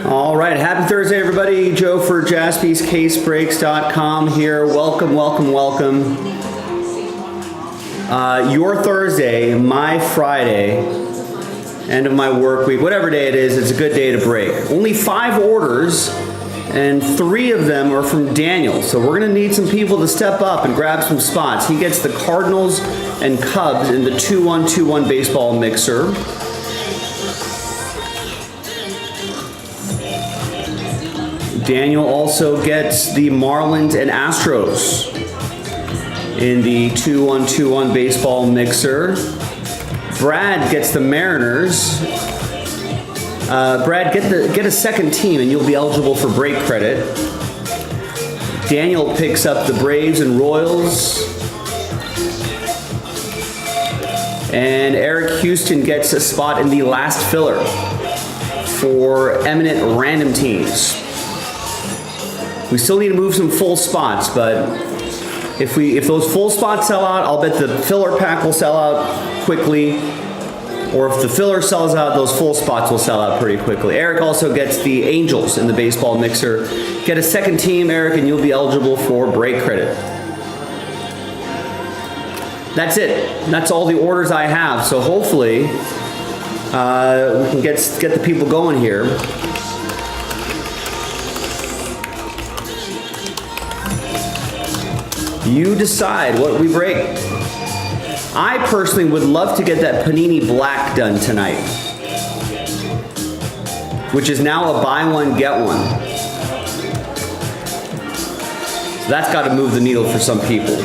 All right, happy Thursday, everybody. Joe for Jaspy's CaseBreaks.com here. Welcome. Your Thursday, my Friday, end of my work week, whatever day it is, it's a good day to break. Only 5 orders, and 3 of them are from Daniel. So we're gonna need some people to step up and grab some spots. He gets the Cardinals and Cubs in the 2-1-2-1 baseball mixer. Daniel also gets the Marlins and Astros in the 2-1-2-1 baseball mixer. Brad gets the Mariners. Brad, get a second team and you'll be eligible for break credit. Daniel picks up the Braves and Royals. And Eric Houston gets a spot in the last filler for eminent random teams. We still need to move some full spots, but if those full spots sell out, I'll bet the filler pack will sell out quickly. Or if the filler sells out, those full spots will sell out pretty quickly. Eric also gets the Angels in the baseball mixer. Get a second team, Eric, and you'll be eligible for break credit. That's it. That's all the orders I have. So hopefully we can get the people going here. You decide what we break. I personally would love to get that Panini Black done tonight, which is now a buy one, get one. So that's got to move the needle for some people.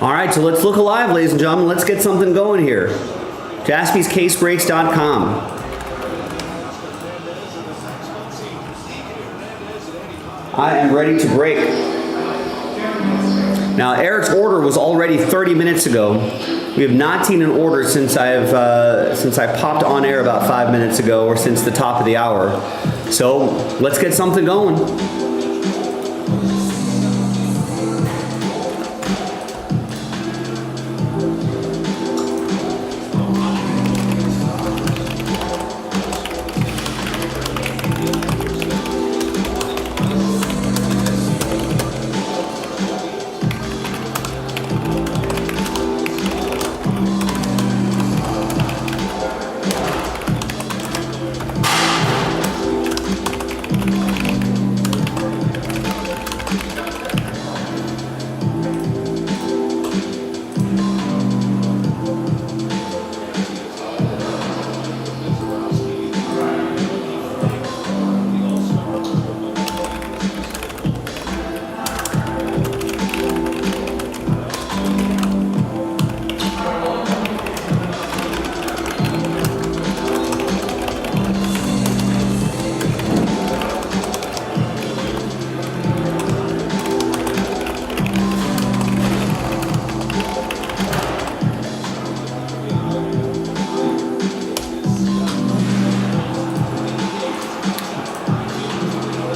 All right, so let's look alive, ladies and gentlemen. Let's get something going here. JaspysCaseBreaks.com. I am ready to break. Now, Eric's order was already 30 minutes ago. We have not seen an order since I popped on air about 5 minutes ago, or since the top of the hour. So let's get something going.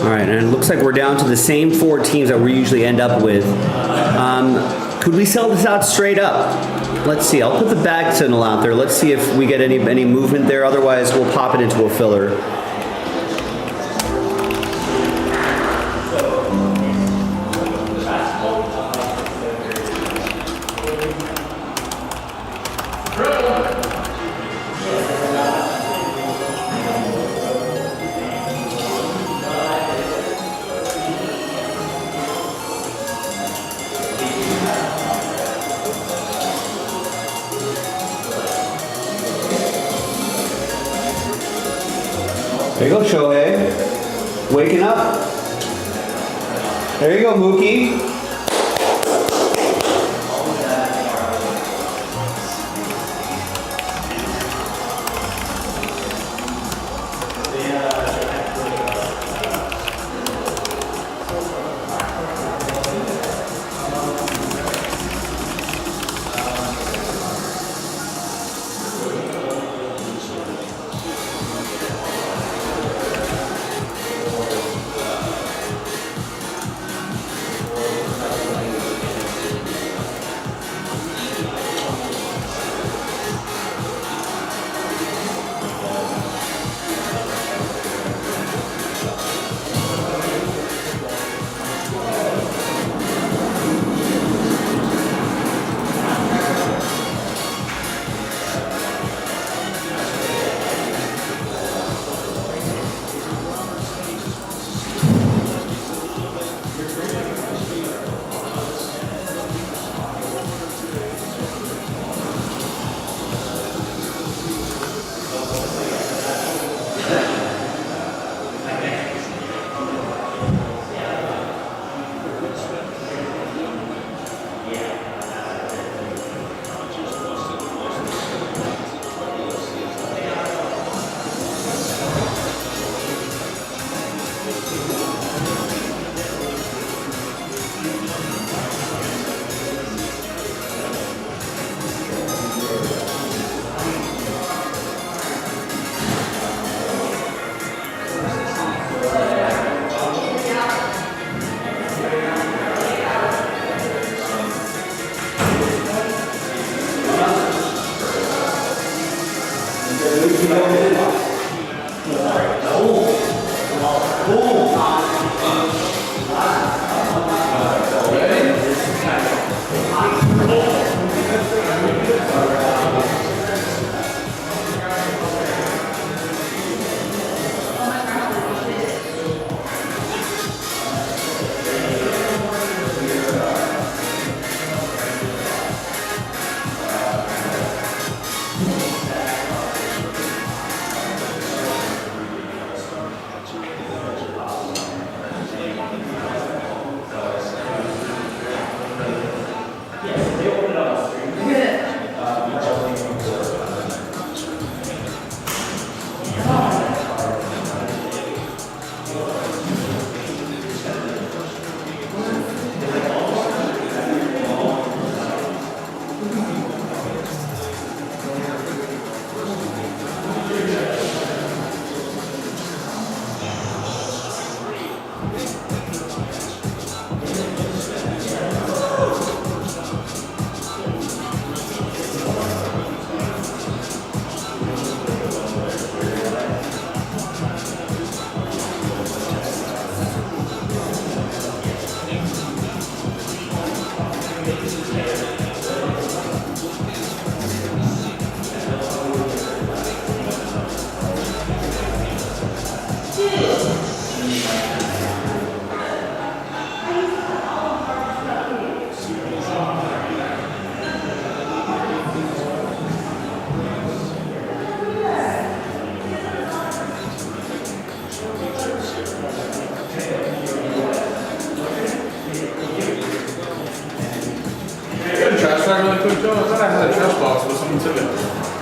All right, and it looks like we're down to the same 4 teams that we usually end up with. Could we sell this out straight up? Let's see. I'll put the bag signal out there. Let's see if we get any movement there. Otherwise, we'll pop it into a filler. There you go, Shohei. Waking up. There you go, Mookie.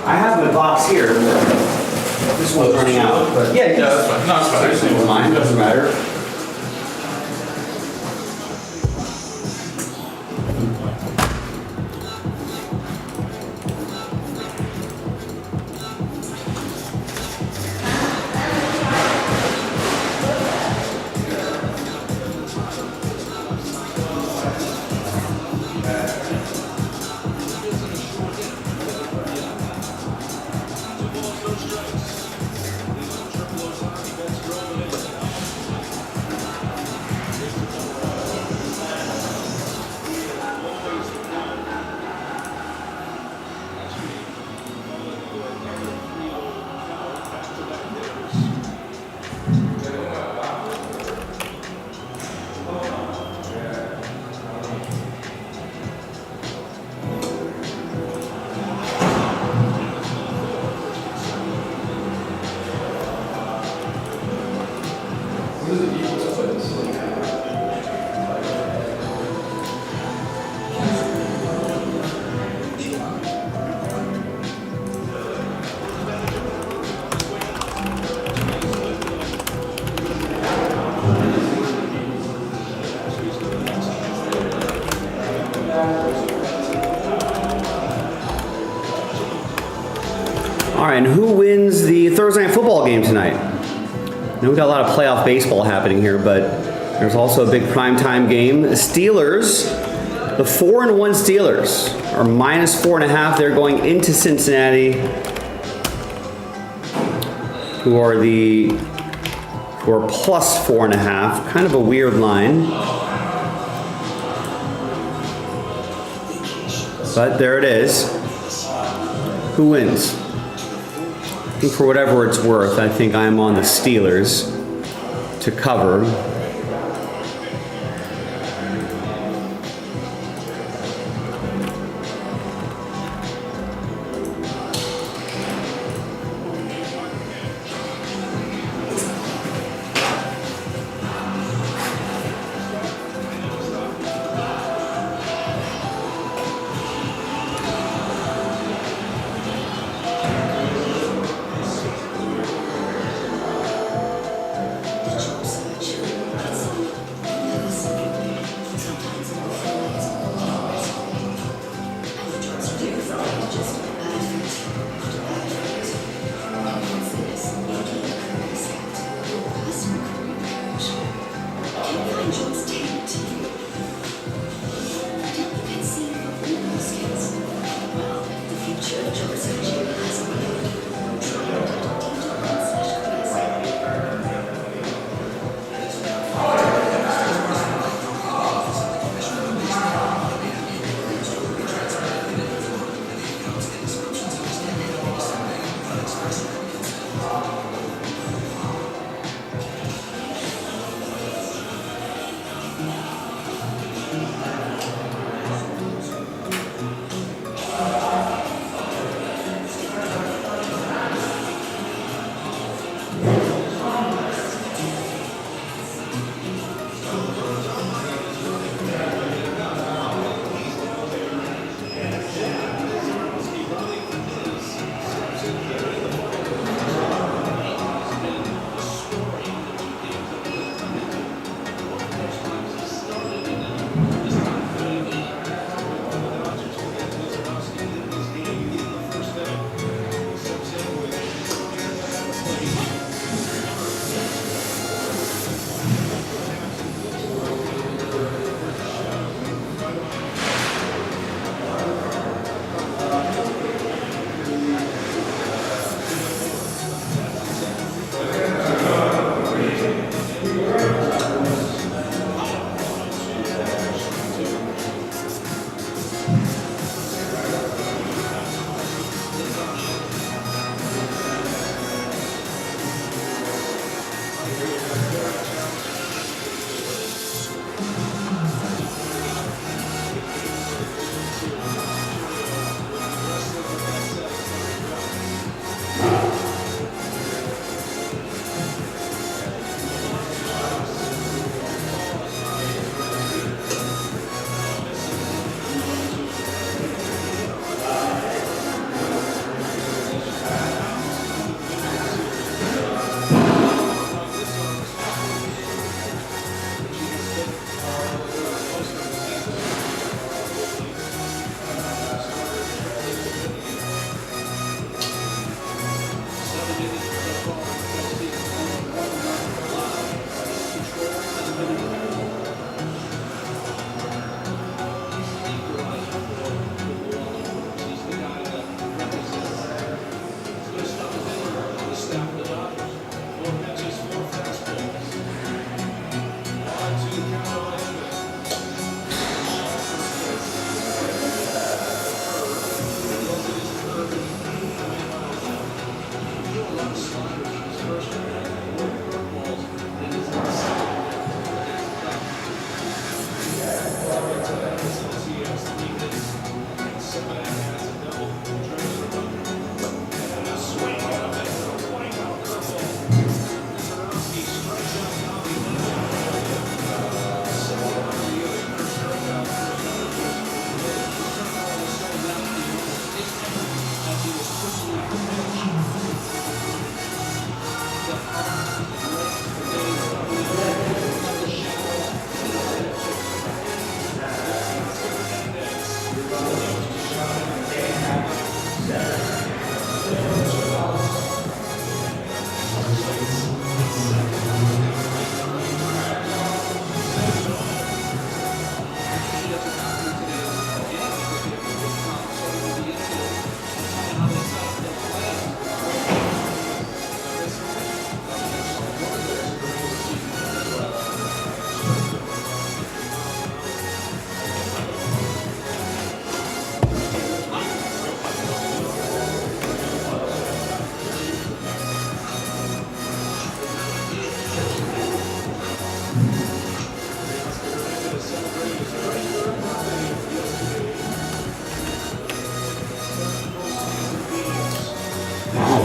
I have the box here. This one's running out, but yeah, that's fine. No, it's fine. Mine doesn't matter. All right, and who wins the Thursday night football game tonight? Now we've got a lot of playoff baseball happening here, but there's also a big primetime game. The Steelers, the 4-1 Steelers are -4.5. They're going into Cincinnati, who are +4.5. Kind of a weird line. But there it is. Who wins? I think for whatever it's worth, I think I'm on the Steelers to cover.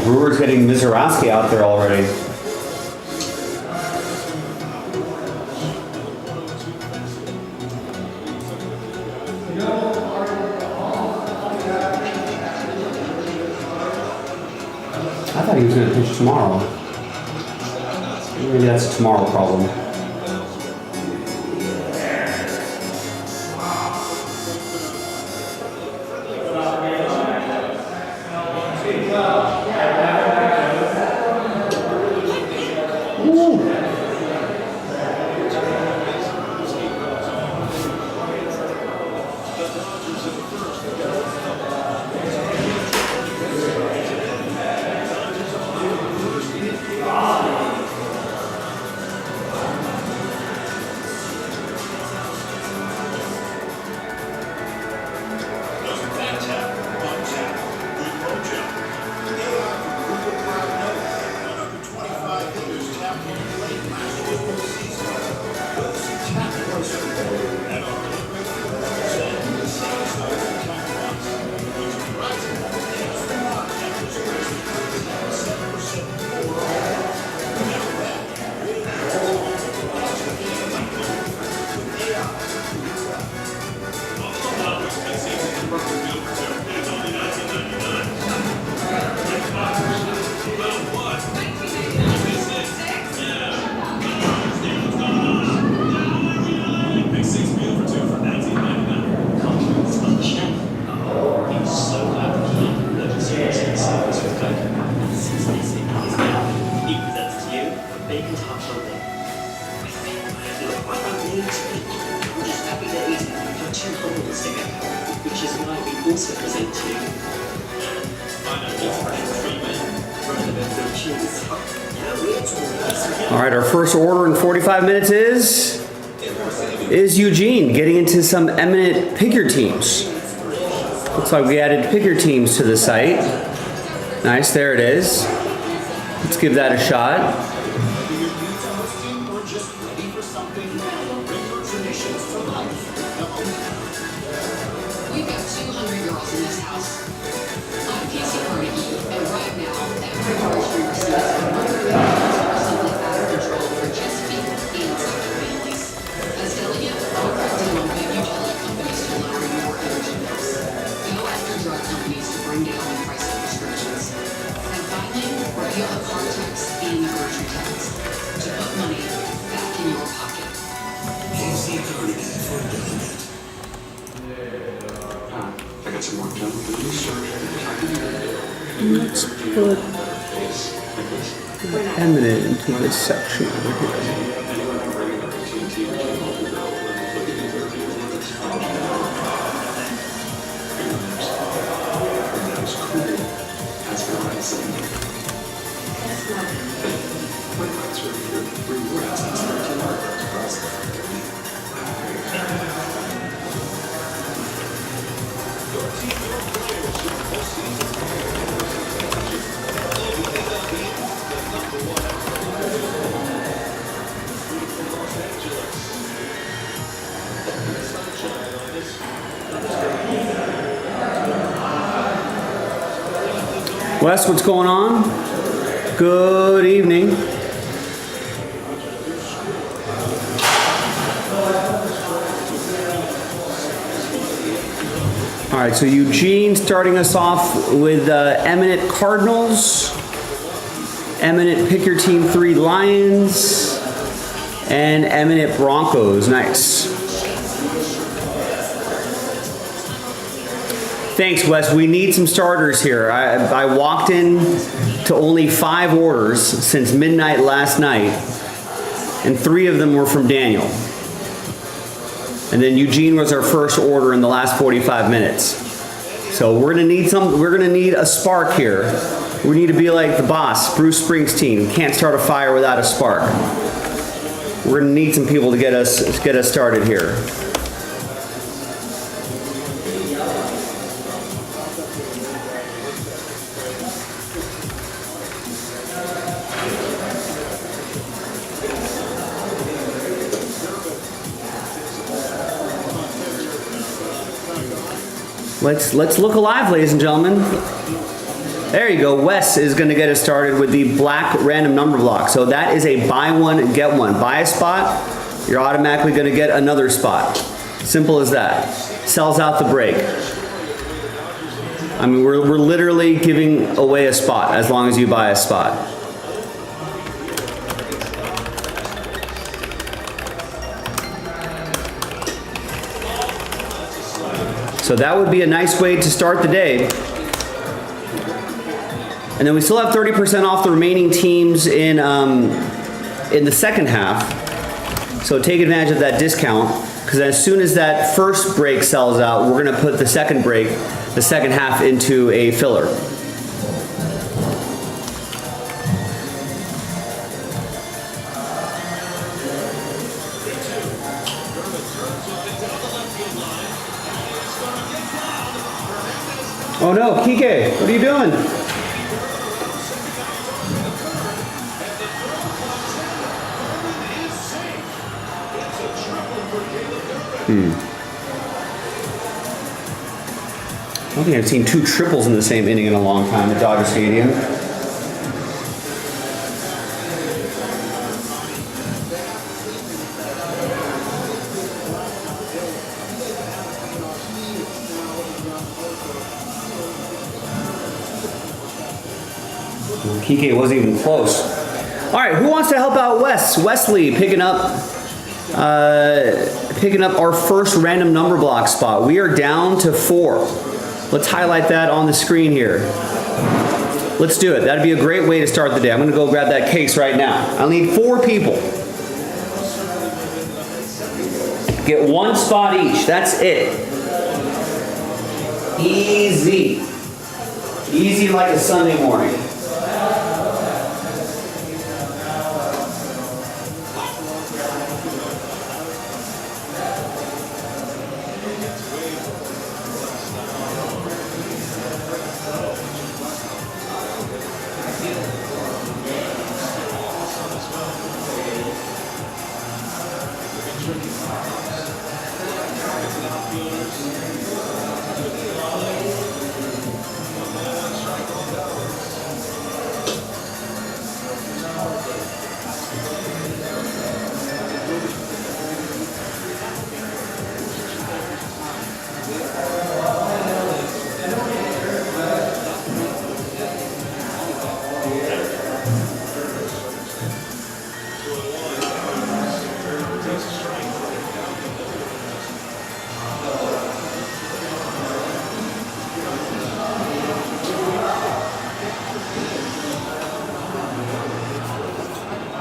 Brewers getting Mizrachi out there already. I thought he was going to pitch tomorrow. Maybe that's a tomorrow problem. All right, our first order in 45 minutes is Eugene getting into some eminent picker teams. Looks like we added picker teams to the site. Nice, there it is. Let's give that a shot. Let's put eminent into this section over here. Wes, what's going on? Good evening. All right, so Eugene starting us off with eminent Cardinals, eminent picker team 3 Lions, and eminent Broncos. Nice. Thanks, Wes. We need some starters here. I walked in to only 5 orders since midnight last night, and 3 of them were from Daniel. And then Eugene was our first order in the last 45 minutes. So we're gonna need a spark here. We need to be like the boss, Bruce Springsteen. Can't start a fire without a spark. We're gonna need some people to get us started here. Let's look alive, ladies and gentlemen. There you go. Wes is going to get us started with the black random number block. So that is a buy one, get one. Buy a spot, you're automatically going to get another spot. Simple as that. Sells out the break. I mean, we're literally giving away a spot as long as you buy a spot. So that would be a nice way to start the day. And then we still have 30% off the remaining teams in the second half. So take advantage of that discount, because as soon as that first break sells out, we're gonna put the second break, the second half, into a filler. Oh no, Kike, what are you doing? I don't think I've seen two triples in the same inning in a long time at Dodger Stadium. Kike wasn't even close. All right, who wants to help out Wes? Wesley picking up our first random number block spot. We are down to 4. Let's highlight that on the screen here. Let's do it. That'd be a great way to start the day. I'm gonna go grab that case right now. I'll need 4 people. Get 1 spot each. That's it. Easy. Easy like a Sunday morning.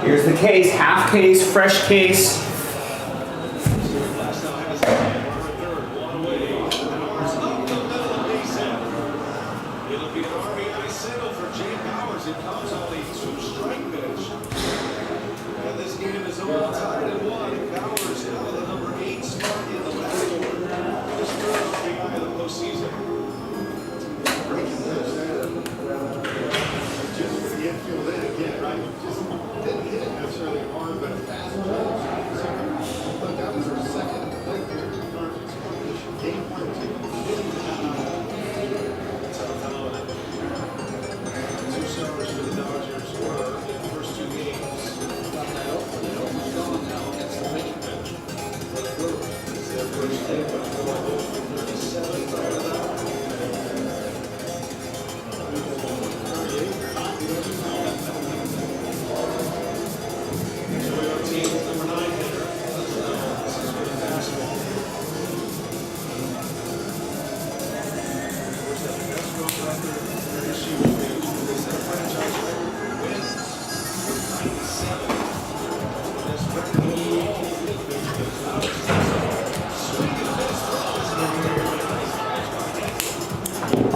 Here's the case, half case, fresh case.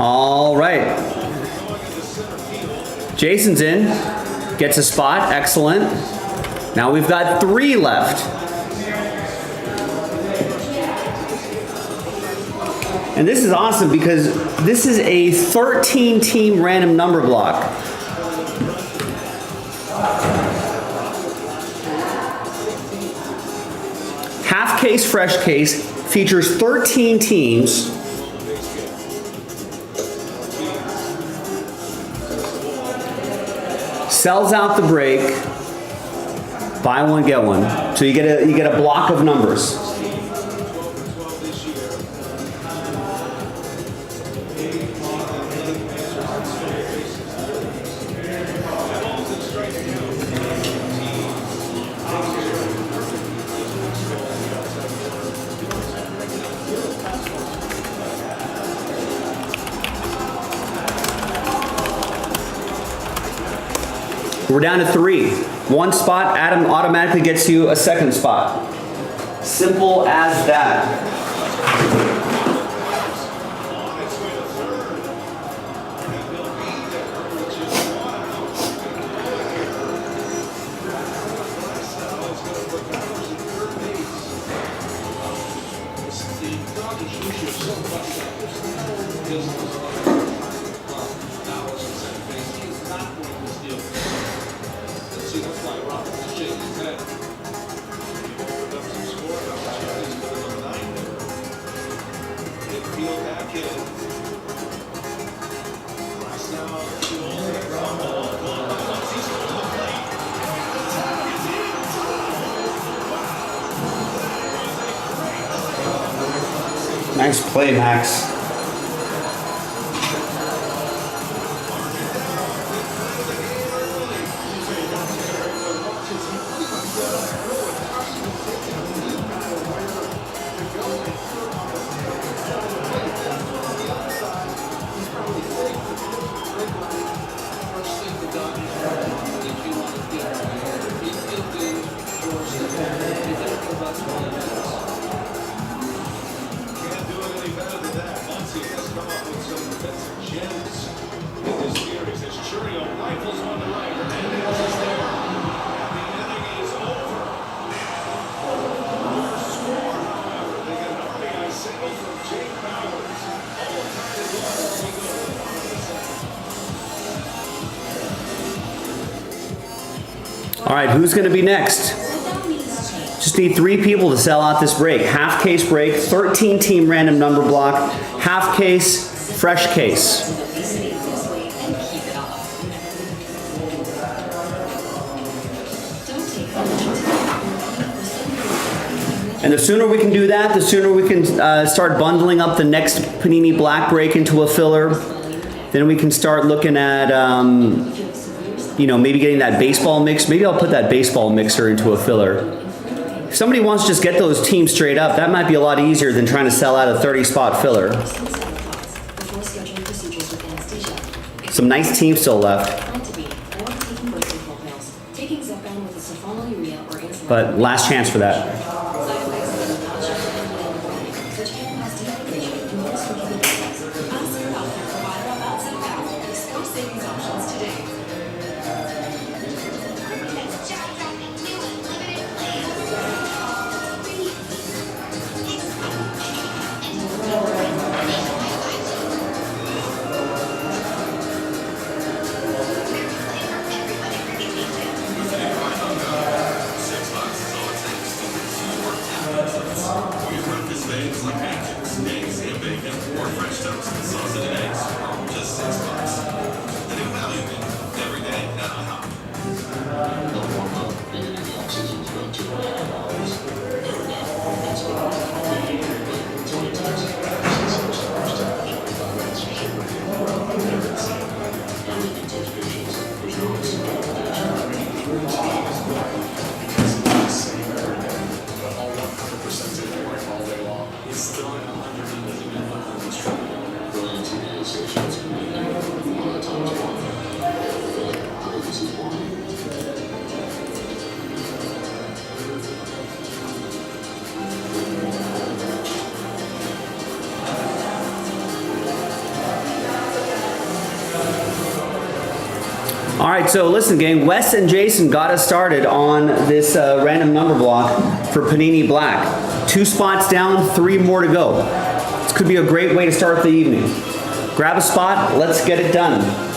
All right. Jason's in, gets a spot, excellent. Now we've got 3 left. And this is awesome because this is a 13-team random number block. Half case, fresh case, features 13 teams. sells out the break. Buy one, get one. So you get a block of numbers. We're down to 3. One spot, Adam automatically gets you a second spot. Simple as that. Nice play, Max. All right, who's going to be next? Just need 3 people to sell out this break. Half case break, 13 team random number block, half case, fresh case. And the sooner we can do that, the sooner we can start bundling up the next Panini Black break into a filler. Then we can start looking at, you know, maybe getting that baseball mix. Maybe I'll put that baseball mixer into a filler. If somebody wants to just get those teams straight up, that might be a lot easier than trying to sell out a 30-spot filler. Some nice teams still left. But last chance for that. All right, so listen, gang. Wes and Jason got us started on this random number block for Panini Black. 2 spots down, 3 more to go. This could be a great way to start the evening. Grab a spot, let's get it done.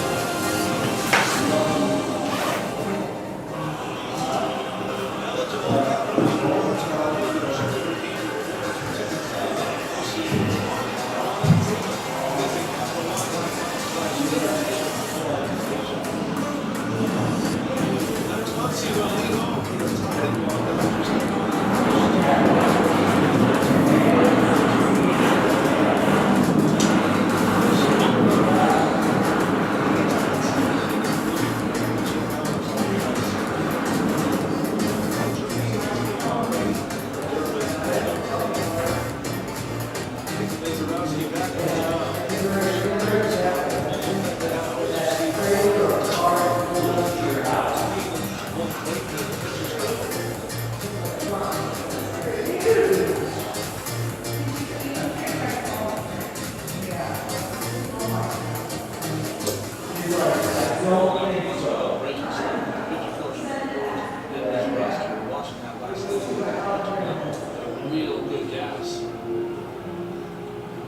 Real good gas.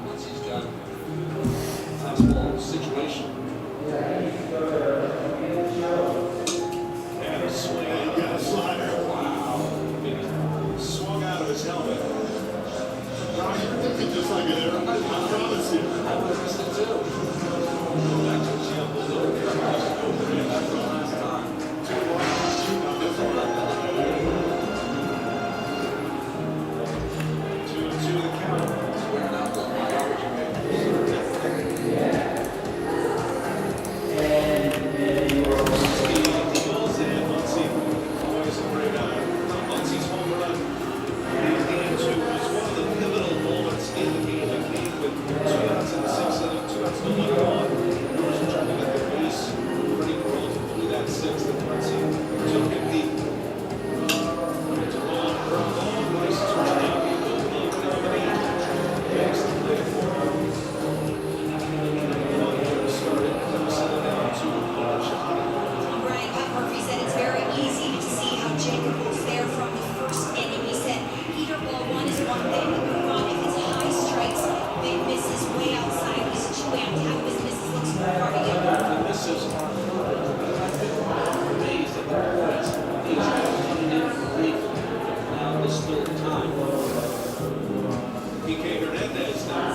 Once he's got fastball situation. And a swing, and he got a slider. Wow. Swung out of his helmet. Josh, you're thinking just like an error. I promise you. I witnessed it too. Back to the last time. 2-2 the count. Swearing out the garbage man. Deals in Muncie. Always a great eye. Muncie's home run. In game 2 was one of the pivotal moments in the game. It came with 2 outs in the 6th inning, 2 outs no matter what. Brewers were trying to get the base pretty close through that 6th, and Muncie took it deep. It's a ball, Bryce turned out. He goes deep, nobody makes the play for him. Brian Murphy said it's very easy to see how Jacob was there from the first inning. He said, Peter, ball one is one thing, but Ron, if it's high strikes, big misses way outside, he's chewing on top of his misses, looks more hard again. This is I've been amazed at the points these guys coming in relief. Now there's still time. PK Hernandez now.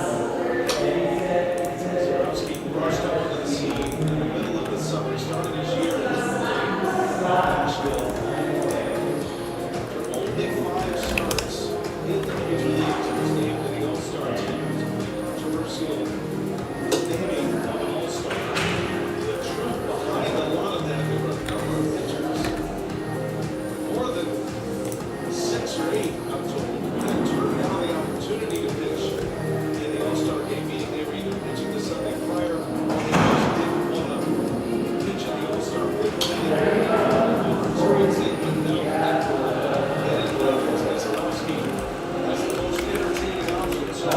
Zarowski rushed onto the scene in the middle of the summer. He started his year in Nashville. After only 5 starts in the major leagues, he was named to the All-Star team. Controversial naming of an All-Star. The truth behind a lot of that, there were a number of pitchers. More than 6 or 8, I'm told, that turned down the opportunity to pitch in the All-Star game, meaning they were either pitching the Sunday prior or they just didn't want to pitch in the All-Star game. Zarowski as the most entertaining option. So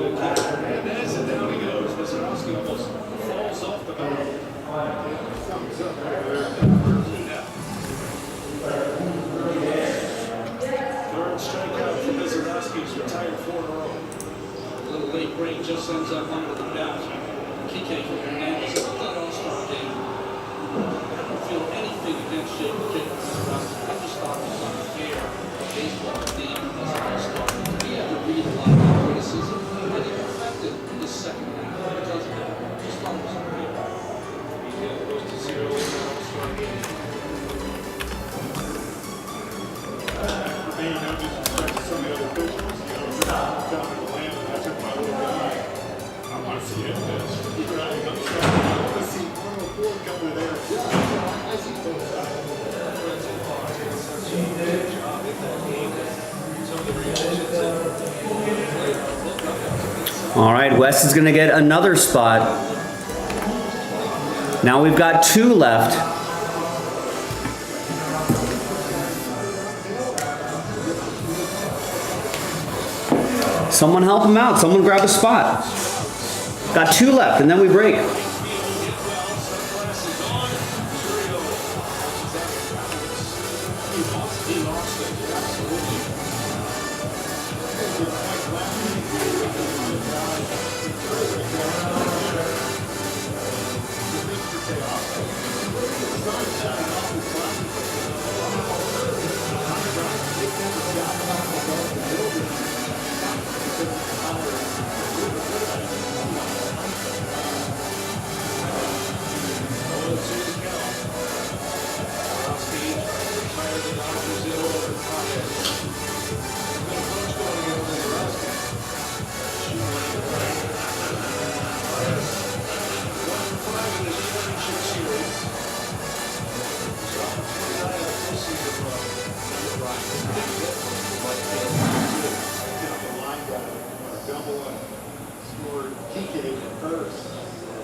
Hernandez, and down he goes. Zarowski almost falls off the mound. Thumbs up right there. Third strikeout for Zarowski. He's retired 4 in a row. A little late break just ends up under the bat. Kike Hernandez is that All-Star game. I don't feel anything against Jacob Jacobs. I just thought it was unfair. Baseball being as an All-Star. He had to read a lot of criticism, and he perfected his second half because of that. Just thought it was unfair. He goes to 0 in the All-Star game. For me, no disrespect to some of the other pitchers, down in the land, and I took my little guy. I want to see him pitch. He's riding up strong. I want to see 104 coming there. I see both sides. All right, Wes is going to get another spot. Now we've got 2 left. Someone help him out. Someone grab a spot. Got 2 left, and then we break.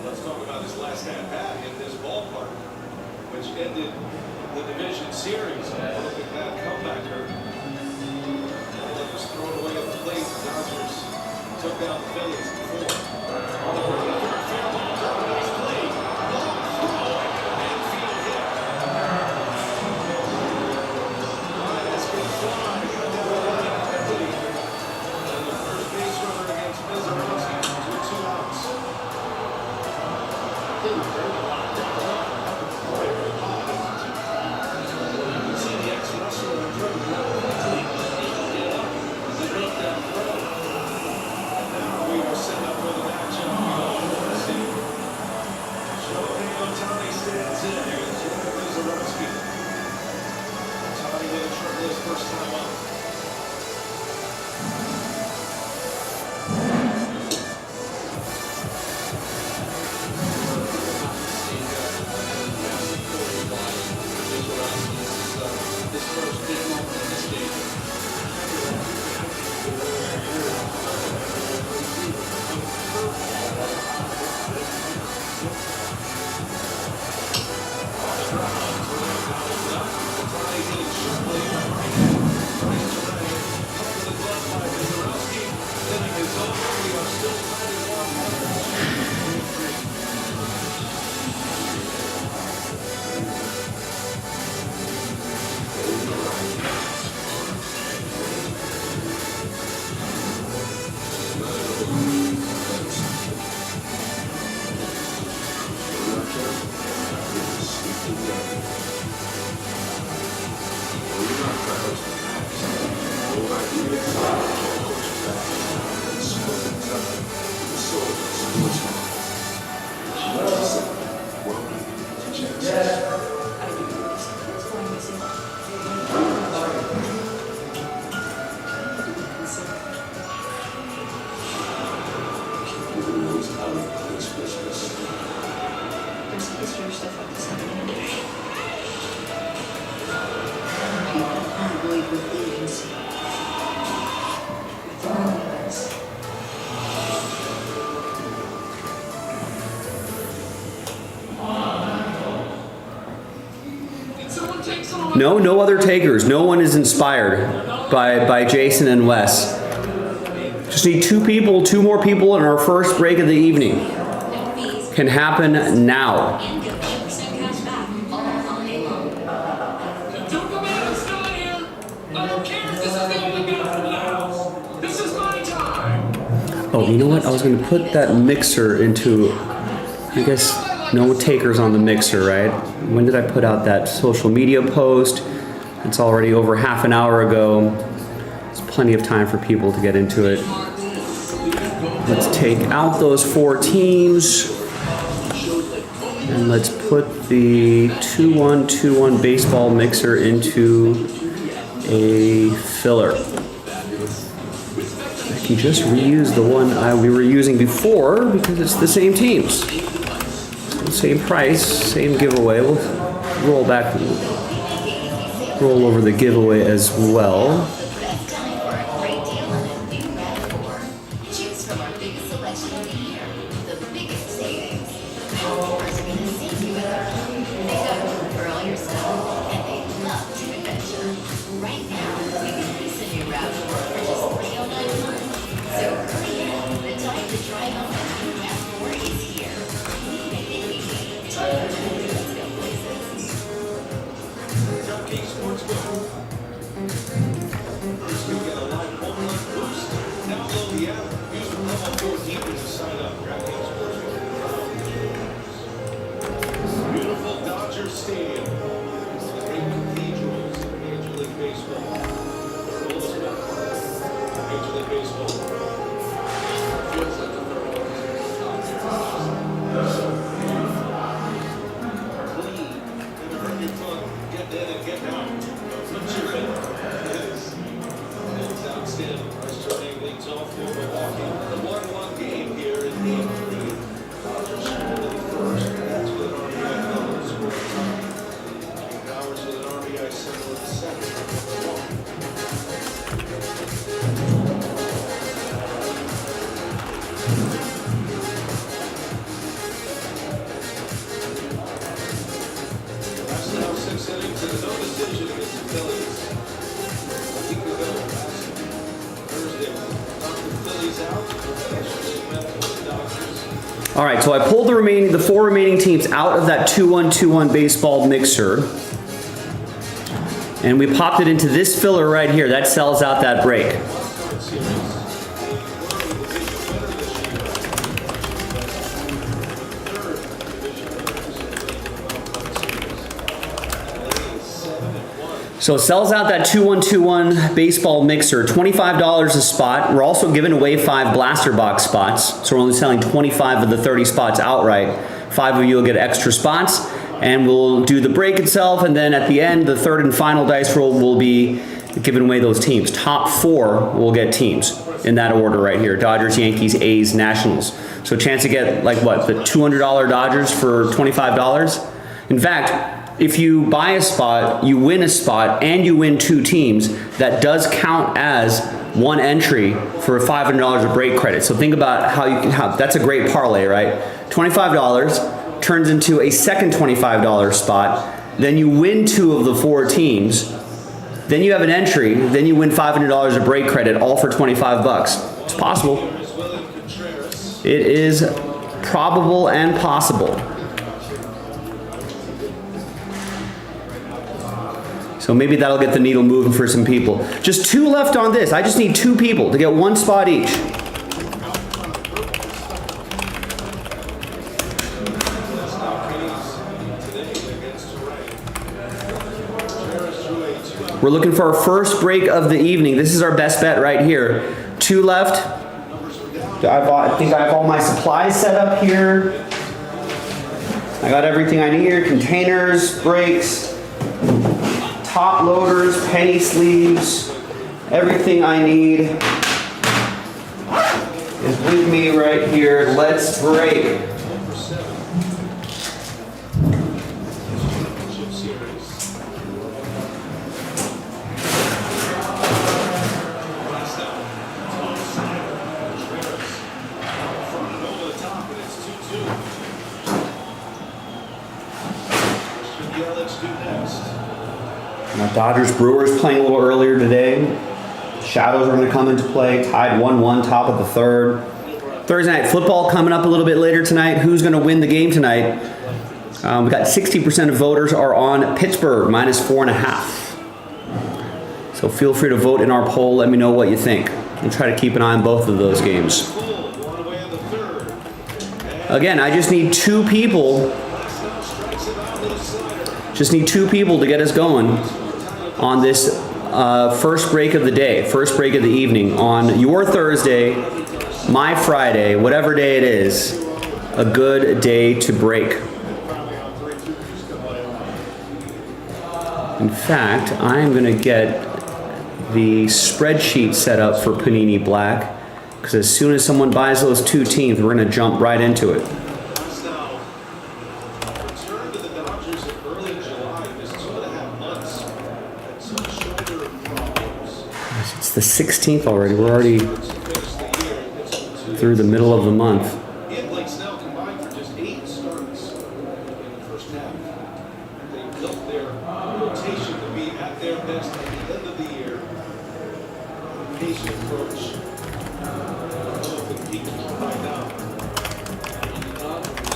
Let's talk about this last at bat in this ballpark, which ended the division series. took down the Phillies in 4. On the way, third fair ball, nice play. Long throw, and field hit. That's good fly, got down the line quickly. And the first base runner against Mizarowski with 2 outs. You can see the ex-wrestler in front of him quickly. He can get up as he broke that throw. And now we are set up for the matchup. Let's see. Shohei Ohtani stands in against Mizarowski. Ohtani with a triple his first time up. This first big moment in this game. Ohtani hitting sharply. Nice terrain. Up to the glove by Mizarowski. Inning is over. We are still fighting 1-1. There's history of stuff like this happening. People can't believe what they can see. With the romance. No other takers. No one is inspired by Jason and Wes. Just need 2 people, 2 more people in our first break of the evening. No fees. Can happen now. And get 10% cash back all day long. Don't come out and start here. I don't care if this is the only guy from the house. This is my time. Oh, you know what? I was going to put that mixer into, I guess, no takers on the mixer, right? When did I put out that social media post? It's already over half an hour ago. There's plenty of time for people to get into it. Let's take out those 4 teams. And let's put the 2-1-2-1 baseball mixer into a filler. I can just reuse the one we were using before because it's the same teams. Same price, same giveaway. We'll roll back, roll over the giveaway as well. It's time for a great deal on a new RAV4. Choose from our biggest selection of the year, the biggest savings. RAV4s are going to save you with her. They go for all your stuff, and they love to adventure. Right now, we can lease a new RAV4 for just $309 a month. So hurry in, the time to try home a new RAV4 is here. Let's go places. DraftKings Sportsbook. First, you get a live home run boost. Download the app. Use the promo code DEEPER to sign up. DraftKings Sportsbook. Beautiful Dodger Stadium. It's the great cathedrals of Major League Baseball. Third oldest member of Major League Baseball. Feels like the third one. Clean. Never hurt your foot. Get in and get out. Put your in. It's outstanding. Price Turning leads off for Milwaukee. The 1-1 game here in Game 3. Dodgers scored in the first. That's with an RBI double. Scored in time. Bowers with an RBI single in the second. Last now 6 innings and no decision against the Phillies. A week ago, last Thursday, knocked the Phillies out. All right, so I pulled the 4 remaining teams out of that 2-1-2-1 baseball mixer. And we popped it into this filler right here. That sells out that break. So it sells out that 2-1-2-1 baseball mixer, $25 a spot. We're also giving away 5 blaster box spots. So we're only selling 25 of the 30 spots outright. 5 of you will get extra spots, and we'll do the break itself, and then at the end, the third and final dice roll will be giving away those teams. Top 4 will get teams in that order right here. Dodgers, Yankees, A's, Nationals. So chance to get like what, the $200 Dodgers for $25? In fact, if you buy a spot, you win a spot, and you win 2 teams, that does count as 1 entry for $500 of break credit. So think about how you can have, that's a great parlay, right? $25 turns into a second $25 spot, then you win 2 of the 4 teams, then you have an entry, then you win $500 of break credit, all for 25 bucks. It's possible. It is probable and possible. So maybe that'll get the needle moving for some people. Just 2 left on this. I just need 2 people to get 1 spot each. We're looking for our first break of the evening. This is our best bet right here. 2 left. I think I have all my supplies set up here. I got everything I need here. Containers, brakes, top loaders, penny sleeves, everything I need is with me right here. Let's break. Now Dodgers Brewers playing a little earlier today. Shadows are going to come into play. Tied 1-1, top of the 3rd. Thursday night football coming up a little bit later tonight. Who's going to win the game tonight? We got 60% of voters are on Pittsburgh, -4.5. So feel free to vote in our poll. Let me know what you think. And try to keep an eye on both of those games. Again, I just need 2 people. Just need 2 people to get us going on this first break of the day, first break of the evening, on your Thursday, my Friday, whatever day it is, a good day to break. In fact, I'm going to get the spreadsheet set up for Panini Black, because as soon as someone buys those 2 teams, we're going to jump right into it. It's the 16th already. We're already through the middle of the month. He and Blake Snell combined for just 8 starts in the first half. They built their rotation to be at their best at the end of the year. Patient approach. He can right now. The Dodgers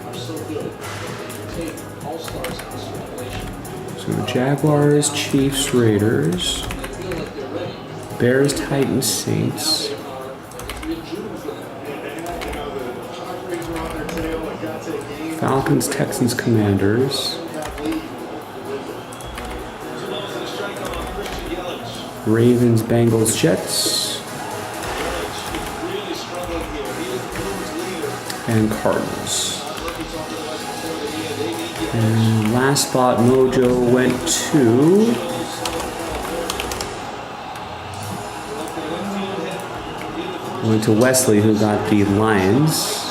are so good. They take all-stars in this situation. So Jaguars, Chiefs, Raiders, Bears, Titans, Saints, Falcons, Texans, Commanders, Ravens, Bengals, Jets, and Cardinals. And last spot mojo went to Wesley, who got the Lions.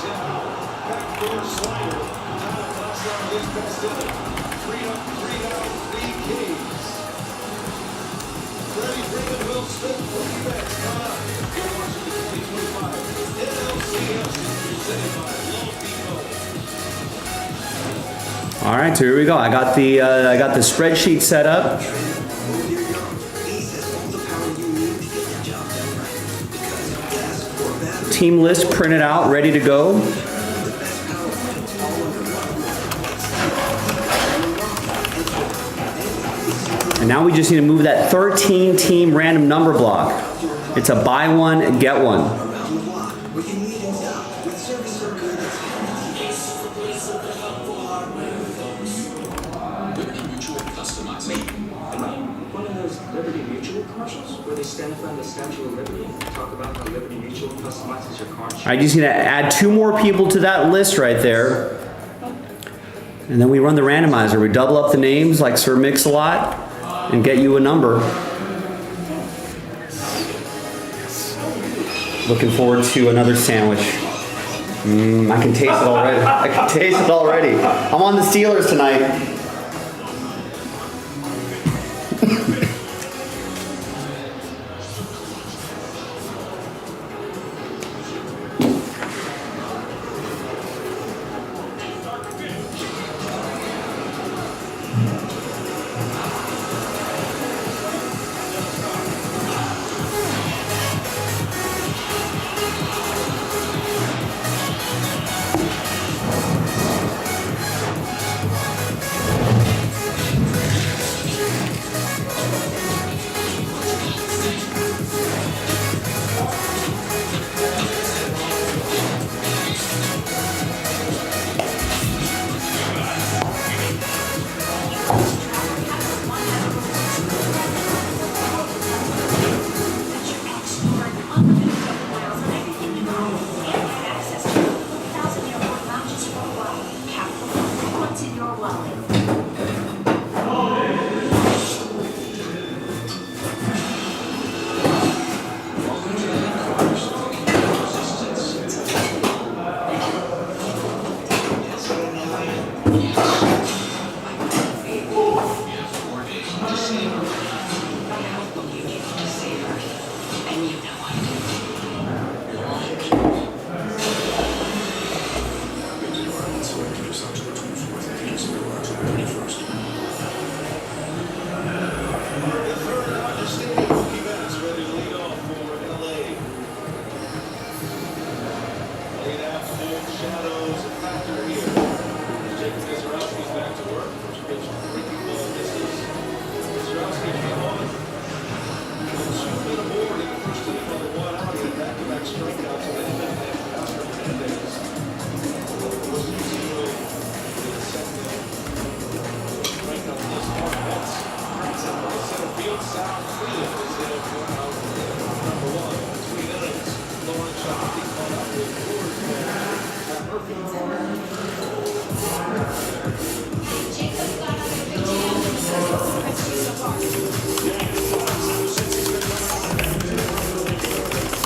All right, so here we go. I got the spreadsheet set up. Team list printed out, ready to go. And now we just need to move that 13 team random number block. It's a buy one, get one. Around the block, we can meet in stock with service for good. Liberty Mutual customizing. One of those Liberty Mutual commercials where they stand up on the Statue of Liberty and talk about how Liberty Mutual customizes your car. I just need to add 2 more people to that list right there. And then we run the randomizer. We double up the names like Sir Mix-a-Lot and get you a number. Looking forward to another sandwich. I can taste it already. I can taste it already. I'm on the Steelers tonight.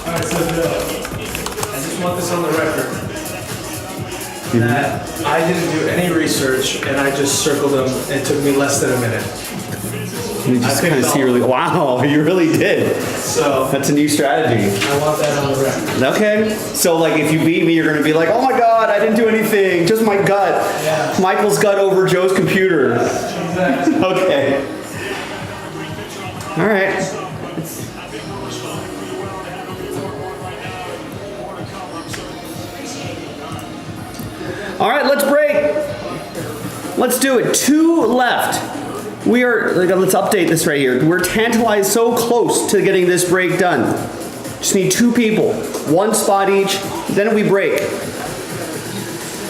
Alright, so I just want this on the record. That I didn't do any research and I just circled them. It took me less than a minute. You just kind of see really, wow, you really did. So That's a new strategy. I want that on the record. Okay. So like if you beat me, you're going to be like, oh my God, I didn't do anything. Just my gut. Yeah. Michael's gut over Joe's computer. Exactly. Okay. All right. All right, let's break. Let's do it. 2 left. We are, let's update this right here. We're tantalized so close to getting this break done. Just need 2 people, 1 spot each, then we break.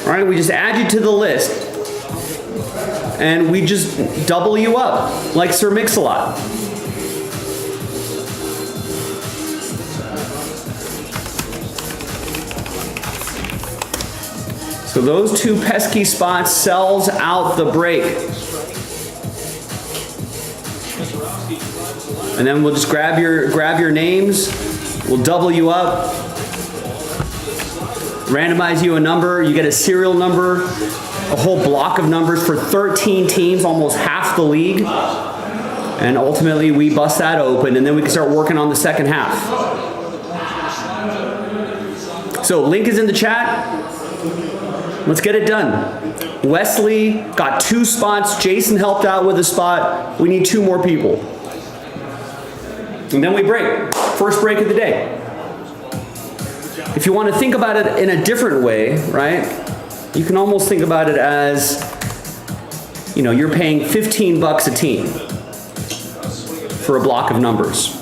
All right, we just add you to the list. And we just double you up, like Sir Mix-a-Lot. So those 2 pesky spots sells out the break. And then we'll just grab your names. We'll double you up. Randomize you a number. You get a serial number, a whole block of numbers for 13 teams, almost half the league. And ultimately we bust that open and then we can start working on the second half. So link is in the chat. Let's get it done. Wesley got 2 spots. Jason helped out with a spot. We need 2 more people. And then we break. First break of the day. If you want to think about it in a different way, right? You can almost think about it as, you know, you're paying $15 a team. for a block of numbers.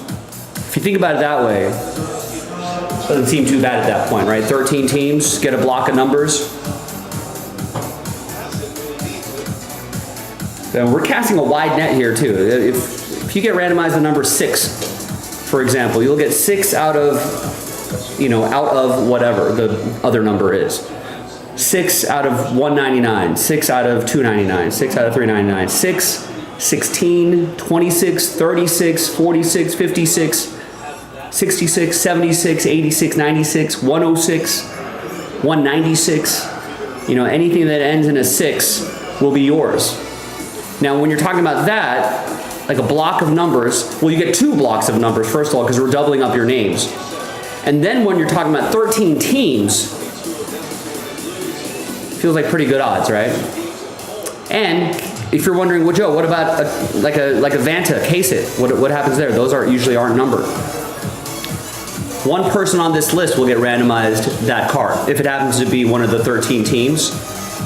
If you think about it that way, it doesn't seem too bad at that point, right? 13 teams get a block of numbers. And we're casting a wide net here too. If you get randomized the number 6, for example, you'll get 6 out of, out of whatever the other number is. 6 out of 199, 6 out of 299, 6 out of 399, 6, 16, 26, 36, 46, 56, 66, 76, 86, 96, 106, 196. Anything that ends in a 6 will be yours. Now, when you're talking about that, like a block of numbers, well, you get 2 blocks of numbers, first of all, because we're doubling up your names. And then when you're talking about 13 teams, feels like pretty good odds, right? And if you're wondering, well, Joe, what about like a Vanta, case it? What happens there? Those usually aren't numbered. One person on this list will get randomized that card if it happens to be one of the 13 teams,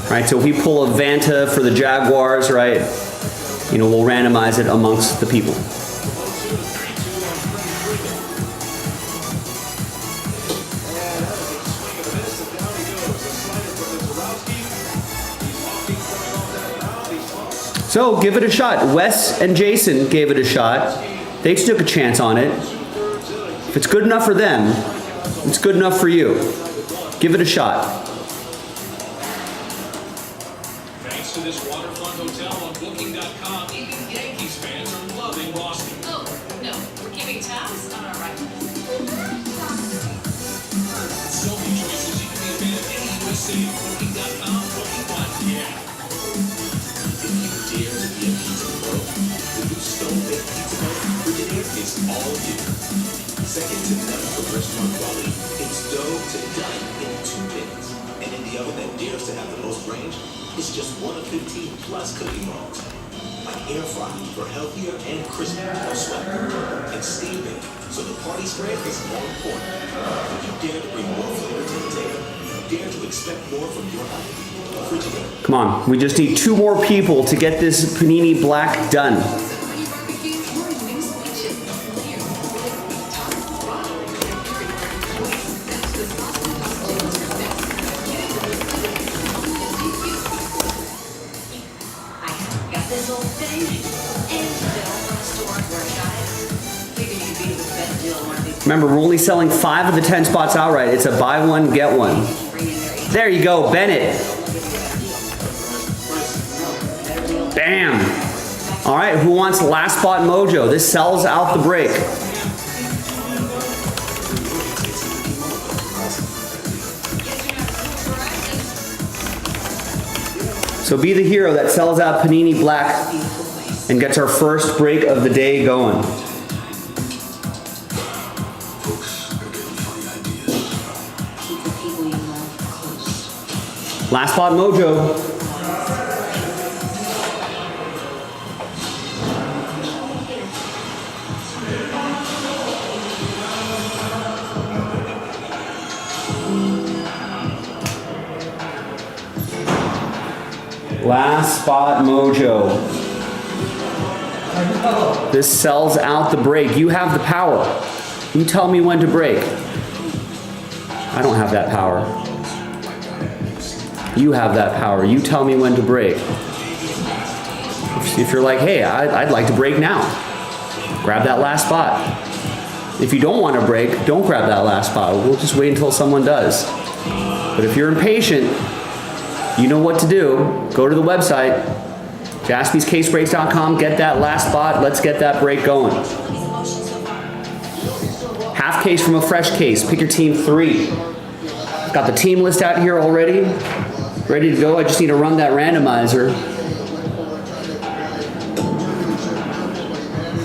right? So if we pull a Vanta for the Jaguars, right, we'll randomize it amongst the people. So give it a shot. Wes and Jason gave it a shot. They took a chance on it. If it's good enough for them, it's good enough for you. Give it a shot. Thanks to this waterfront hotel on Booking.com, even Yankees fans are loving Boston. Oh, no, we're keeping tabs on our right. So many choices you can be a fan of any U.S. city. Booking.com, Booking One, yeah. If you dare to be a pizza pro, the new stone-baked pizza dough originator is all you. Second to none for restaurant quality, it's dough to done in 2 minutes. And in the oven that dares to have the most range, it's just 1 of 15 plus cooking modes. Like air fry for healthier and crispier, no sweat. And steam bake, so the party spread is more important. If you dare to bring more flavor to the table, dare to expect more from your life. Come on, we just need 2 more people to get this Panini Black done. Got this old thing and Bill from the store where I got it. Figured you could beat it with the best deal on one of these. Remember, we're only selling 5 of the 10 spots outright. It's a buy one, get one. There you go, Bennett. Bam. All right, who wants last spot mojo? This sells out the break. So be the hero that sells out Panini Black and gets our first break of the day going. Last spot mojo. Last spot mojo. This sells out the break. You have the power. You tell me when to break. I don't have that power. You have that power. You tell me when to break. If you're like, hey, I'd like to break now, grab that last spot. If you don't want to break, don't grab that last spot. We'll just wait until someone does. But if you're impatient, you know what to do. Go to the website, jaspyscasebreaks.com, get that last spot. Let's get that break going. Half case from a fresh case. Pick your team 3. Got the team list out here already. Ready to go. I just need to run that randomizer.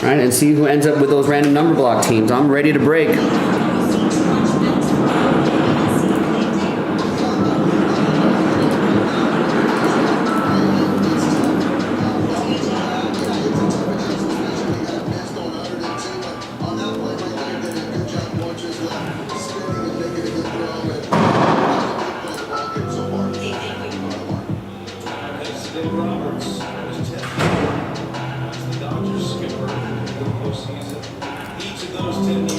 Right, and see who ends up with those random number block teams. I'm ready to break. Roberts, there's 10. The Dodgers skipper. postseason. Each of those 10 years, 2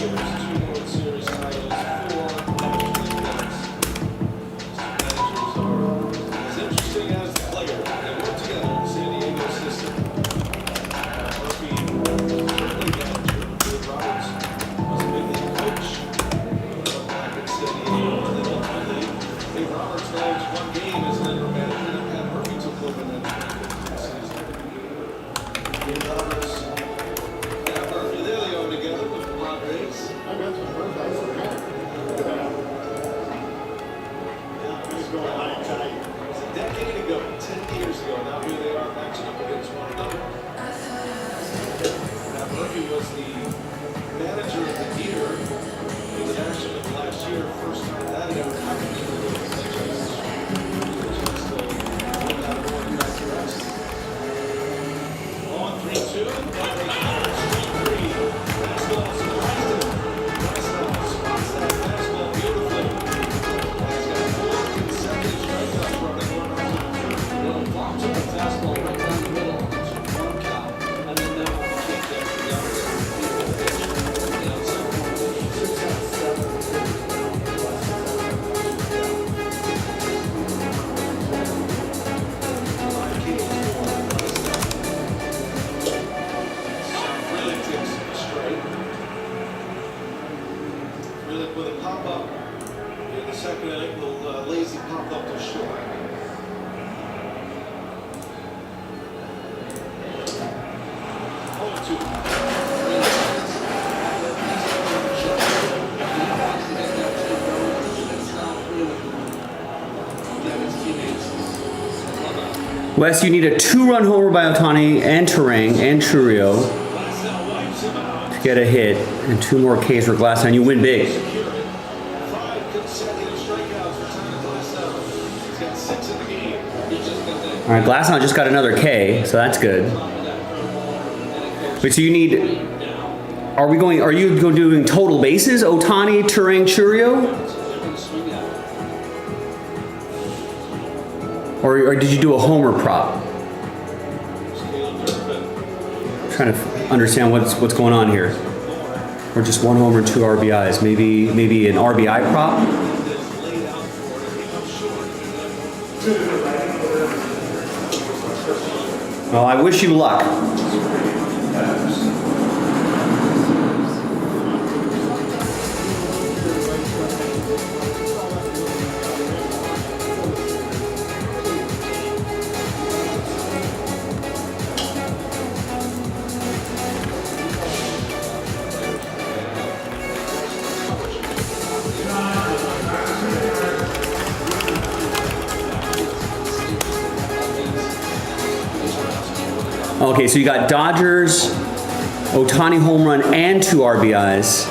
World Series titles, 4 National League wins. Managers are as interesting as the player. They work together in the San Diego system. Murphy, early manager, Dave Roberts, was a big league coach. Back in San Diego, and then ultimately, Dave Roberts managed 1 game as an interim manager, and Pat Murphy took over management the season. Dave Roberts, Pat Murphy, there they are together with Padres. It's a decade ago, 10 years ago, now here they are matching up against one another. Pat Murphy was the manager of the year in the National League last year, first time that had ever happened in the league. On 3-2, fastball surprised him. Fastball spots that fastball beautifully. He's got 4 consecutive strikeouts running one out. Well, Bob took the fastball right down the middle on the 2-1 count, and then that one kicked after the other. The outside corner. Really takes it straight. Really with a pop up in the second inning, little lazy pop up to short. Oh, 2. Wes, you need a 2-run homer by Ohtani and Turang and Churio to get a hit, and 2 more Ks for Glasnow. You win big. 5 consecutive strikeouts for Tony Glasnow. He's got 6 in the game. He just got that. All right, Glasnow just got another K, so that's good. Wait, so you need? Are you doing total bases? Ohtani, Turang, Churio? Or did you do a homer prop? Trying to understand what's going on here. Or just 1 homer and 2 RBIs. Maybe an RBI prop? Well, I wish you luck. Okay, so you got Dodgers, Ohtani home run and 2 RBIs.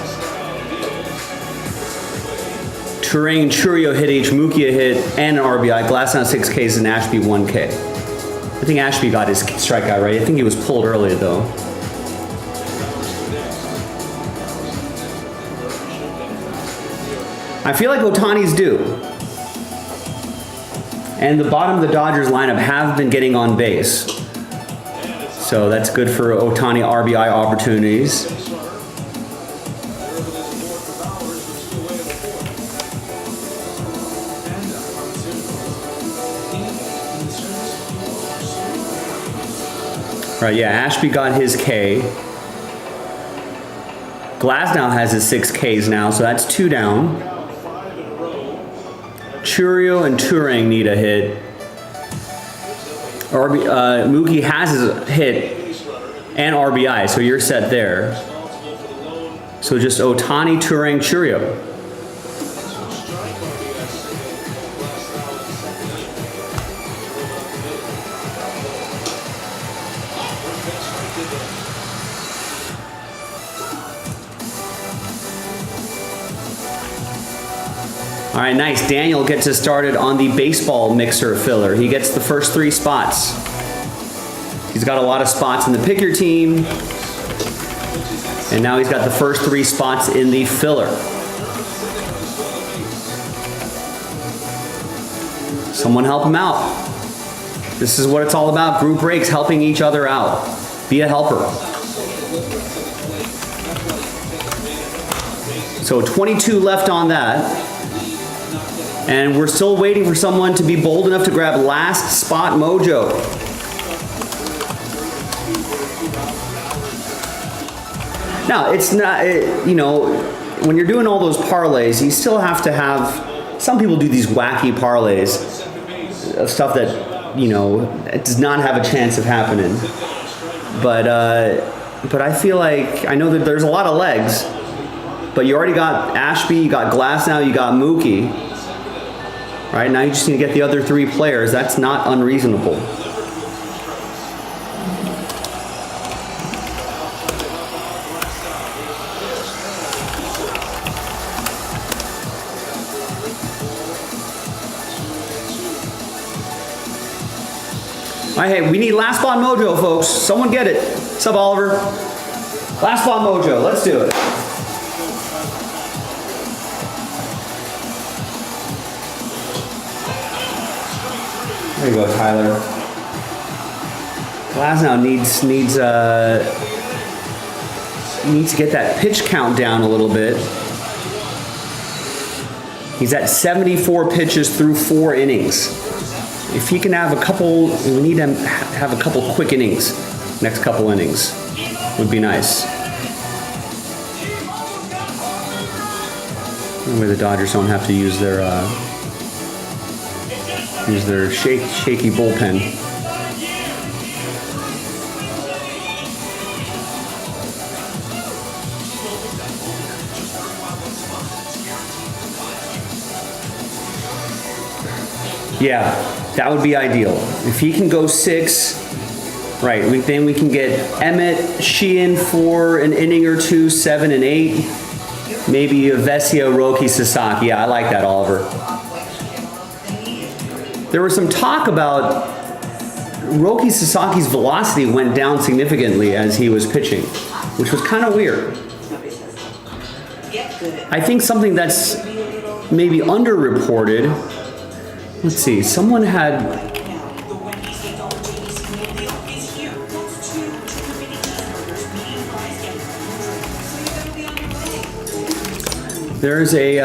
Turang and Churio hit each, Mookie a hit and an RBI. Glasnow 6 Ks and Ashby 1 K. I think Ashby got his strikeout right. I think he was pulled early though. I feel like Ohtani's due. And the bottom of the Dodgers lineup have been getting on base. So that's good for Ohtani RBI opportunities. Right, yeah, Ashby got his K. Glasnow has his 6 Ks now, so that's 2 down. Churio and Turang need a hit. Mookie has his hit and RBI, so you're set there. So just Ohtani, Turang, Churio. All right, nice. Daniel gets us started on the baseball mixer filler. He gets the first 3 spots. He's got a lot of spots in the pick your team. And now he's got the first 3 spots in the filler. Someone help him out. This is what it's all about. Group breaks, helping each other out. Be a helper. So 22 left on that. And we're still waiting for someone to be bold enough to grab last spot mojo. Now, it's not, you know, when you're doing all those parlays, you still have to have, some people do these wacky parlays of stuff that, you know, it does not have a chance of happening. But I feel like, I know that there's a lot of legs, but you already got Ashby, you got Glass now, you got Mookie. Right, now you just need to get the other 3 players. That's not unreasonable. All right, hey, we need last spot mojo, folks. Someone get it. What's up, Oliver? Last spot mojo. Let's do it. There you go, Tyler. Glasnow needs to get that pitch count down a little bit. He's at 74 pitches through 4 innings. If he can have a couple, we need him to have a couple quick innings. Next couple innings would be nice. That way the Dodgers don't have to use their shaky bullpen. Yeah, that would be ideal. If he can go 6, right, then we can get Emmett Sheehan for an inning or 2, 7 and 8. Maybe a Vesio, Roki, Sasaki. Yeah, I like that, Oliver. There was some talk about Roki Sasaki's velocity went down significantly as he was pitching, which was kind of weird. I think something that's maybe underreported. Let's see, someone had... There's a...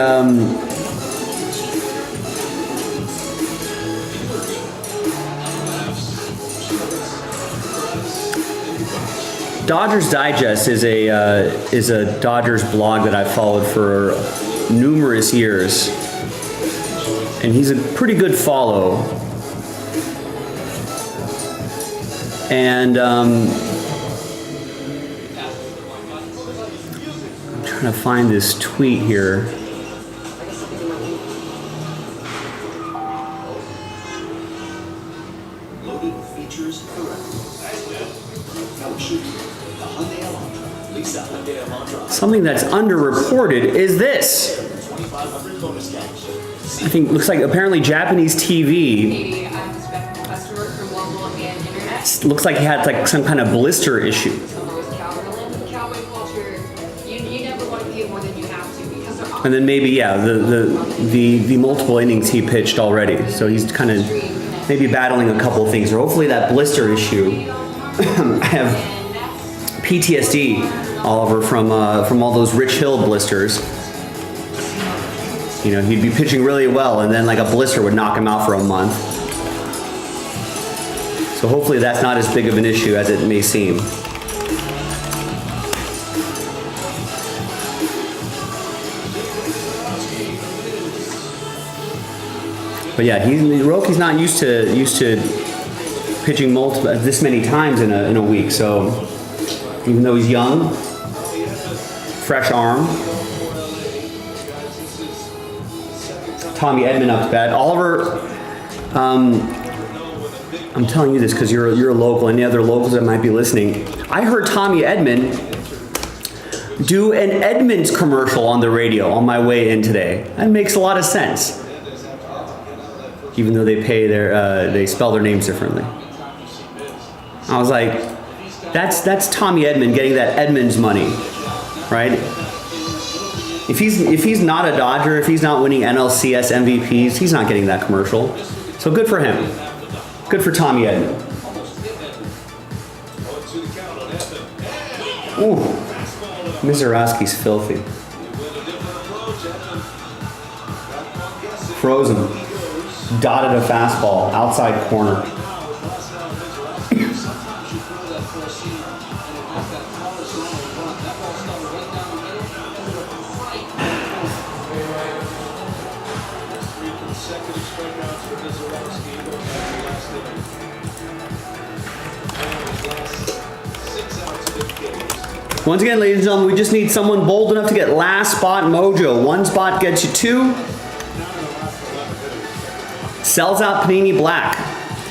Dodgers Digest is a Dodgers blog that I've followed for numerous years. And he's a pretty good follow. And I'm trying to find this tweet here. Loaded features correct. Something that's underreported is this. I think looks like apparently Japanese TV. Looks like he had like some kind of blister issue. And then maybe the multiple innings he pitched already, so he's kind of maybe battling a couple of things, or hopefully that blister issue. I have PTSD, Oliver, from all those Rich Hill blisters. You know, he'd be pitching really well, and then like a blister would knock him out for a month. So hopefully that's not as big of an issue as it may seem. But yeah, Roki's not used to pitching this many times in a week. So even though he's young, fresh arm. Tommy Edman up to bat. Oliver, I'm telling you this because you're a local. Any other locals that might be listening? I heard Tommy Edman do an Edmunds commercial on the radio on my way in today. That makes a lot of sense. Even though they spell their names differently. I was like, that's Tommy Edman getting that Edmunds money, right? If he's not a Dodger, if he's not winning NLCS MVPs, he's not getting that commercial. So good for him. Good for Tommy Edman. Ooh, Mizorowski's filthy. Frozen. Dotted a fastball, outside corner. Sometimes you throw that first seam and it has that tallest line in front. That ball's coming right down the middle. Ended up right. That's 3 consecutive strikeouts for Jaspy going back to last inning. And his last 6 outs of the game. Once again, ladies and gentlemen, we just need someone bold enough to get last spot mojo. One spot gets you 2. Sells out Panini Black.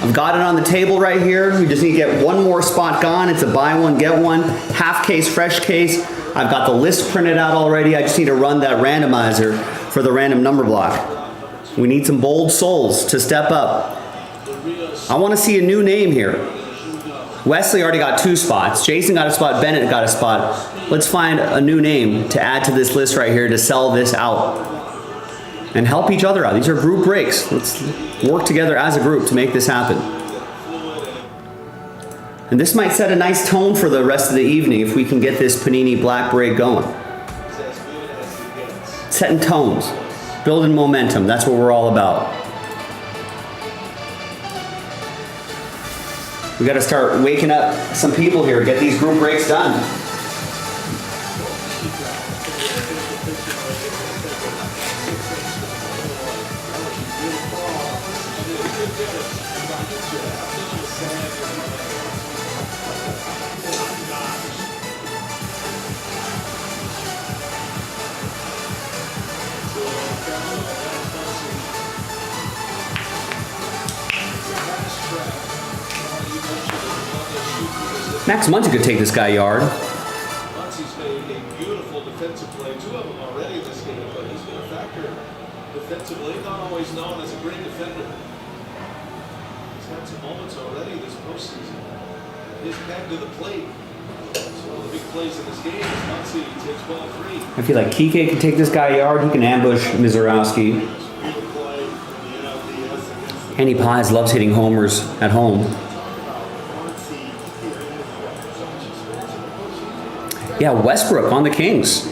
I've got it on the table right here. We just need to get one more spot gone. It's a buy one, get one. Half case, fresh case. I've got the list printed out already. I just need to run that randomizer for the random number block. We need some bold souls to step up. I want to see a new name here. Wesley already got 2 spots. Jason got a spot. Bennett got a spot. Let's find a new name to add to this list right here to sell this out. And help each other out. These are group breaks. Let's work together as a group to make this happen. And this might set a nice tone for the rest of the evening if we can get this Panini Black break going. Setting tones, building momentum. That's what we're all about. We got to start waking up some people here. Get these group breaks done. Max Muncy could take this guy yard. Muncie's made a beautiful defensive play. 2 of them already in this game, but he's been a factor defensively. Not always known as a great defender. He's had some moments already this postseason. His pen to the plate. So one of the big plays in this game is Muncie takes ball 3. I feel like Kike can take this guy yard. He can ambush Mizorowski. Andy Pies loves hitting homers at home. Yeah, Westbrook on the Kings.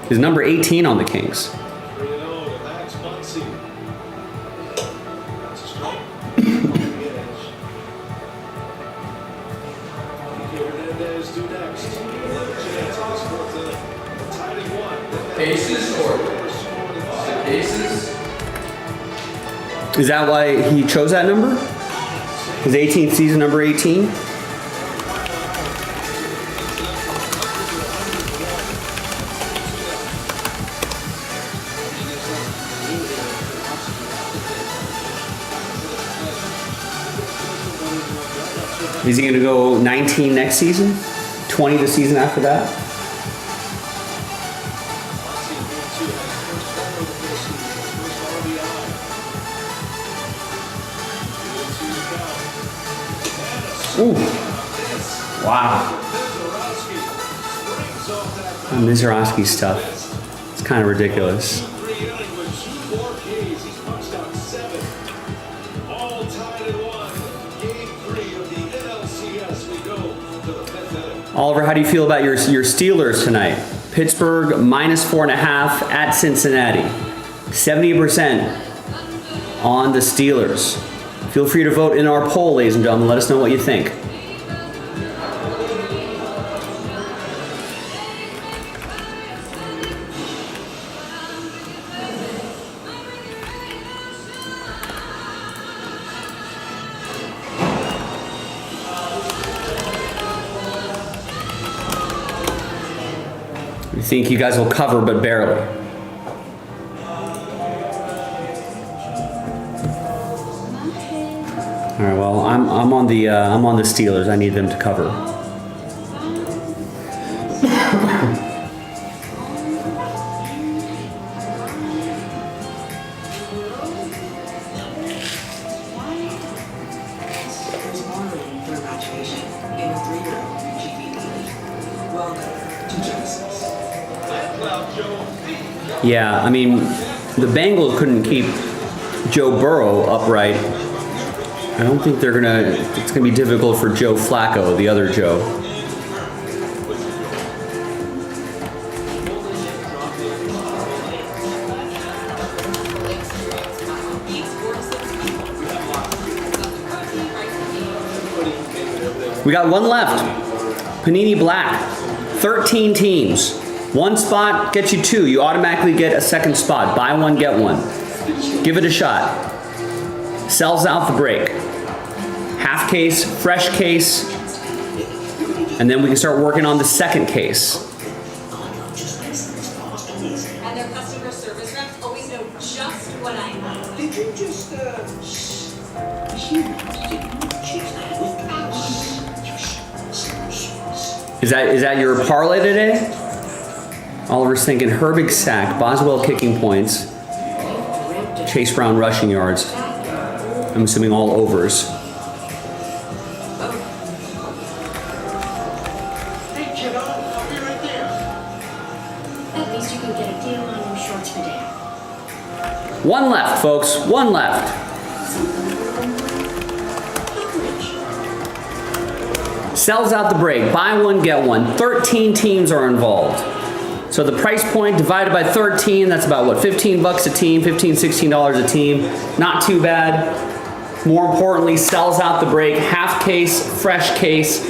His number 18 on the Kings. 3-0 to Max Muncy. That's a strike. Hernandez do next. Chance in this 4th inning. Tied at 1. Aces or the aces? Is that why he chose that number? His 18th season, number 18? Is he going to go 19 next season? 20 the season after that? Ooh. Wow. Mizorowski stuff. It's kind of ridiculous. Oliver, how do you feel about your Steelers tonight? Pittsburgh -4.5 at Cincinnati. 70% on the Steelers. Feel free to vote in our poll, ladies and gentlemen. Let us know what you think. You think you guys will cover, but barely. All right. Well, I'm on the Steelers. I need them to cover. Yeah, I mean, the Bengals couldn't keep Joe Burrow upright. I don't think it's gonna be difficult for Joe Flacco, the other Joe. We got one left. Panini Black. 13 teams. One spot gets you two. You automatically get a second spot. Buy one, get one. Give it a shot. Sells out the break. Half case, fresh case, and then we can start working on the second case. And their customer service reps always know just what I need. Did you just, Is that your parlay today? Oliver's thinking Herbig sack, Boswell kicking points, Chase Brown rushing yards. I'm assuming all overs. Hey, kiddo, I'll be right there. At least you can get a deal on your shorts for day. One left, folks. One left. Sells out the break. Buy one, get one. 13 teams are involved. So the price point divided by 13, that's about what, 15 bucks a team, $15, $16 a team. Not too bad. More importantly, sells out the break. Half case, fresh case.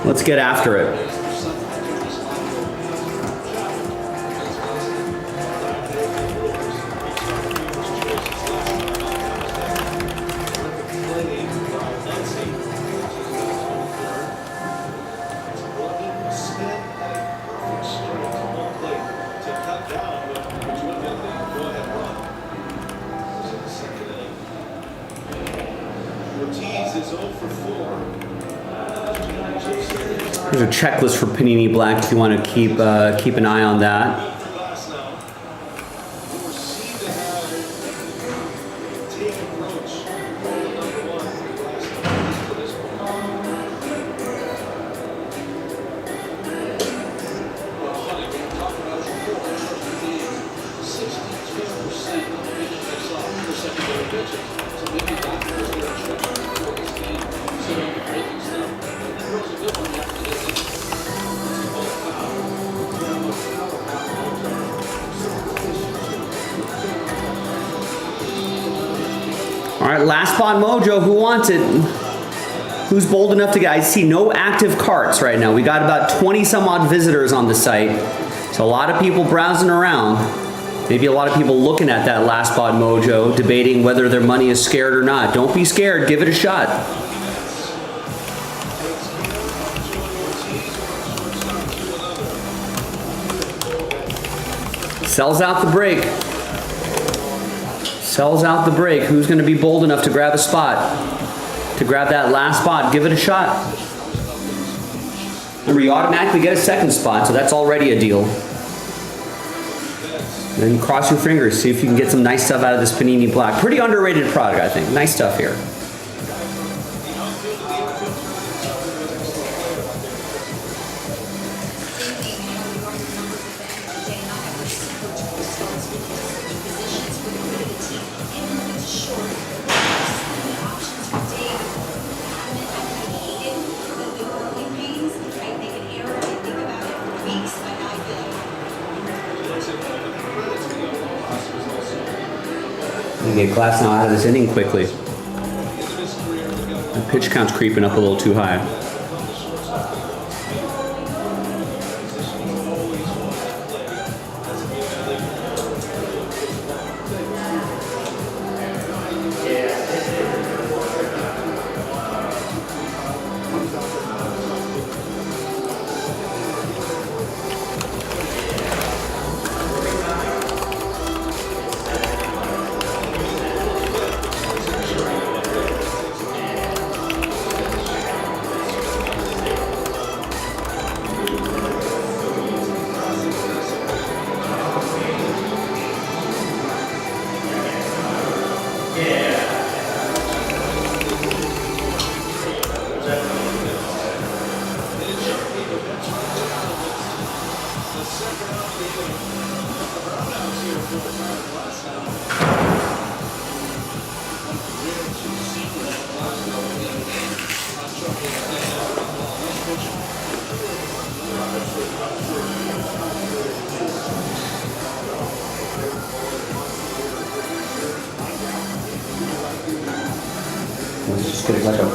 Let's get after it. Ortiz is 0 for 4. There's a checklist for Panini Black if you want to keep an eye on that. Glass now. We're seen to have taken Roach. Number 1 for glass for this one. Well, honey, we talked about it before. It should be 62% of the pitches they saw for secondary pitches. So maybe that was their instruction for this game. So they're breaking stuff. And then Rose a good one after this. All right, last spot mojo. Who wants it? Who's bold enough to get? I see no active carts right now. We got about 20 some odd visitors on the site. So a lot of people browsing around. Maybe a lot of people looking at that last spot mojo, debating whether their money is scared or not. Don't be scared. Give it a shot. Sells out the break. Sells out the break. Who's going to be bold enough to grab a spot? To grab that last spot, give it a shot. Remember, you automatically get a second spot, so that's already a deal. Then cross your fingers, see if you can get some nice stuff out of this Panini Black. Pretty underrated product, I think. Nice stuff here. You get Glass now out of this inning quickly. The pitch count's creeping up a little too high.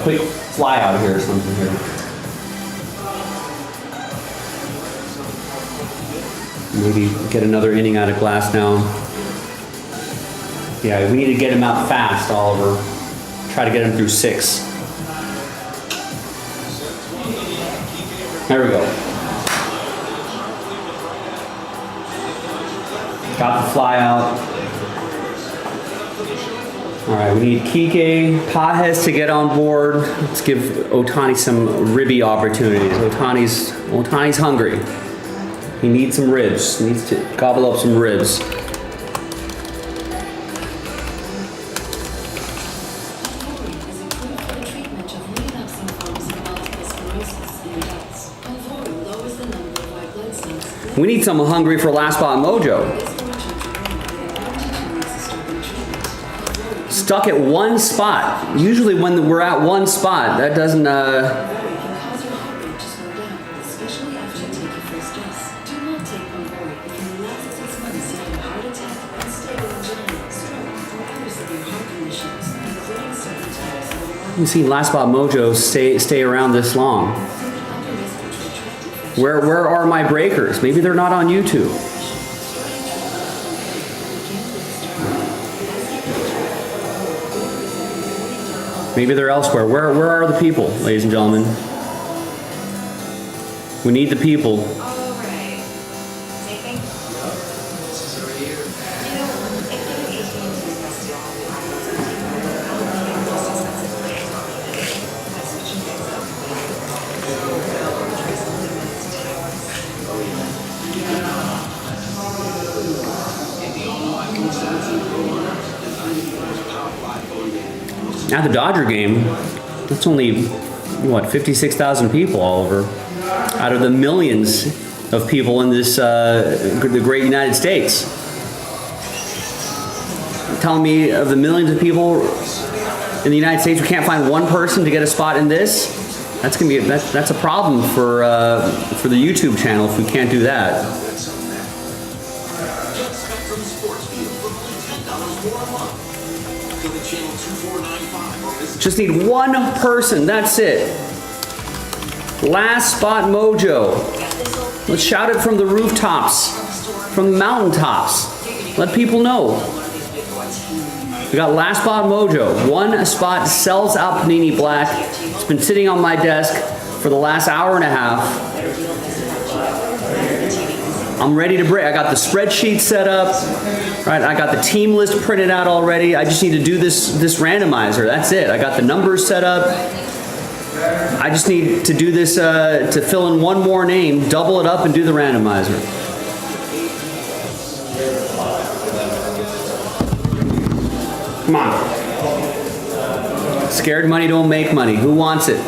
quick fly out here or something here. Maybe get another inning out of Glass now. Yeah, we need to get him out fast, Oliver. Try to get him through 6. There we go. Got the fly out. All right, we need Kike, Pajes to get on board. Let's give Ohtani some ribby opportunities. Ohtani's hungry. He needs some ribs. He needs to gobble up some ribs. We need someone hungry for last spot mojo. Stuck at one spot. Usually when we're at one spot, that doesn't You see last spot mojo stay around this long. Where are my breakers? Maybe they're not on YouTube. Maybe they're elsewhere. Where are the people, ladies and gentlemen? We need the people. Alright. Taping? At the Dodger game, that's only, what, 56,000 people, Oliver, out of the millions of people in this, the great United States. You're telling me of the millions of people in the United States, we can't find one person to get a spot in this? That's gonna be, that's a problem for the YouTube channel if we can't do that. Just need one person, that's it. Last spot mojo. Let's shout it from the rooftops, from the mountaintops. Let people know. We got last spot mojo. One spot sells out Panini Black. It's been sitting on my desk for the last hour and a half. I'm ready to break. I got the spreadsheet set up, right? I got the team list printed out already. I just need to do this randomizer. That's it. I got the numbers set up. I just need to do this to fill in one more name, double it up, and do the randomizer. Come on. Scared money don't make money. Who wants it?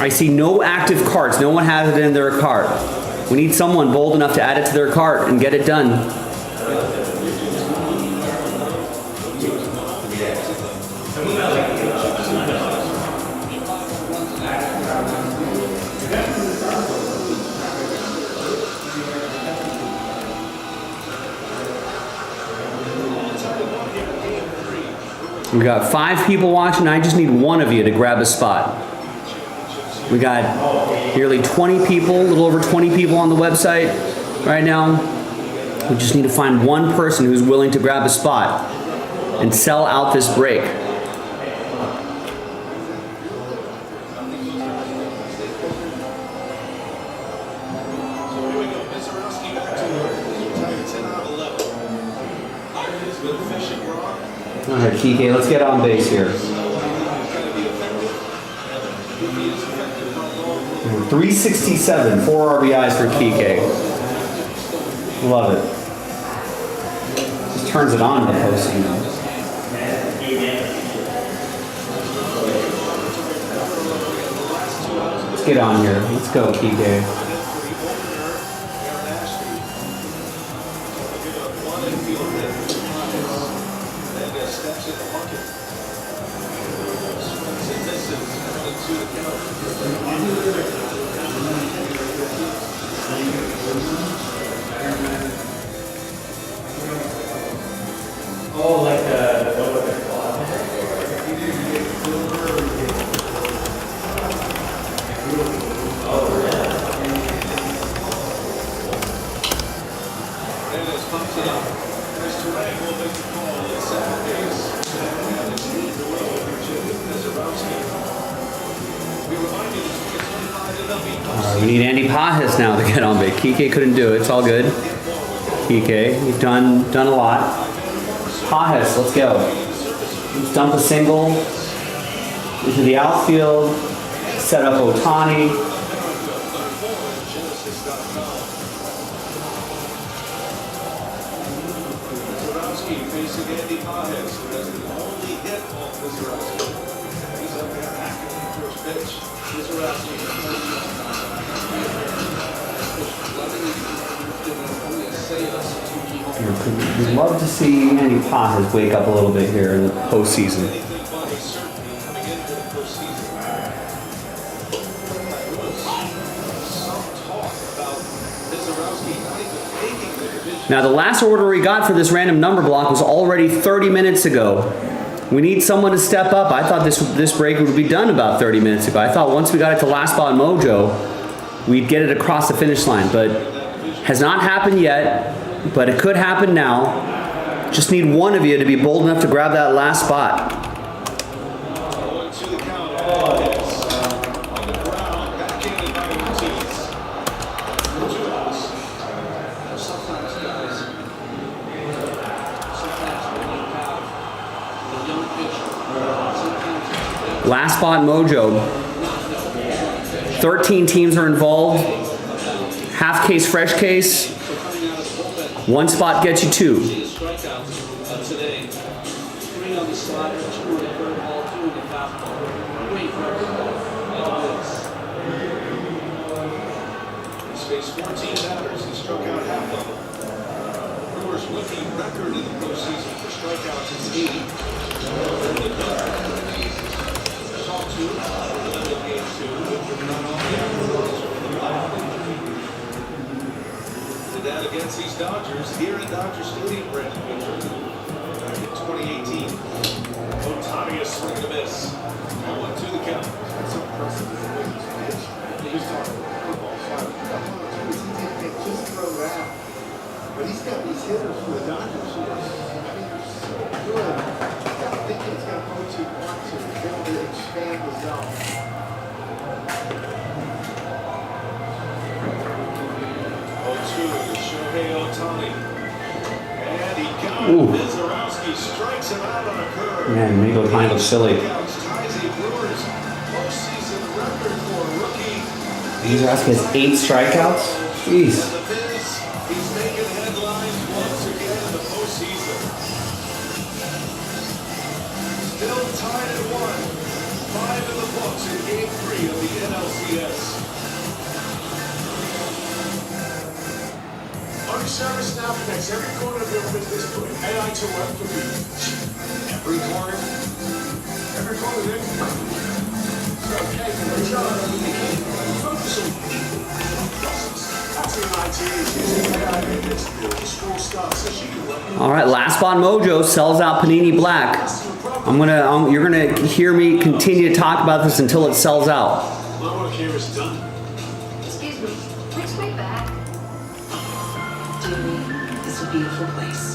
I see no active carts. No one has it in their cart. We need someone bold enough to add it to their cart and get it done. We got 5 people watching. I just need one of you to grab a spot. We got nearly 20 people, a little over 20 people on the website right now. We just need to find one person who's willing to grab a spot and sell out this break. All right, Kike, let's get on base here. 367, 4 RBIs for Kike. Love it. Just turns it on to posting. Let's get on here. Let's go, Kike. Oh, like what was it called? Hernandez pumps it up. Chris Turan will make the call at second base. And it's in the row for Jim Zarowski. We remind you this is 25 to nothing. All right, we need Andy Pajes now to get on base. Kike couldn't do it. It's all good. Kike, you've done a lot. Pajes, let's go. Let's dump a single into the outfield. Set up Ohtani. Zarowski facing Andy Pajes, who has the only hit off Zarowski. He's up there hacking the first pitch. Zarowski. We'd love to see Andy Pajes wake up a little bit here in the postseason. Anything but a certainty coming into the postseason. There was some talk about Zarowski not even taking the division. Now, the last order we got for this random number block was already 30 minutes ago. We need someone to step up. I thought this break would be done about 30 minutes ago. I thought once we got it to Last Spot Mojo, we'd get it across the finish line, but has not happened yet. But it could happen now. Just need one of you to be bold enough to grab that last spot. Going to the count. Hernandez on the ground, backhanded by Ortiz. Sometimes, guys, sometimes when you have a young pitcher, sometimes Last Spot Mojo. 13 teams are involved. Half case, fresh case. One spot gets you 2. strikeouts today. 3 on the slider, 2 on the curveball, 2 on the fastball. Great for He's faced 14 batters and struck out half of them. Brewers' rookie record in the postseason for strikeouts is 80. Saw 2, limited game 2, which were not on the average for the bottom. That against these Dodgers here at Dodger Stadium, Brandon Pitcher, back in 2018. Ohtani is swinging a miss. 1-1 to the count. That's impressive. He's talking football. He just throw that. But he's got these hitters for the Dodgers. I mean, they're so good. I think he's got folks who want to build and expand the zone. 0-2 to Shohei Ohtani. And he got it. Zarowski strikes him out on a curve. Man, Miguel kind of silly. Ties a Brewers postseason record for a rookie. Zarowski has 8 strikeouts? Jeez. And the Biz, he's making headlines once again in the postseason. Still tied at 1. 5 in the books in Game 3 of the NLCS. Our service now connects every corner of your business to an AI to work for you. Every corner? Every corner, then? So, okay, good job. Focus on people. That's the IT using AI methods to build school stuff so she can work. All right, Last Spot Mojo sells out Panini Black. You're gonna hear me continue to talk about this until it sells out. My work here is done. Excuse me, which way back? Jimmy, this is a beautiful place.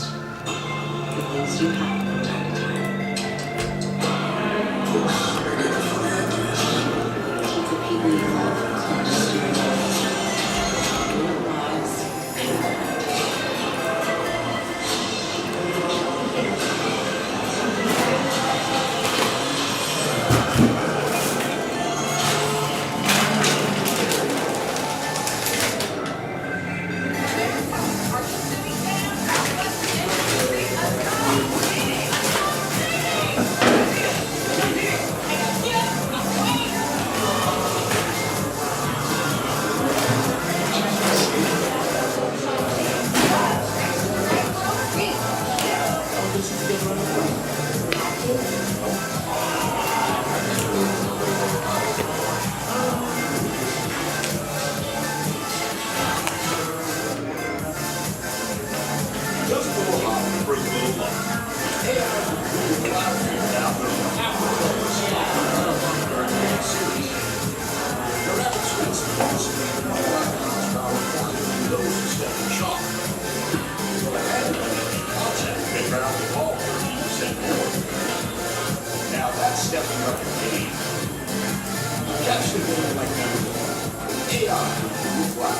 The things you have from time to time. Keep the people you love as much as you love. Your lives and definitely hard to see. Catch the ball like never before. AI, wow.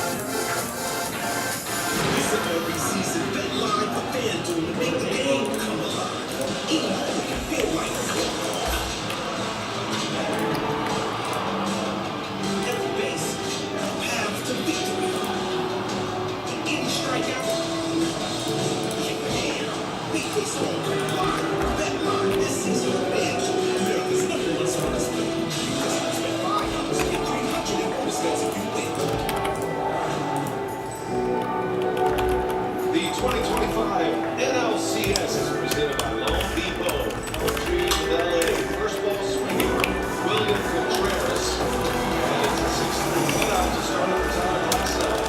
Listen every season, bet live for FanDuel to make the game come alive. Even though it can feel like a goal. Every base, path to victory. Any strikeout, kick the hand, beat baseball, live, bet live this season for FanDuel. America's #1 smartest bet. Because you can spend $5 and get 300 in bonus bets if you win. The 2025 NLCS is presented by Lone Depot. Trees in LA. First ball swinging. William Contreras. And it's a 6-3 cutout to start up the time last night.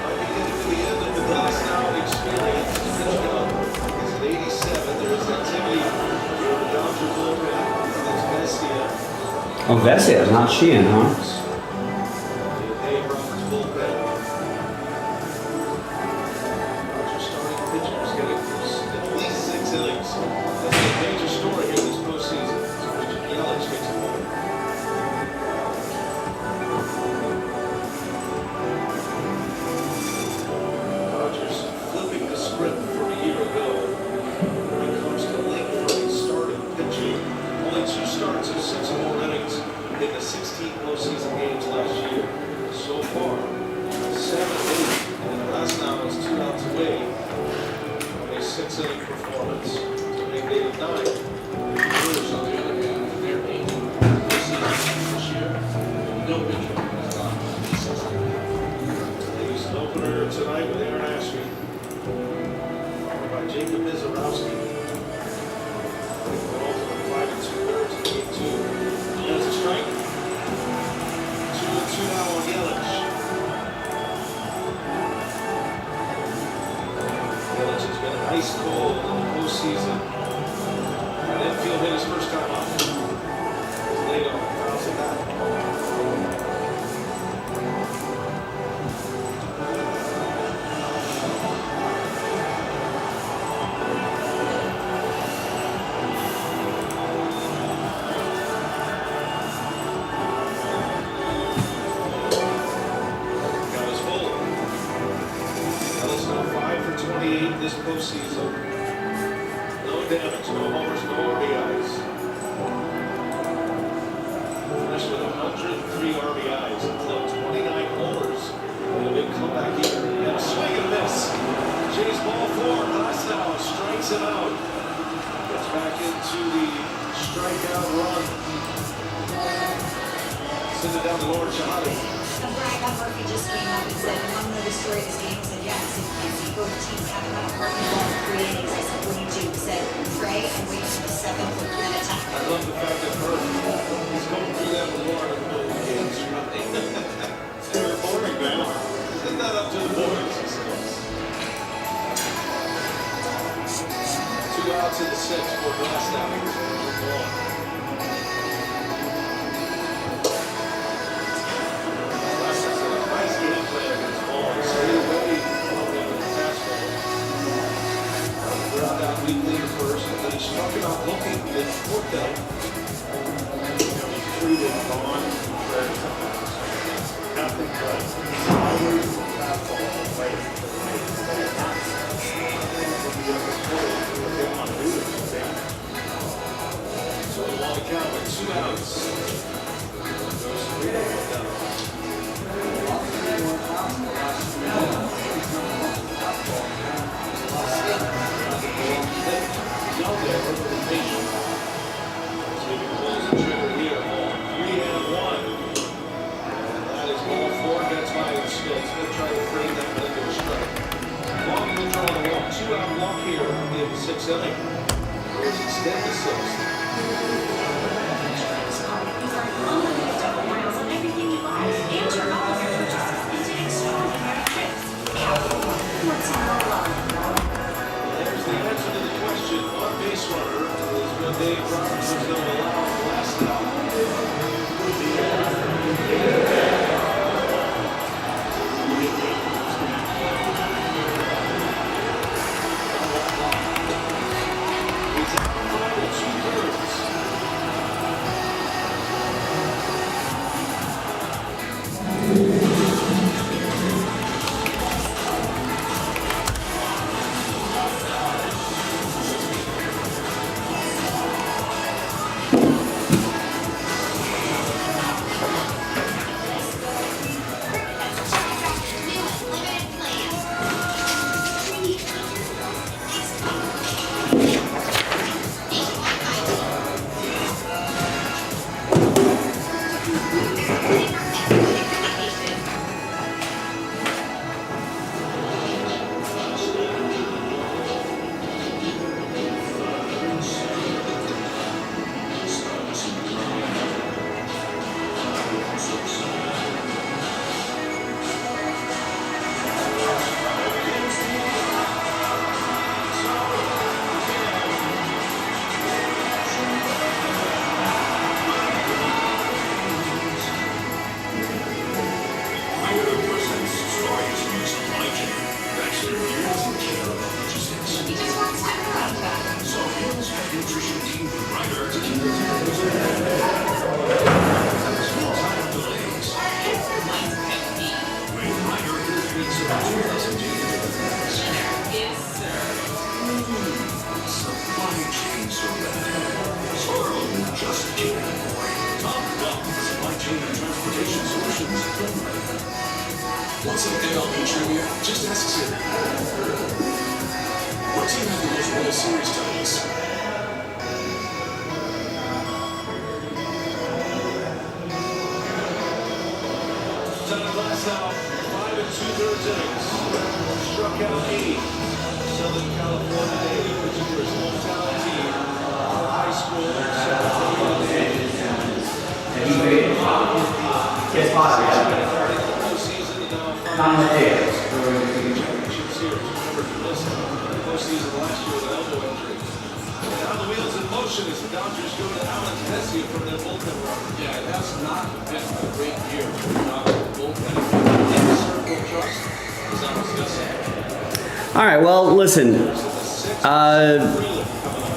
Might be getting to the end of the glass now experience. Pitch count is at 87. There is activity here at the Dodger bullpen. That's Vestia. Oh, Vesia, not Sheehan, huh? Dave Roberts bullpen. Dodgers starting pitchers getting at least 6 innings. That's a major story here this postseason. Christian Yelich makes a point. Dodgers flipping the script from a year ago. When it comes to late free starting pitching, only 2 starts of 6 or more innings in the 16 postseason games last year. So far, 7-8, and last now is 2 outs away from a 6-inning performance to make it 9. Brewers, on the other hand, they're 8 this season this year. No pitcher has gone He's an opener tonight with Aaron Ashby, followed by Jacob Mizorowski. We're off to 5 2/3 in game 2. That's a strike. 2-2 now on Yelich. Yelich has been ice cold in the postseason. That infield hit his first time up. His leg on fouls it back. Got his full. Ellis now 5 for 28 this postseason. No damage, no homers, no RBIs. Finished with 103 RBIs until 29 homers in a big comeback here. And a swing and a miss. Chase ball 4, Glasnow strikes it out. Gets back into the strikeout run. Send it down to Lord Shahadi. Brian Murphy just came up and said, I'm the story of this game. He said, yes, if both teams have enough parking ball in 3 innings. I said, what do you do? He said, pray and wait for the 7th or 3 attack. I love the fact that Murphy is going through that with Lauren and both games. They're boring, man. Isn't that up to the boys? 2 outs in the 6th for Glasnow. Nice game plan against Ball. Stay away from him with the fastball. Ground out weakly at first, and then he struck him out looking at fourth out. He treated Vaughn very tough. Nothing but always the fastball right to the right. So they want to count with 2 outs. Goes 3 down. Sixth inning. Brewers extend the 6th. Unlimited double miles on everything you buy. And your other purchases. Including extraordinary trips. Capital One. What's in your wallet? There's the answer to the question. On base runner is what Dave Roberts was going to allow last out. He's out 5 2/3. Want some MLB trivia? Just ask Siri. What team had the most World Series titles? Time last out, 5 2/3 innings. Struck out 8. Southern California native pitching for his hometown team. High school, championship series. Remember for this postseason last year with an elbow injury. Now the wheels in motion as the Dodgers go to Alex Vesia from their bullpen run. Yeah, it has not been a great year for the Dodgers bullpen. In circle trust, as I was discussing. All right, well, listen.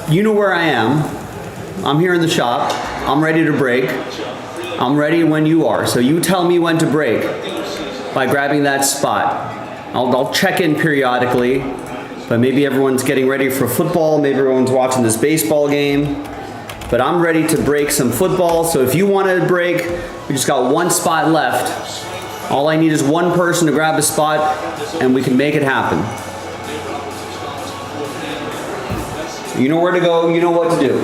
You know where I am. I'm here in the shop. I'm ready to break. I'm ready when you are. So you tell me when to break by grabbing that spot. I'll check in periodically, but maybe everyone's getting ready for football. Maybe everyone's watching this baseball game. But I'm ready to break some football. So if you want to break, we just got one spot left. All I need is one person to grab a spot, and we can make it happen. You know where to go. You know what to do.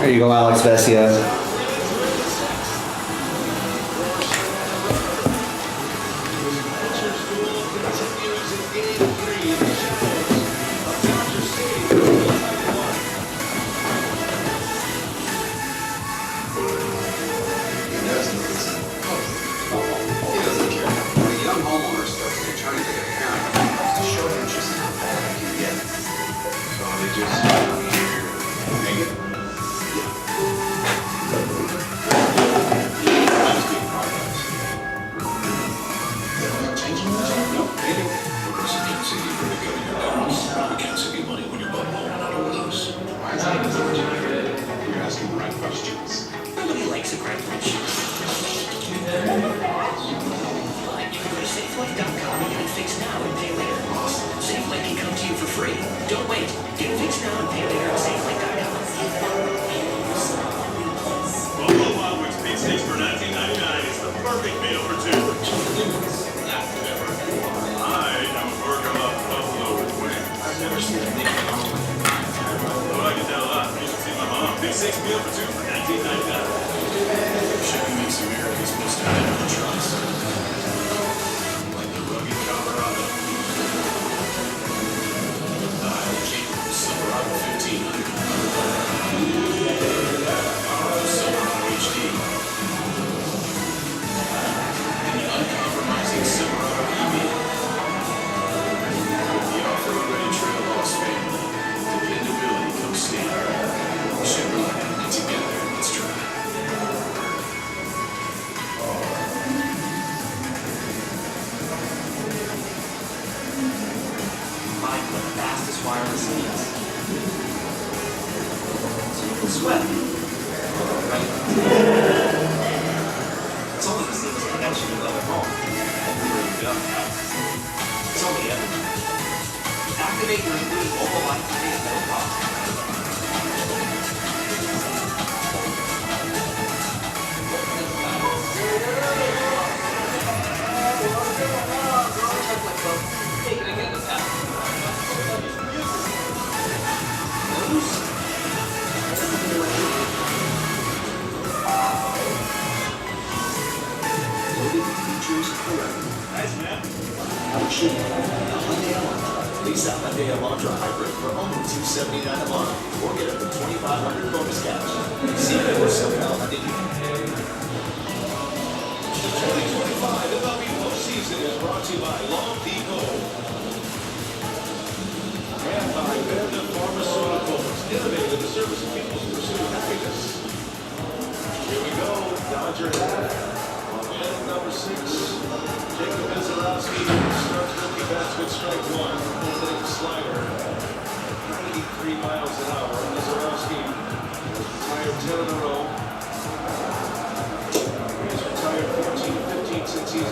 There you go, Alex Vesia.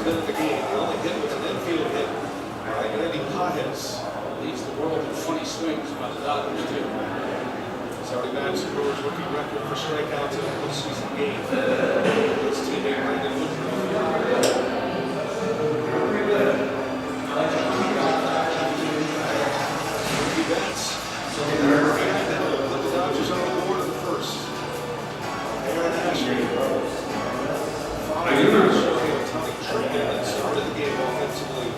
been in the game. The only hit was an infield hit by Andy Pajes. Leads the world in funny swings by the Dodgers, too. He's already matched the Brewers' rookie record for strikeouts in a postseason game. His teammate Brandon Woodruff. Mookie Betts. Put the Dodgers on the board in the first. Aaron Ashby. Following Shohei Ohtani trade and started the game offensively.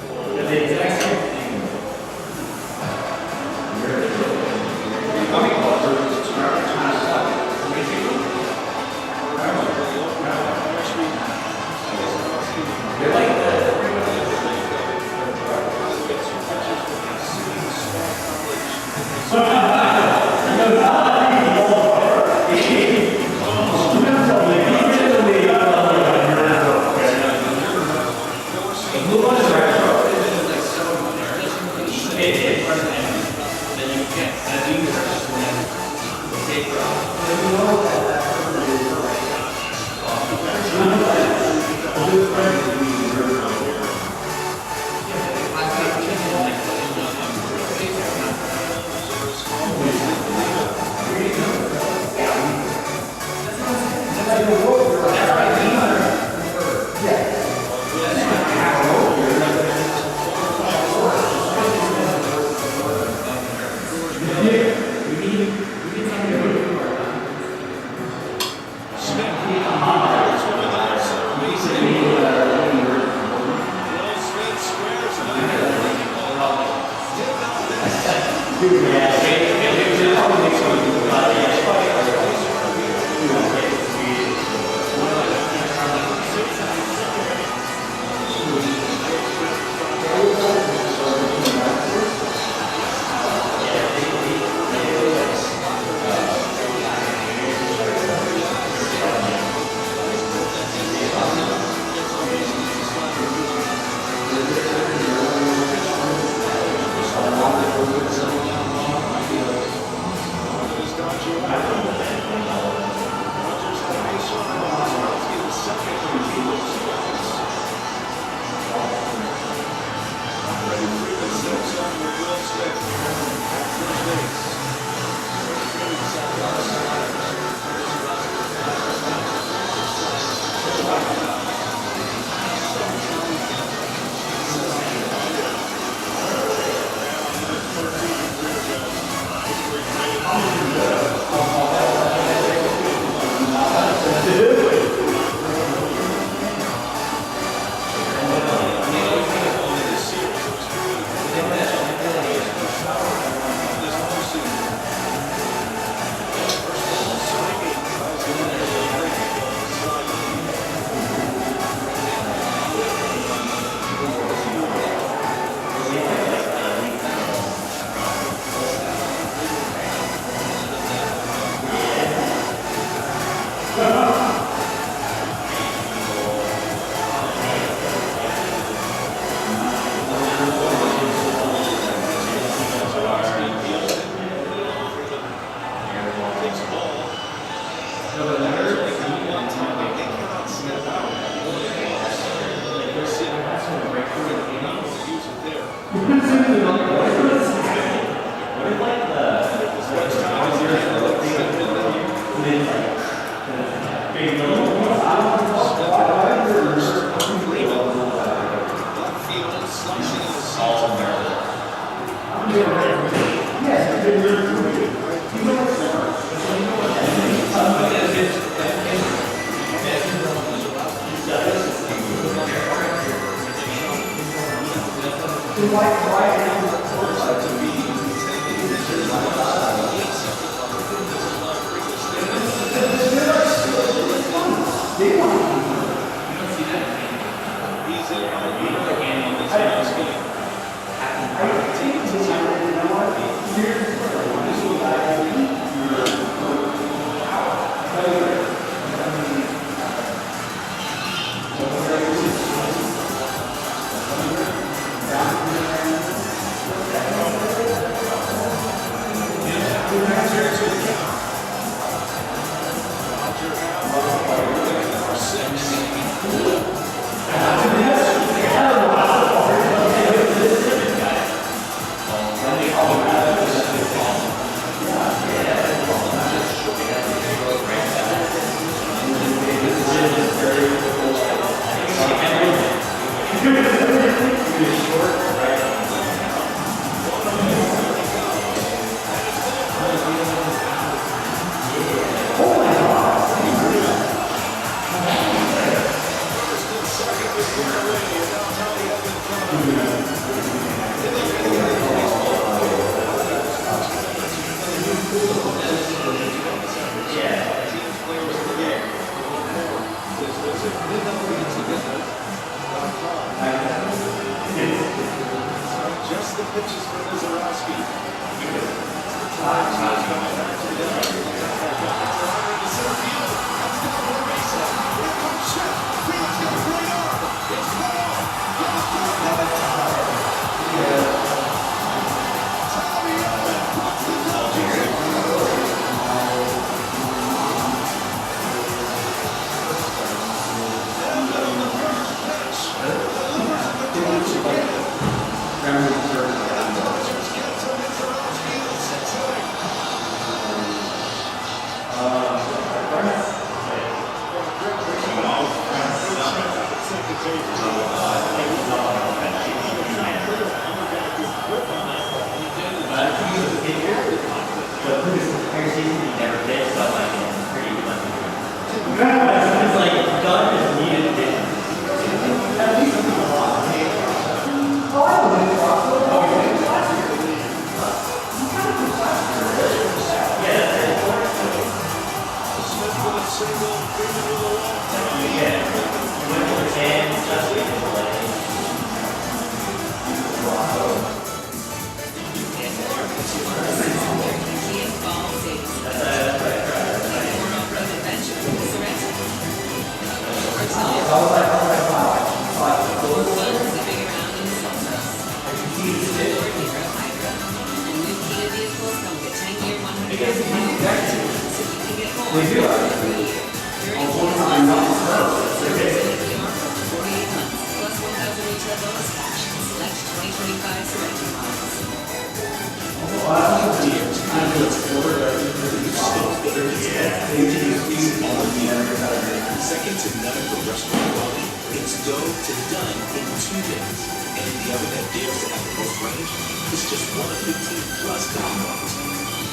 dove to done in 2 minutes. And in the oven that dares to have the most range, it's just one of 15 plus combos.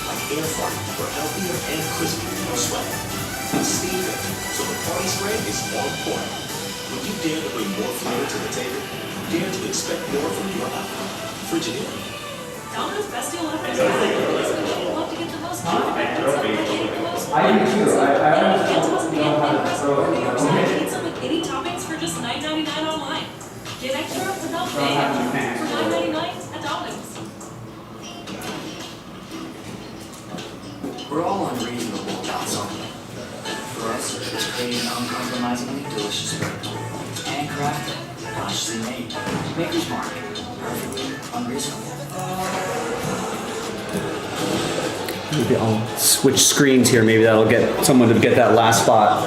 Like air frying for healthier and crispy, no sweat. It's steam it, so the party spread is on point. When you dare to bring more flavor to the table, dare to expect more from your oven. Frigidaire. Domino's best deal ever is back. People love to get the most pizza packages and they get the most I do too. I and don't toss the know how to rest throw of it. New York style pizza with any toppings for just $9.99 online. Get extra without paying for $9.99 at Domino's. We're all unreasonable about something. For us, it's creating an uncompromisingly delicious burger. Handcrafted, cautiously made. Maker's Mark. Perfectly unreasonable. Maybe I'll switch screens here. Maybe that'll get someone to get that last spot.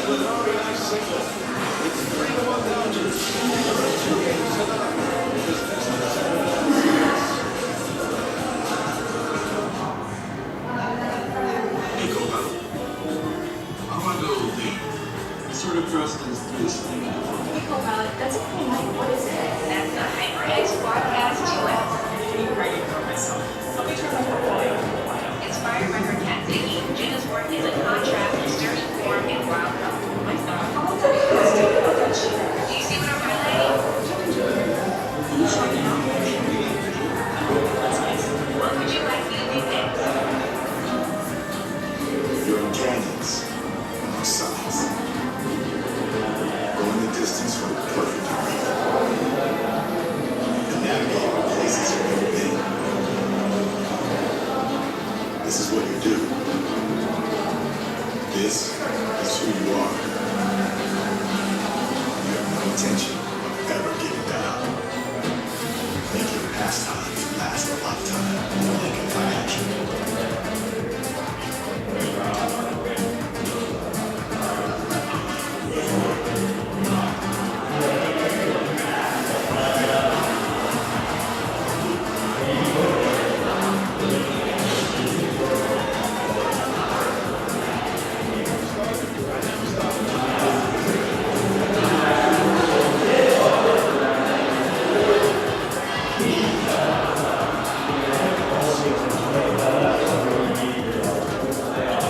with an RBI single. It's 3-1 Dodgers. There are 2 games tonight. This next one's Hey, Copa. I want to go deep. Sort of trust is this thing. Hey, co-pilot, that's a cool name. What is it? That's the HyperX Broadcast 2X. Can you write it for myself? Let me turn my portfolio. Inspired by her cat Ziggy, Jenna's work is a contrast of sturdy form and wild health. My God. How about that? Let's take a look at you. Do you see what I'm highlighting? Who's working out? That's nice. What would you like me to do next? Your canyons and our sides. Going the distance for the perfect arena. And navigating the places you've never been. This is what you do. This is who you are. You have no intention of ever getting down. Make your pastimes last a lifetime. Think of action.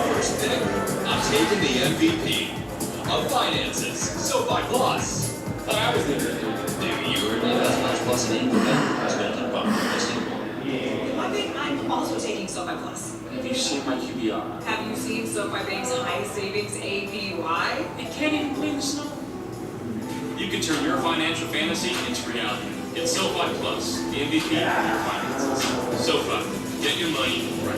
First pick, I'm taking the MVP of finances, SoFi Plus. Thought I was the MVP. Maybe you were the best much plus an income. I was going to keep on investing. I think I'm also taking SoFi Plus. Have you seen my QBR? Have you seen SoFi Bank's high savings APY? It can't even clean the snow. You can turn your financial fantasy into reality. Get SoFi Plus, the MVP of your finances. SoFi, get your money right.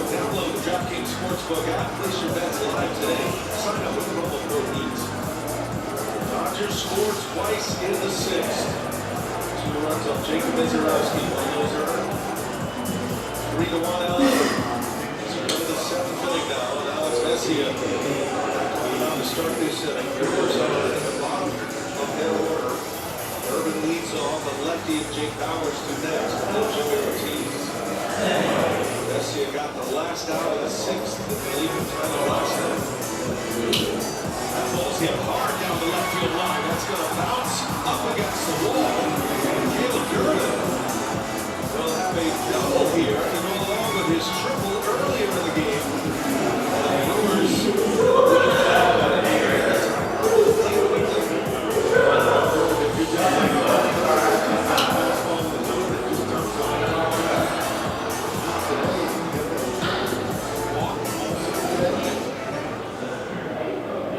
Download the DraftKings Sportsbook app. Place your bets live today. Sign up with promo code EAT. Dodgers scored twice in the 6th. 2 runs off Jacob Mizorowski. 1 goes earned. 3-1 LA. So go to the 7th inning now. And Alex Vesia on to start this inning. Brewers are at the bottom of their order. Urban leads off. The lefty of Jake Bowers to next. And Joey Ortiz. Vesia got the last out of the 6th. They leave him trying to last inning. That ball's hit hard down the left field line. That's going to bounce up against the wall. And Caleb Durden will have a double here to go along with his triple earlier in the game. And the Brewers lead that one here.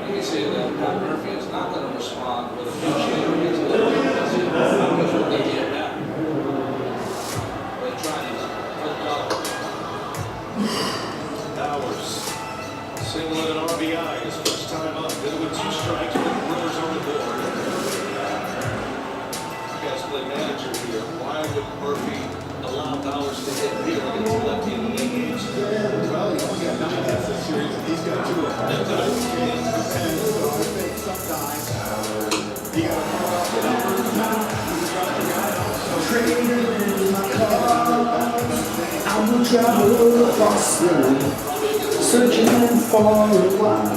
You can see that Pat Murphy is not going to respond with a few changes against the because what they did now. They're trying to Bowers singling an RBI his first time up. Did it with 2 strikes with the Brewers on the board. You guys play manager here. Why would Murphy allow Bowers to hit here against the lefty in the league games? Well, he only got 9 hits this series, and he's got 2 of them. And so I think sometimes you got to come up with numbers. He's got the guy also. Traded in my car, I will travel across the world, searching for a while.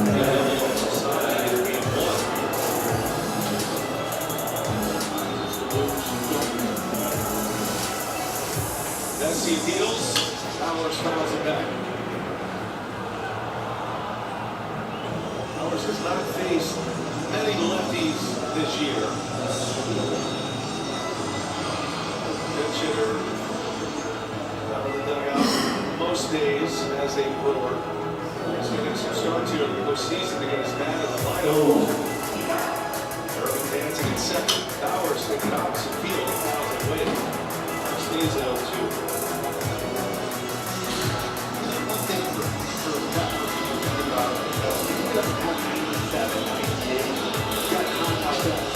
Vesia deals, Bowers fouls it back. Bowers has not faced many lefties this year. Pitch hitter out of the dugout most days as a Brewer. He's going to get some starts here in the postseason to get his bat in the lineup. Irvin dancing in second. Bowers taking opposite field. Fouls it away. Stays at 0-2. One thing for Pepper, thinking about it, he doesn't have 97, 98. He's got contact that.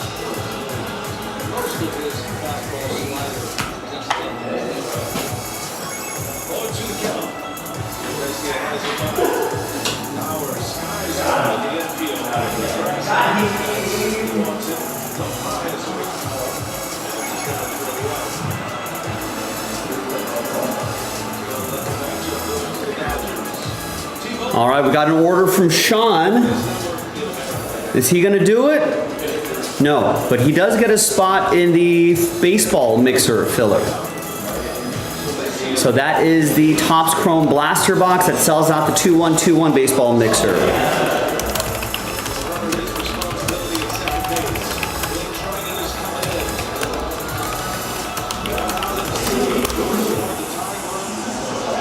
Most of his fastball slider just On to the count. Garcia has it up. Bauer skies out the infield. He wants it. Up high is a big foul. He's got it for the out. All right, we got an order from Sean. Is he going to do it? No, but he does get a spot in the baseball mixer filler. So that is the Topps Chrome Blaster box that sells out the 2121 baseball mixer.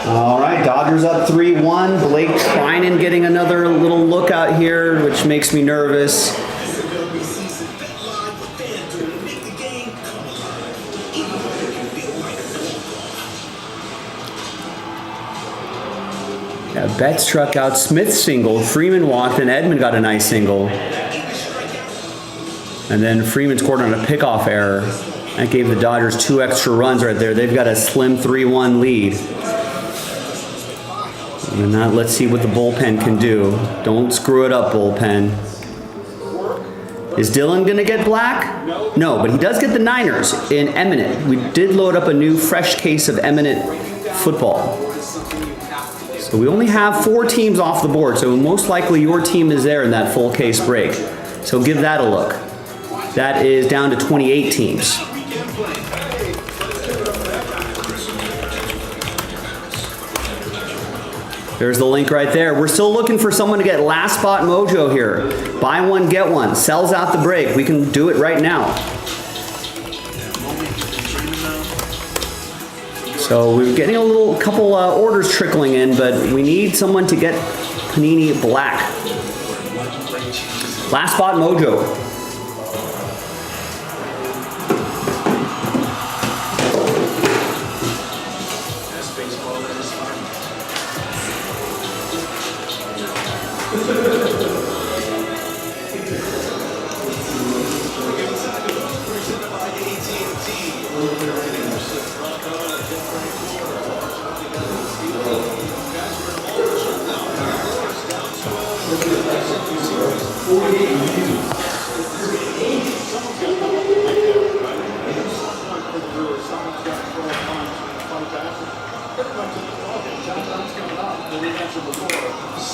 All right, Dodgers up 3-1. Blake Trinan getting another little look out here, which makes me nervous. Yeah, Betts struck out, Smith singled, Freeman walked, and Edman got a nice single. And then Freeman scored on a pickoff error. That gave the Dodgers 2 extra runs right there. They've got a slim 3-1 lead. And now let's see what the bullpen can do. Don't screw it up, bullpen. Is Dylan going to get black? No, but he does get the Niners in Eminent. We did load up a new fresh case of Eminent football. So we only have 4 teams off the board, so most likely your team is there in that full case break. So give that a look. That is down to 28 teams. There's the link right there. We're still looking for someone to get last spot mojo here. Buy one, get one. Sells out the break. We can do it right now. So we're getting a couple orders trickling in, but we need someone to get Panini Black. Last spot mojo.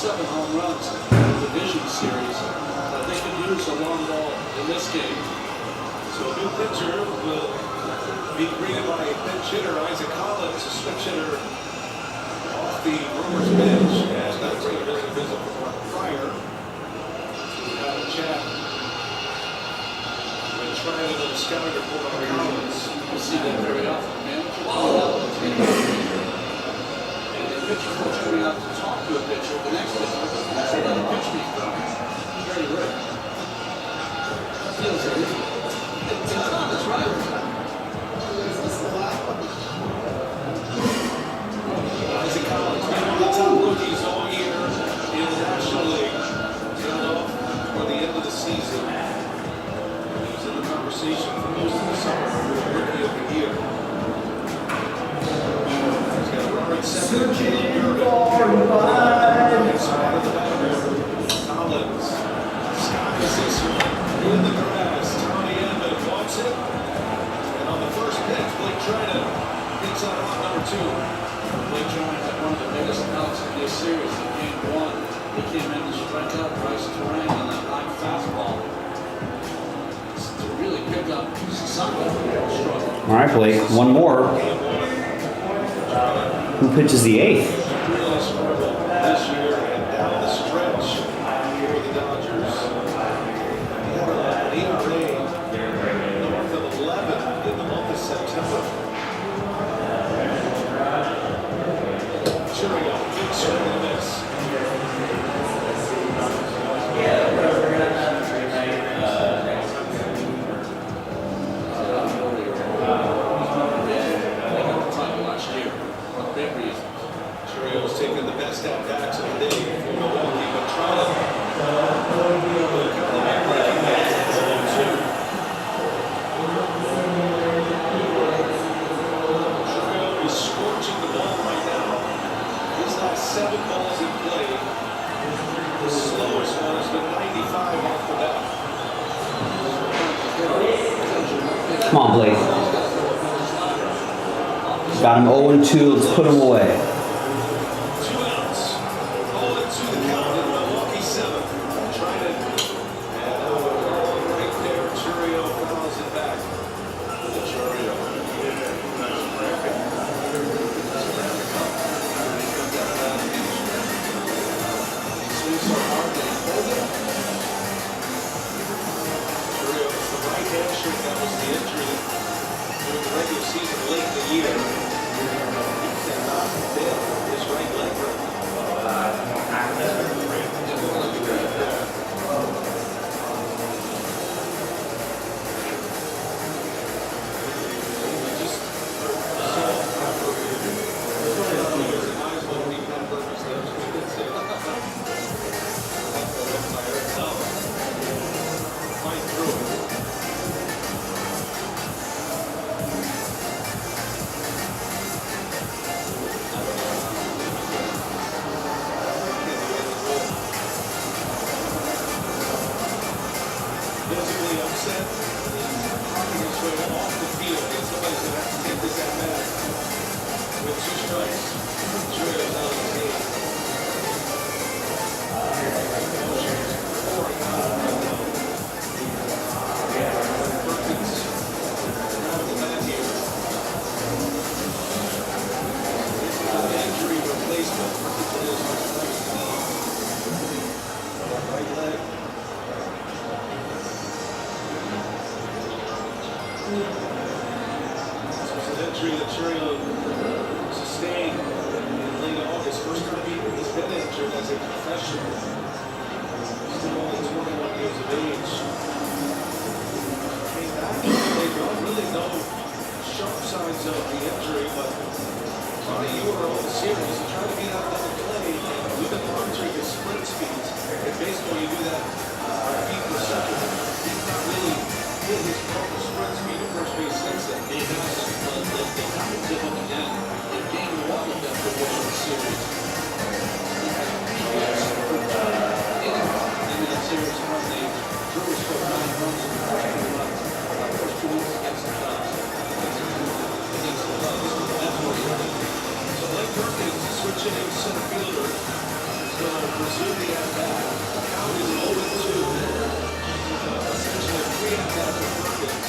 Seven home runs in the division series. They could use a long ball in this game. So a new pitcher will be greeted by pinch hitter Isaac Collins, a switch hitter off the Brewers bench, as that's going to visit prior. We had a chat. Been trying a little scouting report on Collins. We'll see that very often, man. And the pitcher coach coming out to talk to a pitcher, the next pitcher, say another pitch me. Very rare. Feels like it's not his right. Isaac Collins, one of the top rookies all year in the National League. Tailed off for the end of the season. He was in the conversation for most of the summer for Rookie of the Year. He's got a runner at second. Collins skies this one in the grass. Tommy Edman wants it. And on the first pitch, Blake Trinan hits out on number 2. Blake Trinan had one of the biggest outs in this series in game 1. He came in to strike out Bryce Terang on that high fastball to really pick up some of the struggle. All right, Blake, one more. Who pitches the 8th? Really struggled this year and down the stretch for the Dodgers. He had an ERA north of 11 in the month of September. Cheerio. Got him 0-2. Let's put him away. 2 outs. 0-2 the count in Milwaukee 7th. Trying to, and right there, Churio fouls it back. The Churio. Nice graphic. He swings so hard that he pulled it. Churio, it's the right hamstring that was the injury during the regular season late in the year. He cannot bend his right leg right now. Visibly upset, talking his way off the field, and somebody's going to have to take this at bat with 2 strikes. Churio's out of the game. Perkins, around the bat here. This is an injury replacement. Right leg. This is an injury that Churio sustained in late August. First time he's been injured as a professional. Still only 21 years of age. Came back. They don't really know sharp signs of the injury, but Tony, you were on the series. You try to beat out another play. You've been monitoring his sprint speeds. In baseball, you do that by feet per second. He's not really hit his normal sprint speed at first base since then. He hasn't, but they kind of dip up again. In game 1 of that division series, he had 3 hits for 9 innings in that series when they drew his 9 runs in the first 2 months. First 2 weeks against the Cubs. That's what he did. So Blake Perkins, switching in center fielder, is going to resume the at-bat. Count is 0-2. Essentially 3 at-bats for Perkins.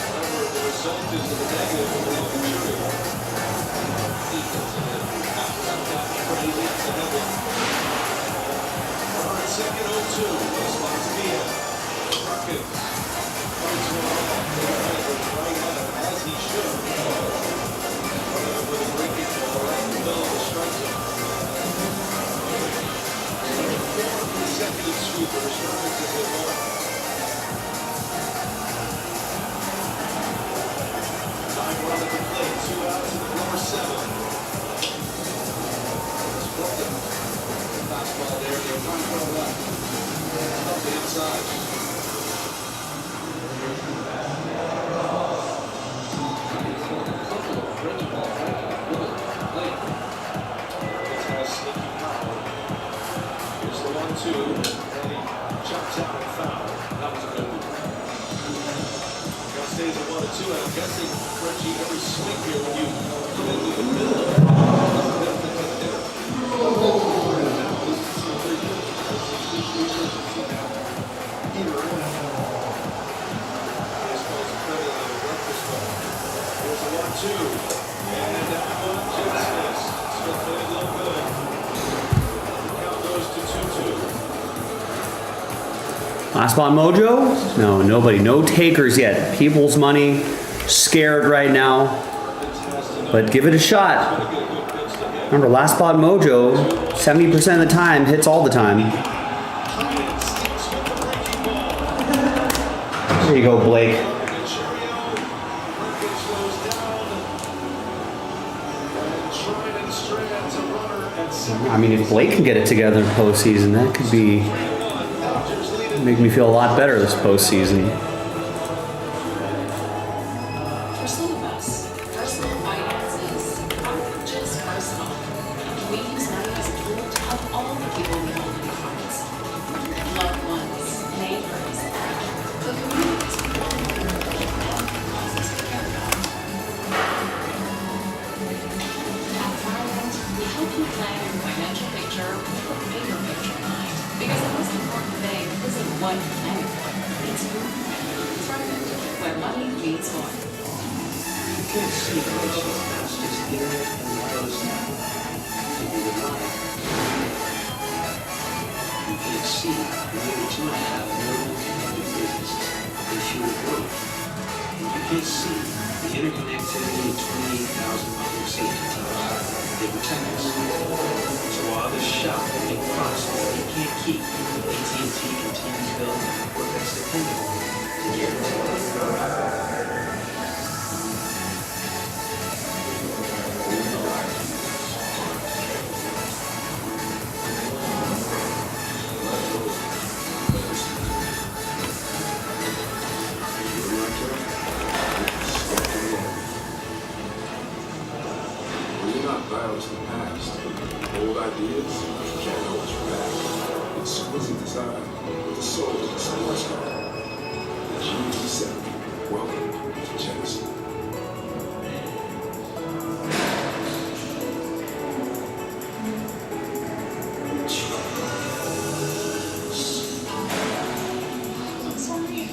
However, the result is a negative for the Churio. Crazy. It's a headline. Runner at second, 0-2. Spots Villa. Perkins fights one off. Right at him, as he should. With a breaking ball right in the middle of the strike zone. 4 consecutive sweepers. Perkins has hit 1. 9 run at the plate, 2 outs in the lower 7th. It's broken. Fastball there, they're trying to throw it up. Up the inside. This has sneaky power. Here's the 1-2, and he jumps out and foul. That was a good one. Stays at 1-2, and I'm guessing, Reggie, every swing here when you come into the middle of There's a 1-2, and that one just missed. Still playing a little good. The count goes to 2-2. Last spot mojo? No, nobody. No takers yet. People's money. Scared right now. But give it a shot. Remember, last spot mojo, 70% of the time, hits all the time. There you go, Blake. I mean, if Blake can get it together in postseason, that could be make me feel a lot better this postseason. For some of us, personal finances aren't just personal. We use money as a tool to help all the people we hold in our hearts. Loved ones, neighbors, the communities we live in, and causes to care about. One planet. It's your planet. Target, where money means more. You can't see the nation's fastest internet and wireless network. You would lie. You can't see the 82.5 million connected businesses and fuel growth. You can't see the interconnectivity of 28,000 public safety towers. They protect us. So while others shout and make promises they can't keep, AT&T continues to build what that's dependable to guarantee. Violence in the past. Old ideas can't hold you back. Exquisite design with the soul of the sports car. The GT7. Welcome to Genesis. I'm sorry.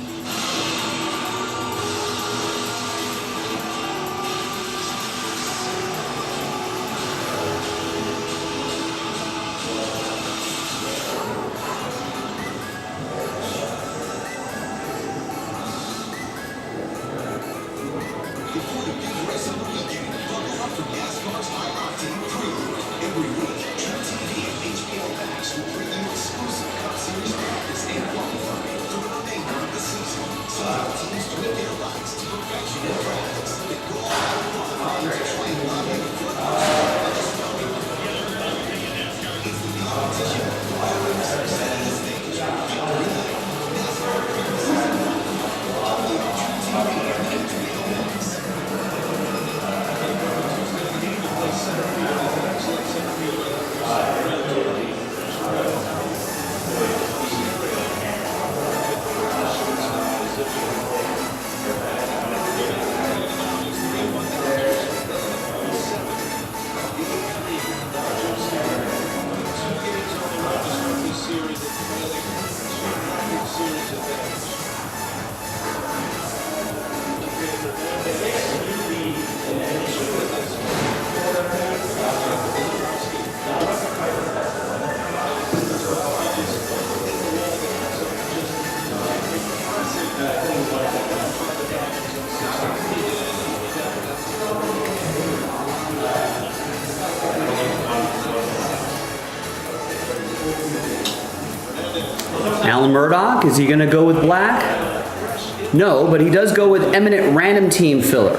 Alan Murdoch, is he going to go with black? No, but he does go with eminent random team filler.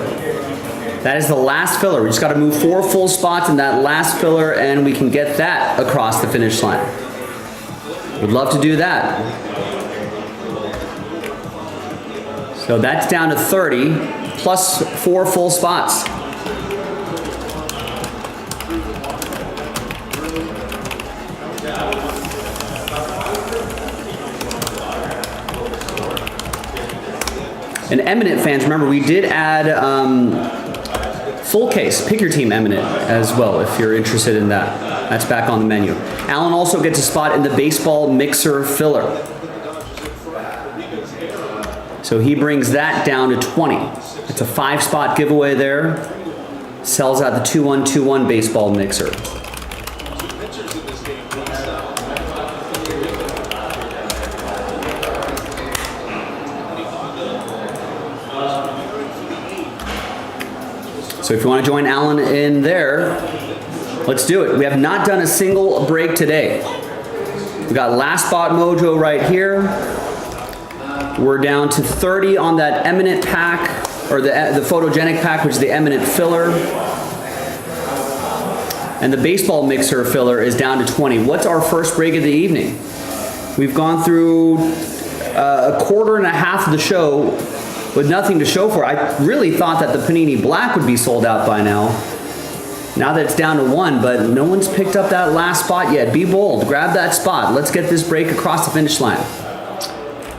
That is the last filler. We just got to move 4 full spots in that last filler and we can get that across the finish line. Would love to do that. So that's down to 30 plus 4 full spots. And Eminent fans, remember we did add full case, pick your team Eminent as well if you're interested in that. That's back on the menu. Alan also gets a spot in the baseball mixer filler. So he brings that down to 20. It's a 5-spot giveaway there. Sells out the 2-1-2-1 baseball mixer. So if you want to join Alan in there, let's do it. We have not done a single break today. We got last spot mojo right here. We're down to 30 on that Eminent pack, or the photogenic pack, which is the Eminent filler. And the baseball mixer filler is down to 20. What's our first break of the evening? We've gone through a quarter and a half of the show with nothing to show for it. I really thought that the Panini Black would be sold out by now. Now that it's down to 1, but no one's picked up that last spot yet. Be bold, grab that spot. Let's get this break across the finish line.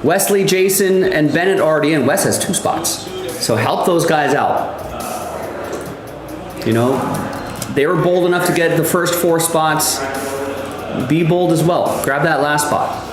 Wesley, Jason, and Bennett already in. Wes has 2 spots. So help those guys out. You know, they were bold enough to get the first 4 spots. Be bold as well. Grab that last spot.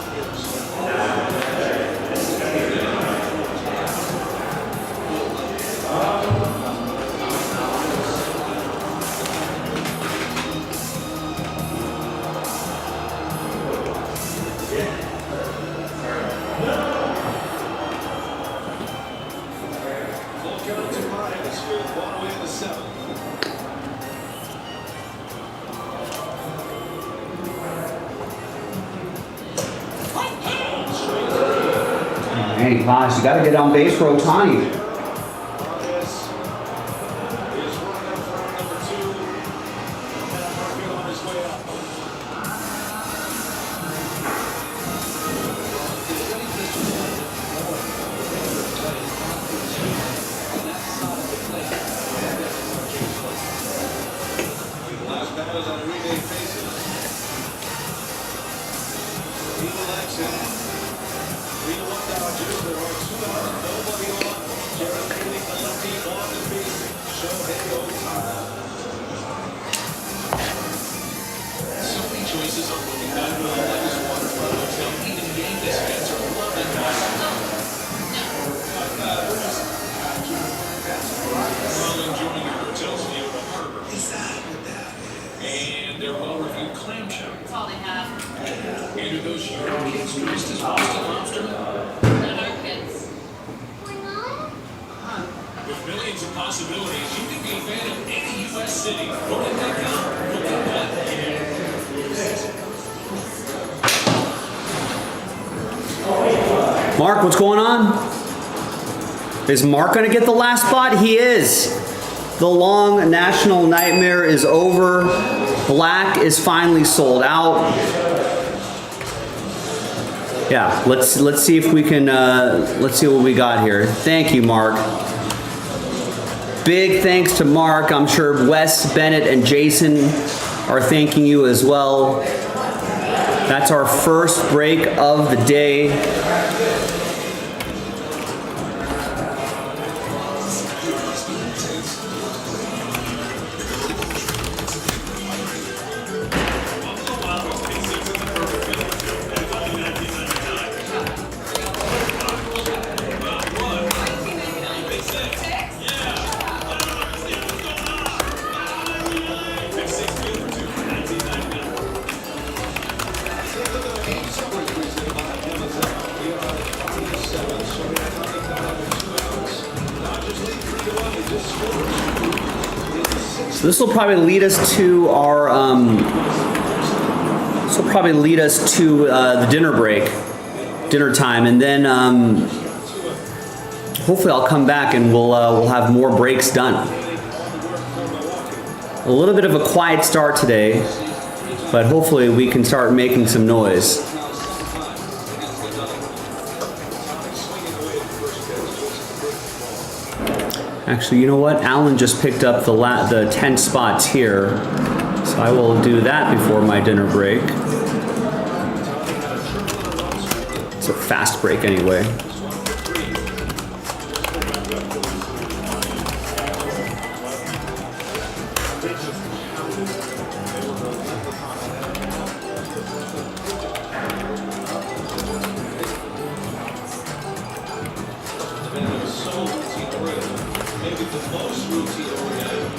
Hey, gosh, you got to get on base for Ohtani. Choices are looking back on this waterfront hotel. Even Yankees fans are loving this. While enjoying your hotel's view of the harbor. Is that what that is? And their well-reviewed clam chowder. That's all they have. And are those your kids dressed as Boston lobstermen? Not our kids. With millions of possibilities, you can be a fan of any U.S. city. Voting.com. Look at that. Mark, what's going on? Is Mark going to get the last spot? He is. The long national nightmare is over. Black is finally sold out. Yeah, let's see if we can, let's see what we got here. Thank you, Mark. Big thanks to Mark. I'm sure Wes, Bennett, and Jason are thanking you as well. That's our first break of the day. So this will probably lead us to our the dinner break, dinner time, and then hopefully I'll come back and we'll have more breaks done. A little bit of a quiet start today, but hopefully we can start making some noise. Actually, you know what? Alan just picked up the 10 spots here, so I will do that before my dinner break. It's a fast break anyway.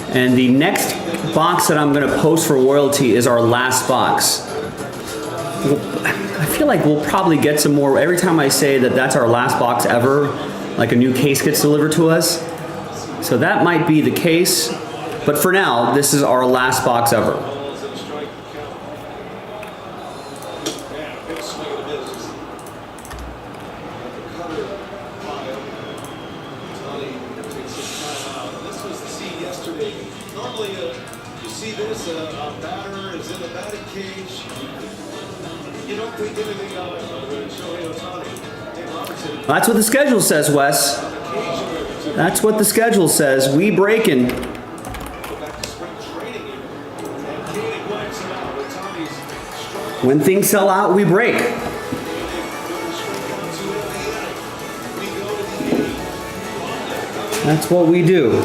And the next box that I'm going to post for royalty is our last box. I feel like we'll probably get some more. Every time I say that that's our last box ever, like a new case gets delivered to us. So that might be the case. But for now, this is our last box ever. That's what the schedule says, Wes. That's what the schedule says. We breaking. When things sell out, we break. That's what we do.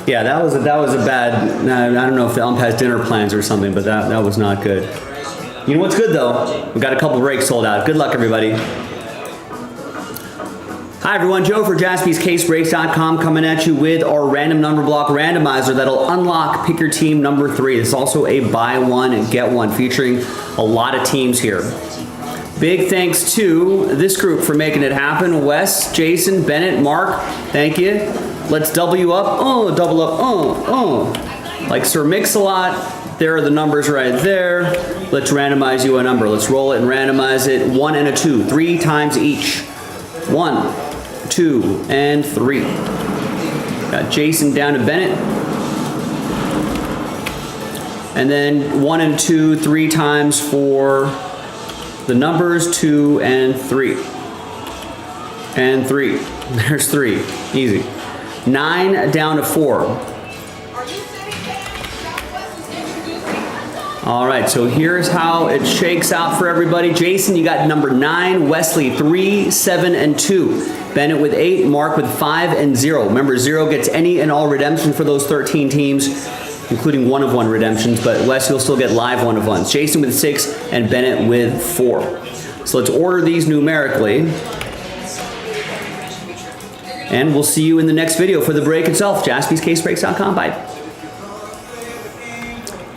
Yeah, that was a bad. I don't know if the ump has dinner plans or something, but that was not good. You know what's good though? We got a couple breaks sold out. Good luck, everybody. Hi everyone, Joe for JaspysCaseBreaks.com coming at you with our random number block randomizer that'll unlock pick your team number 3. It's also a buy one and get one featuring a lot of teams here. Big thanks to this group for making it happen. Wes, Jason, Bennett, Mark, thank you. Let's double you up. Oh, double up. Oh. Like Sir Mix-a-Lot, there are the numbers right there. Let's randomize you a number. Let's roll it and randomize it. 1 and a 2, 3 times each. 1, 2, and 3. Got Jason down to Bennett. And then 1 and 2, 3 times for the numbers, 2 and 3. And 3. There's 3. Easy. 9 down to 4. All right, so here's how it shakes out for everybody. Jason, you got number 9, Wesley 3, 7, and 2. Bennett with 8, Mark with 5 and 0. Remember, 0 gets any and all redemption for those 13 teams, including 1-of-1 redemptions, but Wes, you'll still get live 1-of-1s. Jason with 6 and Bennett with 4. So let's order these numerically. And we'll see you in the next video for the break itself. JaspysCaseBreaks.com. Bye.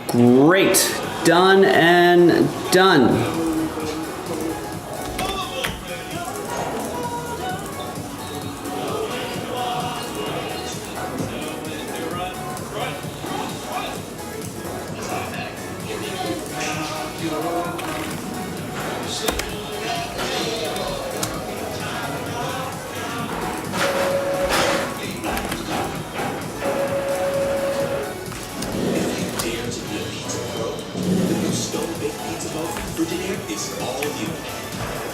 Great. Done and done.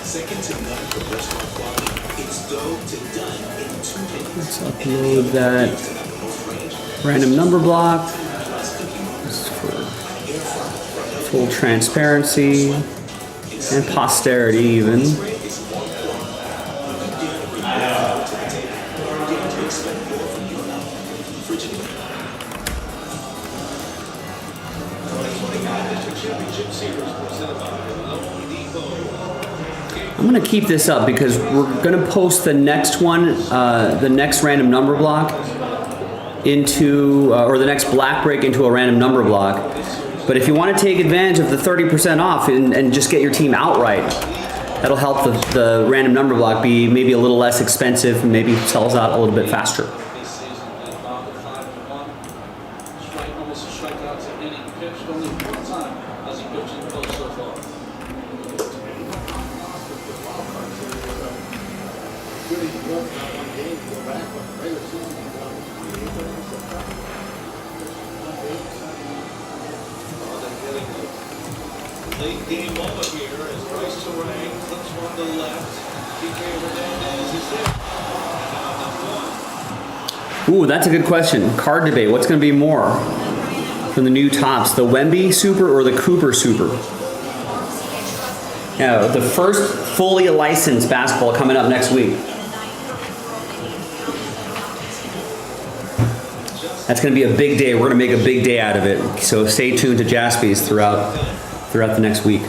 Second to none for restaurant quality. It's dough to done in 2 minutes. Let's upload that random number block. Just for full transparency and posterity even. I'm going to keep this up because we're going to post the next one, the next random number block into, or the next black break into a random number block. But if you want to take advantage of the 30% off and just get your team outright, that'll help the random number block be maybe a little less expensive and maybe sells out a little bit faster. Almost a strikeout to any pitch. Only 1 time has he pitched in close so far. Late game moment here as Bryce Terang clips one to left. TK Hernandez is there. Ooh, that's a good question. Card debate. What's going to be more from the new tops? The Wemby Super or the Cooper Super? Yeah, the first fully licensed basketball coming up next week. That's going to be a big day. We're going to make a big day out of it. So stay tuned to Jaspy's throughout the next week.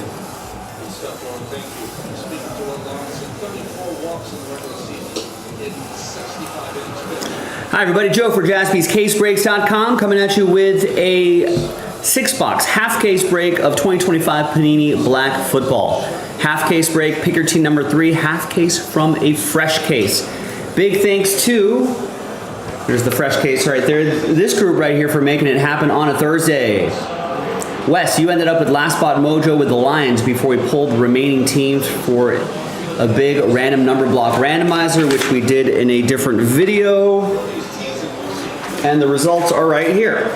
Hi everybody, Joe for JaspysCaseBreaks.com coming at you with a 6-box half case break of 2025 Panini Black Football. Half case break, pick your team number 3, half case from a fresh case. Big thanks to, there's the fresh case right there, this group right here for making it happen on a Thursday. Wes, you ended up with last spot mojo with the Lions before we pulled the remaining teams for a big random number block randomizer, which we did in a different video. And the results are right here.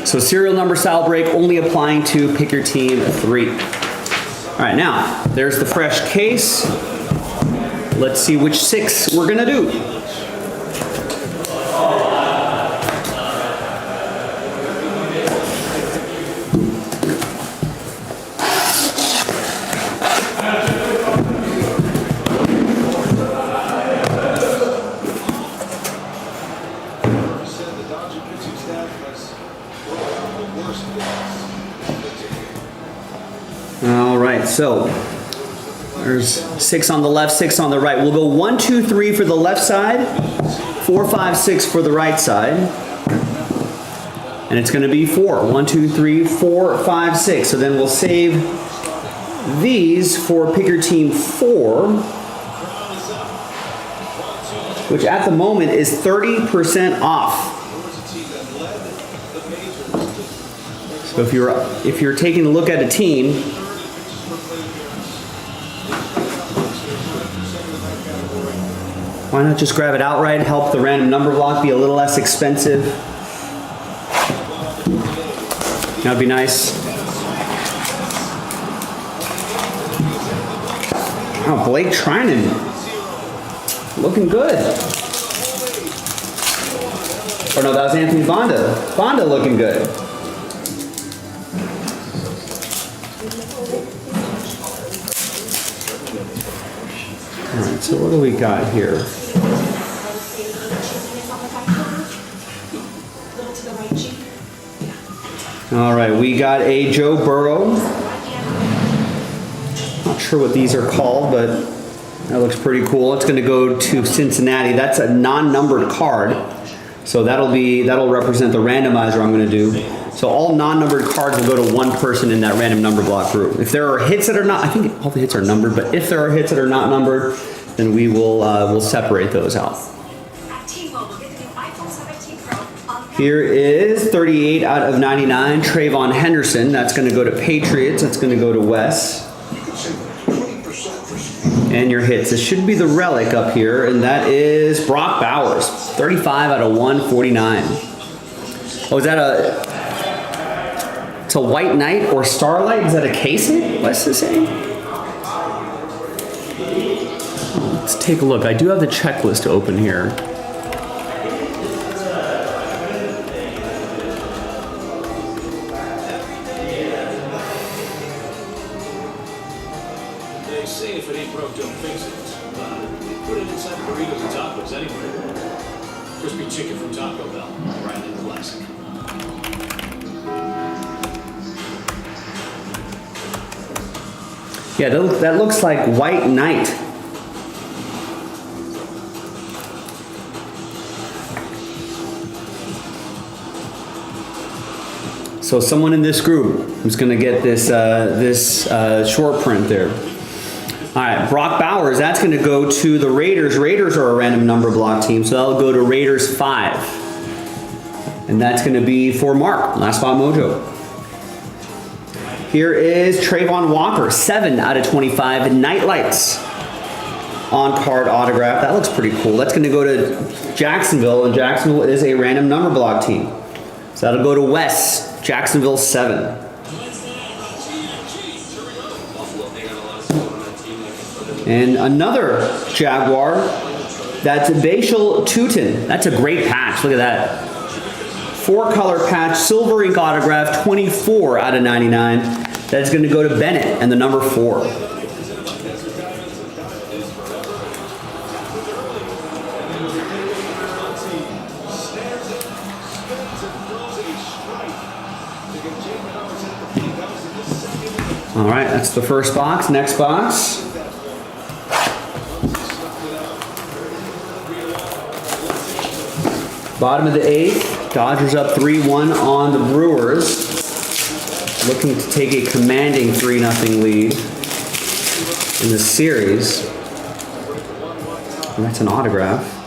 So serial number style break only applying to pick your team 3. All right, now there's the fresh case. Let's see which 6 we're gonna do. All right, so there's 6 on the left, 6 on the right. We'll go 1, 2, 3 for the left side, 4, 5, 6 for the right side. And it's going to be 4. 1, 2, 3, 4, 5, 6. So then we'll save these for pick your team 4, which at the moment is 30% off. So if you're taking a look at a team, why not just grab it outright, help the random number block be a little less expensive? That'd be nice. Oh, Blake Trinan, looking good. Or no, that was Anthony Bonda. Bonda looking good. All right, so what do we got here? All right, we got a Joe Burrow. Not sure what these are called, but that looks pretty cool. It's going to go to Cincinnati. That's a non-numbered card, so that'll represent the randomizer I'm going to do. So all non-numbered cards will go to one person in that random number block group. If there are hits that are not, I think all the hits are numbered, but if there are hits that are not numbered, then we will we'll separate those out. Here is 38 out of 99, Trayvon Henderson. That's going to go to Patriots. That's going to go to Wes. And your hits. This should be the relic up here, and that is Brock Bowers. 35 out of 149. Oh, is that it's a White Knight or Starlight? Is that a case hit? What's this saying? Let's take a look. I do have the checklist open here. They say if it ain't broke, don't fix it. Put it inside burritos and tacos anyway. Crispy chicken from Taco Bell. Right in the classic. Yeah, that looks like White Knight. So someone in this group is going to get this short print there. All right, Brock Bowers, that's going to go to the Raiders. Raiders are a random number block team, so that'll go to Raiders 5. And that's going to be for Mark, Last Spot Mojo. Here is Trayvon Walker, 7 out of 25, Night Lights on card autograph. That looks pretty cool. That's going to go to Jacksonville, and Jacksonville is a random number block team. So that'll go to Wes, Jacksonville 7. And another Jaguar, that's Bashal Tutin. That's a great patch, look at that. 4-color patch, silver ink autograph, 24 out of 99. That's going to go to Bennett and the number 4. All right, that's the first box. Next box. Bottom of the 8th, Dodgers up 3-1 on the Brewers. Looking to take a commanding 3-0 lead in the series. And that's an autograph.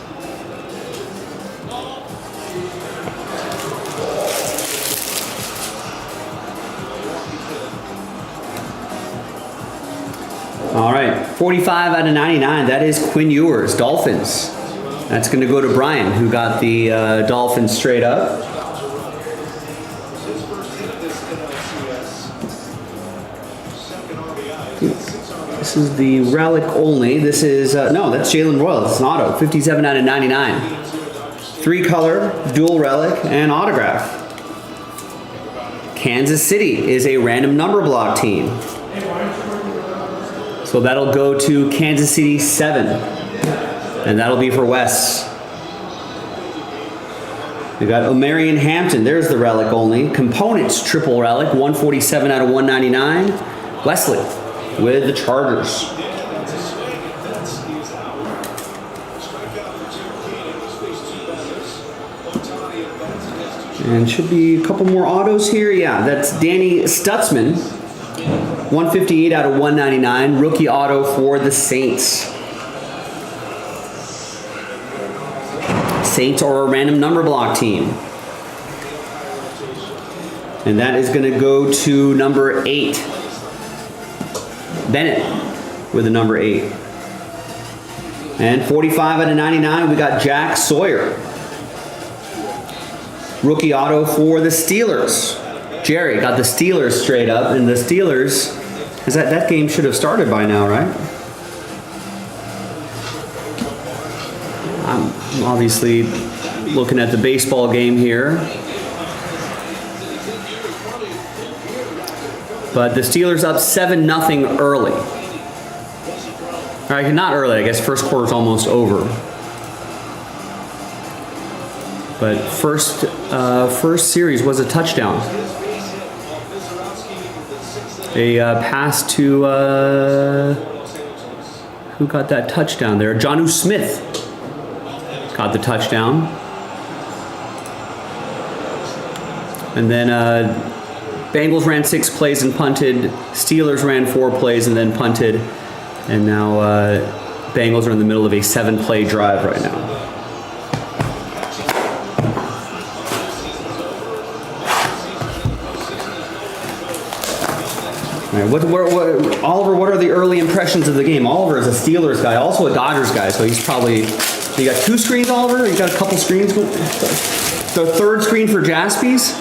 All right, 45 out of 99. That is Quinn Ewers, Dolphins. That's going to go to Brian, who got the Dolphins straight up. This is the relic only. This is, no, that's Jalen Royal. It's an auto. 57 out of 99. 3-color, dual relic, and autograph. Kansas City is a random number block team. So that'll go to Kansas City 7. And that'll be for Wes. We got Omarion Hampton. There's the relic only. Components triple relic. 147 out of 199. Wesley with the Chargers. And should be a couple more autos here. Yeah, that's Danny Stutzman. 158 out of 199. Rookie auto for the Saints. Saints are a random number block team. And that is going to go to number 8. Bennett with the number 8. And 45 out of 99, we got Jack Sawyer. Rookie auto for the Steelers. Jerry got the Steelers straight up, and the Steelers, that game should have started by now, right? I'm obviously looking at the baseball game here. But the Steelers up 7-0 early. All right, not early, I guess first quarter's almost over. But first series was a touchdown. A pass to, who got that touchdown there? Jonnu Smith got the touchdown. And then Bengals ran 6 plays and punted. Steelers ran 4 plays and then punted. And now Bengals are in the middle of a 7-play drive right now. All right, Oliver, what are the early impressions of the game? Oliver is a Steelers guy, also a Dodgers guy, so he's probably... You got 2 screens, Oliver? You got a couple screens? The third screen for Jaspy's?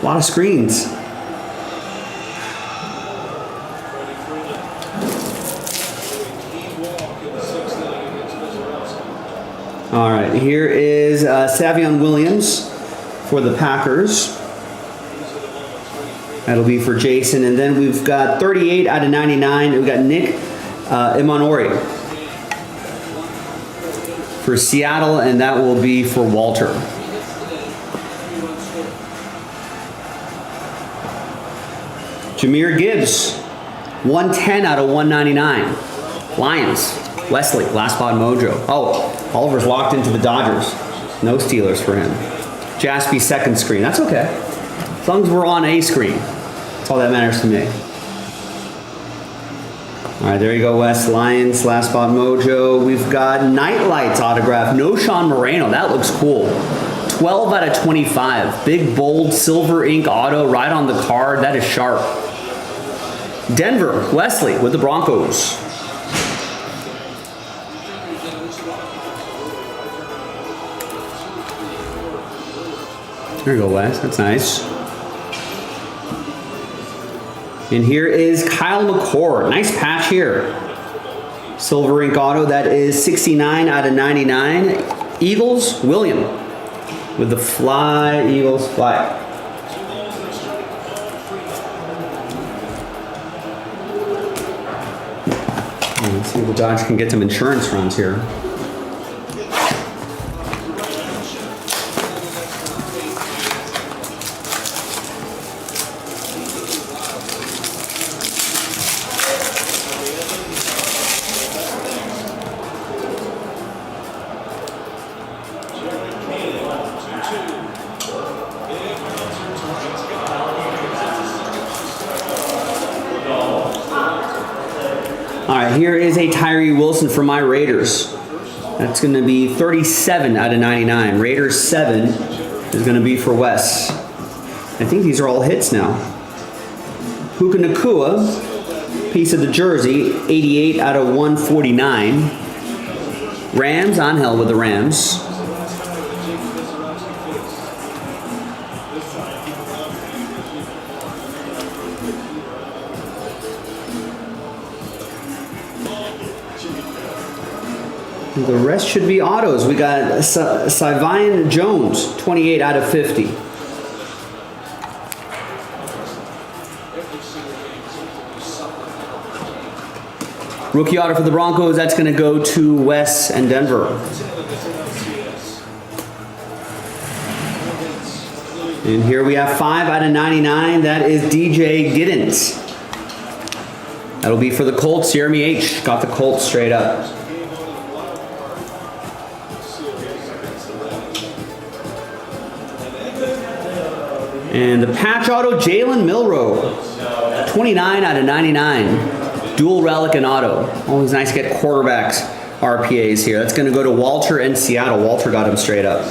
A lot of screens. All right, here is Savion Williams for the Packers. That'll be for Jason. And then we've got 38 out of 99. We've got Nick Imanori for Seattle, and that will be for Walter. Jahmyr Gibbs, 110 out of 199. Lions, Wesley, last spot mojo. Oh, Oliver's locked into the Dodgers. No Steelers for him. Jaspy, second screen. That's okay. As long as we're on a screen. That's all that matters to me. All right, there you go, Wes. Lions, last spot mojo. We've got Nightlights autograph. No Sean Moreno. That looks cool. 12 out of 25. Big, bold, silver ink auto right on the card. That is sharp. Denver, Wesley with the Broncos. There you go, Wes. That's nice. And here is Kyle McCord. Nice patch here. Silver ink auto. That is 69 out of 99. Eagles, William with the fly. Eagles fly. Let's see if the Dodgers can get some insurance runs here. All right, here is a Tyree Wilson for my Raiders. That's going to be 37 out of 99. Raiders 7 is going to be for Wes. I think these are all hits now. Puka Nacua, piece of the jersey, 88 out of 149. Rams, Angel with the Rams. The rest should be autos. We got Savion Jones, 28 out of 50. Rookie auto for the Broncos. That's going to go to Wes and Denver. And here we have 5 out of 99. That is DJ Giddens. That'll be for the Colts. Jeremy H. got the Colts straight up. And the patch auto, Jalen Milroe, 29 out of 99. Dual relic and auto. Always nice to get quarterbacks RPAs here. That's going to go to Walter and Seattle. Walter got him straight up.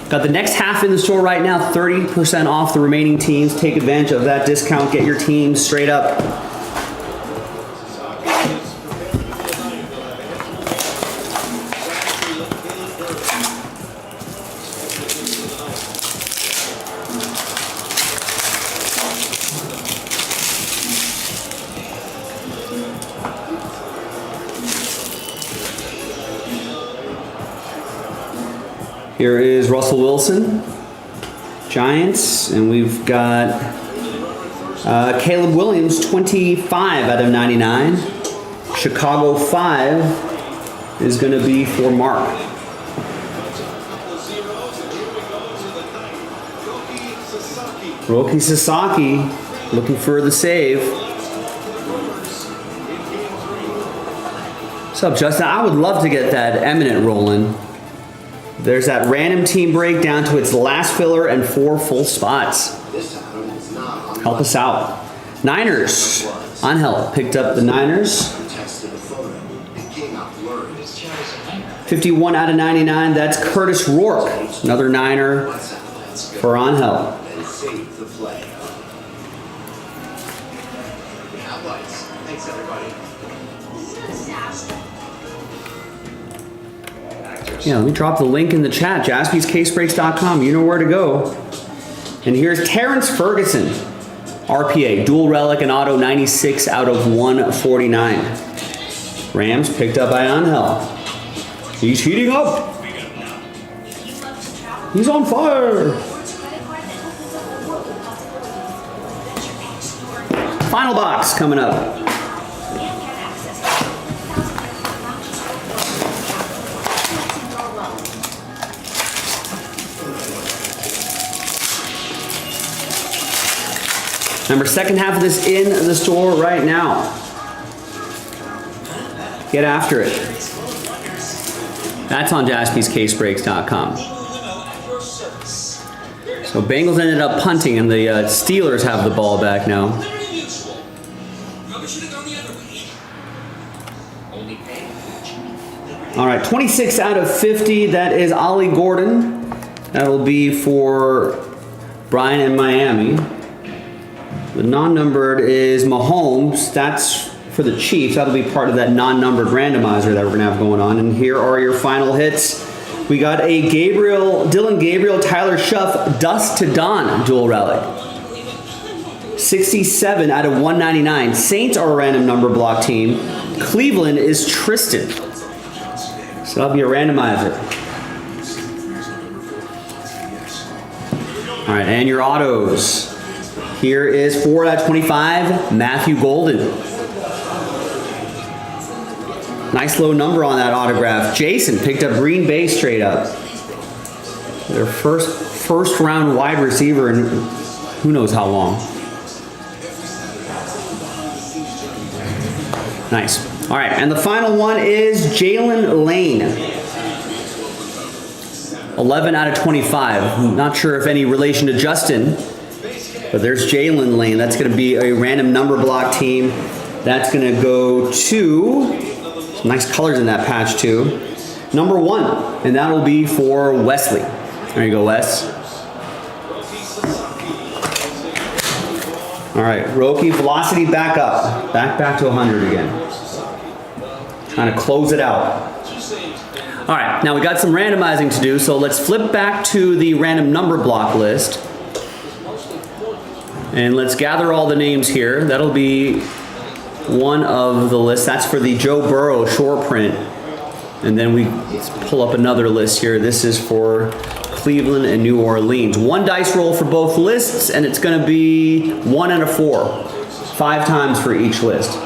Got the next half in the store right now, 30% off the remaining teams. Take advantage of that discount. Get your teams straight up. Here is Russell Wilson, Giants, and we've got Caleb Williams, 25 out of 99. Chicago 5 is going to be for Mark. Roki Sasaki looking for the save. What's up, Justin? I would love to get that Eminent rolling. There's that random team break down to its last filler and 4 full spots. Help us out. Niners. Angel picked up the Niners. 51 out of 99. That's Curtis Rourke. Another Niner for Angel. Thanks, everybody. Yeah, let me drop the link in the chat. JaspysCaseBreaks.com. You know where to go. And here's Terrence Ferguson. RPA, dual relic and auto, 96 out of 149. Rams picked up by Angel. He's heating up. He's on fire. Final box coming up. Remember, second half of this in the store right now. Get after it. That's on JaspysCaseBreaks.com. So Bengals ended up punting, and the Steelers have the ball back now. All right, 26 out of 50. That is Ollie Gordon. That'll be for Brian in Miami. The non-numbered is Mahomes. That's for the Chiefs. That'll be part of that non-numbered randomizer that we're gonna have going on. And here are your final hits. We got a Dylan Gabriel, Tyler Shuff, Dust to Dawn dual relic. 67 out of 199. Saints are a random number block team. Cleveland is Tristan. So that'll be a randomizer. All right, and your autos. Here is 4 out of 25, Matthew Golden. Nice low number on that autograph. Jason picked up Green Bay straight up. Their first round wide receiver in who knows how long. Nice. All right, and the final one is Jalen Lane. 11 out of 25. Not sure if any relation to Justin, but there's Jalen Lane. That's going to be a random number block team. That's going to go to, some nice colors in that patch too, number 1. And that'll be for Wesley. There you go, Wes. All right, Roki, velocity back up. Back to 100 again. Trying to close it out. All right, now we got some randomizing to do, so let's flip back to the random number block list. And let's gather all the names here. That'll be one of the lists. That's for the Joe Burrow short print. And then let's pull up another list here. This is for Cleveland and New Orleans. 1 dice roll for both lists, and it's going to be 1 and a 4. 5 times for each list.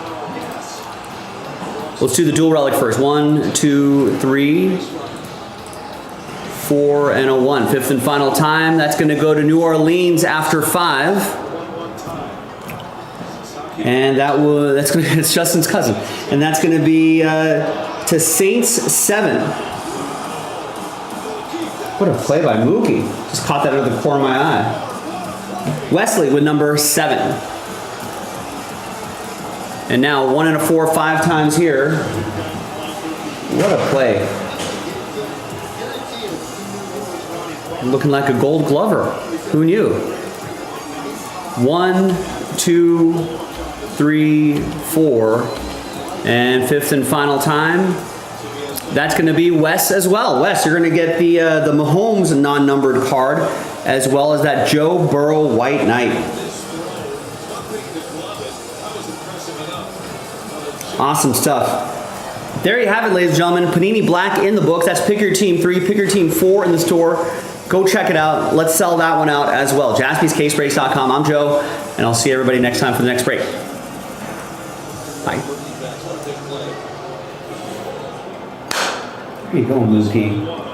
Let's do the dual relic first. 1, 2, 3, 4, and a 1. 5th and final time. That's going to go to New Orleans after 5. And it's Justin's cousin. And that's going to be to Saints 7. What a play by Mookie. Just caught that out of the corner of my eye. Wesley with number 7. And now 1 and a 4, 5 times here. What a play. Looking like a gold glover. Who knew? 1, 2, 3, 4. And fifth and final time. That's going to be Wes as well. Wes, you're going to get the Mahomes non-numbered card, as well as that Joe Burrow White Knight. Awesome stuff. There you have it, ladies and gentlemen. Panini Black in the books. That's Pick Your Team 3, Pick Your Team 4 in the store. Go check it out. Let's sell that one out as well. JaspysCaseBreaks.com. I'm Joe, and I'll see everybody next time for the next break. Bye. Where you going, Mookie?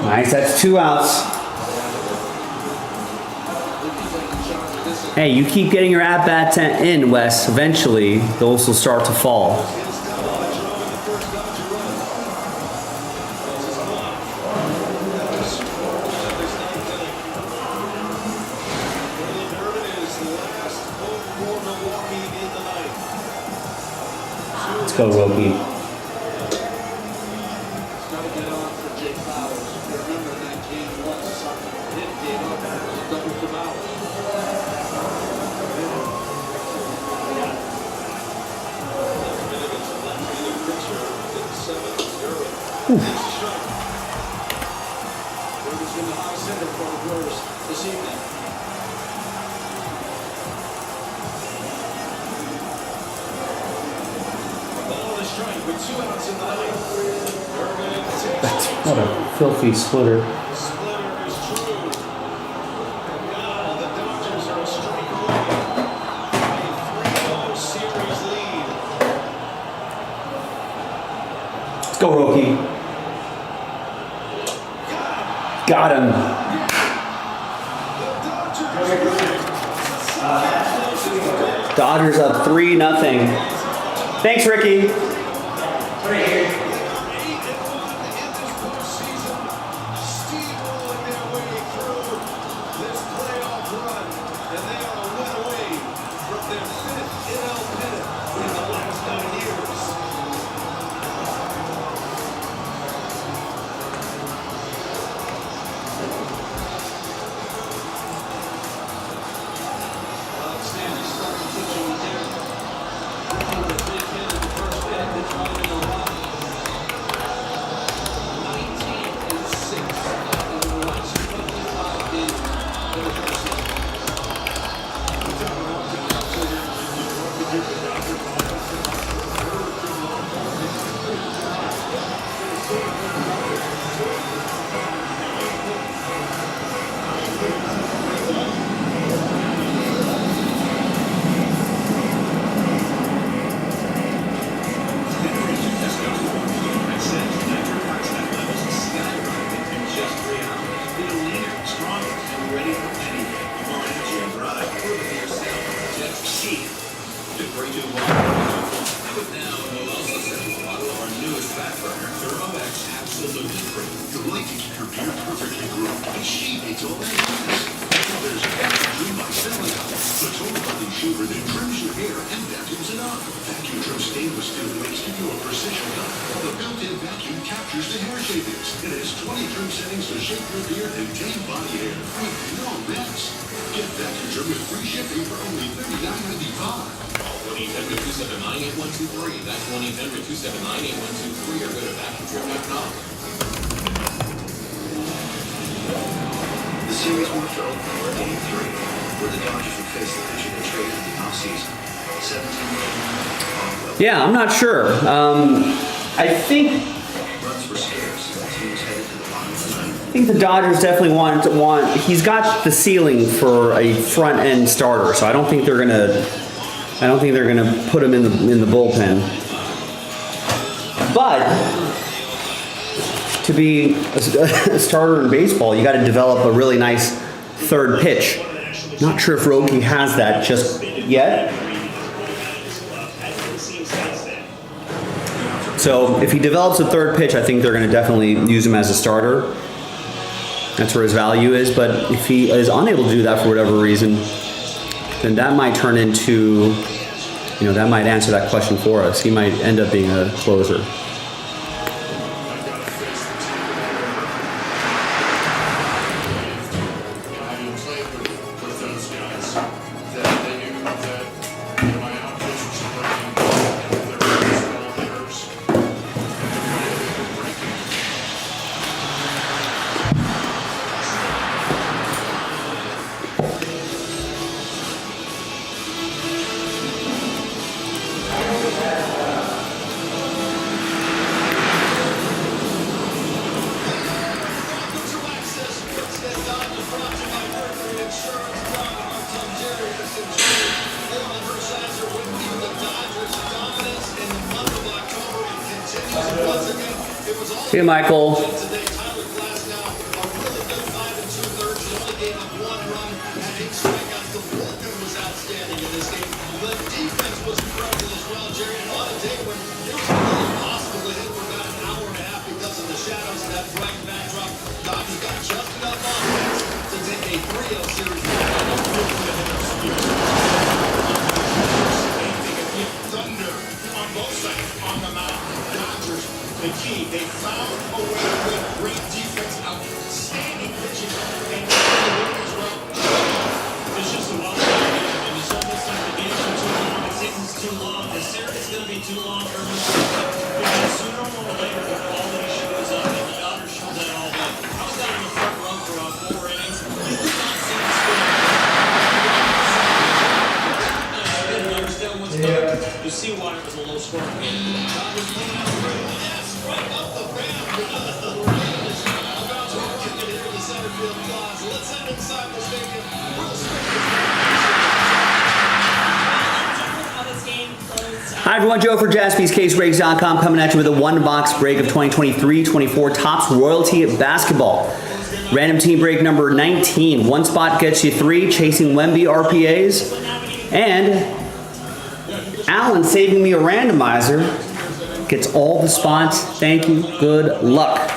Nice, that's 2 outs. Hey, you keep getting your at-bats in, Wes. Eventually, those will start to fall. Let's go, Roby. What a filthy splitter. Let's go, Roki. Got him. Dodgers up 3-0. Thanks, Ricky. Yeah, I'm not sure. I think Runs were scarce. Teams headed to the I think the Dodgers definitely want. He's got the ceiling for a front end starter, so I don't think they're gonna put him in the bullpen. But to be a starter in baseball, you got to develop a really nice third pitch. Not sure if Roki has that just yet. So if he develops a third pitch, I think they're going to definitely use him as a starter. That's where his value is. But if he is unable to do that for whatever reason, then that might turn into, that might answer that question for us. He might end up being a closer. Hey, Michael. The key, they found a way to win. Great defense, outstanding pitching, and as well. It's just a wild card, and it's almost like the games are too long. It seems too long. The series is going to be too long for him. Because sooner or later, the quality shows up, and the Dodgers show that all day. I was down in the front row for 4 innings. You did not see the score. I didn't understand what's coming. You see why it was a low scoring game. Dodgers playing out great. Right up the ramp. About to rocket here in the center field plaza. Let's head inside the stadium. Hi everyone, Joe for JaspysCaseBreaks.com coming at you with a one-box break of 2023-24 Topps Royalty Basketball. Random team break number 19. One spot gets you 3, chasing Wemby RPAs. And Alan saving me a randomizer. Gets all the spots. Thank you. Good luck.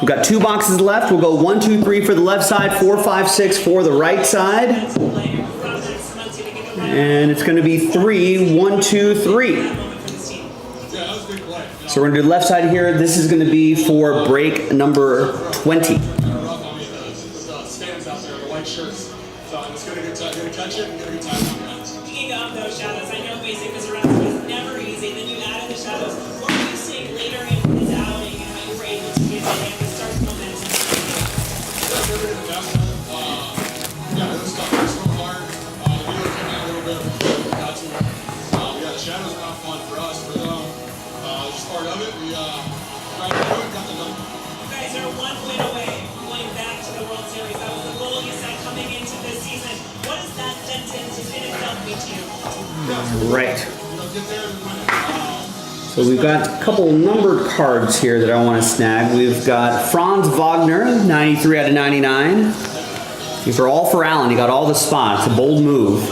We've got 2 boxes left. We'll go 1, 2, 3 for the left side, 4, 5, 6 for the right side. And it's going to be 3, 1, 2, 3. So we're going to do the left side here. This is going to be for break number 20. Stands out there, the white shirts. So it's going to catch it and get a good time on that. Speaking of those shadows, I know basic was around was never easy. Then you added the shadows. What were you seeing later in his outing and how you were able to get it and to start momentum? Yeah, we're in the national. This stuff is so hard. The video came out a little bit. The shadows are not fun for us. For them, just part of it. We tried to do it, got the number. You guys are 1 win away from going back to the World Series. That was the goal you set coming into this season. What does that sentence in itself mean to you? Right. So we've got a couple numbered cards here that I want to snag. We've got Franz Wagner, 93 out of 99. These are all for Allen. He got all the spots. A bold move.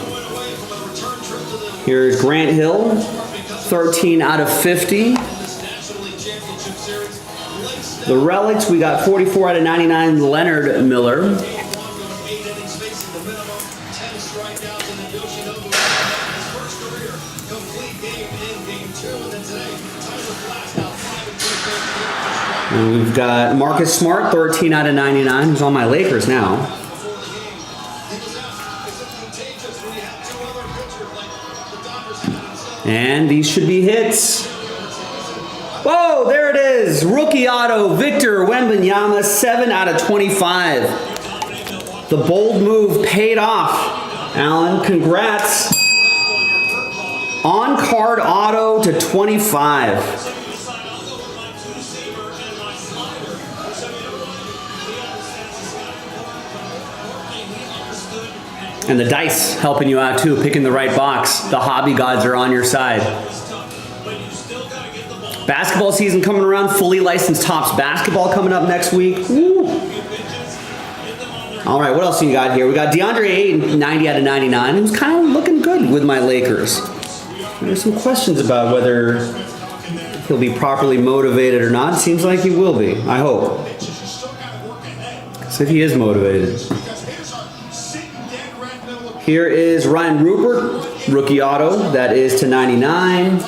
Here's Grant Hill, 13 out of 50. The relics, we got 44 out of 99, Leonard Miller. And we've got Marcus Smart, 13 out of 99, who's on my Lakers now. And these should be hits. Whoa, there it is. Rookie auto, Victor Wembanyama, 7 out of 25. The bold move paid off. Alan, congrats. On-card auto to 25. And the dice helping you out too, picking the right box. The hobby gods are on your side. Basketball season coming around, fully licensed Topps basketball coming up next week. Woo. All right, what else do you got here? We got DeAndre Ayton, 90 out of 99. He was kind of looking good with my Lakers. There's some questions about whether he'll be properly motivated or not. Seems like he will be, I hope. So if he is motivated. Here is Ryan Rupert, rookie auto. That is to 99.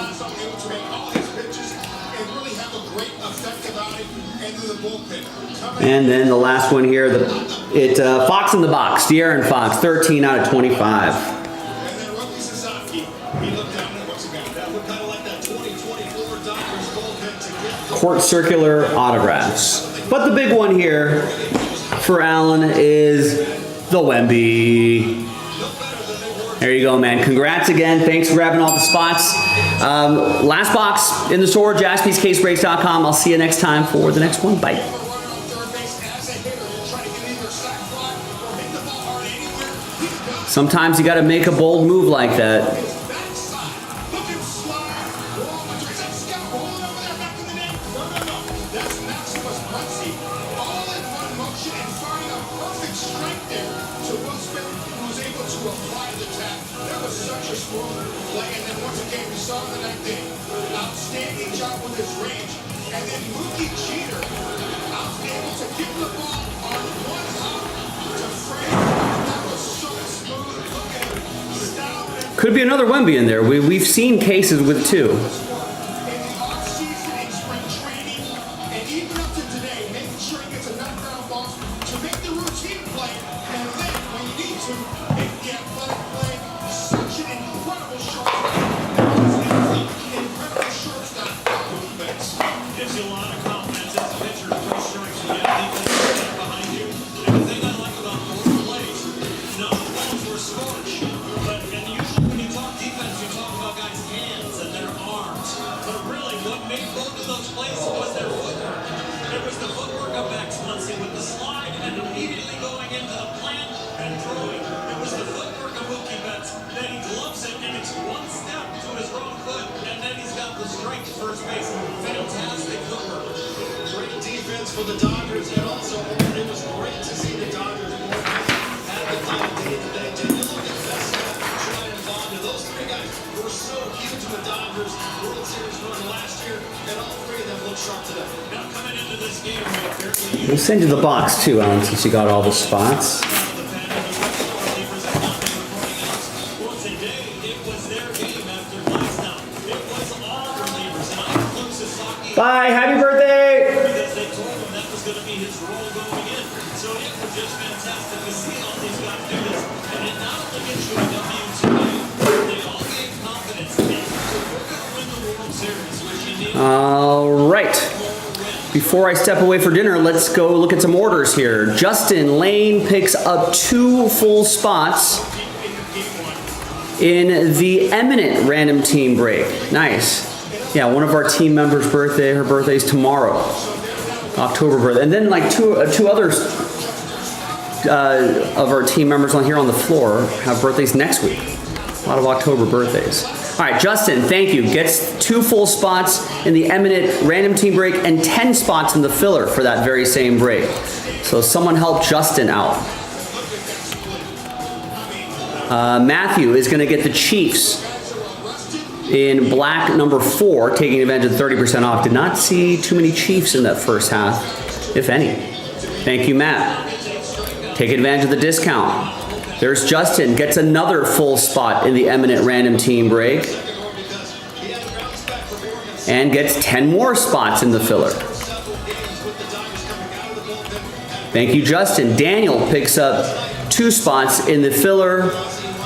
And then the last one here, Fox in the Box, De'Aaron Fox, 13 out of 25. Court circular autographs. But the big one here for Allen is the Wemby. There you go, man. Congrats again. Thanks for grabbing all the spots. Last box in the store, jaspyscasebreaks.com. I'll see you next time for the next one. Bye. Sometimes you got to make a bold move like that. Outstanding job with his range, and then Mookie Cheater, able to get the ball on one hop to Frank. That was so smooth looking. Could be another Wemby in there. We've seen cases with two. In the offseason, in spring training, and even up to today, making sure he gets enough ground balls to make the routine play, and then when you need to, make the athletic play. Such an incredible shot. Gives you a lot of confidence as a pitcher. 3 strikes, you get defense behind you. And the thing I like about both plays, no, the balls were scorched. But usually when you talk defense, you talk about guys' hands and their arms. But really, what made both of those plays was their footwork. It was the footwork of Max Muncy with the slide and immediately going into the plant and throwing. It was the footwork of Mookie Betts. Then he gloves it and it's one step to his wrong foot. And then he's got the strike to first base. Fantastic footwork. Great defense for the Dodgers, and also it was great to see the Dodgers at the final day of the day. Did you look at Vesna, Troy, and Bond? Those 3 guys were so huge in the Dodgers World Series run last year, and all 3 of them look sharp today. Now coming into this game, we We'll send you the box too, Alan, since you got all the spots. Bye, happy birthday! because they told him that was going to be his role going in. So it was just fantastic to see all these guys do this. And it not only gets you a W today, they all gain confidence. So we're going to win the World Series, which you need. All right. Before I step away for dinner, let's go look at some orders here. Justin Lane picks up 2 full spots in the Eminent random team break. Nice. Yeah, one of our team members' birthday. Her birthday's tomorrow, October birthday, and then like two others of our team members on here on the floor have birthdays next week. A lot of October birthdays. All right, Justin, thank you. Gets 2 full spots in the Eminent random team break and 10 spots in the filler for that very same break. So someone help Justin out. Matthew is going to get the Chiefs in black number 4, taking advantage of 30% off. Did not see too many Chiefs in that first half, if any. Thank you, Matt. Take advantage of the discount. There's Justin, gets another full spot in the Eminent random team break. And gets 10 more spots in the filler. Thank you, Justin. Daniel picks up 2 spots in the filler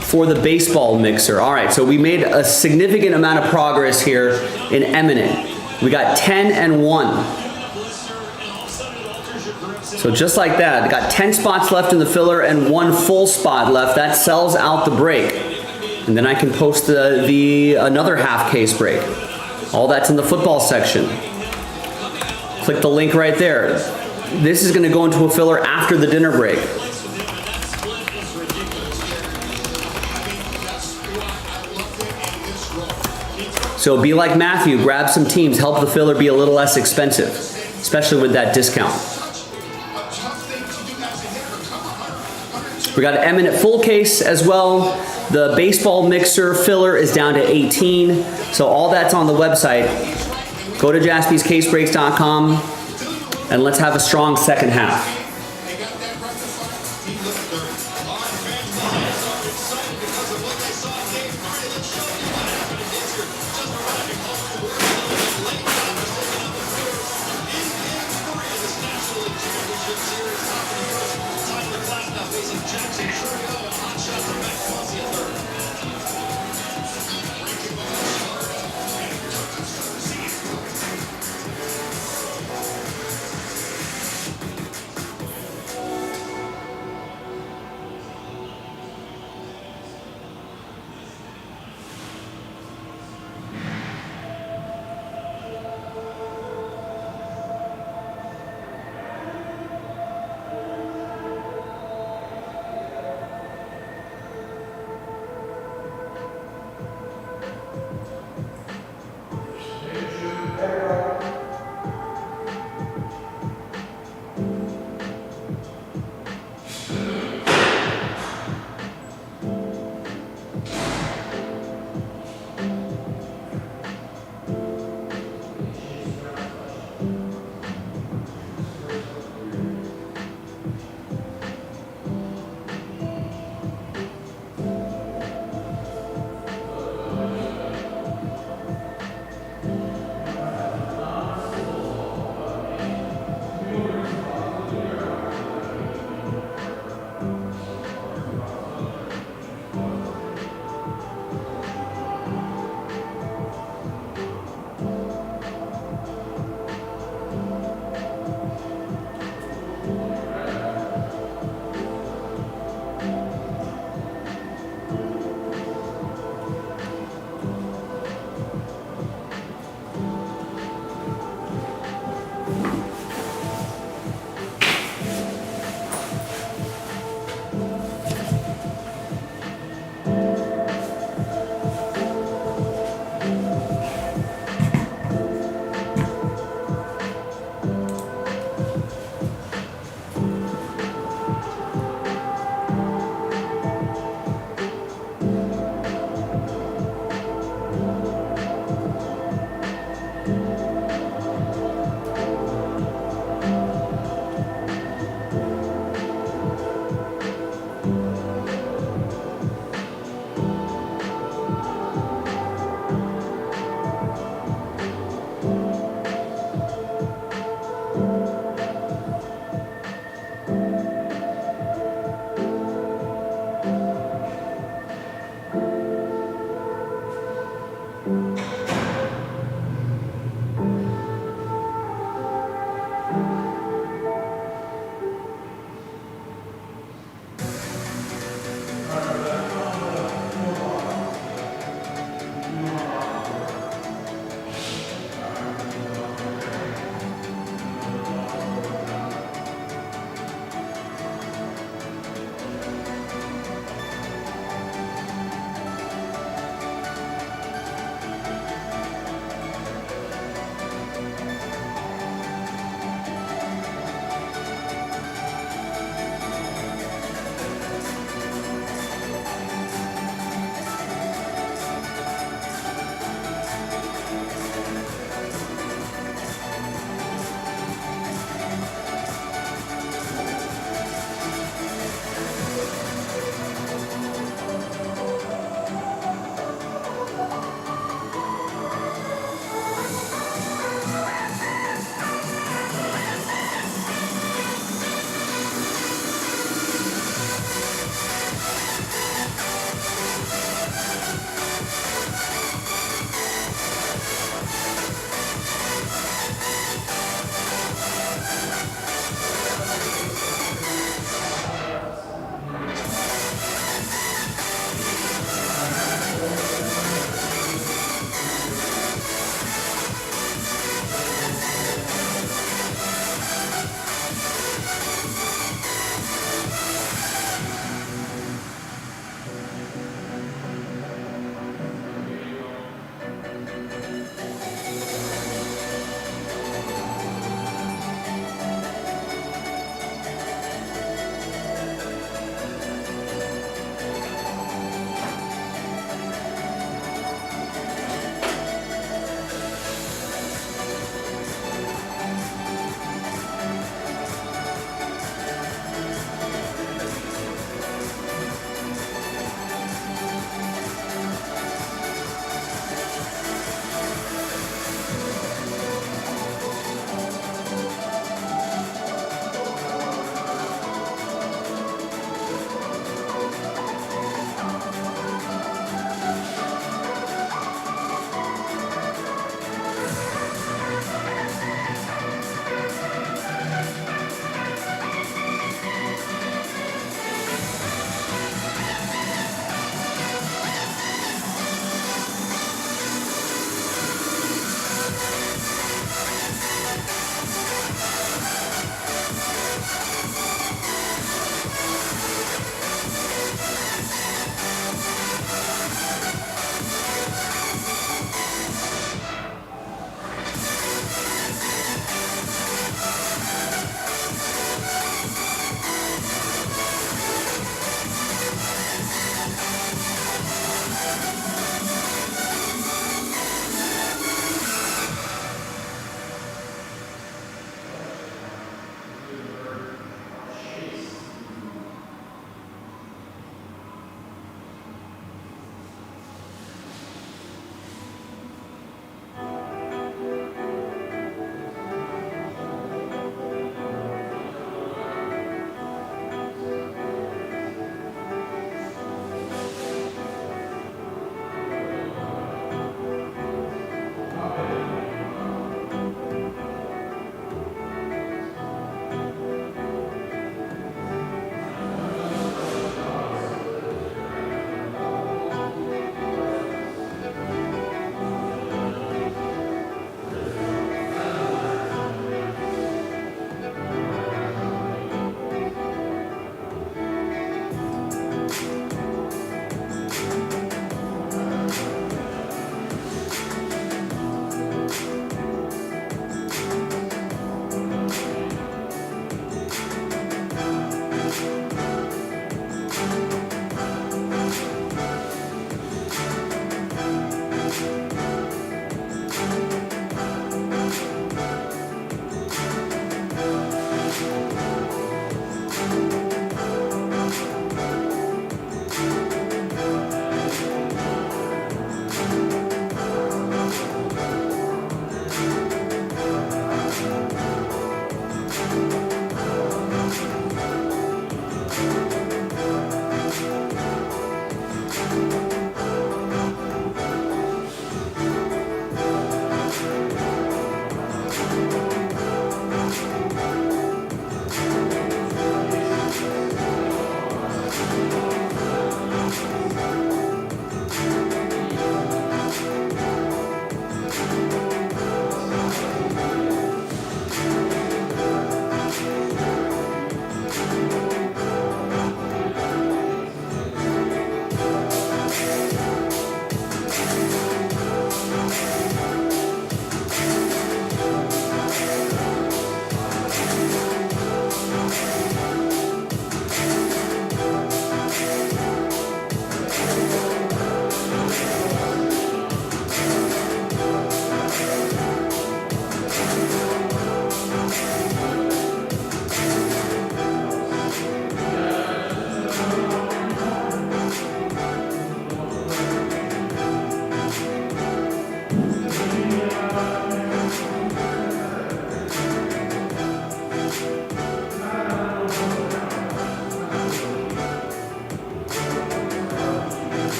for the baseball mixer. All right, so we made a significant amount of progress here in Eminent. We got 10 and 1. So just like that, got 10 spots left in the filler and 1 full spot left. That sells out the break. And then I can post the another half case break. All that's in the football section. Click the link right there. This is going to go into a filler after the dinner break. So be like Matthew, grab some teams, help the filler be a little less expensive, especially with that discount. We got an eminent full case as well. The baseball mixer filler is down to 18. So all that's on the website. Go to jaspyscasebreaks.com and let's have a strong second half.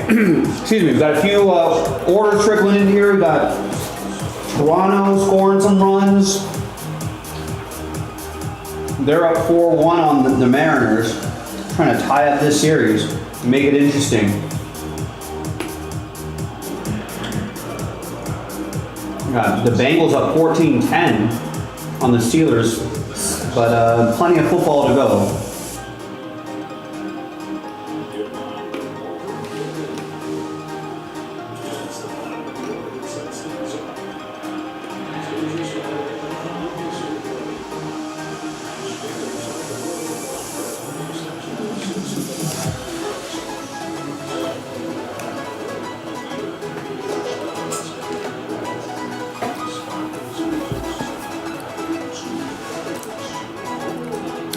excuse me, we've got a few orders trickling in here. We've got Toronto scoring some runs. They're up 4-1 on the Mariners, trying to tie up this series, make it interesting. The Bengals up 14-10 on the Steelers, but plenty of football to go.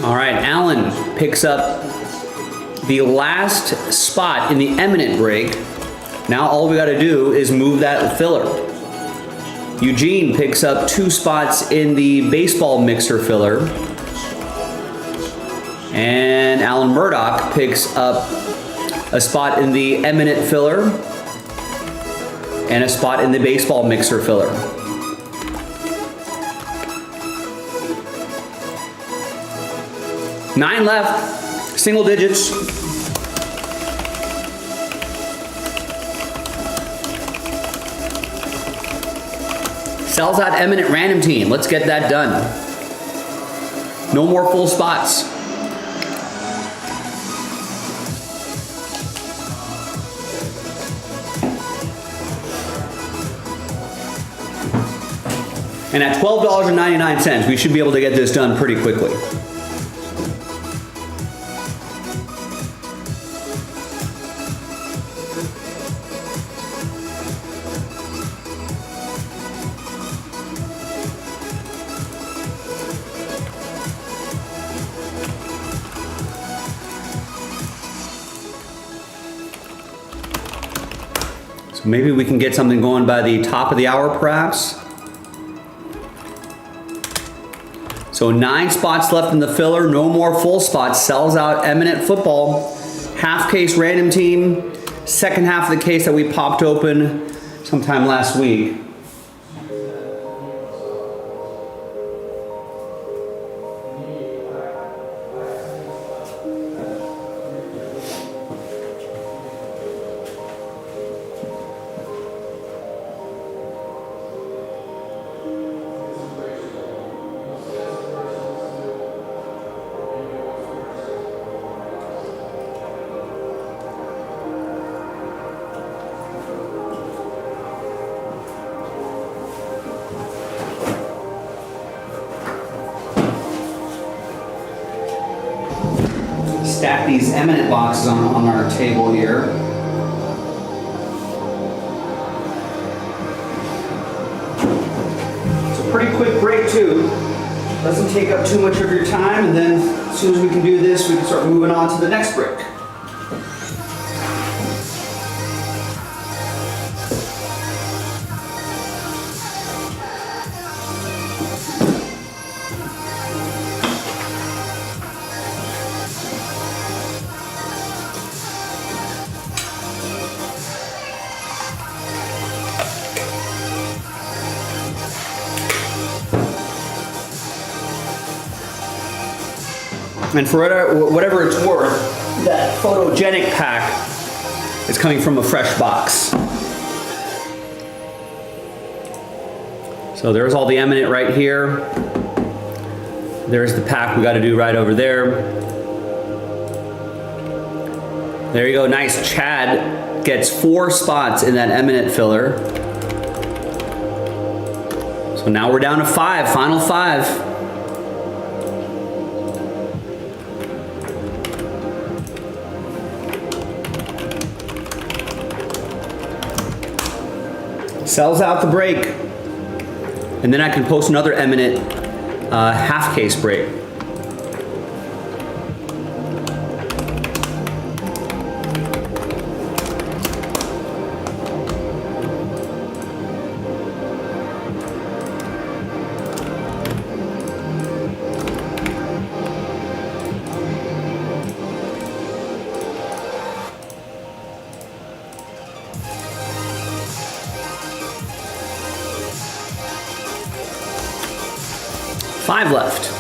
All right, Allen picks up the last spot in the eminent break. Now all we got to do is move that filler. Eugene picks up 2 spots in the baseball mixer filler. And Alan Murdoch picks up a spot in the eminent filler and a spot in the baseball mixer filler. Nine left, single digits. Sells out eminent random team. Let's get that done. No more full spots. And at $12.99, we should be able to get this done pretty quickly. So maybe we can get something going by the top of the hour, perhaps. So 9 spots left in the filler, no more full spots. Sells out eminent football. Half case random team. Second half of the case that we popped open sometime last week. Stack these eminent boxes on our table here. It's a pretty quick break too. Doesn't take up too much of your time, and then as soon as we can do this, we can start moving on to the next break. And for whatever it's worth, that photogenic pack is coming from a fresh box. So there's all the eminent right here. There's the pack we got to do right over there. There you go, nice. Chad gets 4 spots in that eminent filler. So now we're down to 5, final 5. Sells out the break. And then I can post another eminent half case break. 5 left.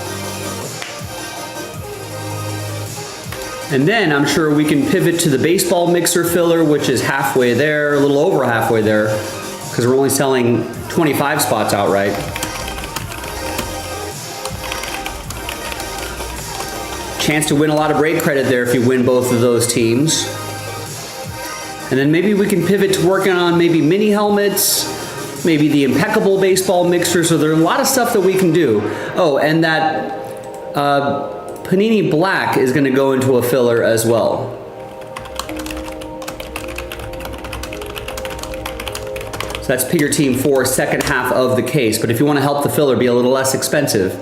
And then I'm sure we can pivot to the baseball mixer filler, which is halfway there, a little over halfway there, because we're only selling 25 spots outright. Chance to win a lot of break credit there if you win both of those teams. And then maybe we can pivot to working on maybe mini helmets, maybe the impeccable baseball mixer. So there's a lot of stuff that we can do. Oh, and that Panini Black is going to go into a filler as well. So that's Pick Your Team 4, second half of the case. But if you want to help the filler be a little less expensive,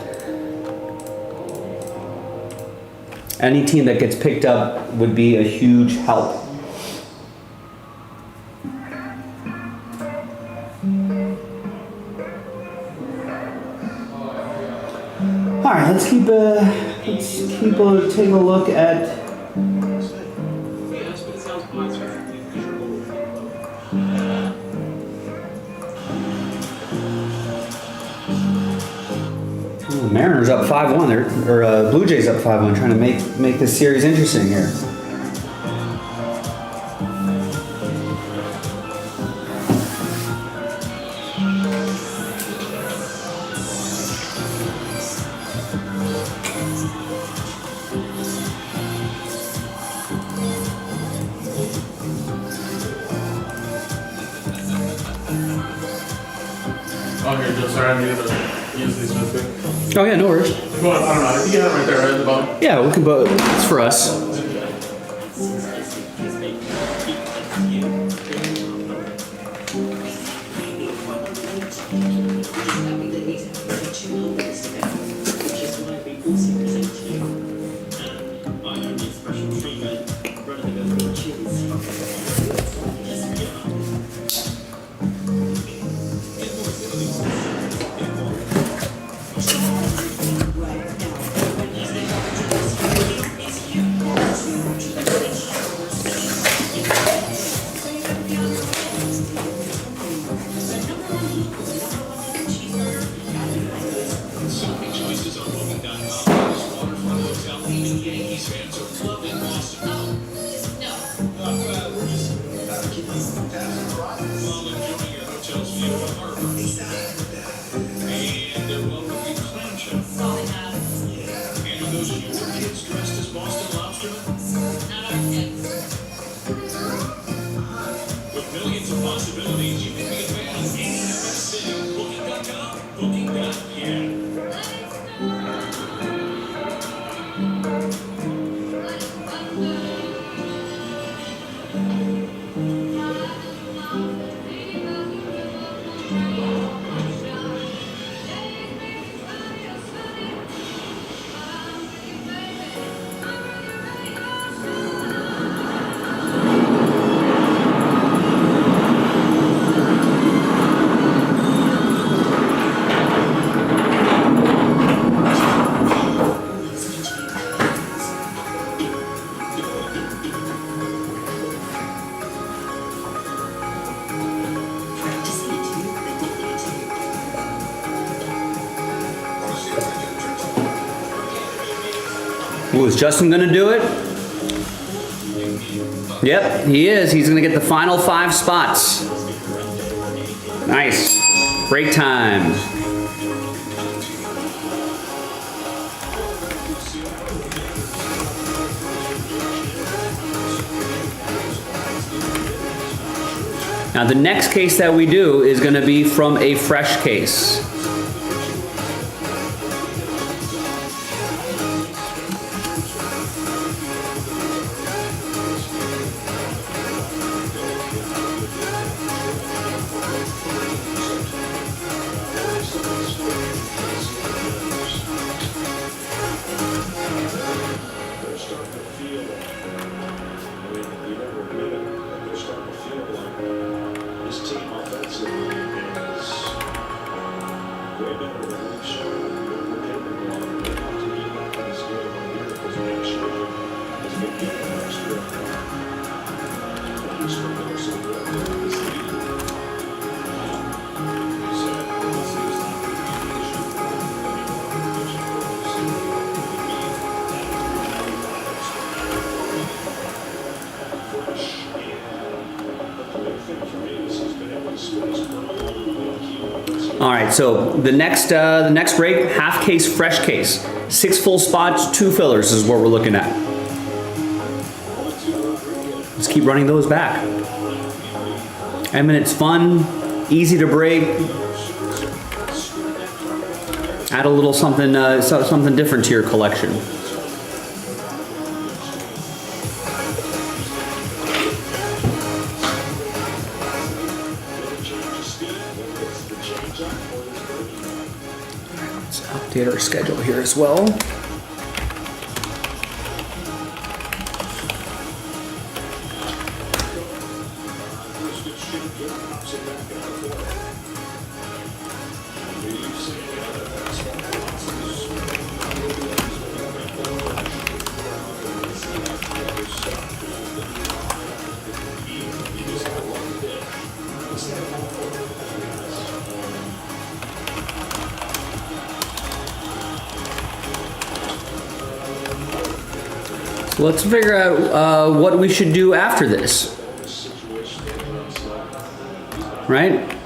any team that gets picked up would be a huge help. All right, let's keep take a look at. Oh, Mariners up 5-1, or Blue Jays up 5-1, trying to make this series interesting here. Oh, here, Joe, sorry, I needed to use these real quick. Oh yeah, no worries. Go on, I don't know, I think you have it right there, right at the bottom. Yeah, we can both. It's for us. Ooh, is Justin gonna do it? Yep, he is. He's gonna get the final 5 spots. Nice. Break time. Now the next case that we do is gonna be from a fresh case. All right, so the next break, half case, fresh case. 6 full spots, 2 fillers is what we're looking at. Let's keep running those back. I mean, it's fun, easy to break. Add a little something, something different to your collection. Let's update our schedule here as well. So let's figure out what we should do after this. Right?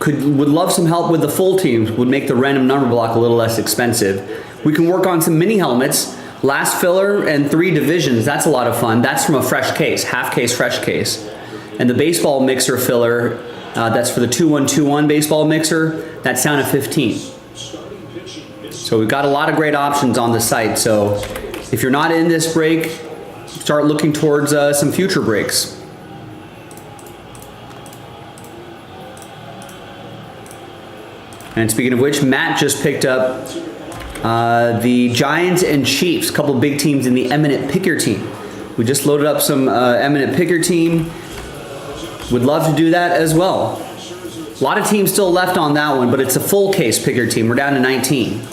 Would love some help with the full teams, would make the random number block a little less expensive. We can work on some mini helmets, last filler and 3 divisions. That's a lot of fun. That's from a fresh case, half case, fresh case. And the baseball mixer filler, that's for the 2121 baseball mixer, that's down to 15. So we've got a lot of great options on the site. So if you're not in this break, start looking towards some future breaks. And speaking of which, Matt just picked up the Giants and Chiefs, a couple big teams in the Eminent Picker team. We just loaded up some Eminent Picker team. Would love to do that as well. A lot of teams still left on that one, but it's a full case Picker team. We're down to 19.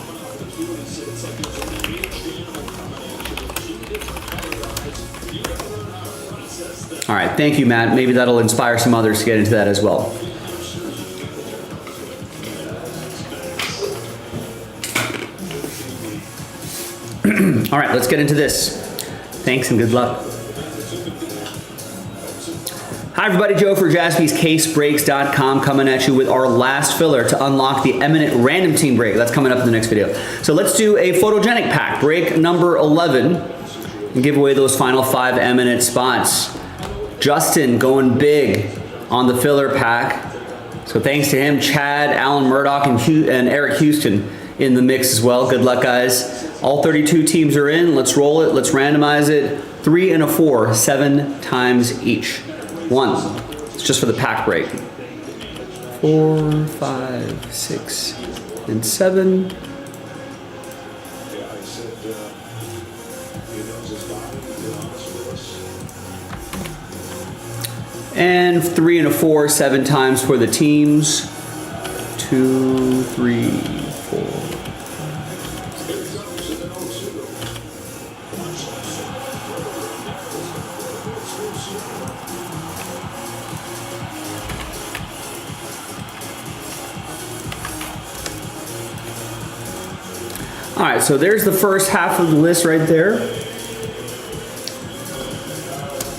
All right, thank you, Matt. Maybe that'll inspire some others to get into that as well. All right, let's get into this. Thanks and good luck. Hi everybody, Joe for Jaspy's CaseBreaks.com coming at you with our last filler to unlock the Eminent Random Team break. That's coming up in the next video. So let's do a photogenic pack, break number 11, and give away those final 5 Eminent spots. Justin going big on the filler pack. So thanks to him, Chad, Alan Murdoch, and Eric Houston in the mix as well. Good luck, guys. All 32 teams are in. Let's roll it. Let's randomize it. 3 and a 4, 7 times each. 1. It's just for the pack break. 4, 5, 6, and 7. And 3 and a 4, 7 times for the teams. 2, 3, 4. All right, so there's the first half of the list right there.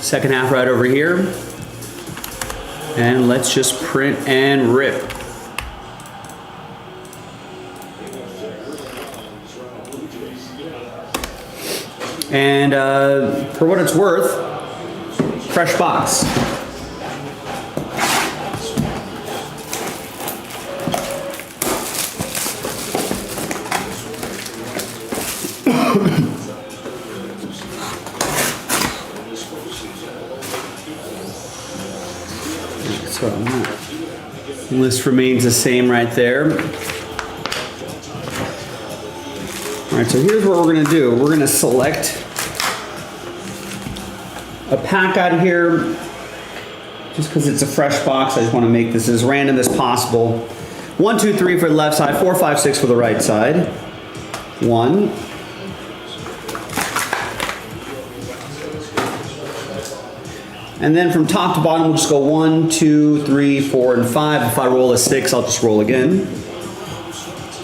Second half right over here. And let's just print and rip. And for what it's worth, fresh box. So the list remains the same right there. All right, so here's what we're gonna do. We're gonna select a pack out of here. Just because it's a fresh box, I just want to make this as random as possible. 1, 2, 3 for the left side, 4, 5, 6 for the right side. 1. And then from top to bottom, we'll just go 1, 2, 3, 4, and 5. If I roll a 6, I'll just roll again.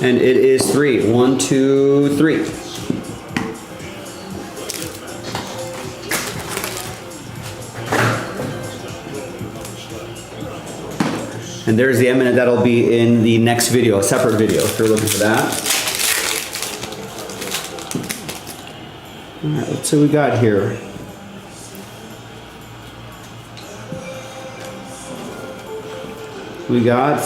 And it is 3. 1, 2, 3. And there's the eminent that'll be in the next video, a separate video if you're looking for that. All right, let's see what we got here. We got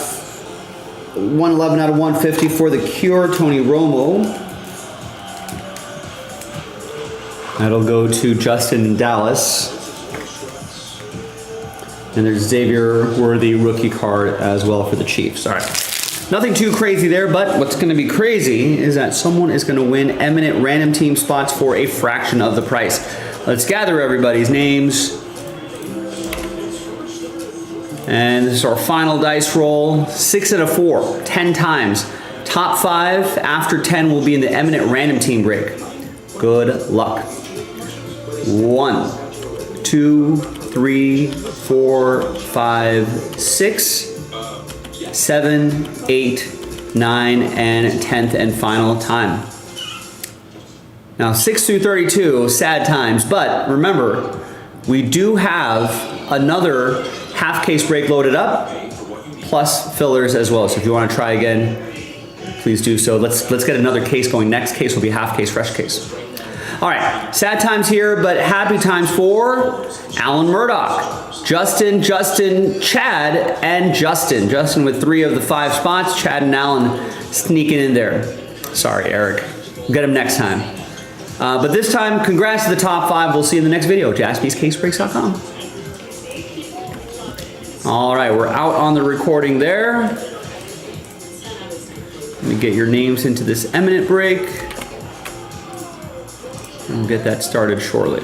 111 out of 150 for the Cure, Tony Romo. That'll go to Justin in Dallas. And there's Xavier Worthy rookie card as well for the Chiefs. All right. Nothing too crazy there, but what's going to be crazy is that someone is going to win eminent random team spots for a fraction of the price. Let's gather everybody's names. And this is our final dice roll. 6 out of 4, 10 times. Top 5 after 10 will be in the eminent random team break. Good luck. 1, 2, 3, 4, 5, 6, 7, 8, 9, and 10th and final time. Now 6 through 32, sad times, but remember, we do have another half case break loaded up, plus fillers as well. So if you want to try again, please do so. Let's get another case going. Next case will be half case, fresh case. All right, sad times here, but happy times for Alan Murdoch, Justin, Chad, and Justin. Justin with 3 of the 5 spots. Chad and Alan sneaking in there. Sorry, Eric. We'll get him next time. But this time, congrats to the top 5. We'll see you in the next video. JaspysCaseBreaks.com. All right, we're out on the recording there. Let me get your names into this eminent break. And we'll get that started shortly.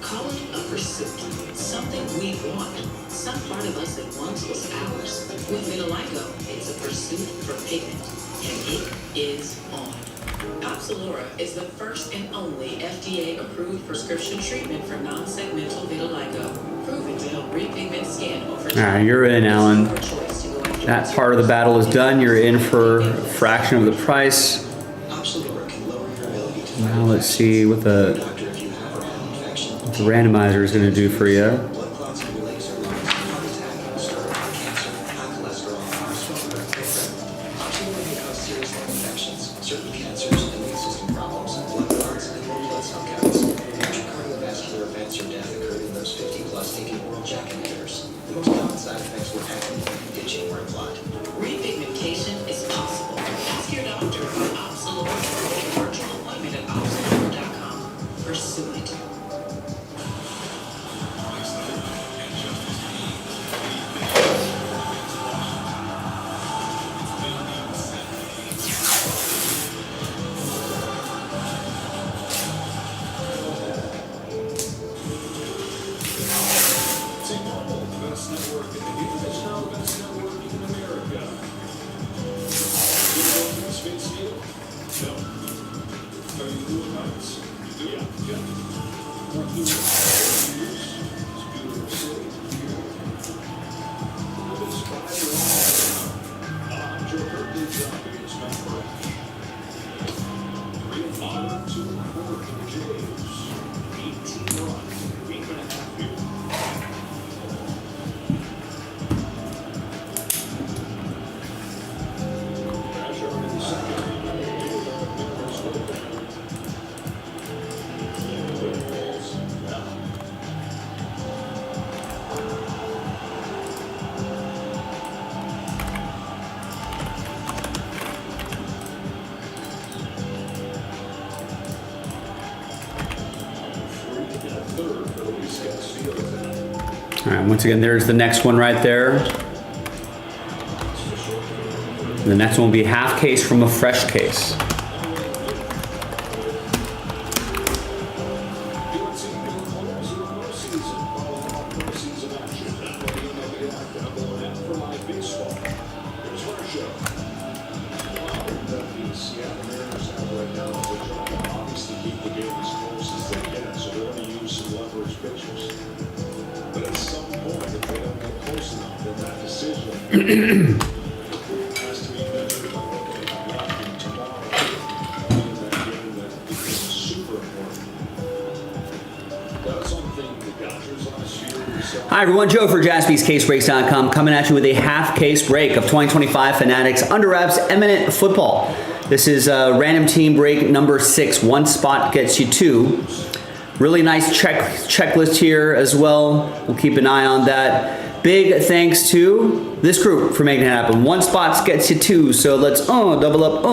Call it a pursuit, something we want, some part of us that once was ours. With vitiligo, it's a pursuit for pigment, and it is on. Opsilura is the first and only FDA-approved prescription treatment for non-segmental vitiligo, proven to help repigment skin over time. All right, you're in, Alan. That part of the battle is done. You're in for a fraction of the price. Now let's see what the randomizer is going to do for you. Repigmentation is possible. Ask your doctor about Opsilura. Virtual appointment at opsilura.com. Pursue it. T-Mobile, the best network in the It's now the best network in America. You know Space Needle? No. Are you doing nights? You do? Yeah. What do you use? It's beautiful city. It is fire. Your birthday Jaspy is not correct. Real honor to report the Jays. 18 runs, week and a half here. All right, once again, there's the next one right there. The next one will be half case from a fresh case. But at some point, if they don't get close enough, then that decision has to be measured by what they have left in tomorrow. Hi everyone, Joe for JaspysCaseBreaks.com coming at you with a half case break of 2025 Fanatics Under Wraps Eminent Football. This is random team break number 6. One spot gets you 2. Really nice checklist here as well. We'll keep an eye on that. Big thanks to this group for making it happen. One spot gets you 2, so let's double up.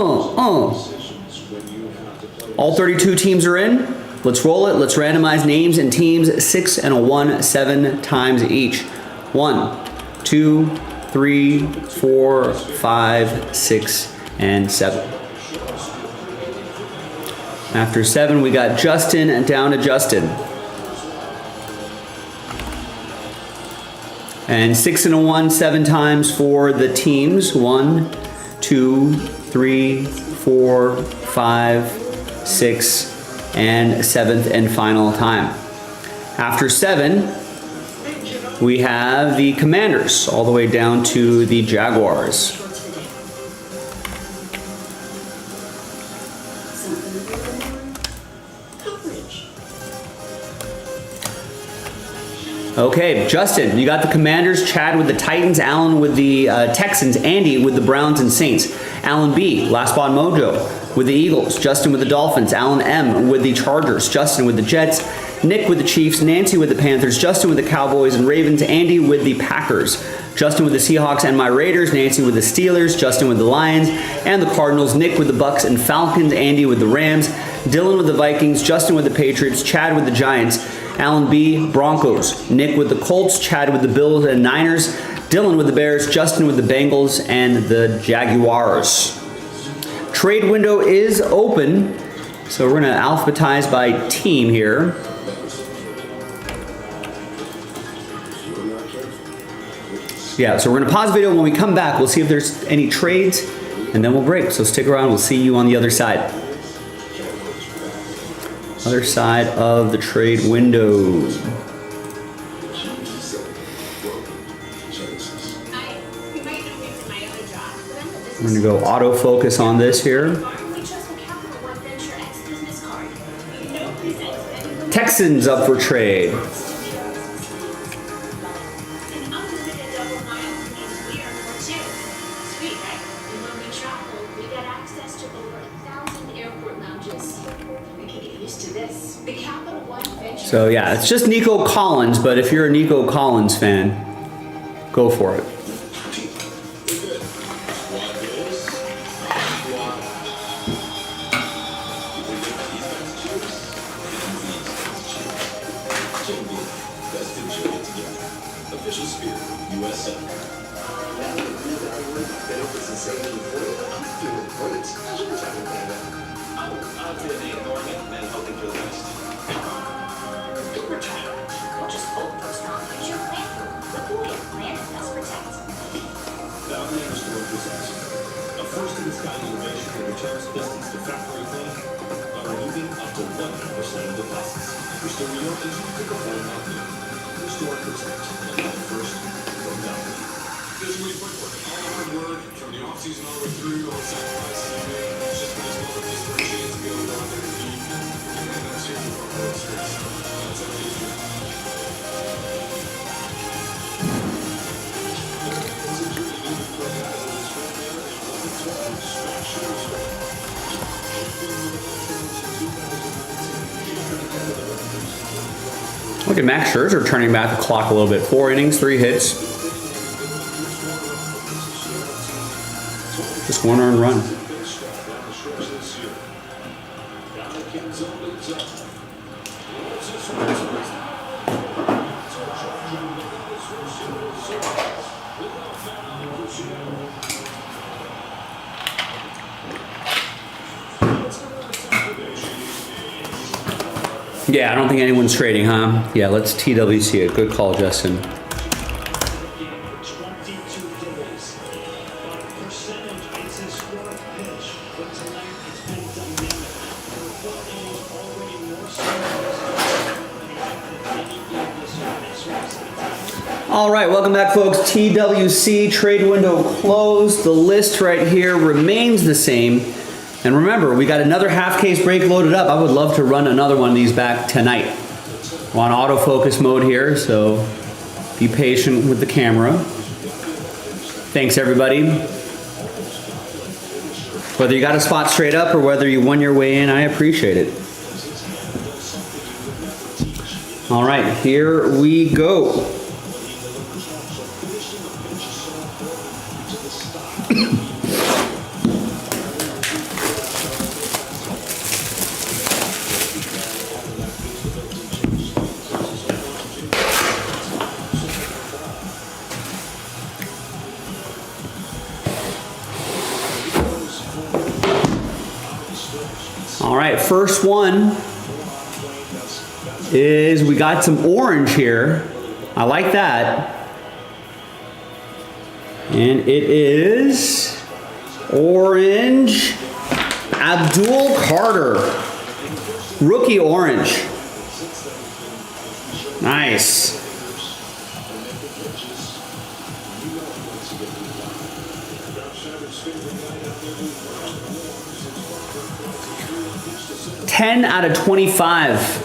All 32 teams are in. Let's roll it. Let's randomize names and teams 6 and a 1 7 times each. 1, 2, 3, 4, 5, 6, and 7. After 7, we got Justin and down to Justin. And 6 and a 1 7 times for the teams. 1, 2, 3, 4, 5, 6, and 7th and final time. After 7, we have the Commanders all the way down to the Jaguars. Okay, Justin, you got the Commanders, Chad with the Titans, Alan with the Texans, Andy with the Browns and Saints, Alan B, Last Spot Mojo with the Eagles, Justin with the Dolphins, Alan M with the Chargers, Justin with the Jets, Nick with the Chiefs, Nancy with the Panthers, Justin with the Cowboys and Ravens, Andy with the Packers, Justin with the Seahawks and my Raiders, Nancy with the Steelers, Justin with the Lions and the Cardinals, Nick with the Bucks and Falcons, Andy with the Rams, Dylan with the Vikings, Justin with the Patriots, Chad with the Giants, Alan B, Broncos, Nick with the Colts, Chad with the Bills and Niners, Dylan with the Bears, Justin with the Bengals and the Jaguars. Trade window is open, so we're going to alphabetize by team here. Yeah, so we're going to pause the video. When we come back, we'll see if there's any trades, and then we'll break. So stick around. We'll see you on the other side. Other side of the trade window. I'm going to go autofocus on this here. Texans up for trade. So yeah, it's just Nico Collins, but if you're a Nico Collins fan, go for it. Look at Max Scherzer turning back the clock a little bit. 4 innings, 3 hits. Just 1 earned run. Yeah, I don't think anyone's trading, huh? Yeah, let's TWC it. Good call, Justin. All right, welcome back, folks. TWC trade window closed. The list right here remains the same. And remember, we got another half case break loaded up. I would love to run another one of these back tonight. We're on autofocus mode here, so Be patient with the camera. Thanks, everybody. Whether you got a spot straight up or whether you won your way in, I appreciate it. All right, here we go. All right, first one is we got some orange here. I like that. And it is orange Abdul Carter. Rookie orange. Nice. $10/25.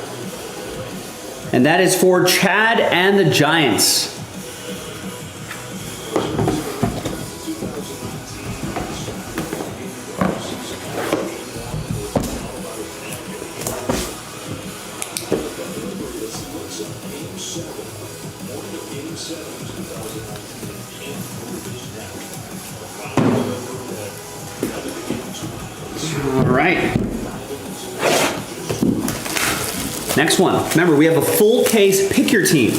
And that is for Chad and the Giants. All right. Next one. Remember, we have a full case pick your team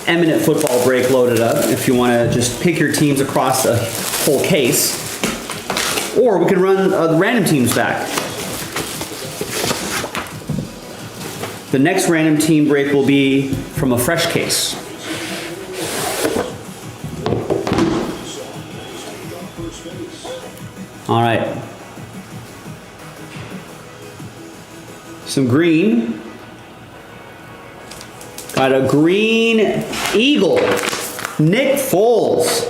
Eminent football break loaded up if you want to just pick your teams across a whole case. Or we can run the random teams back. The next random team break will be from a fresh case. All right. Some green. Got a green eagle. Nick Foles.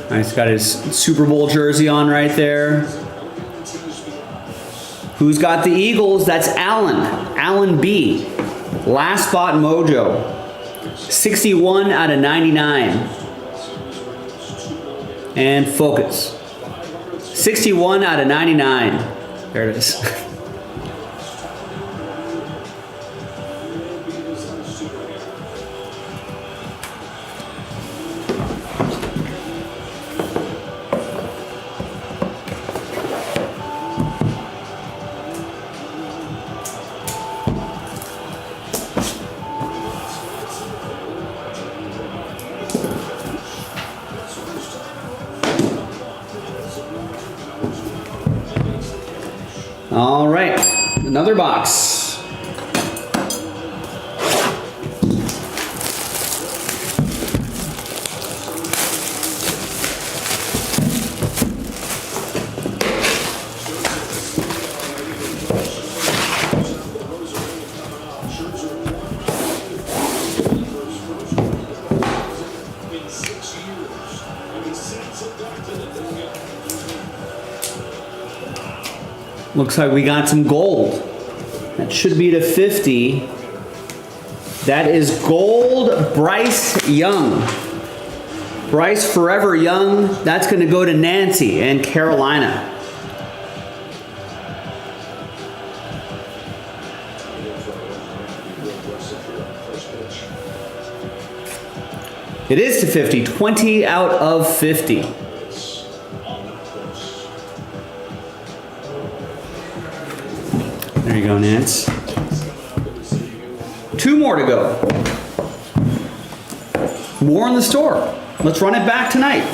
Nice, got his Super Bowl jersey on right there. Who's got the Eagles? That's Allen. Allen B. Last spot mojo. 61/99. And focus. 61/99. There it is. All right, another box. Looks like we got some gold. That should be to 50. That is gold Bryce Young. Bryce Forever Young. That's going to go to Nancy and Carolina. It is to 50. 20 out of 50. There you go, Nance. 2 more to go. More in the store. Let's run it back tonight.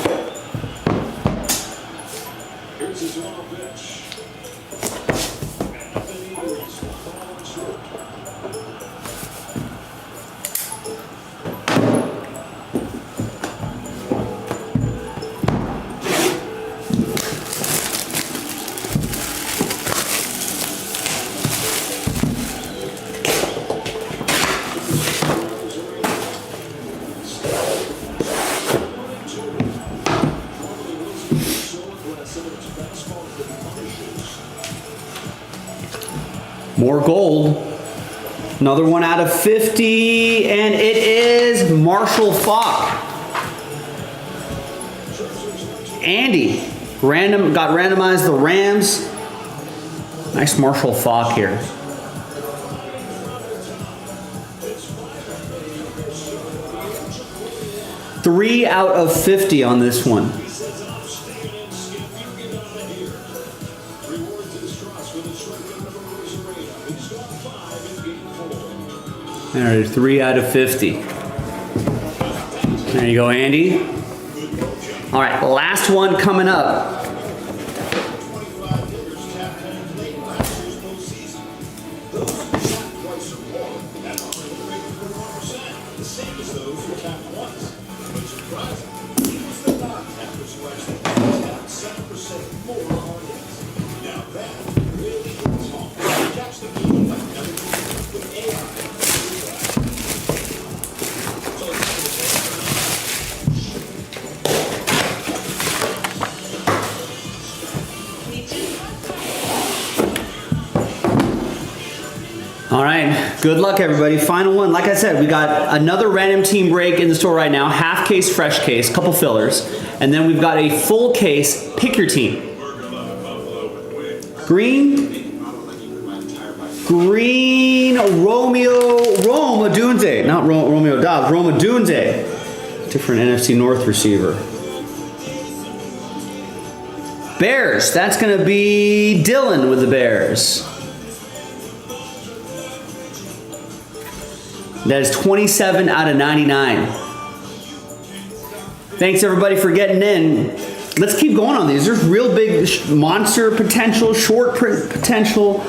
More gold. Another one out of 50, and it is Marshall Faulk. Andy got randomized the Rams. Nice Marshall Faulk here. Three out of 50 on this one. There, 3 out of 50. There you go, Andy. All right, last one coming up. All right, good luck everybody. Final one. Like I said, we got another random team break in the store right now. Half case, fresh case, couple fillers. And then we've got a full case, pick your team. Green, Rome Odunze. Not Romeo Dobbs, Rome Odunze. Different NFC North receiver. Bears, that's gonna be Dylan with the Bears. That is 27 out of 99. Thanks everybody for getting in. Let's keep going on these. There's real big monster potential, short print potential,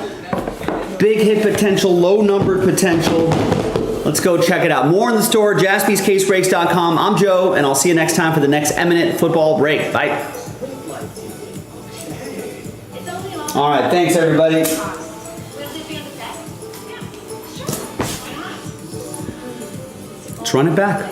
big hit potential, low numbered potential. Let's go check it out. More in the store, jaspyscasebreaks.com. I'm Joe, and I'll see you next time for the next Eminent Football Break. Bye. All right, thanks everybody. Let's run it back.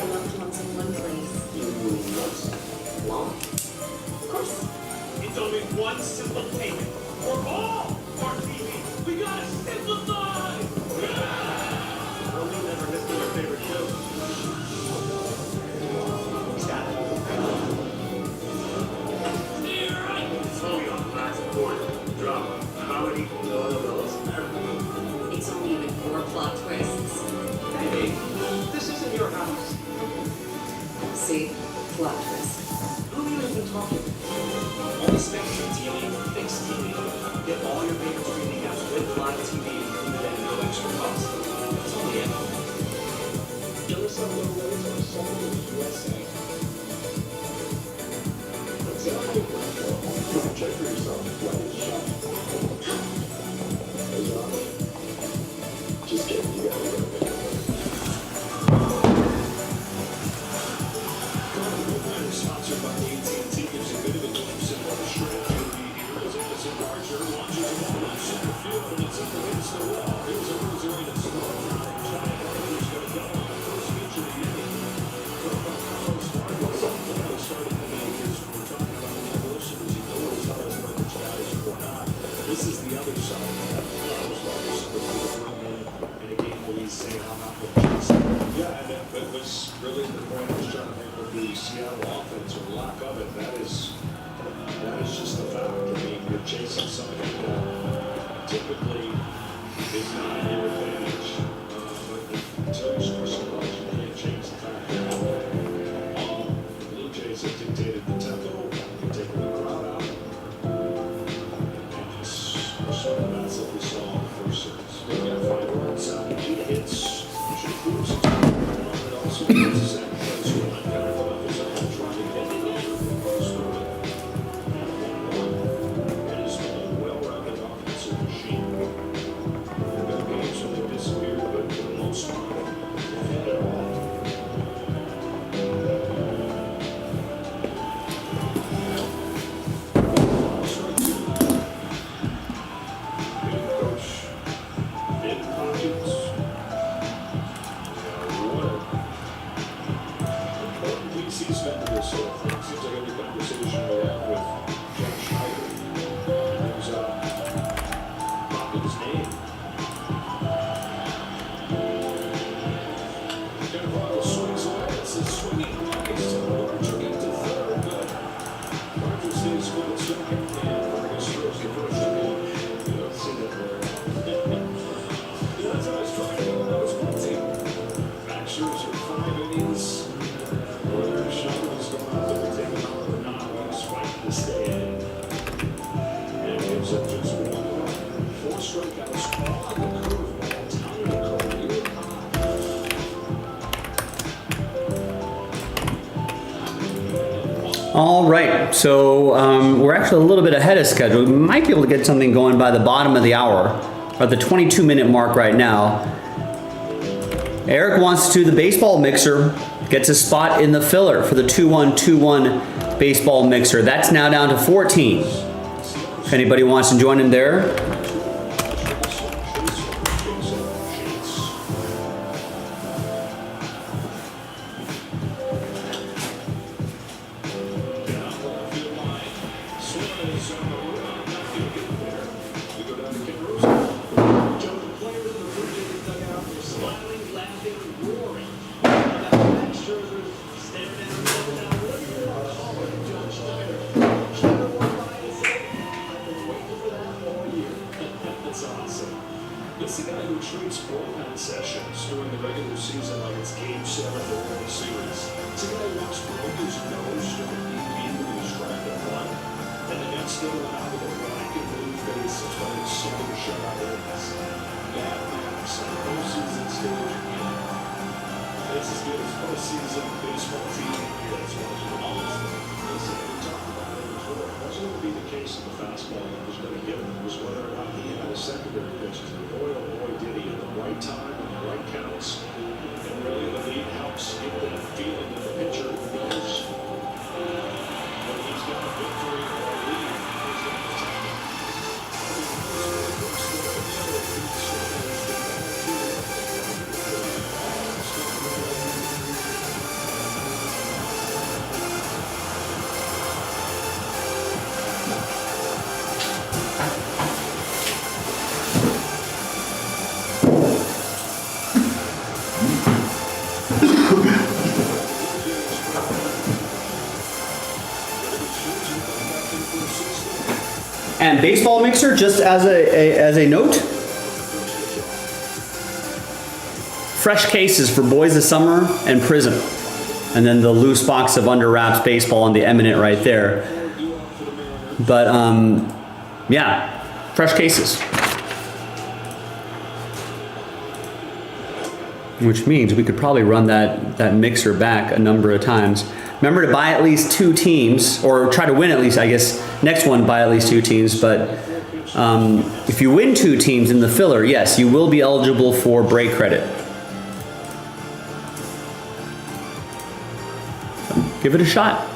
It's only one simple payment for all our TV. We gotta simplify! Well, we never missed our favorite show. Stop. It's only on Max Board. Drama, comedy, novellas, everything. It's only even 4 plot twists. Hey, this isn't your house. See? Plot twist. Who are you even talking to? Only Spectrum TV, fixed TV. Get all your favorite streaming apps with live TV included at no extra cost. It's only at USA. Check for yourself. Just kidding, you gotta go. Sponsored by AT&T, gives a bit of a glimpse at what a strategy will be here as Anderson Archer launches a ball in center field and it's up against the wall. Here's a Missouri to score. Giant Archer's going to go on the first pitch of the inning. Carlos Marcos started the game here, so we're talking about the evolution as you know as far as whether it's guys or not. This is the other side. Carlos Marcos bring in a game where he's saying, I'm not going to chase it. Yeah, and that was really the point I was trying to make with the Seattle offense or lack of it. That is just the fact. I mean, you're chasing something that typically is not your advantage. But until you score so much, you can't change the fact that the Blue Jays have dictated the tempo, taking the crowd out. And it's sort of that's what we saw in the first series. They got 5 runs out, 8 hits. You should cruise it. But also, it's the same place where I got it up his own, trying to get it over the first one. It is a well-rounded offensive machine. There are games when they disappear, but for the most part, they've had it all. Good coach. In pockets. What important weeks he's spent in this whole thing. Seems like every conversation we have with Jeff Schneider, who's popping his name. All right, so we're actually a little bit ahead of schedule. We might be able to get something going by the bottom of the hour, or the 22-minute mark right now. Eric wants to do the baseball mixer, gets a spot in the filler for the 2-1-2-1 baseball mixer. That's now down to 14. If anybody wants to join him there. That's awesome. It's the guy who treats bullpen sessions during the regular season like it's Game 7 of the World Series. It's the guy who walks through his nose during the game when he's trying to run. And the Nets still went out with a black and blue face in front of 7 shutout innings. That matters on the postseason stage. It's as good as postseason baseball team gets. Listen, we talked about it before. It wasn't going to be the case in the fastball that was going to get him. It was whether or not he had a secondary pitches. And boy, oh boy, did he at the right time and the right counts. And really the lead helps give that feeling that the pitcher knows when he's got a victory or a lead. He's got the time. And baseball mixer, just as a note, fresh cases for Boys of Summer and Prism. And then the loose box of Under Wraps baseball on the Eminent right there. But yeah, fresh cases. Which means we could probably run that mixer back a number of times. Remember to buy at least 2 teams, or try to win at least, I guess, next one buy at least 2 teams, but if you win 2 teams in the filler, yes, you will be eligible for break credit. Give it a shot.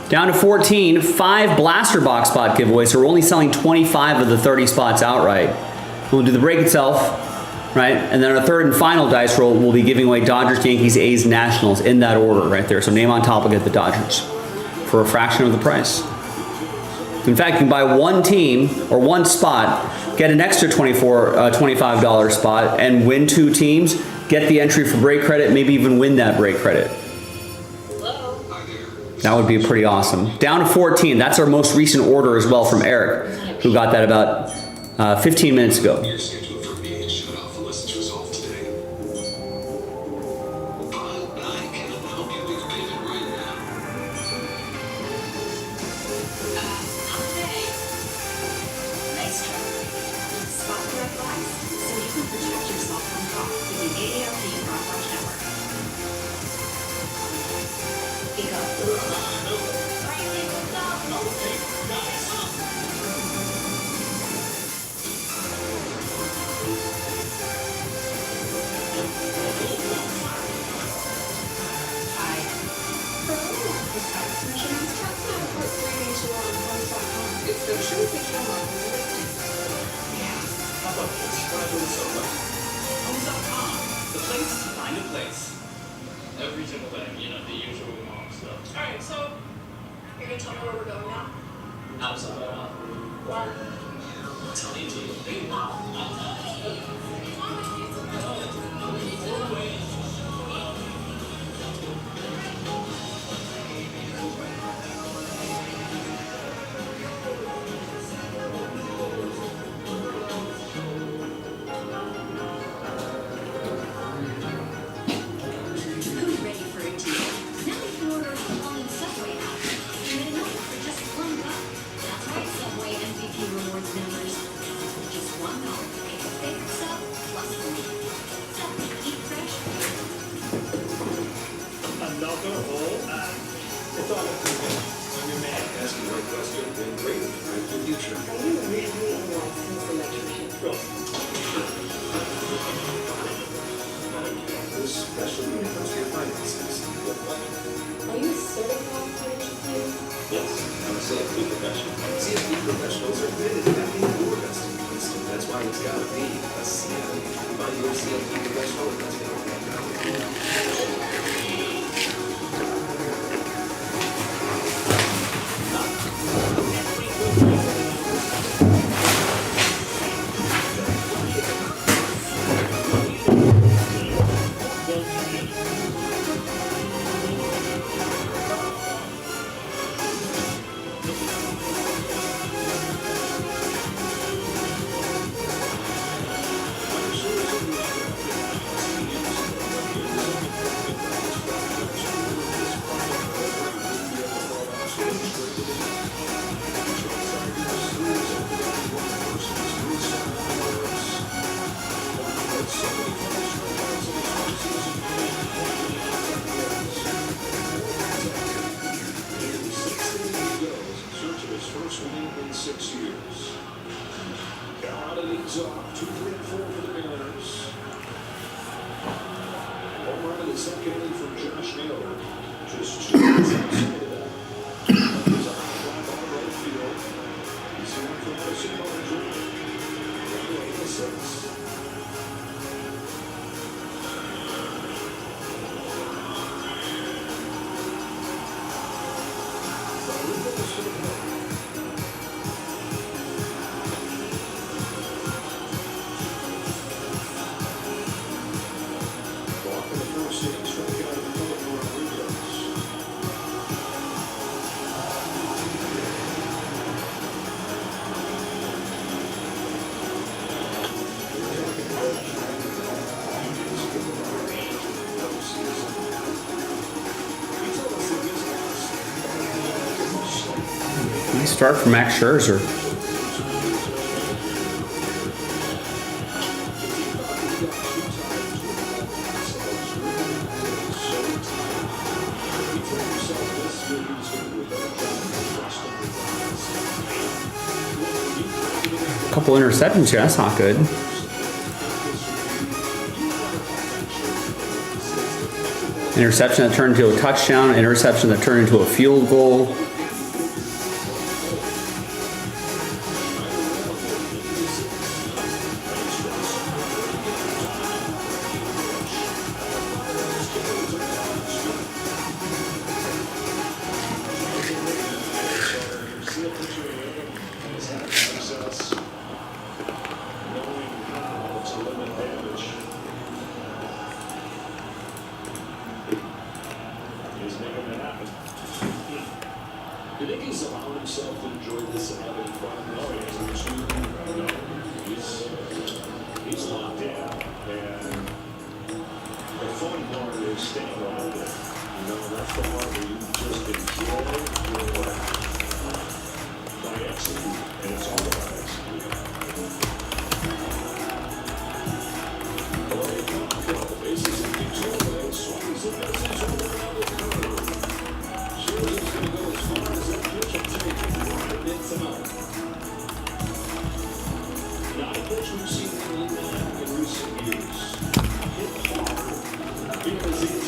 Down to 14, 5 blaster box spot giveaways, so we're only selling 25 of the 30 spots outright. We'll do the break itself. Right, and then our third and final dice roll, we'll be giving away Dodgers, Yankees, A's, Nationals in that order right there. So name on top will get the Dodgers for a fraction of the price. In fact, you can buy 1 team or 1 spot, get an extra $25 spot, and win 2 teams, get the entry for break credit, maybe even win that break credit. That would be pretty awesome. Down to 14, that's our most recent order as well from Eric, who got that about 15 minutes ago. Every single thing, you know, the usual mom stuff. Alright, so you're gonna tell me where we're going now? Absolutely not. Why? Tell you to. Well, Don, I'm your man. Asking the right question and great for the future. Are you really in license electrician? Especially when it comes to your finances. Are you certified financial planner? Yes, I'm a CFP professional. CFP professionals are committed to having your best interest, and that's why it's got to be a CFP. Find your CFP professional and let's go. First win in 6 years. Carolina leads off 2, 3, and 4 for the Mariners. Home run in the second inning from Josh Naylor. Just 2 minutes outside of that. He's on the fly ball right field. He's in for Madison Barger. Running in the 6th. Nice start from Max Scherzer. A couple interceptions here, that's not good. Interception that turned into a touchdown, interception that turned into a field goal. Do you think he's allowed himself to enjoy this and having fun? No, he's locked in. And the fun part is staying on it. That's the part where you just enjoy your life by executing. And it's all about executing. The bases in control, and swings the message all around the curve. Scherzer's going to go as far as that pitch will take him right mid-to-mouth. Not a pitch we've seen him lean back in recent years. Hit hard because it's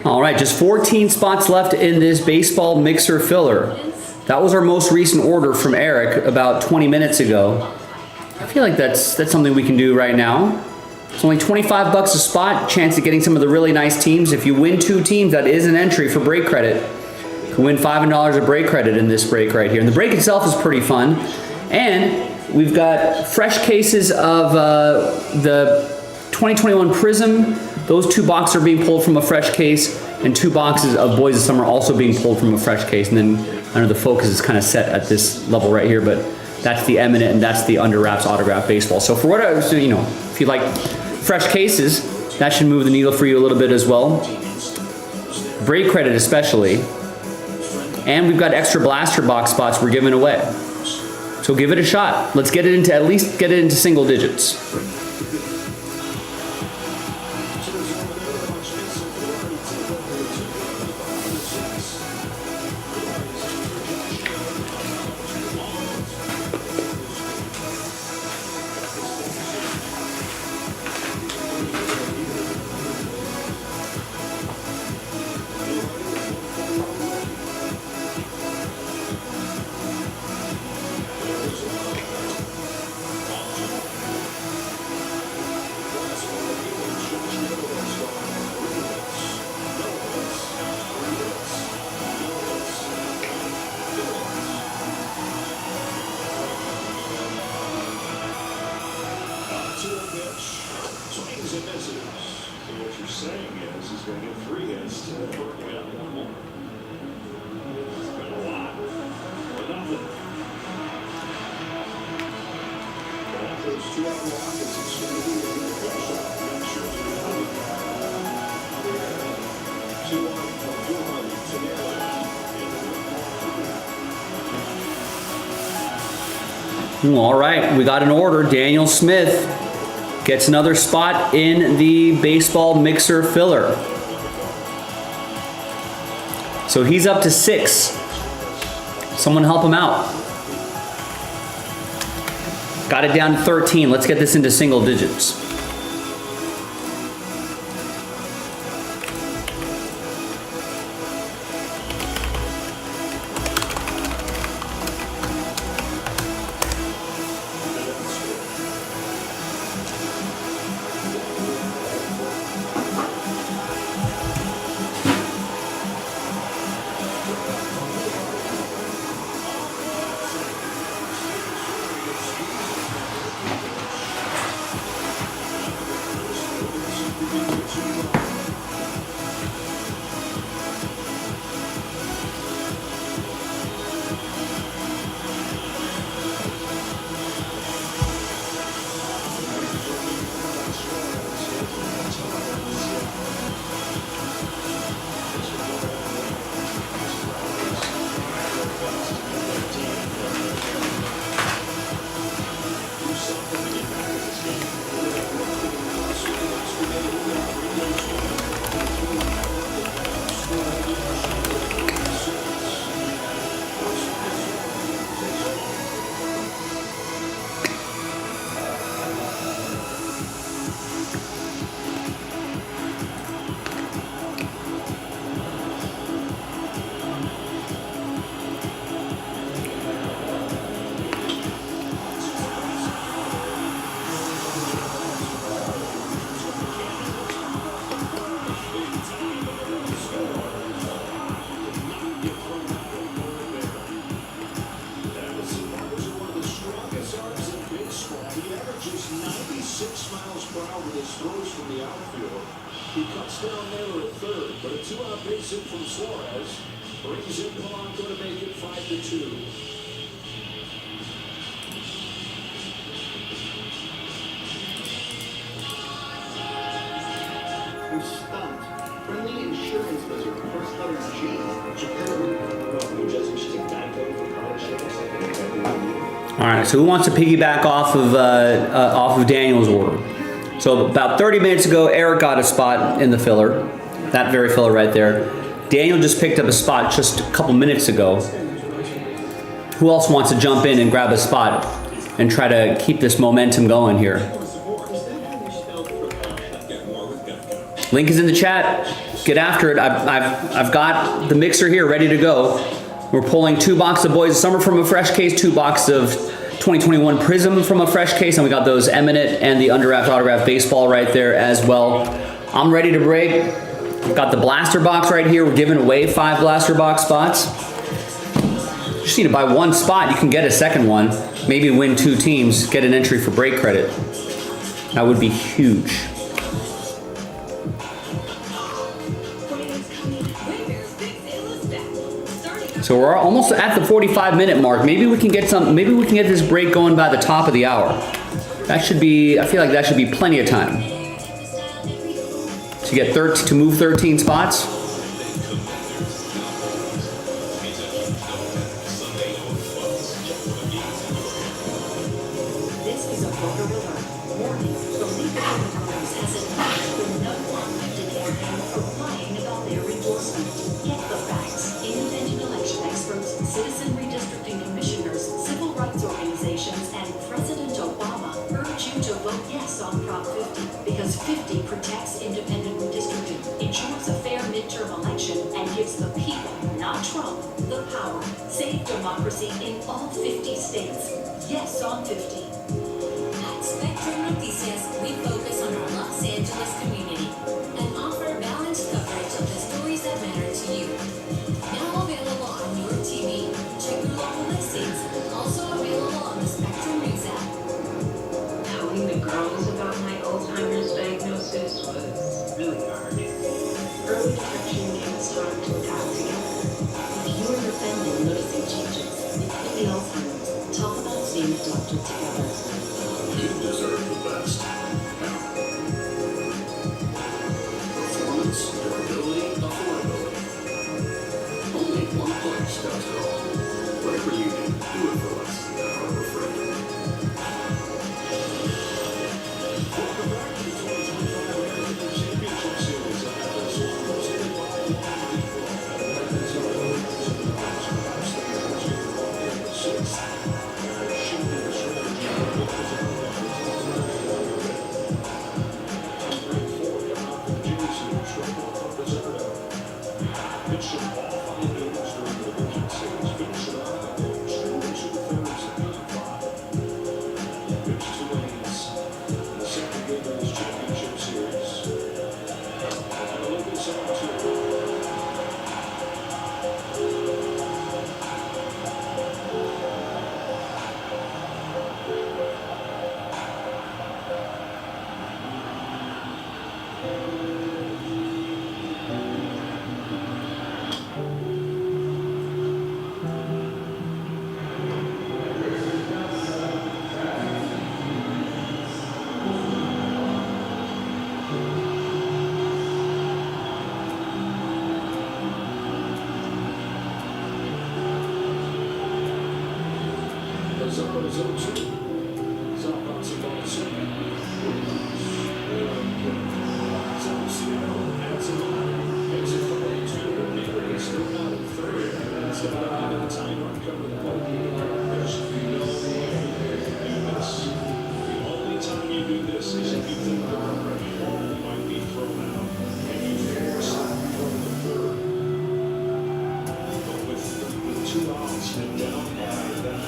All right, just 14 spots left in this baseball mixer filler. That was our most recent order from Eric about 20 minutes ago. I feel like that's something we can do right now. It's only 25 bucks a spot, chance of getting some of the really nice teams. If you win 2 teams, that is an entry for break credit. You can win $5 of break credit in this break right here. And the break itself is pretty fun. And we've got fresh cases of the 2021 Prism. Those 2 boxes are being pulled from a fresh case, and 2 boxes of Boys of Summer also being pulled from a fresh case. And then I know the focus is kind of set at this level right here, but that's the Eminent and that's the Under Wraps autograph baseball. So for whatever, so, you know, if you like fresh cases, that should move the needle for you a little bit as well. Break credit especially. And we've got extra blaster box spots we're giving away. So give it a shot. Let's get it into, at least get it into single digits. All right, we got an order. Daniel Smith gets another spot in the baseball mixer filler. So he's up to 6. Someone help him out. Got it down to 13. Let's get this into single digits. All right, so who wants to piggyback off of Daniel's order? So about 30 minutes ago, Eric got a spot in the filler, that very filler right there. Daniel just picked up a spot just a couple minutes ago. Who else wants to jump in and grab a spot and try to keep this momentum going here? Link is in the chat. get after it. I've got the mixer here ready to go. We're pulling 2 boxes of Boys of Summer from a fresh case, 2 boxes of 2021 Prism from a fresh case, and we got those Eminent and the Underwrapped Autograph Baseball right there as well. I'm ready to break. We've got the blaster box right here. We're giving away 5 blaster box spots. You just need to buy 1 spot. You can get a second one. Maybe win 2 teams, get an entry for break credit. That would be huge. So we're almost at the 45-minute mark. Maybe we can get this break going by the top of the hour. That should be, I feel like that should be plenty of time. To move 13 spots. This is a photo alert. Warning, the League of Women has announced the No 150 campaign for lying about their endorsement. Get the facts. Independent election experts, citizen redistricting commissioners, civil rights organizations, and President Obama urge you to vote yes on Prop 50 because 50 protects independent redistricting, ensures a fair midterm election, and gives the people, not Trump, the power. Save democracy in all 50 states. Yes on 50. At Spectrum Noticias, we focus on our Los Angeles community and offer balanced coverage of the stories that matter to you. Now available on your TV. Check your local listings. Also available on the Spectrum News app. Telling the girls about my Alzheimer's diagnosis was really hard. Early detection gave us time to adapt together. If you or your family are noticing changes, it could be Alzheimer's. Talk about seeing a doctor together. You deserve the best. Performance, durability, affordability. Only one place does it all. Whatever you do, do it for less than Harbor Freight. Welcome back to the 2025 American Championship Series. This one hosted by the Two outs and down by that.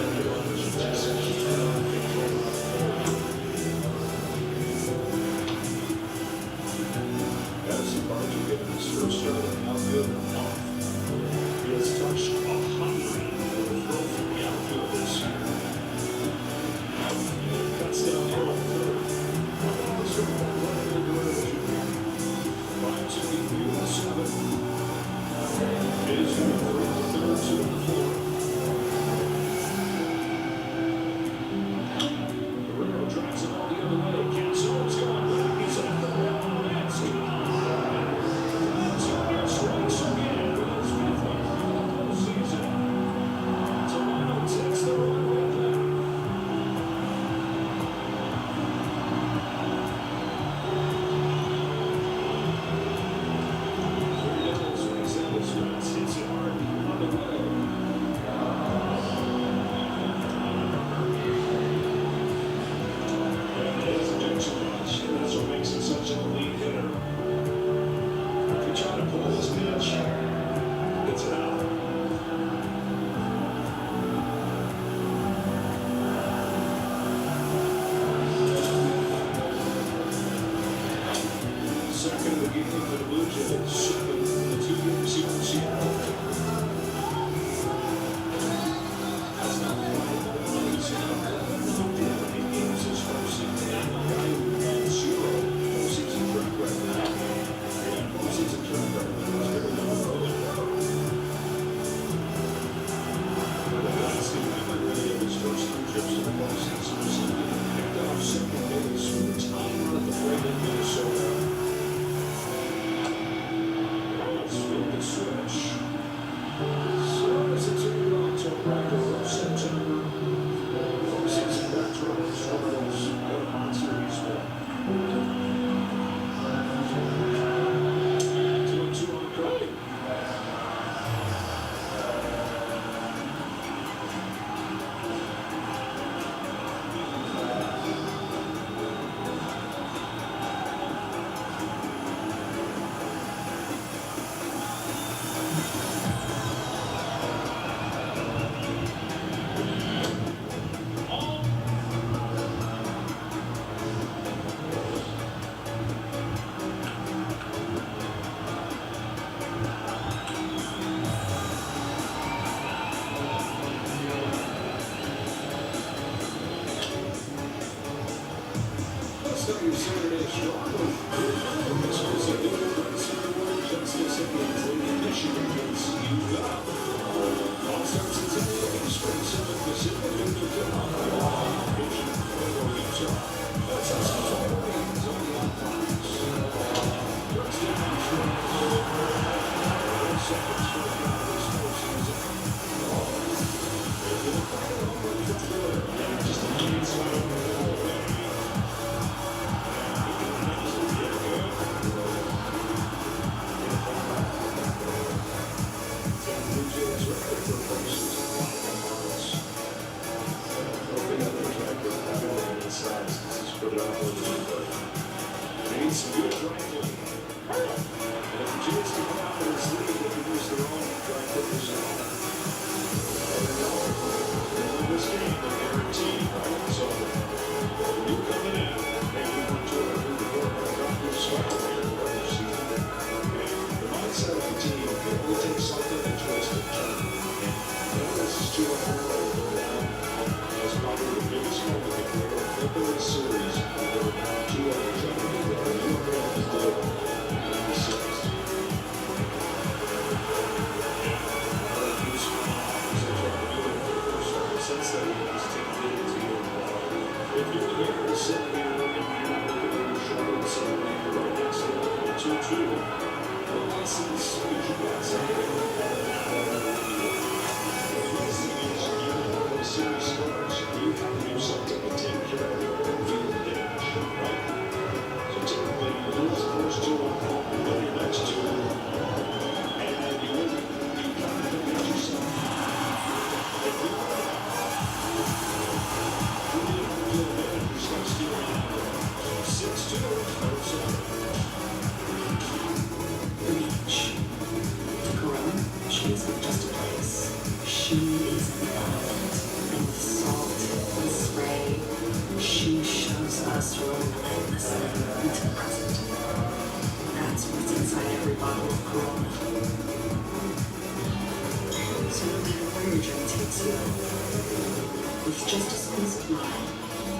With just a squeeze of lime,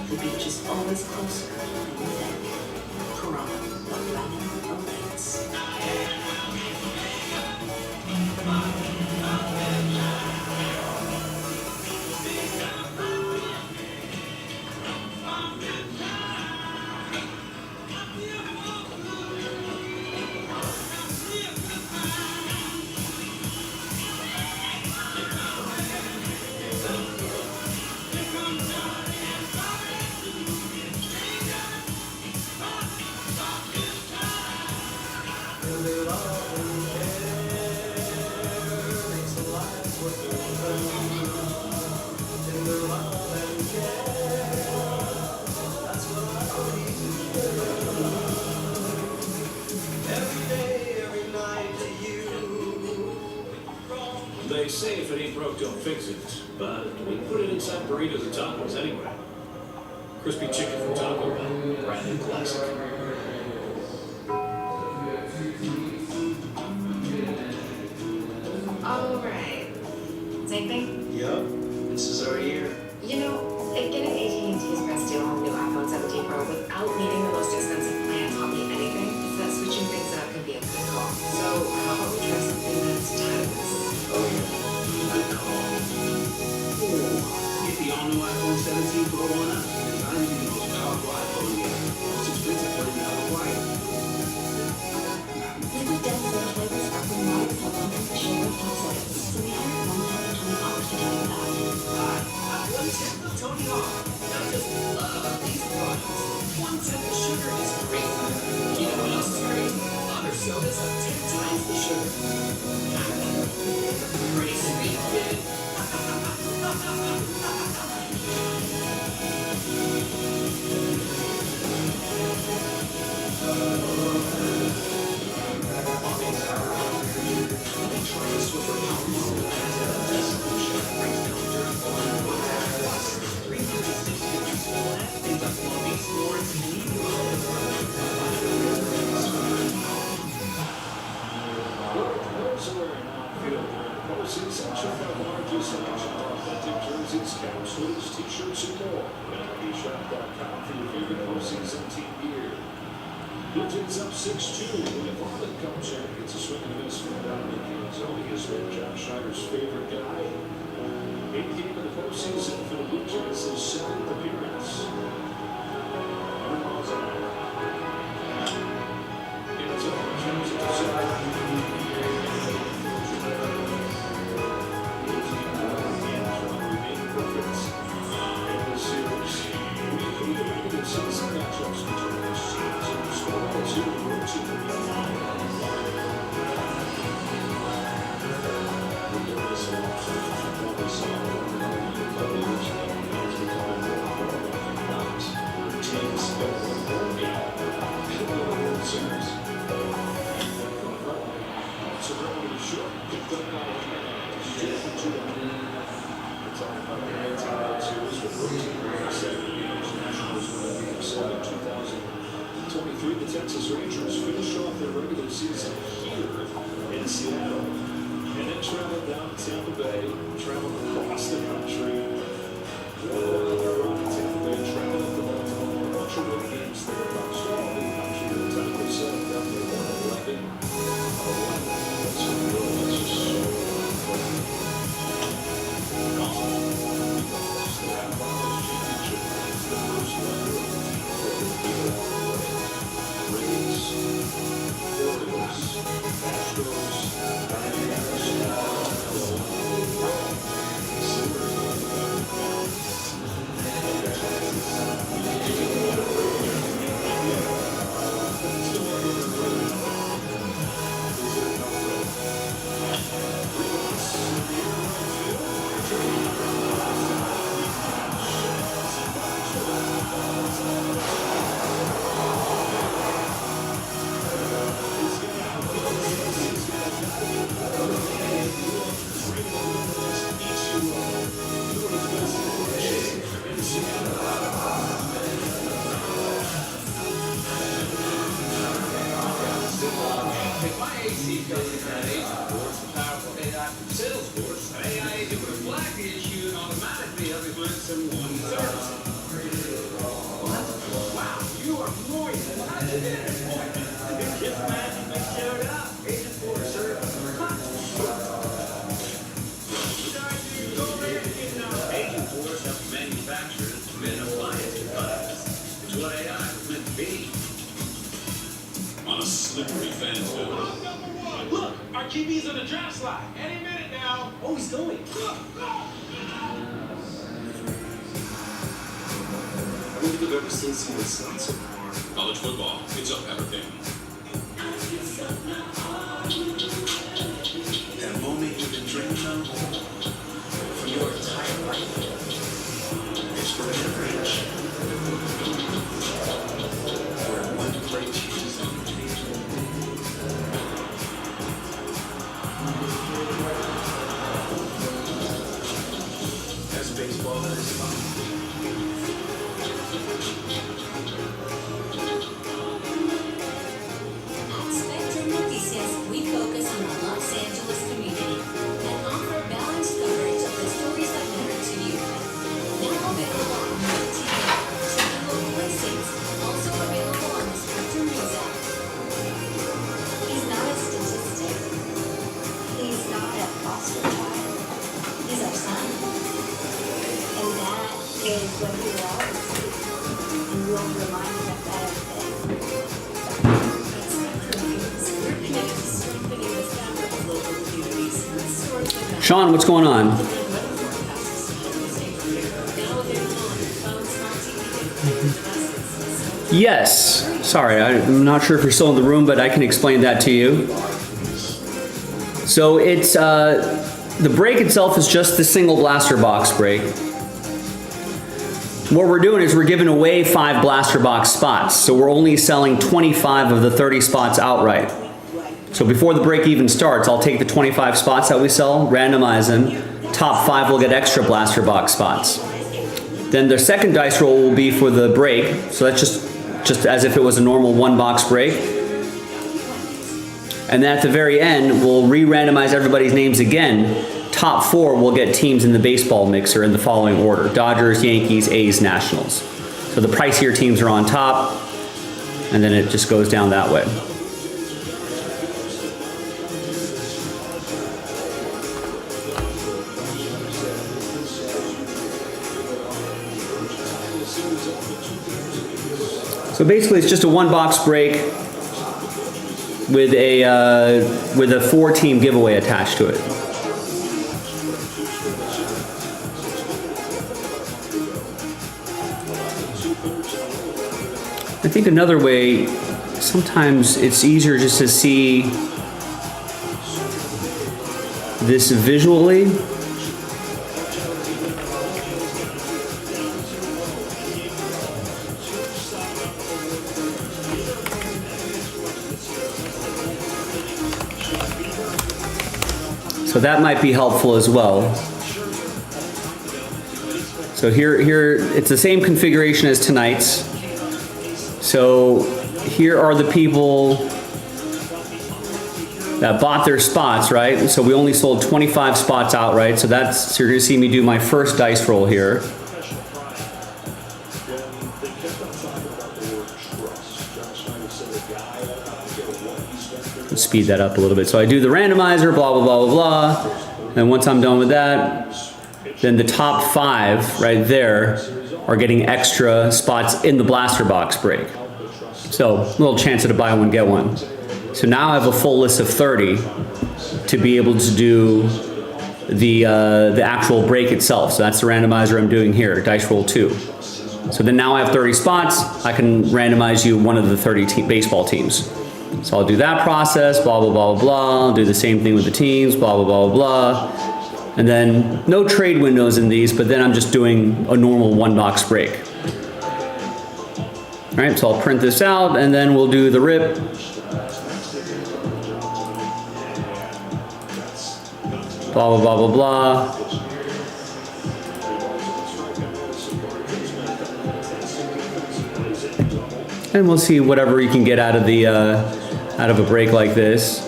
the beach is always closer than you think. Corona, the lemon awaits. They say if it ain't broke, don't fix it. But we put it inside burritos and tacos anyway. Crispy chicken from Taco Bell, brand new classic. All right. Same thing? Yup, this is our year. You know, getting AT&T's best deal on the new iPhone 17 Pro without needing the most expensive plan taught me anything, is that switching things up can be a good call. So how about we try something that's timeless? Oh yeah, good call. Get the all-new iPhone 17 Pro on us. Designed to be the most powerful iPhone yet. Most expensive $30 wire. Liquid Death flavors sparkling water for pumpkin sugar popsicles. So we hired $120 to tell you about it. Tony Hawk. Not just love these products. 1/10 the sugar is great. You know what else is great? Other sodas have 10 times the sugar. Pretty sweet, kid. Postseason, check out the largest selection of authentic jerseys, caps, hoodies, t-shirts, and more. NRDshop.com for your favorite postseason team gear. Blue Jays up 6-2. When Marlon comes in, gets a swing and a miss from Dominic Canzoni. He has been John Schneider's favorite guy. 8th game of the postseason for the Blue Jays, his 7th appearance. Never calls it out. It's over. Jones at the side. Remain perfect in this series. We the regular season matchups between these teams and score 2 road the Texas Rangers finished off their regular season here in Seattle, and then traveled down to Tampa Bay, traveled across the country, Tampa Bay, traveled up to Baltimore, a bunch of road games there, across all the country. The time was set up there, 11. That's just so still have one of those championships, the first one. Rays, Orioles, Astros, On a slippery fence. Look, our QB's on the draft slide. Any minute now. Oh, he's going. I don't think I've ever seen someone sound so far. College football, it's up everything. That moment you've been dreaming of for your entire life is forever etched. Where one play changes everything. That's baseball at its finest. At Spectrum Noticias, we focus on the Los Angeles community and offer balanced coverage of the stories that matter to you. Now available on your TV, to local listings, also available on the Spectrum News app. He's not a statistic. He's not a foster child. He's our son. And that is what we will always be. And we'll remind him of that every day. At Spectrum News, we're committed to strengthening the fabric of local communities with stories that matter. Sean, what's going on? Weather forecasts now available on your phone, smart TV, and devices. Yes. Sorry, I'm not sure if you're still in the room, but I can explain that to you. So it's the break itself is just the single blaster box break. What we're doing is we're giving away 5 blaster box spots. So we're only selling 25 of the 30 spots outright. So before the break even starts, I'll take the 25 spots that we sell, randomize them. Top 5 will get extra blaster box spots. Then the second dice roll will be for the break. So that's just as if it was a normal 1-box break. And then at the very end, we'll re-randomize everybody's names again. Top 4 will get teams in the baseball mixer in the following order: Dodgers, Yankees, A's, Nationals. So the pricier teams are on top. and then it just goes down that way. So basically, it's just a 1-box break with a 4-team giveaway attached to it. I think another way, sometimes it's easier just to see this visually. So that might be helpful as well. So here it's the same configuration as tonight's. So here are the people that bought their spots, right? So we only sold 25 spots outright. So you're gonna see me do my first dice roll here. Let's speed that up a little bit. So I do the randomizer, blah, blah, blah, blah, blah. And once I'm done with that, then the top 5 right there are getting extra spots in the blaster box break. So a little chance to buy one, get one. So now I have a full list of 30 to be able to do the actual break itself. So that's the randomizer I'm doing here, dice roll 2. So then now I have 30 spots. I can randomize you one of the 30 baseball teams. So I'll do that process, blah, blah, blah, blah, blah. I'll do the same thing with the teams, blah, blah, blah, blah, blah. And then no trade windows in these, but then I'm just doing a normal 1-box break. All right, so I'll print this out and then we'll do the rip. Blah, blah, blah, blah, blah. And we'll see whatever you can get out of a break like this,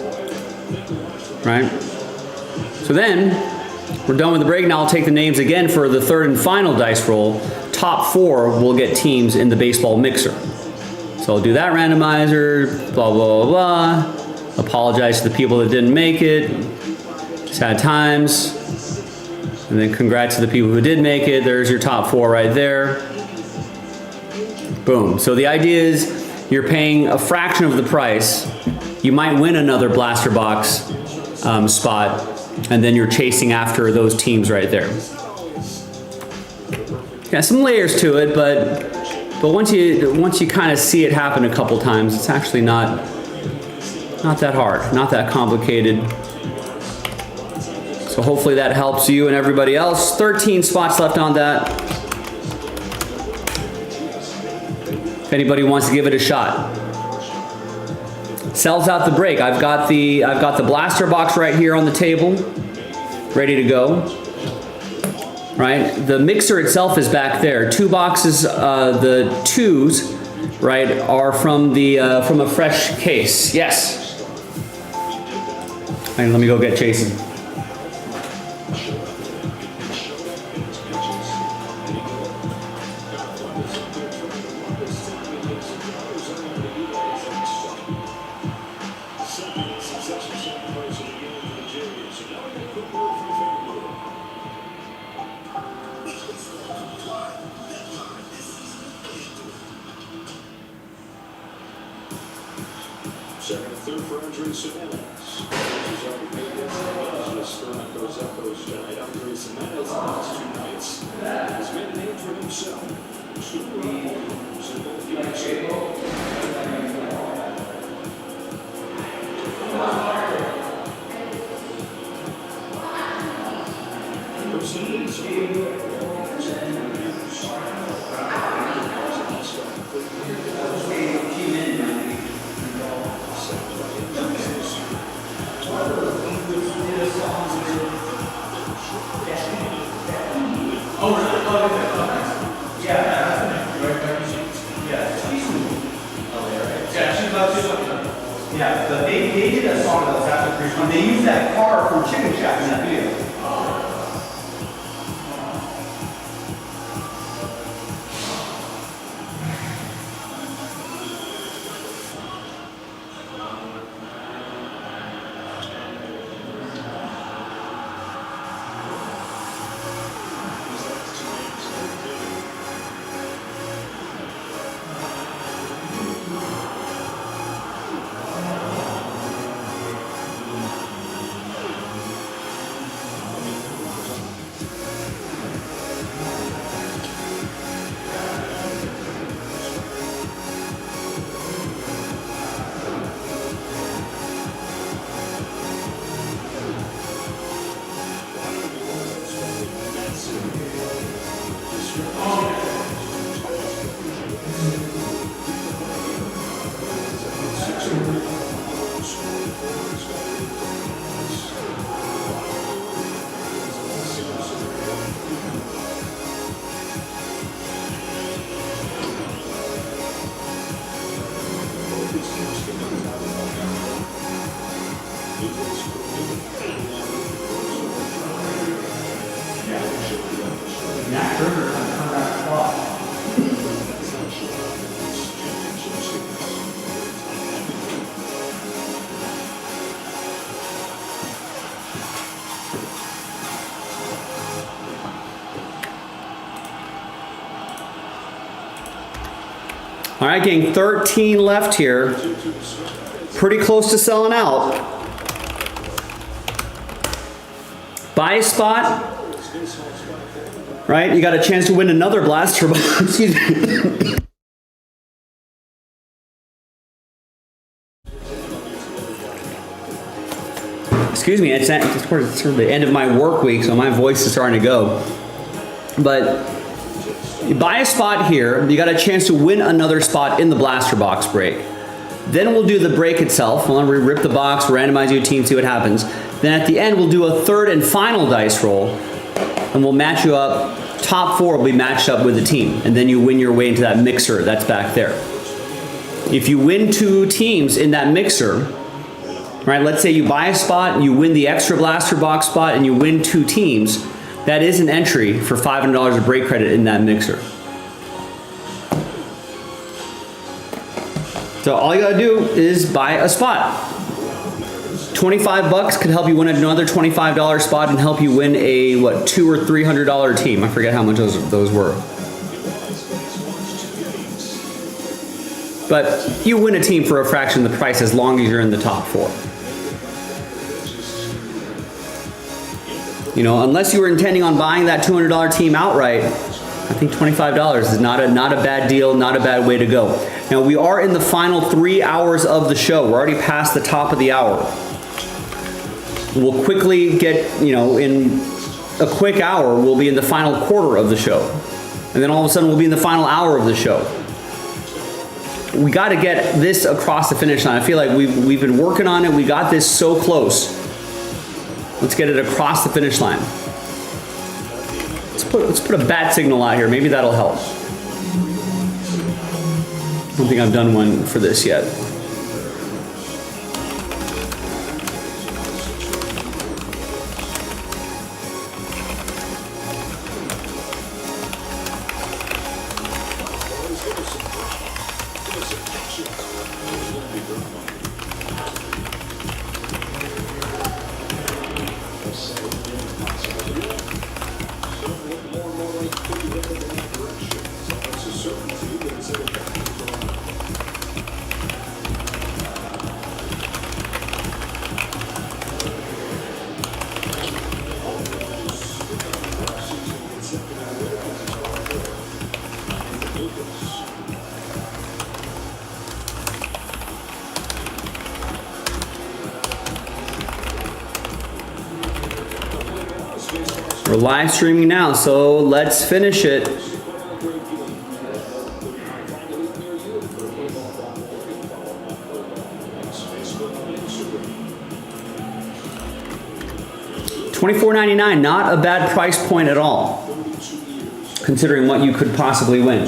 right? So then we're done with the break. Now I'll take the names again for the 3rd and final dice roll. Top 4 will get teams in the baseball mixer. So I'll do that randomizer, blah, blah, blah, blah. Apologize to the people that didn't make it. Sad times. And then congrats to the people who did make it. There's your top 4 right there. Boom. So the idea is you're paying a fraction of the price. You might win another blaster box spot, and then you're chasing after those teams right there. Yeah, some layers to it, but once you kind of see it happen a couple times, it's actually not that hard, not that complicated. So hopefully that helps you and everybody else. 13 spots left on that. If anybody wants to give it a shot. Sells out the break. I've got the blaster box right here on the table, ready to go. Right? The mixer itself is back there. 2 boxes, the 2s, right, are from a fresh case. Yes. And let me go get Jason. Second and third for Andre Jimenez. He's already made it. Just goes up those tonight. Andre Jimenez the last 2 nights has made a name for himself. 2 homes in both games. Yeah, but they did a song that was after Christmas. They used that car from Chicken Shack in that video. All right, gang, 13 left here. Pretty close to selling out. Buy a spot, right? You got a chance to win another blaster box. Excuse me. Excuse me, it's sort of the end of my work week, so my voice is starting to go. But you buy a spot here, you got a chance to win another spot in the blaster box break. Then we'll do the break itself. We'll rip the box, randomize your team, see what happens. Then at the end, we'll do a third and final dice roll, and we'll match you up. Top 4 will be matched up with the team, and then you win your way into that mixer that's back there. If you win 2 teams in that mixer, right, let's say you buy a spot, you win the extra blaster box spot, and you win 2 teams, that is an entry for $500 of break credit in that mixer. So all you gotta do is buy a spot. 25 bucks could help you win another $25 spot and help you win a, what, $200 or $300 team. I forget how much those were. But you win a team for a fraction of the price as long as you're in the top 4. You know, unless you were intending on buying that $200 team outright, I think $25 is not a bad deal, not a bad way to go. Now we are in the final 3 hours of the show. We're already past the top of the hour. We'll quickly get, you know, in a quick hour, we'll be in the final quarter of the show. And then all of a sudden we'll be in the final hour of the show. We got to get this across the finish line. I feel like we've been working on it. We got this so close. Let's get it across the finish line. Let's put a bat signal out here. Maybe that'll help. I don't think I've done one for this yet. We're live streaming now, so let's finish it. $24.99, not a bad price point at all, considering what you could possibly win.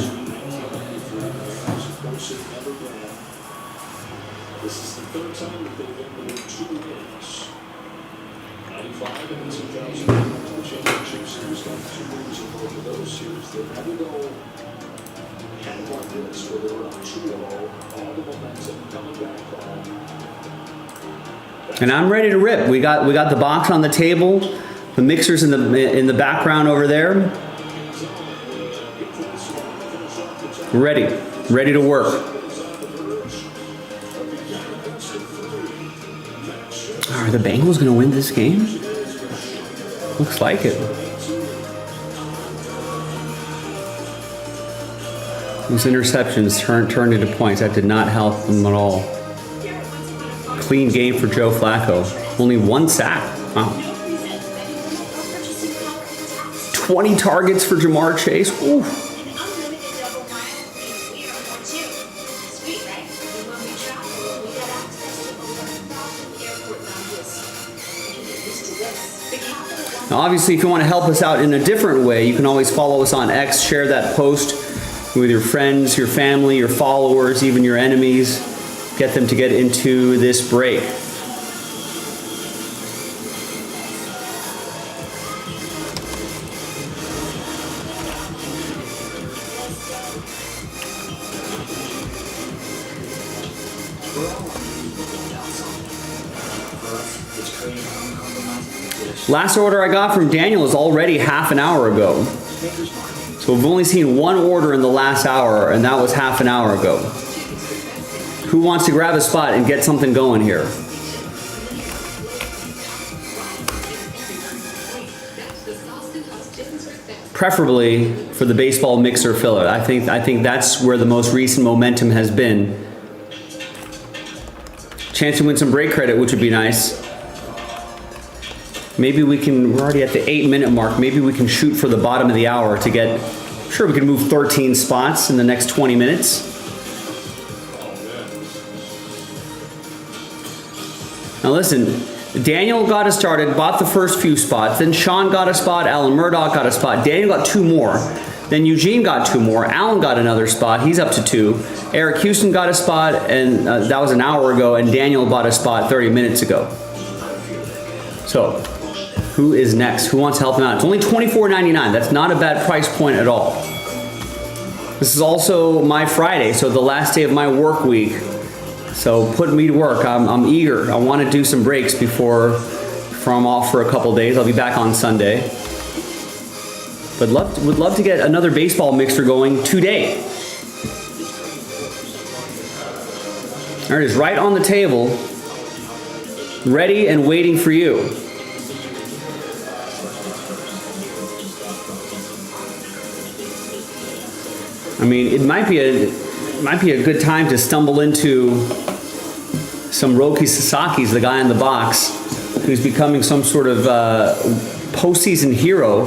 This is the 3rd time that they've been within 2 wins. 95 and 2000 championship series got 2 wins in both of those series. They've never go had like this where they were on 2-0, all the momentum coming back home. And I'm ready to rip. We got the box on the table, the mixers in the background over there. Ready to work. Are the Bengals going to win this game? Looks like it. Those interceptions turned into points. That did not help them at all. Clean game for Joe Flacco. Only 1 sack. Wow. 20 targets for Jamar Chase. Ooh. Now, obviously, if you want to help us out in a different way, you can always follow us on X, share that post with your friends, your family, your followers, even your enemies. Get them to get into this break. Last order I got from Daniel is already half an hour ago. So we've only seen one order in the last hour, and that was half an hour ago. Who wants to grab a spot and get something going here? Preferably for the baseball mixer filler. I think that's where the most recent momentum has been. Chance to win some break credit, which would be nice. Maybe we can, we're already at the 8-minute mark, maybe we can shoot for the bottom of the hour to get, sure we can move 13 spots in the next 20 minutes. Now listen, Daniel got us started, bought the first few spots, then Sean got a spot, Alan Murdoch got a spot, Daniel got 2 more, then Eugene got 2 more, Alan got another spot, he's up to 2, Eric Houston got a spot, and that was an hour ago, and Daniel bought a spot 30 minutes ago. So, who is next? Who wants to help him out? It's only $24.99. That's not a bad price point at all. This is also my Friday, so the last day of my work week. So put me to work. I'm eager. I want to do some breaks before I'm off for a couple days. I'll be back on Sunday. But would love to get another baseball mixer going today. There it is, right on the table, ready and waiting for you. I mean, it might be a good time to stumble into some Roki Sasaki's, the guy in the box, who's becoming some sort of postseason hero,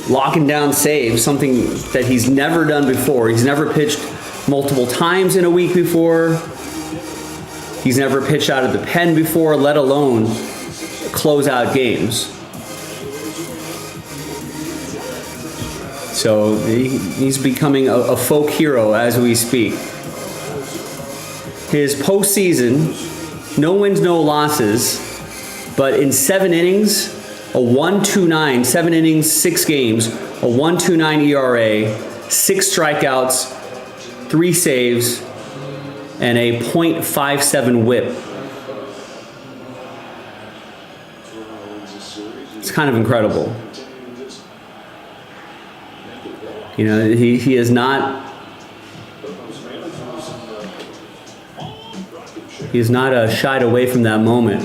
locking down saves, something that he's never done before. He's never pitched multiple times in a week before. He's never pitched out of the pen before, let alone close out games. So he's becoming a folk hero as we speak. His postseason, no wins, no losses, but in 7 innings, a 1.29, 7 innings, 6 games, a 1.29 ERA, 6 strikeouts, 3 saves, and a .57 whip. It's kind of incredible. You know, he is not shied away from that moment.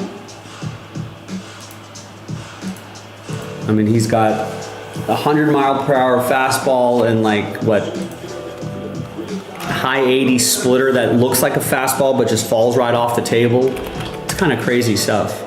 I mean, he's got 100-mile-per-hour fastball and like what, high 80 splitter that looks like a fastball but just falls right off the table. It's kind of crazy stuff.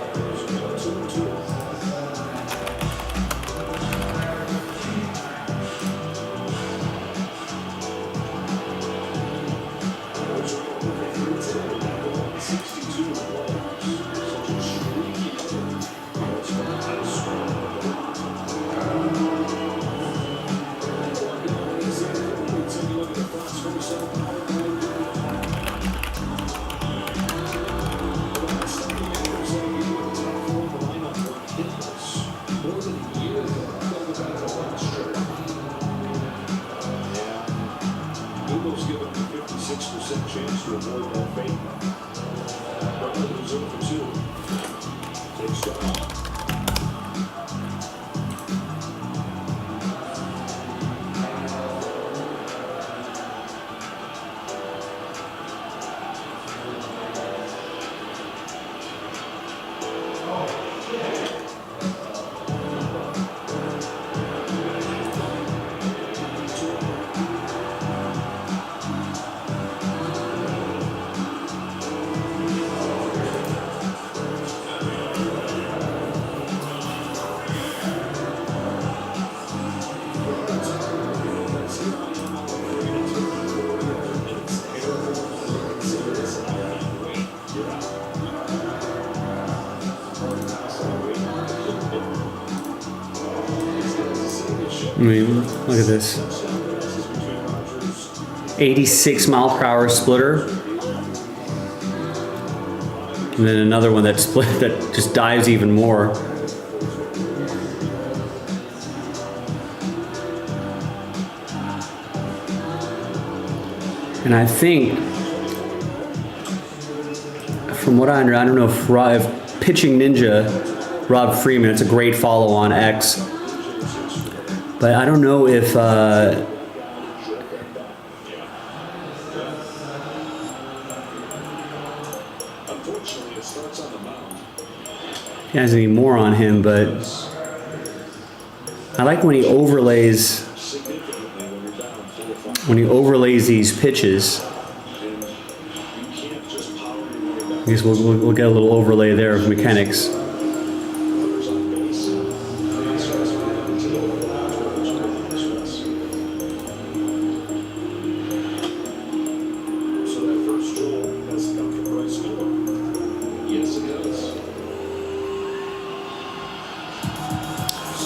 Google's given a 56% chance to avoid that fate. Brooklyn was 0 for 2. Takes down. I mean, look at this. 86-mile-per-hour splitter. And then another one that split that just dives even more. And I think, from what I don't know if Pitching Ninja, Rob Freeman, it's a great follow on X, But I don't know if Unfortunately, it starts on the mound. he has any more on him, but I like when he overlays these pitches. I guess we'll get a little overlay there of mechanics.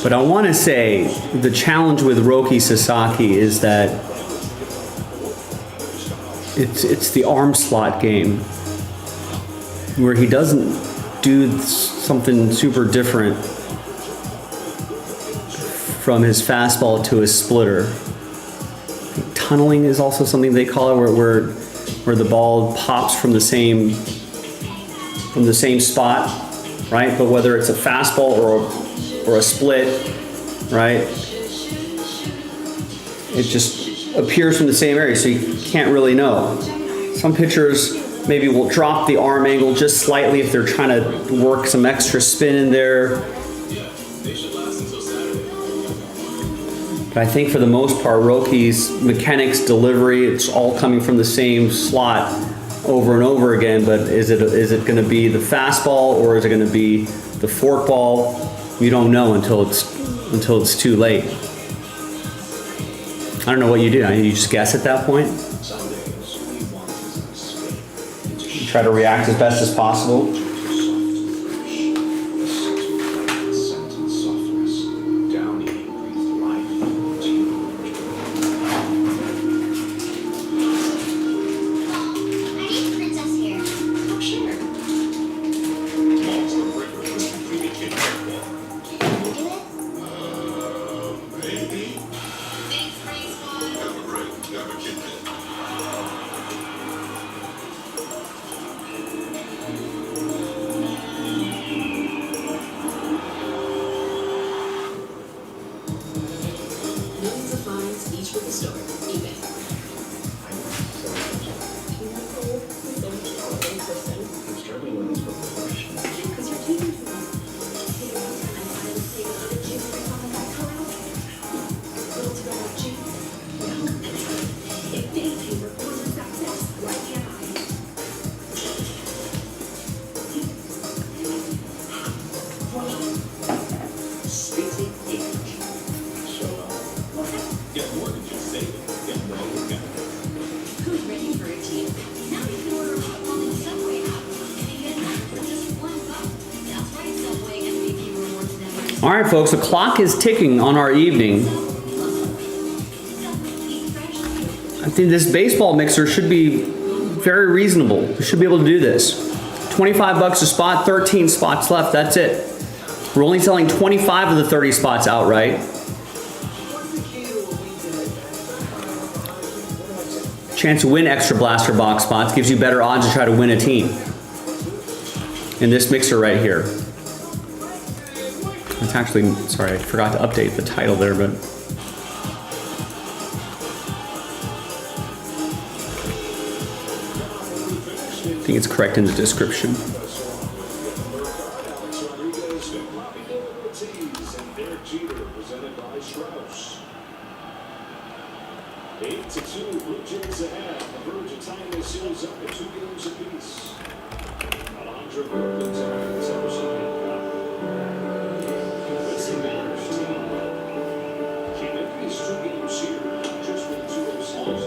But I want to say the challenge with Roki Sasaki is that it's the arm slot game where he doesn't do something super different from his fastball to his splitter. Tunneling is also something they call it, where the ball pops from the same spot, right? But whether it's a fastball or a split, right? It just appears from the same area, so you can't really know. Some pitchers maybe will drop the arm angle just slightly if they're trying to work some extra spin in there. But I think for the most part, Roki's mechanics, delivery, it's all coming from the same slot over and over again. But is it going to be the fastball or is it going to be the forkball? You don't know until it's too late. I don't know what you do. You just guess at that point. You try to react as best as possible. Millions of finds, each with a story. eBay. I'm struggling with this proportion. Because you're taking too long. Little to go with cheese. If dating requires success, why can't I? Spitting age. So, get more than just saving. Get more than that. Who's ready for a team? Now you can order football in the Subway app. And you get that for just $1. That's right, Subway MVP rewards members. All right, folks, the clock is ticking on our evening. I think this baseball mixer should be very reasonable. We should be able to do this. $25 a spot, 13 spots left, that's it. We're only selling 25 of the 30 spots outright. Chance to win extra blaster box spots gives you better odds to try to win a team. In this mixer right here. It's actually, sorry, I forgot to update the title there, but I think it's correct in the description. Presented by Strauss. 8-2, Blue Jays ahead. The verge of tying this series up at 2 games apiece. Alejandro Kirkland's and Emerson Hancock. This Commander's team came into these 2 games here, just with 2 losses.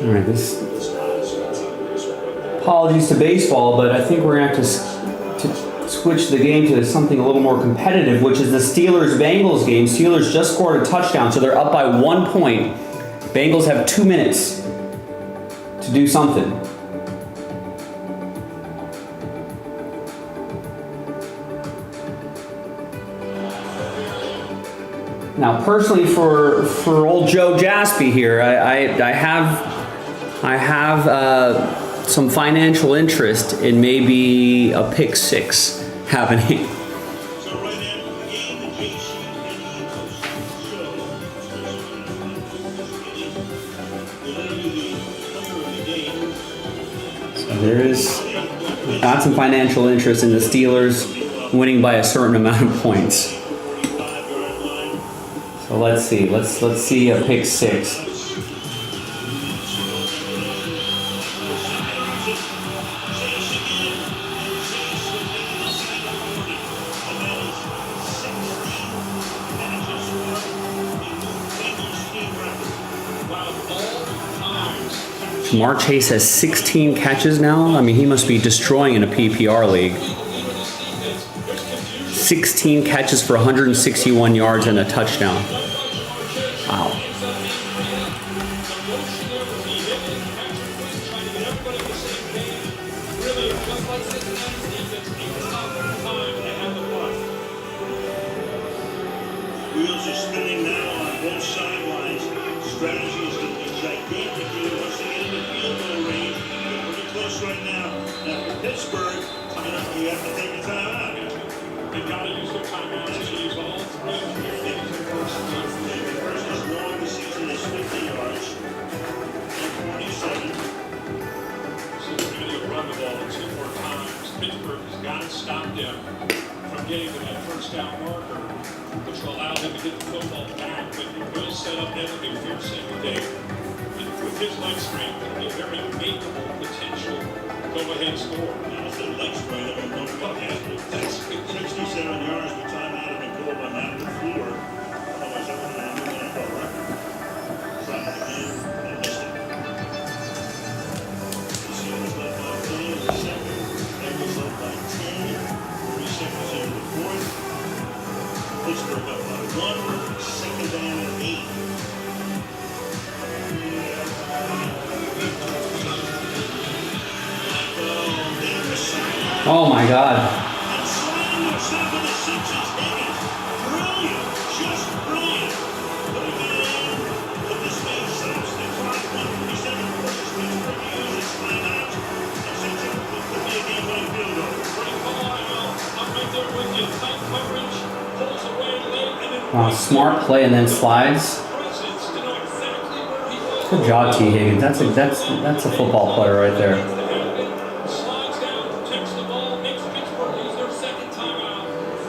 All right, this. Apologies to baseball, but I think we're going to have to switch the game to something a little more competitive, which is the Steelers-Bengals game. Steelers just scored a touchdown, so they're up by 1 point. Bengals have 2 minutes to do something. Now, personally, for old Joe Jaspy here, I have some financial interest in maybe a pick 6 happening. There is got some financial interest in the Steelers winning by a certain amount of points. So let's see. Let's see a pick six. Jamar Chase has 16 catches now. I mean, he must be destroying in a PPR league. 16 catches for 161 yards and a touchdown. Wow. Wheels are spinning now on both sidelines. Strategy is going to be gigantic here once they get in the field goal range. They're pretty close right now. Now for Pittsburgh, you have to take a timeout. They've got to use their timeouts to use all three. The first is long this season is 50 yards and 47. So they're going to run the ball 2 more times. Pittsburgh has got to stop them from getting to that first down marker, which will allow them to get the football back. But it will set up Evan McPherson today. And with his leg strength, it'll be a very makeable potential go-ahead score. Now, it's a leg strength. I mean, don't fuck it. That's 67 yards with timeout and a goal by Matt LaFleur. Otherwise, that would have been a new NFL record. Tried it again. They missed it. The Steelers led by 20 in the second. Bengals led by 10. 3 seconds into the fourth. Pittsburgh up by 1. Second down and 8. Oh my God. Wow, smart play and then slides. Good job, T. Higgins. That's a football player right there. Slides down, protects the ball, makes Pittsburgh use their second timeout.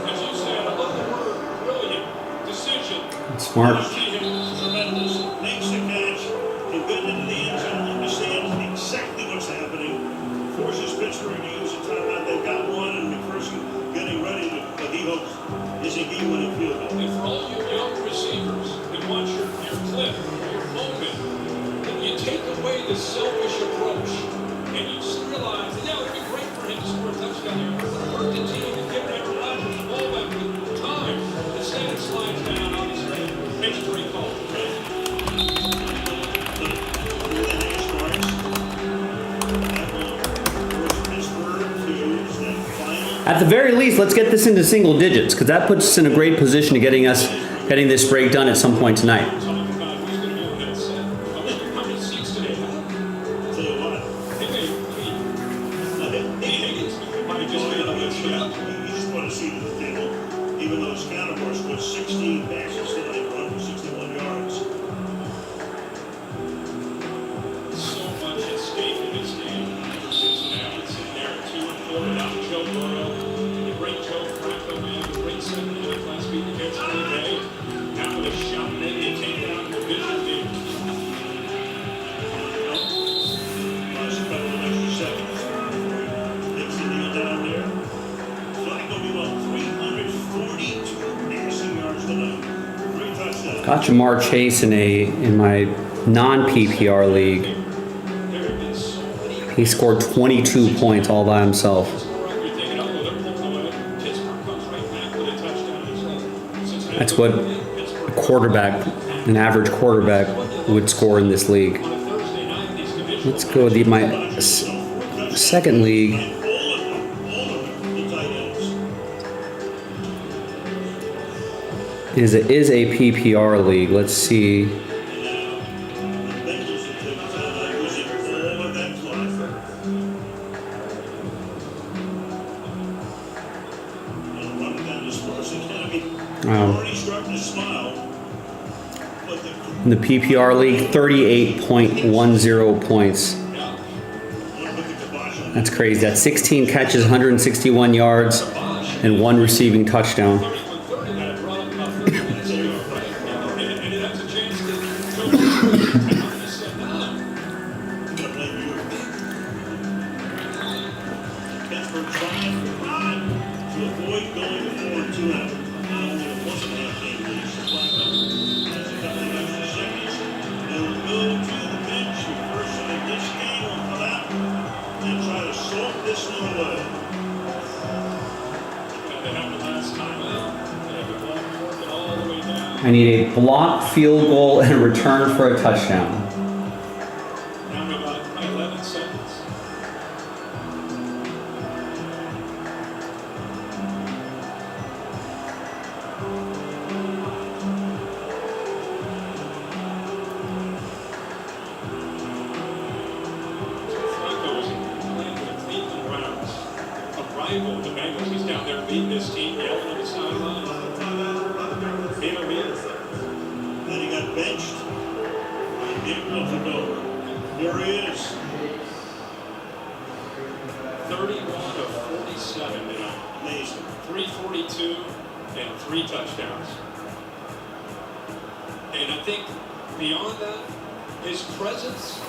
As you said, I love the word brilliant decision. Smart. Tremendous. Makes the catch. Can get into the end zone, understands exactly what's happening. Forces Pittsburgh to use a timeout. They've got one, and McPherson getting ready to, what he hopes is a game-winning field goal. And for all you young receivers that want your clip, your moment, you take away the selfish approach, and you just realize, yeah, it would be great for him to score a touchdown here, but it would hurt the team and get Aaron Rodgers the ball back with time. Instead, it slides down, obviously, makes 3 calls. At the very least, let's get this into single digits, because that puts us in a great position to getting this break done at some point tonight. Even though his counterparts scored 16 passes today for 161 yards. So much at stake in this game for Cincinnati. It's in there 2-4 without Joe Burrow. The great Joe Flacco, man, the great 7 minute last week against Green Bay. Now with a shot, maybe a takedown in the division game. Lost a couple of extra seconds. Takes the knee down there. Flacco will have 342 passing yards tonight. 3 touchdowns. Got Jamar Chase in my non-PPR league. He scored 22 points all by himself. That's what an average quarterback would score in this league. Let's go with my second league. Is a PPR league. Let's see. In the PPR league, 38.10 points. That's crazy. That's 16 catches, 161 yards, and 1 receiving touchdown. Pittsburgh trying to avoid going to 4-2 after only a 1.5 game lead. Flacco has a couple of extra seconds. They'll go to the bench. The first of this game will come out and try to sort this one away. They happened last time. They have the ball working all the way down. I need a blocked field goal and a return for a touchdown. Down to about 11 seconds. Flacco is playing for the Cleveland Browns. A rival of the Bengals. He's down there beating his team, yelling on the sideline. Then he got benched. And it wasn't over. Here he is. 31 of 47 tonight. Amazing. 342 and 3 touchdowns. And I think beyond that, his presence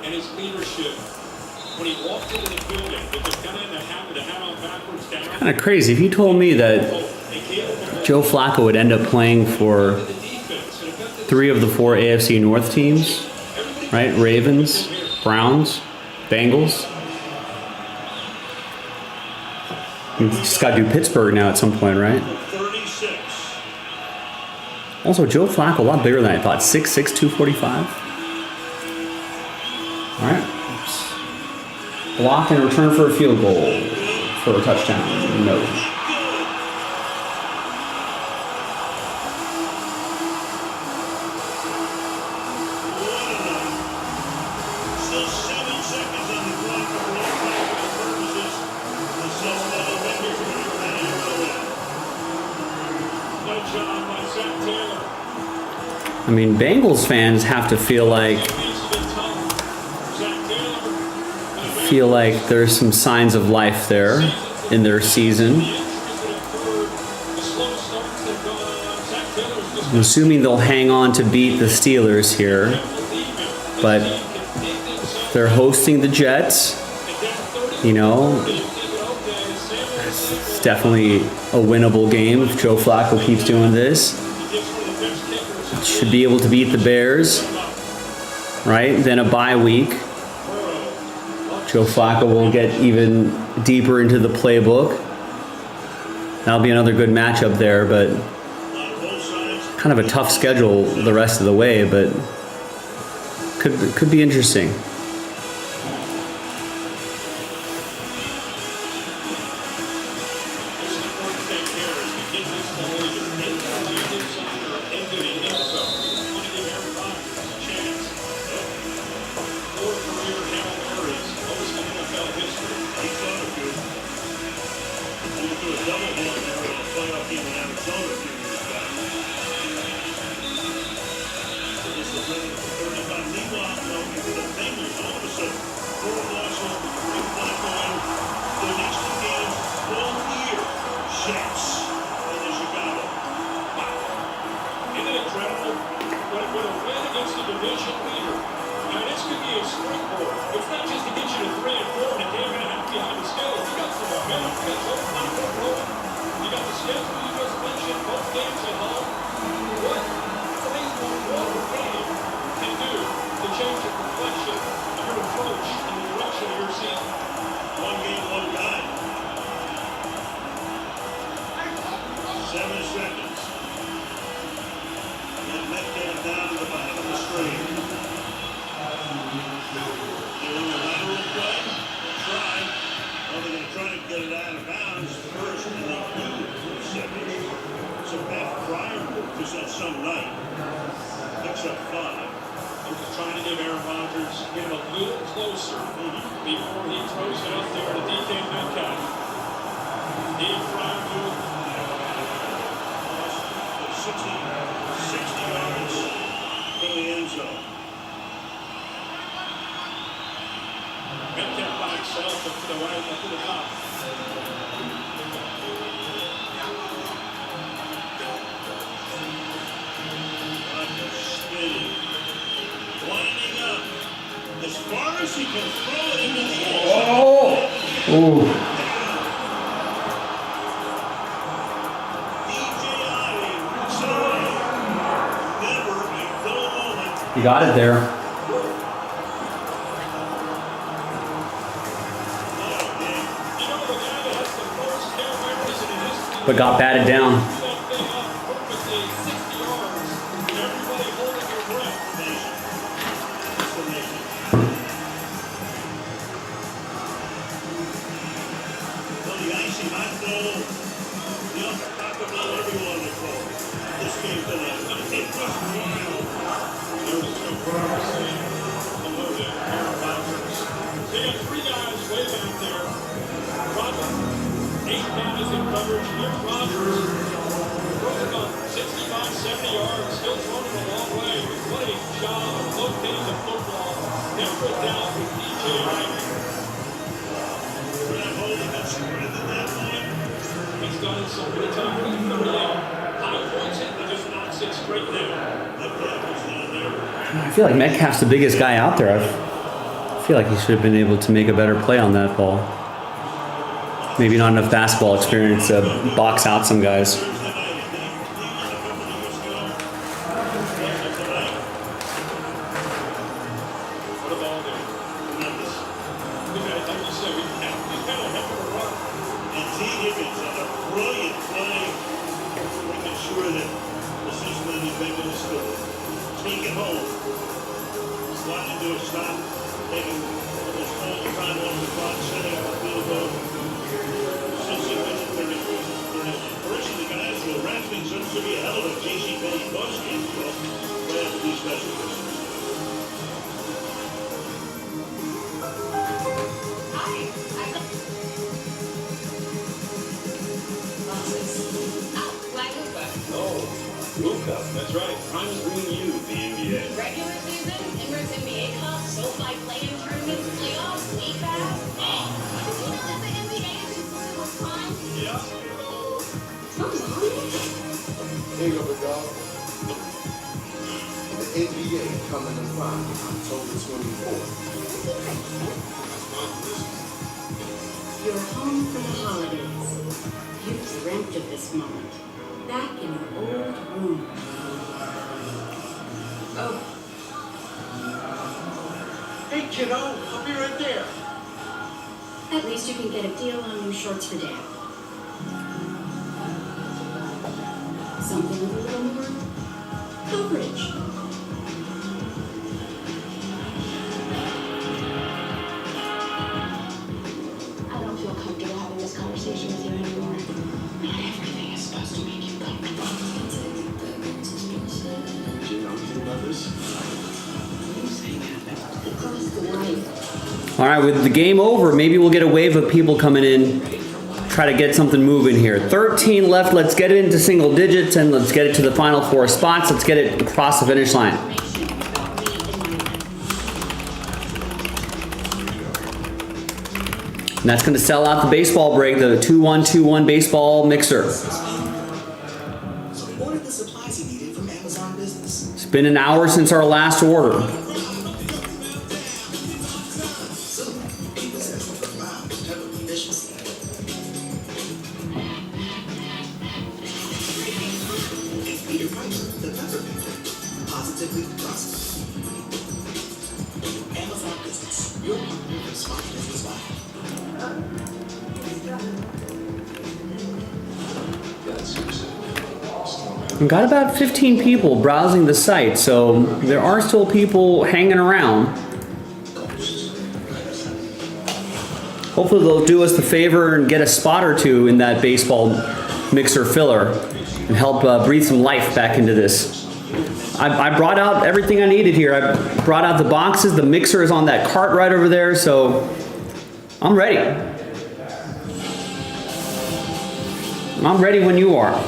and his leadership, when he walked into the building with the kind of the hat on backwards down. Kind of crazy. If you told me that Joe Flacco would end up playing for 3 of the 4 AFC North teams, right? Ravens, Browns, Bengals. You just got to do Pittsburgh now at some point, right? 36. Also, Joe Flacco, a lot bigger than I thought. 6'6", 245. All right. Block and return for a field goal for a touchdown. No. Still 7 seconds on the clock for all practical purposes. The Cincinnati Bengals are going to run it away. Good job by Zach Taylor. I mean, Bengals fans have to feel like there's some signs of life there in their season. I'm assuming they'll hang on to beat the Steelers here, but they're hosting the Jets. You know, it's definitely a winnable game if Joe Flacco keeps doing this. Should be able to beat the Bears, right? Then a bye week. Joe Flacco will get even deeper into the playbook. That'll be another good matchup there, but kind of a tough schedule the rest of the way, but could be interesting. Metcalf by himself, the Ooh. You got it there. But got batted down. I feel like Metcalf's the biggest guy out there. I feel like he should have been able to make a better play on that ball. Maybe not enough basketball experience to box out some guys. That's right. Prime is bringing you the NBA. Regular season, Emirates NBA Cup, SoFi play-in tournament, playoffs, league pass. Did you know that the NBA is included with Prime? Yeah. Here you go, big dog. The NBA coming in Prime October 24th. You're home for the holidays. You've dreamt of this moment. Back in your old room. Oh. Hey, kiddo, I'll be right there. At least you can get a deal on new shorts for Dad. Something with a little more coverage. I don't feel comfortable having this conversation with you anymore. Not everything is supposed to make you comfortable. All right, with the game over, maybe we'll get a wave of people coming in, try to get something moving here. 13 left, let's get it into single digits and let's get it to the final 4 spots. Let's get it across the finish line. And that's going to sell out the baseball break, the 2-1-2-1 baseball mixer. It's been an hour since our last order. We've got about 15 people browsing the site, so there are still people hanging around. Hopefully they'll do us the favor and get a spot or two in that baseball mixer filler and help breathe some life back into this. I brought out everything I needed here. I brought out the boxes. The mixer is on that cart right over there, so I'm ready. I'm ready when you are.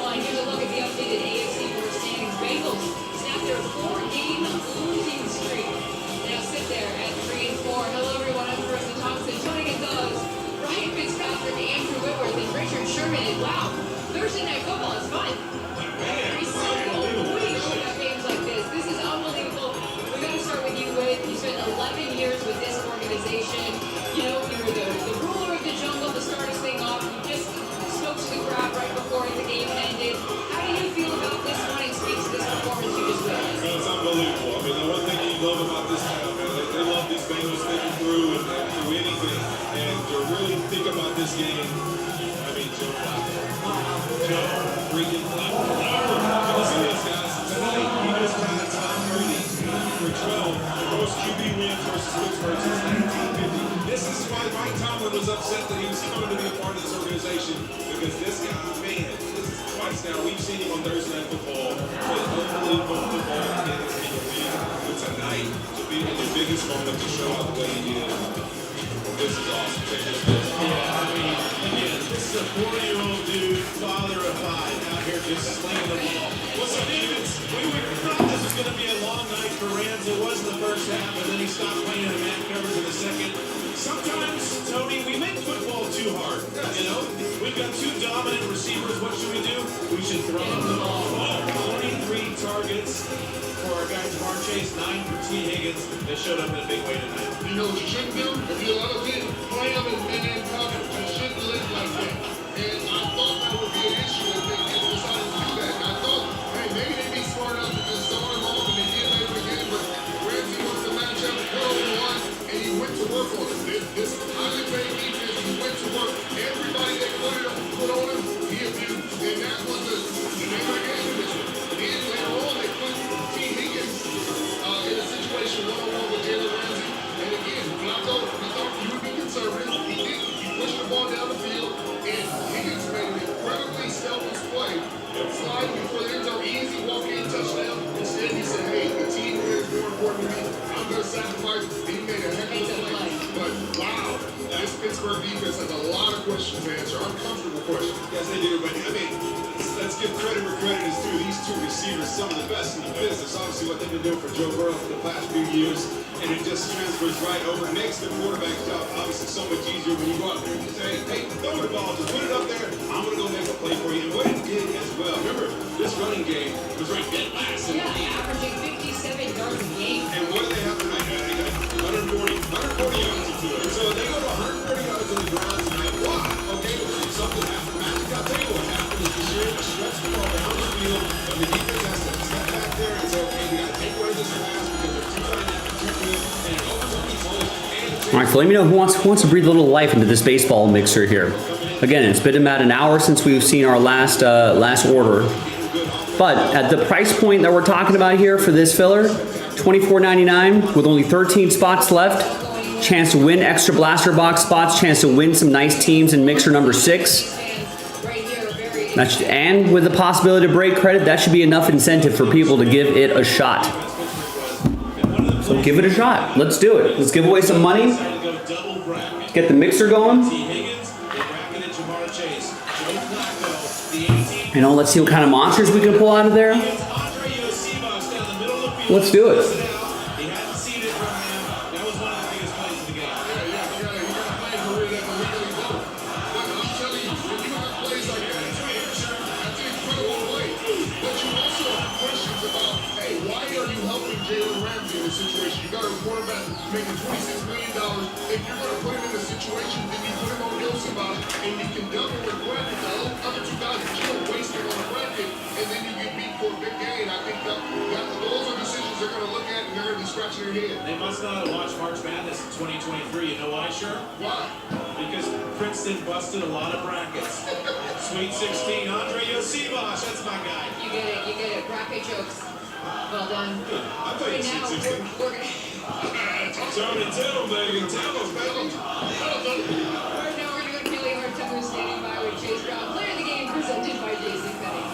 Here's a look at the updated AFC North standings. Bengals freaking Flacco. Listen to this, guys. Tonight, he just tied Tom Brady for 12 most QB wins versus Pittsburgh since 1950. This is why Mike Tomlin was upset that he was coming to be a part of this organization, because this guy, man, this is twice now we've seen him on Thursday Night Football play unbelievable football in the league. But tonight, to be in the biggest moment to show out the way he did, this is awesome. Check this out. Yeah, I mean, again, this is a 40-year-old dude, father of 5, out here just slinging the ball. What's up, Davids? We thought this was going to be a long night for Rams. It was in the first half, and then he stopped playing in man coverage in the second. Sometimes, Tony, we make football too hard. You know, we've got 2 dominant receivers. What should we do? We should throw them the ball. 23 targets for our guy Jamar Chase, 9 for T. Higgins. They showed up in a big way tonight. You know what you shouldn't do? If you love it, play them in man coverage. You shouldn't live like that. And I thought that would be an issue if they decided to do that. And I thought, hey, maybe they'd be smart enough to just zone him off, and they did later again. But Ramsey wants to match up 1-on-1, and he went to work on it. This highly paid defense, he went to work. Everybody they put on him, he abused. And that was the name of the game for this one. Then later on, they put T. Higgins in a situation 1-on-1 with Jalen Ramsey. And again, Flacco, we thought he would be conservative. He didn't. He pushed the ball down the field, and Higgins made an incredibly selfish play. Sliding before the end zone, easy walk-in touchdown. Instead, he said, hey, the team here is more important to me. I'm going to sacrifice. He made a heck of a play. But wow, this Pittsburgh defense has a lot of questions to answer. Uncomfortable questions. Yes, they do, but I mean, let's give credit where credit is due. These 2 receivers, some of the best in the business. Obviously, what they've been doing for Joe Burrow for the past few years, and it just transfers right over. It makes the quarterback's job obviously so much easier when you go out there and you say, hey, throw the ball, just put it up there. I'm going to go make a play for you. And what it did as well, remember, this running game was ranked dead last. Yeah, averaging 57 yards a game. And what do they have tonight? They got 140 yards to do it. So they go to 130 yards on the ground tonight. Wow. Okay, well, something happened. Magic, I'll tell you what happened is the Sheriff stretched the ball down the field, and the defense has to step back there and say, okay, we got to take away this pass because they're too tight to protect it, and it opens up these holes. All right, so let me know who wants to breathe a little life into this baseball mixer here. Again, it's been about an hour since we've seen our last order. But at the price point that we're talking about here for this filler, $24.99 with only 13 spots left, chance to win extra blaster box spots, chance to win some nice teams in mixer number 6. And with the possibility to break credit, that should be enough incentive for people to give it a shot. So give it a shot. Let's do it. Let's give away some money. Get the mixer going. You know, let's see what kind of monsters we can pull out of there. Let's do it. Situation. You got a quarterback making $26 million. If you're going to put him in a situation, then you put him on Yosibas, and you can double with bracket. The other 2 guys that you're wasting on the bracket, and then you get beat for a big gain. I think those are decisions they're going to look at, and they're going to be scratching their head. They must not have watched March Madness in 2023. You know why, sure? Why? Because Princeton busted a lot of brackets. Sweet 16, Andre Yosibas, that's my guy. You get it. Bracket jokes. Well done. I played Right now, Sweet 16. we're gonna... Tony Tittle, baby. Tittle's baby. Right now, we're gonna go Kelly Hart-Tucker standing by with Chase Brown. Player of the game presented by Jason Petty.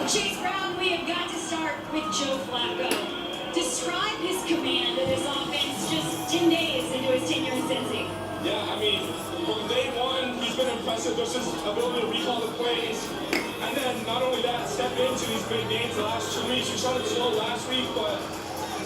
Chase Brown, we have got to start with Joe Flacco. Describe his command of this offense just 10 days into his tenure in Cincy. Yeah, I mean, from day one, he's been impressive. Just his ability to recall the plays. And then, not only that, step into these big games the last 2 weeks. We started slow last week, but,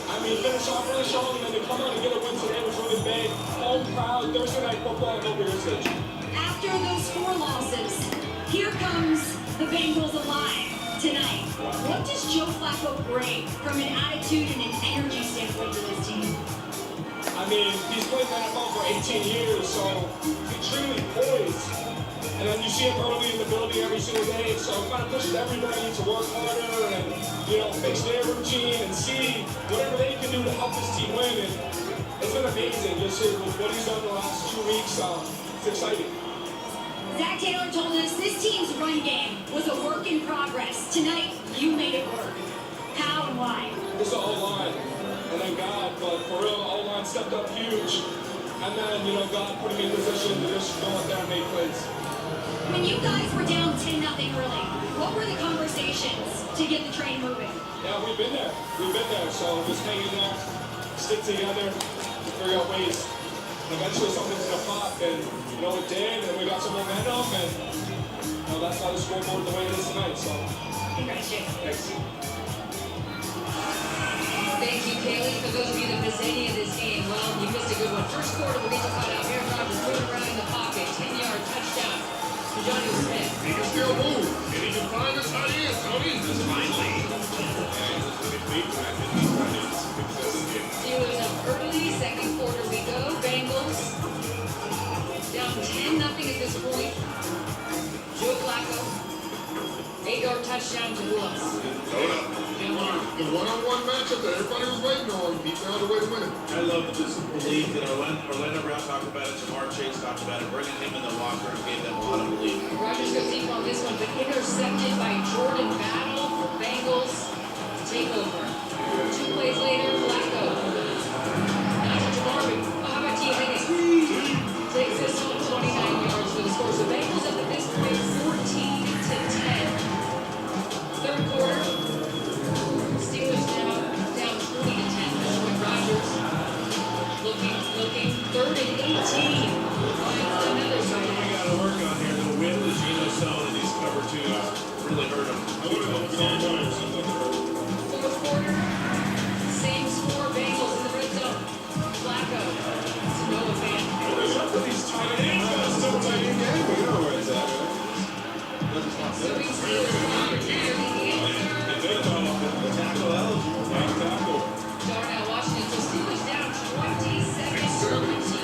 I mean, finish off really strong, and then to come out and get a win today was really big. Home crowd, Thursday Night Football, no bigger stage. After those 4 losses, here comes the Bengals alive tonight. What does Joe Flacco bring from an attitude and an energy standpoint to this team? I mean, he's played in the NFL for 18 years, so extremely poised. And then you see him early in the building every single day, so it kind of pushes everybody to work harder and, fix their routine and see whatever they can do to help this team win. And it's been amazing just with what he's done the last 2 weeks. It's exciting. Zach Taylor told us this team's run game was a work in progress. Tonight, you made it work. How and why? It's the O-line, and then God, but for real, the O-line stepped up huge. And then, God put me in position to just go out there and make plays. When you guys were down 10-0 early, what were the conversations to get the train moving? Yeah, we've been there. So just hang in there, stick together, figure out ways. And eventually something's going to pop, and, it did, and we got some momentum, and, that's how the scoreboard the way it is tonight, so. Congratulations. Thanks. Thank you, Kaylee. For those of you that missed any of this game, well, you missed a good one. First quarter, we'll get to find out Aaron Rodgers moving around in the pocket. 10-yard touchdown to Johnny Smith. He can still move, and he can find us how he is, Tony. Just finally. Steelers up early, second quarter we go. Bengals down 10-0 at this point. Joe Flacco, 8-yard touchdown to Willis. Hold up. The one-on-one matchup that everybody was waiting on, he found a way to win it. I love this belief that Orlando Brown talked about it, Jamar Chase talked about it, bringing him in the locker room gave them a lot of belief. Rodgers goes deep on this one, but intercepted by Jordan Battle for Bengals to take over. 2 plays later, Flacco. Now to Jamar. How about T. Higgins? Takes this one 29 yards for the score. So Bengals up at this point 14-10. Third quarter, Steelers now down 20-10. Rodgers looking, 3rd and 18. Another side. We got to work on here. The win with Geno Stone and these cover twos really hurt him. I would have hoped sometimes. Fourth quarter, same score, Bengals in the red zone. Flacco to Noah Fan. There's up to these tight ends. It's still a tight end game. We know where it's at. So we see the answer. Tackle eligible. Tackle. Darnell Washington, so Steelers down 27-17.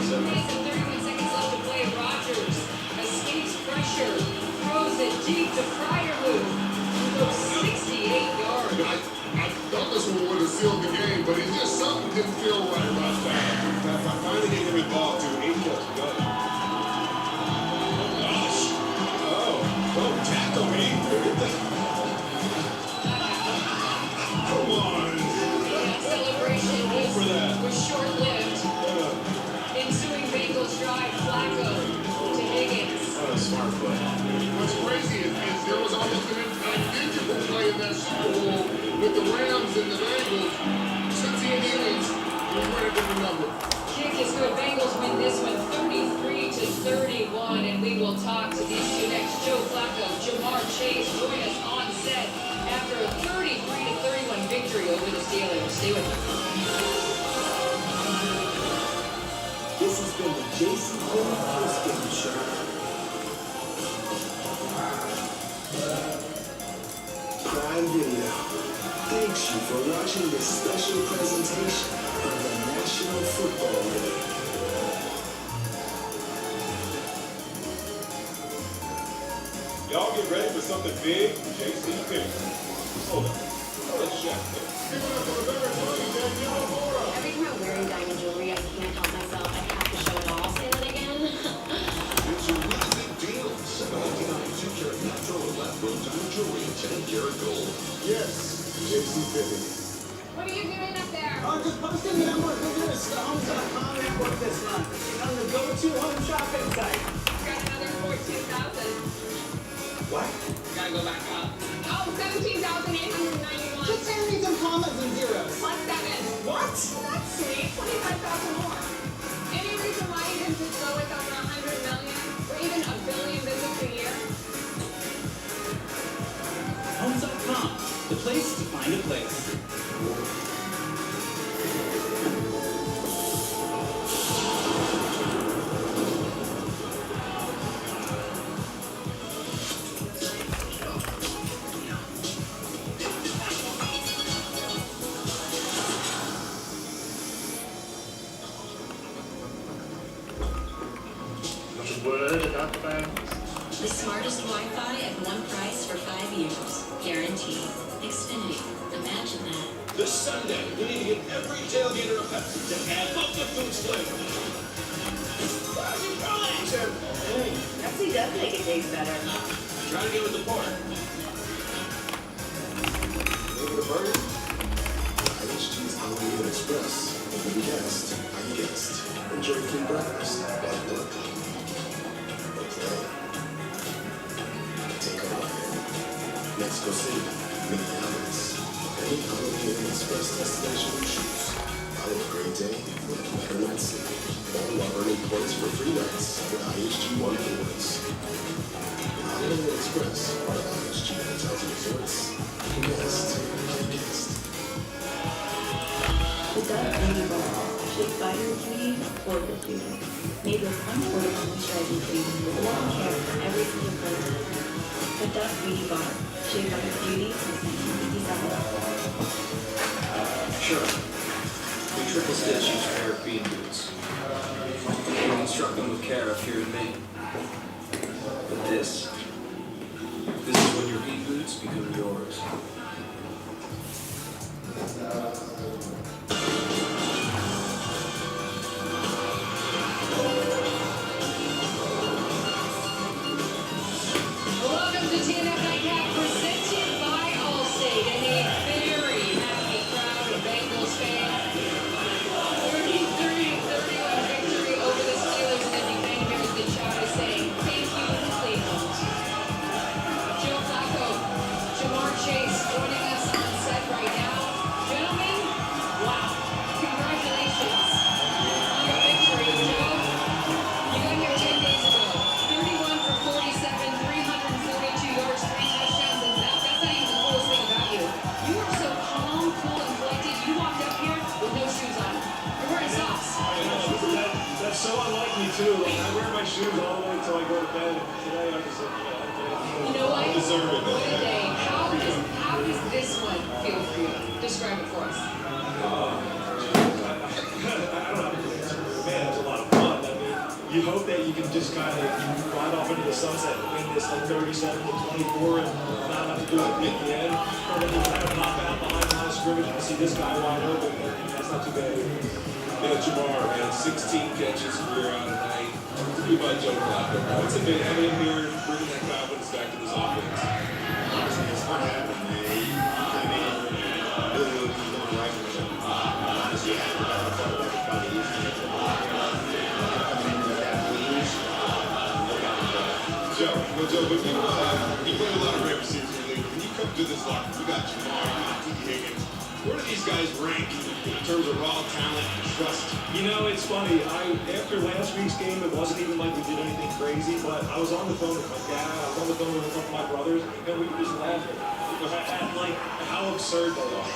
2 minutes and 31 seconds left to play. Rodgers escapes pressure, throws it deep to Fryermuth, who goes 68 yards. I thought this one would have sealed the game, but it just something didn't feel right about that. I finally gave him involved too. 8 kills. Go. Don't tackle me. Come on. That celebration was short-lived. Ensuing Bengals drive, Flacco to Higgins. What a smart play. What's crazy is there was almost an identical play in that Super Bowl with the Rams and the Bengals. Tootsie and Aliens, we win a different number. Kick is good. Bengals win this one 33-31, and we will talk to these two next. Joe Flacco, Jamar Chase join us on set after a 33-31 victory over the Steelers. Stay with us. This has been the Jason Post-Game Show. Prime Video thanks you for watching this special presentation of the National Football League. Y'all get ready for something big. JC Pickens. Hold up. Jaspy. Every time I'm wearing diamond jewelry, I can't help myself. I have to show it all. Say that again. It's a really big deal. 799 2-carat natural and lab-grown diamond jewelry and 10-karat gold. Yes, JC Pickens. What are you doing up there? Just posting network business to Homes.com network this month. The go-to home shopping site. Got another 14,000. What? Gotta go back up. Oh, 17,891. Just send me some commas and zeros. Plus 7. What? That's sweet. 25,000 more. Any reason why you didn't just go with over 100 million or even a billion visits a year? Homes.com, the place to find a place. The smartest Wi-Fi at one price for 5 years. Guaranteed. Xfinity. Imagine that. This Sunday, we need to give every tailgater a Pepsi to add up the food's flavor. Where's your said, hey. Pepsi does make it taste better. Try to get with the part. Maybe the burger? IHG's Halloween Express. You guessed. I guessed. Enjoy clean breakfast. Like work. Okay. Take off. Mexico City. Minneapolis. Any Halloween Express destination you choose. Follow a great day with a better night's sleep. All while earning points for free nights with IHG One Rewards. Halloween Express, part of IHG Hotels and Resorts. You guessed. The Dove Beauty Bar, shaped by your beauty, for your beauty. Made with unforgettable moisturizing cream with long care for every single flavor. The Dove Beauty Bar, shaped by your beauty since 1957. Sure. We triple stitch each pair of bean boots. We construct them with care up here in Maine. But this is when your bean boots become yours. Welcome to TNF Nightcap, presented by Allstate, and a very happy crowd of Bengals fans. 33-31 victory over the Steelers, and then you can hear the crowd is saying, thank you, Cleveland. Joe Flacco, Jamar Chase joining us on set right now. Gentlemen, wow, congratulations on the victory, Joe. You got here 10 days ago, 31 for 47, 342 yards, 3 touchdowns, and that's not even the coolest thing about you. You are so calm, cool, and collected. You walked up here with no shoes on. You're wearing socks. That's so unlike me too. Like, I wear my shoes all the way until I go to bed. Today I just said, You know what? deserve it. What a day. How does this one feel for you? Describe it for us. I don't have a good answer. Man, it's a lot of fun. I mean, you hope that you can just kind of ride off into the sunset and win this like 37-24 and not have to do it at the end. Or then you kind of pop out behind the line of scrimmage and see this guy wide open. That's not too bad. Yeah, Jamar, man, 16 catches, career out tonight. It's a good by Joe Flacco, bro. It's a big, I mean, here, bringing that confidence back to this offense. Honestly, it's not happening, man. I mean, really what he's doing right with him. Honestly, I think that's the part that's probably easier to coming in with that lead. Joe, but you play a lot of rare receivers in the league. When you come to this locker, you got Jamar, you got T. Higgins. Where do these guys rank in terms of raw talent and trust? You know, it's funny. After last week's game, it wasn't even like we did anything crazy, but I was on the phone with my dad, I was on the phone with a couple of my brothers, and we were just laughing at like how absurd they are.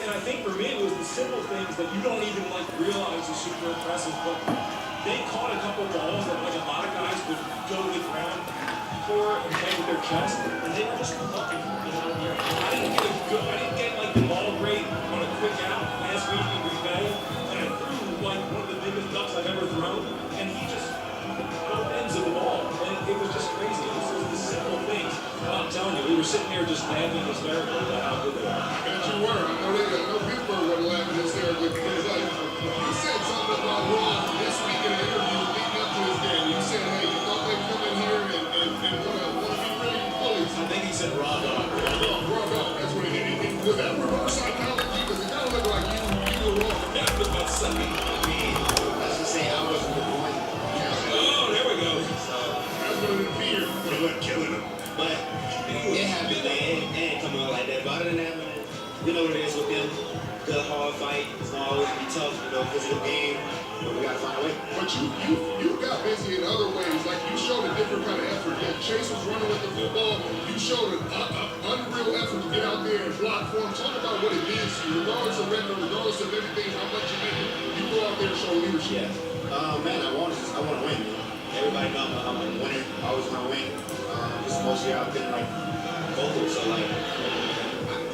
and I think for me, it was the simple things that you don't even like realize are super impressive, but they caught a couple balls that like a lot of guys would go to the ground for and play with their chest, and they were just lucky. I didn't get like the ball rate on a quick out last week in Green Bay, and I threw like one of the biggest ducks I've ever thrown, and he just both ends of the ball, and it was just crazy. This was the simple things. I'm telling you, we were sitting there just laughing hysterically about how good they are. Bet you were. I know Pittsburgh were laughing hysterically because like, you said something about Ron this week in an interview leading up to his game. You said, hey, you thought they'd come in here and want to be really bullies. I think he said raw dog. Raw dog. That's what it is. Was that reverse psychology? Because it kind of looked like you were wrong. That was about Sunday. Let's just say I wasn't the one. Oh, there we go. So that's what it appeared. But what killing him. But it happened, man. It ain't coming out like that. But other than that, man, we know what it is with them. Good, hard fight. It's going to always be tough, physical game. But we got to find a way. But you got busy in other ways. Like you showed a different kind of effort. Yeah, Chase was running with the football. You showed an unreal effort to get out there and block for him. Talk about what it means to you. Regardless of record, regardless of everything, how much you make it, you go out there and show leadership. Yeah. Man, I want to win. Everybody know I'm a winner. I always want to win. Just mostly I've been like vocal, so like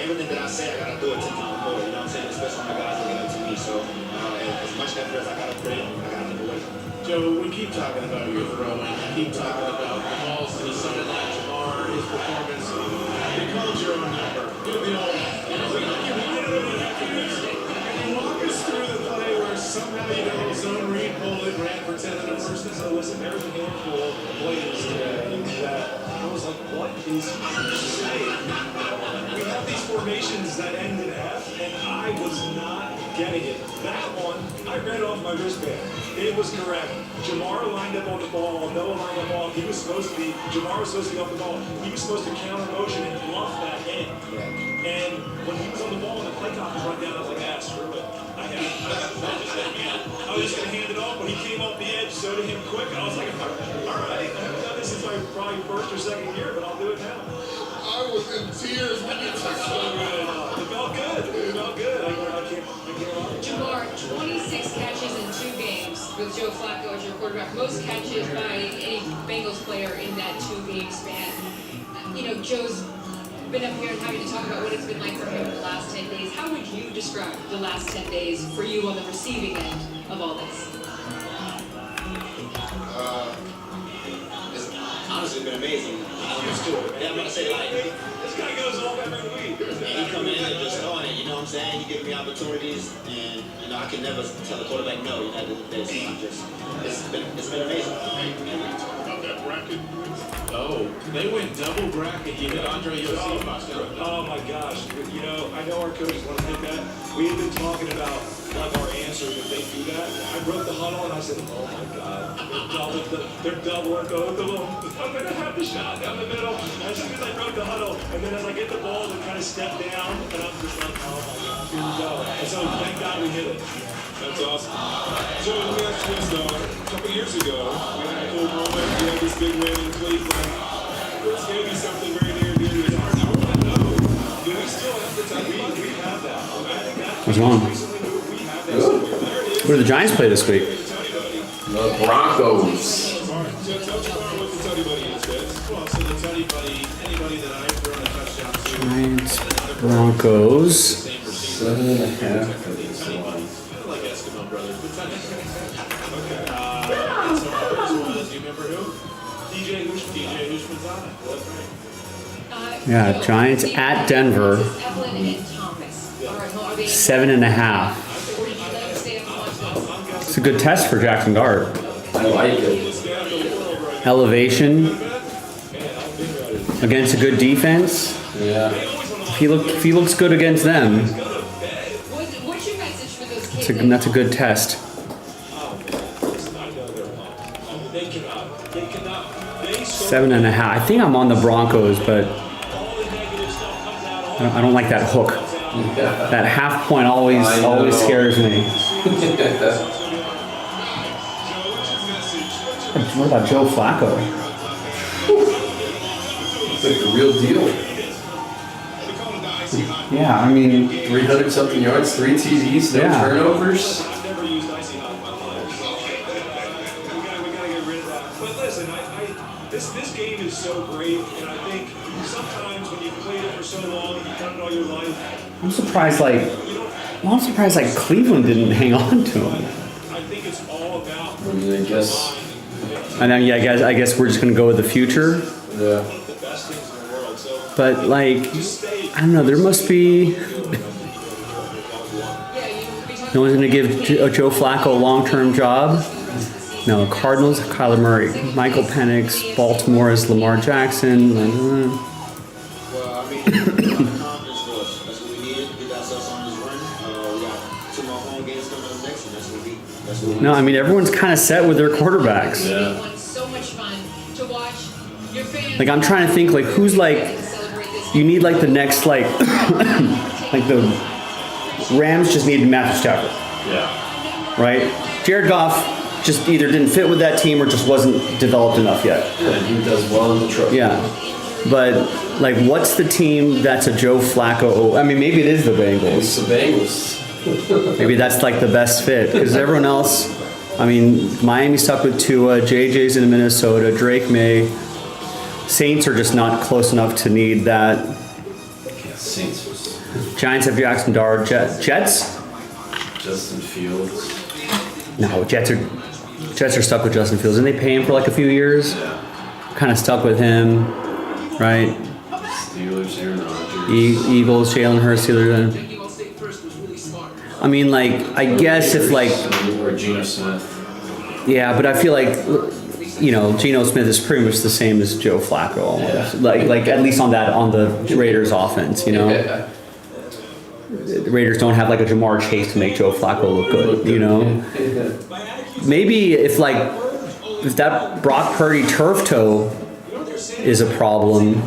everything that I say, I gotta do it 10 times more. You know what I'm saying? Especially when my guys looking up to me. So as much effort as I gotta put in, I gotta take away. Joe, we keep talking about your throwing. We keep talking about the balls to the Sunday night Jamar, his performance. They called your own number. Walk us through the play where somehow you don't zone read, pull it, ran for 10 getting it. That one, I read off my wristband. It was correct. Jamar lined up on the ball. Noah lined up off. Jamar was supposed to be off the ball. He was supposed to counter motion and bluff that in. And when he was on the ball and the play clock was run down, I was like, screw it. I was just going to hand it off. When he came off the edge, so to him quick, I was like, all right. I haven't done this since my probably first or second year, but I'll do it now. I was in tears when you took so good. It felt good. It felt good. I can't lie. Jamar, 26 catches in 2 games with Joe Flacco as your quarterback. Most catches by any Bengals player in that 2-game span. You know, Joe's been up here and having to talk about what it's been like for him in the last 10 days. How would you describe the last 10 days for you on the receiving end of all this? It's honestly been amazing. I'm used to it. I'm gonna say like this guy goes off every week. And he coming in and just throwing it, you know what I'm saying? He giving me opportunities, and you know I can never tell the quarterback no. You got to do this. So I'm just, it's been amazing. About that bracket. Oh, they went double bracket. You hit Andre Yosef. Oh my gosh. You know, I know our coaches want to hit that. We have been talking about like our answers if they do that. I wrote the huddle and I said, oh my God, they're doubling both of them. I'm going to have the shot down the middle. As soon as I wrote the huddle, and then as I get the ball, they kind of step down, and I'm just like, oh my God, here we go. And so thank God we hit it. That's awesome. So let me ask you this though. A couple years ago, we had a cool moment. We had this big win in Cleveland. It's going to be something very near to his heart. I want to know, do we still have the time? We have that. I think that's What's wrong? Who do the Giants play this week? The Broncos. Tell Jamar what the Teddy Buddy is, Fitz. Well, so the Teddy Buddy, anybody that I've thrown a touchdown to. Giants, Broncos. 7.5 for this one. Kind of like Eskimo brothers, but okay. And so ours was, you remember who? DJ Hushmanzada. That's right. Yeah, Giants at Denver. Evelyn and Thomas. All right, well, are they 7.5. It's a good test for Jackson Dart. I like it. Elevation against a good defense. Yeah. If he looks good against them, What's your message for those kids? that's a good test. They cannot. 7.5. I think I'm on the Broncos, but I don't like that hook. That half point always scares me. What about Joe Flacco? It's like the real deal. Yeah, I mean, 300 something yards, 3 TDs, no turnovers. I've never used icy hot in my life. We gotta get rid of that. But listen, this game is so great, and I think sometimes when you've played it for so long, you've done it all your life. I'm surprised like Cleveland didn't hang on to him. I think it's all about. I mean, I guess. And then I guess we're just gonna go with the future. Yeah. The best things in the world. So But like, I don't know. There must be. No one's gonna give Joe Flacco a long-term job. No, Cardinals, Kyler Murray, Michael Penix, Baltimore is Lamar Jackson. Well, I mean, confidence for us. That's what we needed. Get ourselves on this run. We got 2 more home games coming up next, and that's what we. No, I mean everyone's kind of set with their quarterbacks. Yeah. So much fun to watch your fans. Like I'm trying to think like who's like you need like the next like like the Rams just needed Matthew Stafford. Yeah. Right? Jared Goff just either didn't fit with that team or just wasn't developed enough yet. Yeah, he does well in the trophy. Yeah. But like what's the team that's a Joe Flacco? I mean maybe it is the Bengals. It's the Bengals. Maybe that's like the best fit because everyone else, I mean, Miami stuck with Tua, JJ's in Minnesota, Drake May. Saints are just not close enough to need that. Yeah, Saints was. Giants have Jackson Dart. Jets? Justin Fields. No, Jets are stuck with Justin Fields. Didn't they pay him for like a few years? Yeah. Kind of stuck with him, right? Steelers, Aaron Rodgers. Eagles, Jalen Hurts, Steelers. I mean, like, I guess if like. Or Geno Smith. Yeah, but I feel like, you know, Geno Smith is pretty much the same as Joe Flacco almost. Yeah. Like at least on the Raiders offense, you know. Yeah. the Raiders don't have like a Jamar Chase to make Joe Flacco look good, you know? Maybe if that Brock Purdy turf toe is a problem.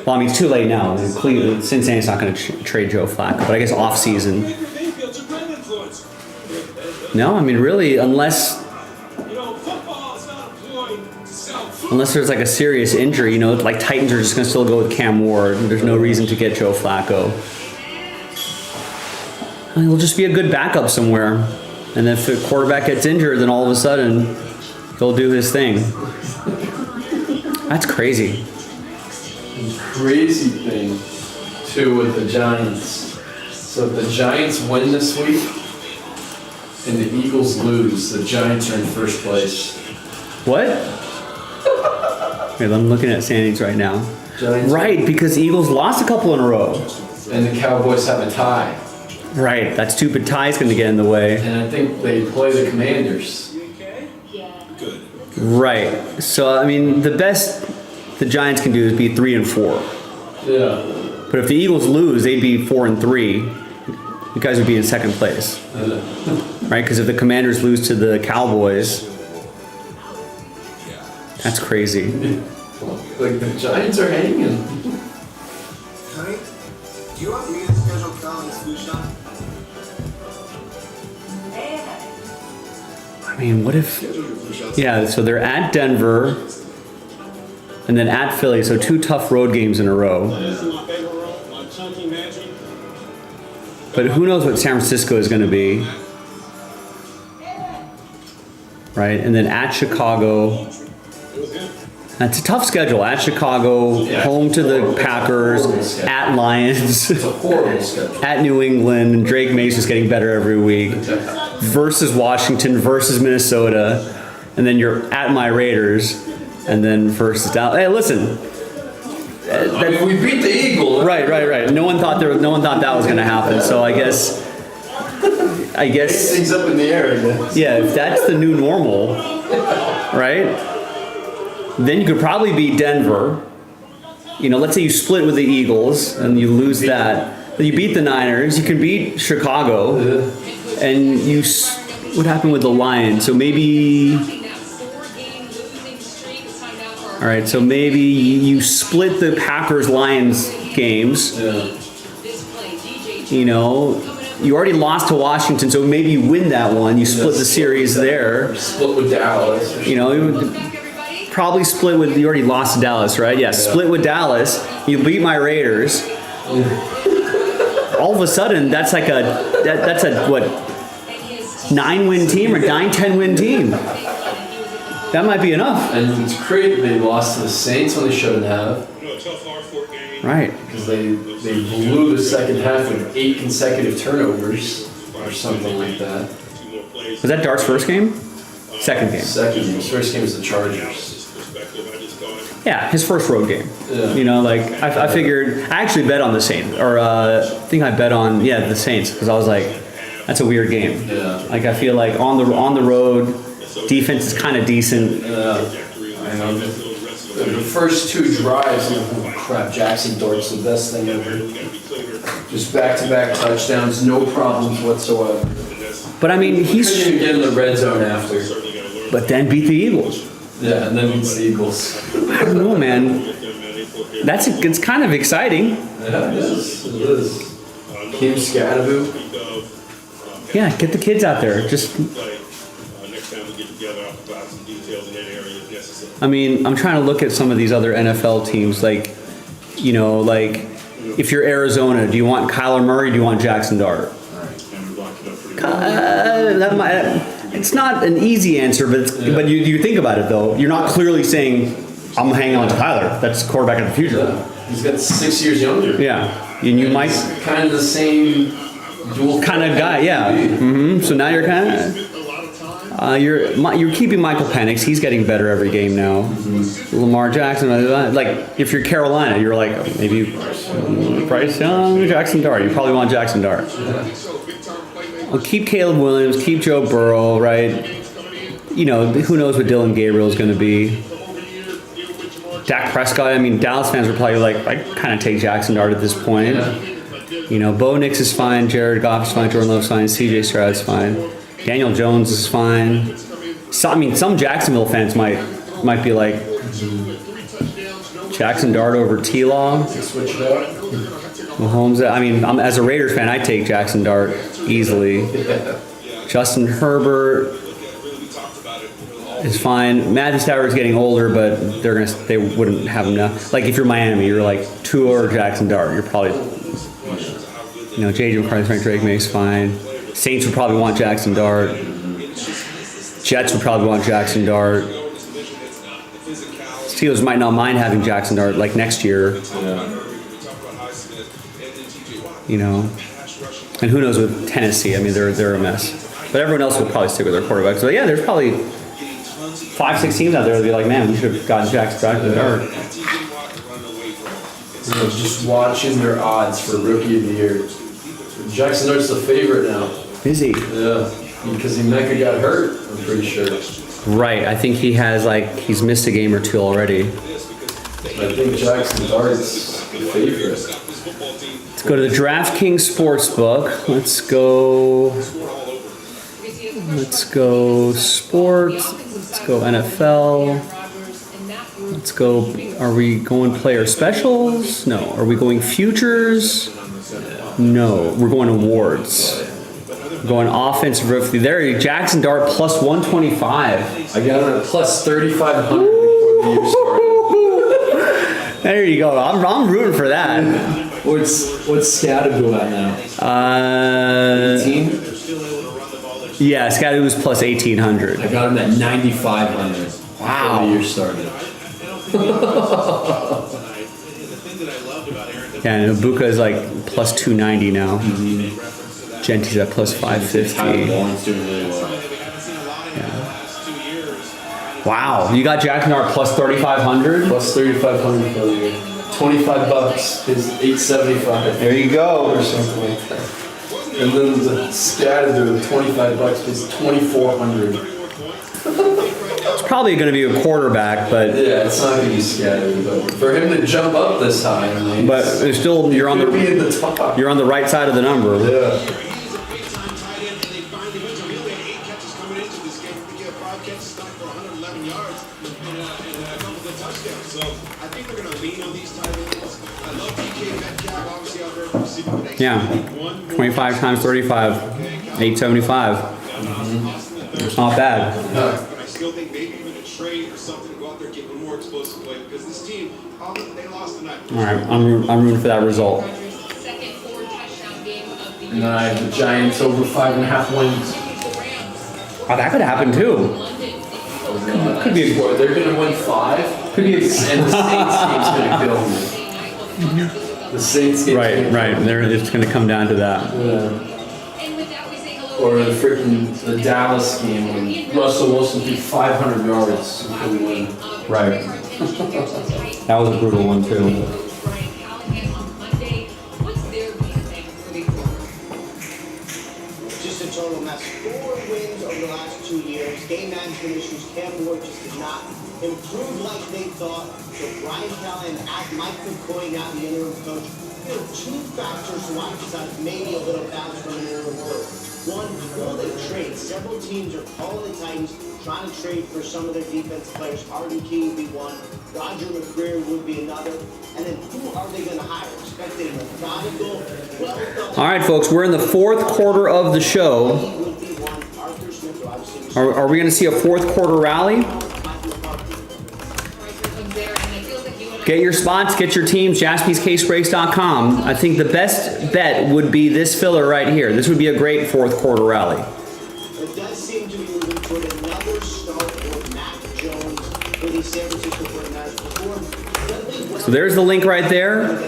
Well, I mean, it's too late now. Cleveland, Cincinnati's not going to trade Joe Flacco, but I guess off season. No, I mean, really, unless there's like a serious injury, you know, like Titans are just going to still go with Cam Ward. There's no reason to get Joe Flacco. He'll just be a good backup somewhere. And if the quarterback gets injured, then all of a sudden he'll do his thing. That's crazy. Crazy thing, too, with the Giants. So if the Giants win this week and the Eagles lose, the Giants are in first place. What? Here, I'm looking at standings right now. Giants right, because the Eagles lost a couple in a row. And the Cowboys have a tie. Right, that stupid tie is going to get in the way. And I think they play the Commanders. Good. Right. So, I mean, the best the Giants can do is be 3-4. Yeah. But if the Eagles lose, they'd be 4-3. You guys would be in second place. Right? Because if the Commanders lose to the Cowboys, that's crazy. Like, the Giants are hanging. Honey, do you want me to schedule Colin's food shop? I mean, what if... Yeah, so they're at Denver, and then at Philly, so 2 tough road games in a row. But who knows what San Francisco is going to be. Right, and then at Chicago... That's a tough schedule. At Chicago, home to the Packers, at Lions, It's a horrible schedule. at New England, and Drake Mason's getting better every week, versus Washington, versus Minnesota, and then you're at my Raiders, and then versus Dallas. Hey, listen. I mean, we beat the Eagles. Right. No one thought that was going to happen. So I guess Things up in the air again. yeah, if that's the new normal, right? Then you could probably beat Denver. You know, let's say you split with the Eagles and you lose that. Then you beat the Niners. You can beat Chicago. And what happened with the Lions? So maybe... All right, so maybe you split the Packers-Lions games. You know, you already lost to Washington, so maybe you win that one. You split the series there. Split with Dallas. You know, probably split with, you already lost to Dallas, right? Yeah, split with Dallas. You beat my Raiders. All of a sudden, that's like that's a what, 9-win team or 9-10-win team. That might be enough. And it's crazy they lost to the Saints when they shouldn't have. Right. Because they blew the second half with 8 consecutive turnovers or something like that. Was that Dart's first game? Second game. Second game. His first game was the Chargers. Yeah, his first road game. Yeah. You know, like I figured, I actually bet on the Saints, or I think I bet on the Saints, because I was like, that's a weird game. Yeah. Like I feel like on the road, defense is kind of decent. I know. The first 2 drives, oh crap, Jackson Dart's the best thing ever. Just back-to-back touchdowns, no problems whatsoever. But I mean, he's couldn't even get in the red zone after. But then beat the Eagles. Yeah, and then beats the Eagles. I don't know, man. It's kind of exciting. Yeah, it is. Kim Scadaboo. Yeah, get the kids out there. Just. I mean, I'm trying to look at some of these other NFL teams, like, you know, like if you're Arizona, do you want Kyler Murray? Do you want Jackson Dart? It's not an easy answer, but you think about it though. You're not clearly saying I'm hanging on to Kyler. That's quarterback of the future. Yeah. He's got 6 years younger. Yeah, and you might kind of the same dual kind of guy. Yeah. Mm-hmm. So now you're kind of. You're keeping Michael Penix. He's getting better every game now. Mm-hmm. Lamar Jackson, like if you're Carolina, you're like maybe Bryce Young, Jackson Dart. You probably want Jackson Dart. Well, keep Caleb Williams, keep Joe Burrow, right? You know, who knows what Dylan Gabriel is going to be. Dak Prescott. I mean, Dallas fans are probably like, I kind of take Jackson Dart at this point. You know, Bo Nix is fine, Jared Goff is fine, Jordan Love's fine, CJ Stroud's fine, Daniel Jones is fine. So, I mean, some Jacksonville fans might be like, Jackson Dart over T-Law. Switch it up. Mahomes, I mean, as a Raiders fan, I take Jackson Dart easily. Justin Herbert is fine. Matthew Stafford's getting older, but they wouldn't have him now. Like if you're Miami, you're like Tua or Jackson Dart. You're probably, you know, J.J. McCarthy, Frank Drake May's fine. Saints would probably want Jackson Dart. Jets would probably want Jackson Dart. Steelers might not mind having Jackson Dart like next year. You know, and who knows with Tennessee? I mean, they're a mess. But everyone else would probably stick with their quarterback. So yeah, there's probably 5-6 teams out there that'd be like, man, we should have gotten Jackson Dart. You know, just watching their odds for Rookie of the Year. Jackson Dart's the favorite now. Is he? Yeah, because Emeka got hurt, I'm pretty sure. Right, I think he's missed a game or two already. I think Jackson Dart's the favorite. Let's go to the DraftKings Sportsbook. Let's go sports. Let's go NFL. Let's go. Are we going player specials? No. Are we going futures? No. We're going awards. We're going offensive rookie. There, Jackson Dart plus 125. I got him at plus 3,500 before the year started. There you go. I'm rooting for that. What's Scattergo at now? 18? Yeah, Scattergo was plus 1,800. I got him at 9,500. Wow. Before the year started. Yeah, and Ibuka is like plus 290 now. Genty's at plus 550. Doing really well. Wow, you got Jackson Dart plus 3,500? Plus 3,500 for the year. $25 is $875. There you go. Or something like that. And then the Scattergo, $25 is $2,400. It's probably going to be a quarterback, but yeah, it's not going to be Scattergo. But for him to jump up this high, I mean, but it's still you're on the top. You're on the right side of the number. Yeah. Yeah, 25 times 35, 875. It's not bad. But I still think maybe even a trade or something to go out there and get one more explosive play because this team, they lost tonight. All right, I'm rooting for that result. Second forward touchdown game of the And then I have the Giants over 5.5 wins. Oh, that could happen too. Could be. They're going to win 5. Could be. And the Saints game's going to kill me. The Saints game. Right. It's going to come down to that. Or the freaking Dallas game when Russell Wilson threw 500 yards and we win. Right. That was a brutal one too. Just a total mess. 4 wins over the last 2 years. Game management issues. Cam Ward just did not improve like they thought. So Brian Callahan and Mike McCoy got the interim coach. There are 2 factors why besides maybe a little bounce from an interim coach. One, before they trade, several teams are calling the Titans, trying to trade for some of their defensive players. Arden Key would be one. Roger McCreary would be another. And then who are they going to hire? Expected methodical, well-thought. All right, folks, we're in the 4th quarter of the show. Are we going to see a 4th quarter rally? Get your spots, get your teams, jaspyscasebreaks.com. I think the best bet would be this filler right here. This would be a great 4th quarter rally. It does seem to be moving toward another start for Mac Jones for the San Francisco 49ers before. So there's the link right there.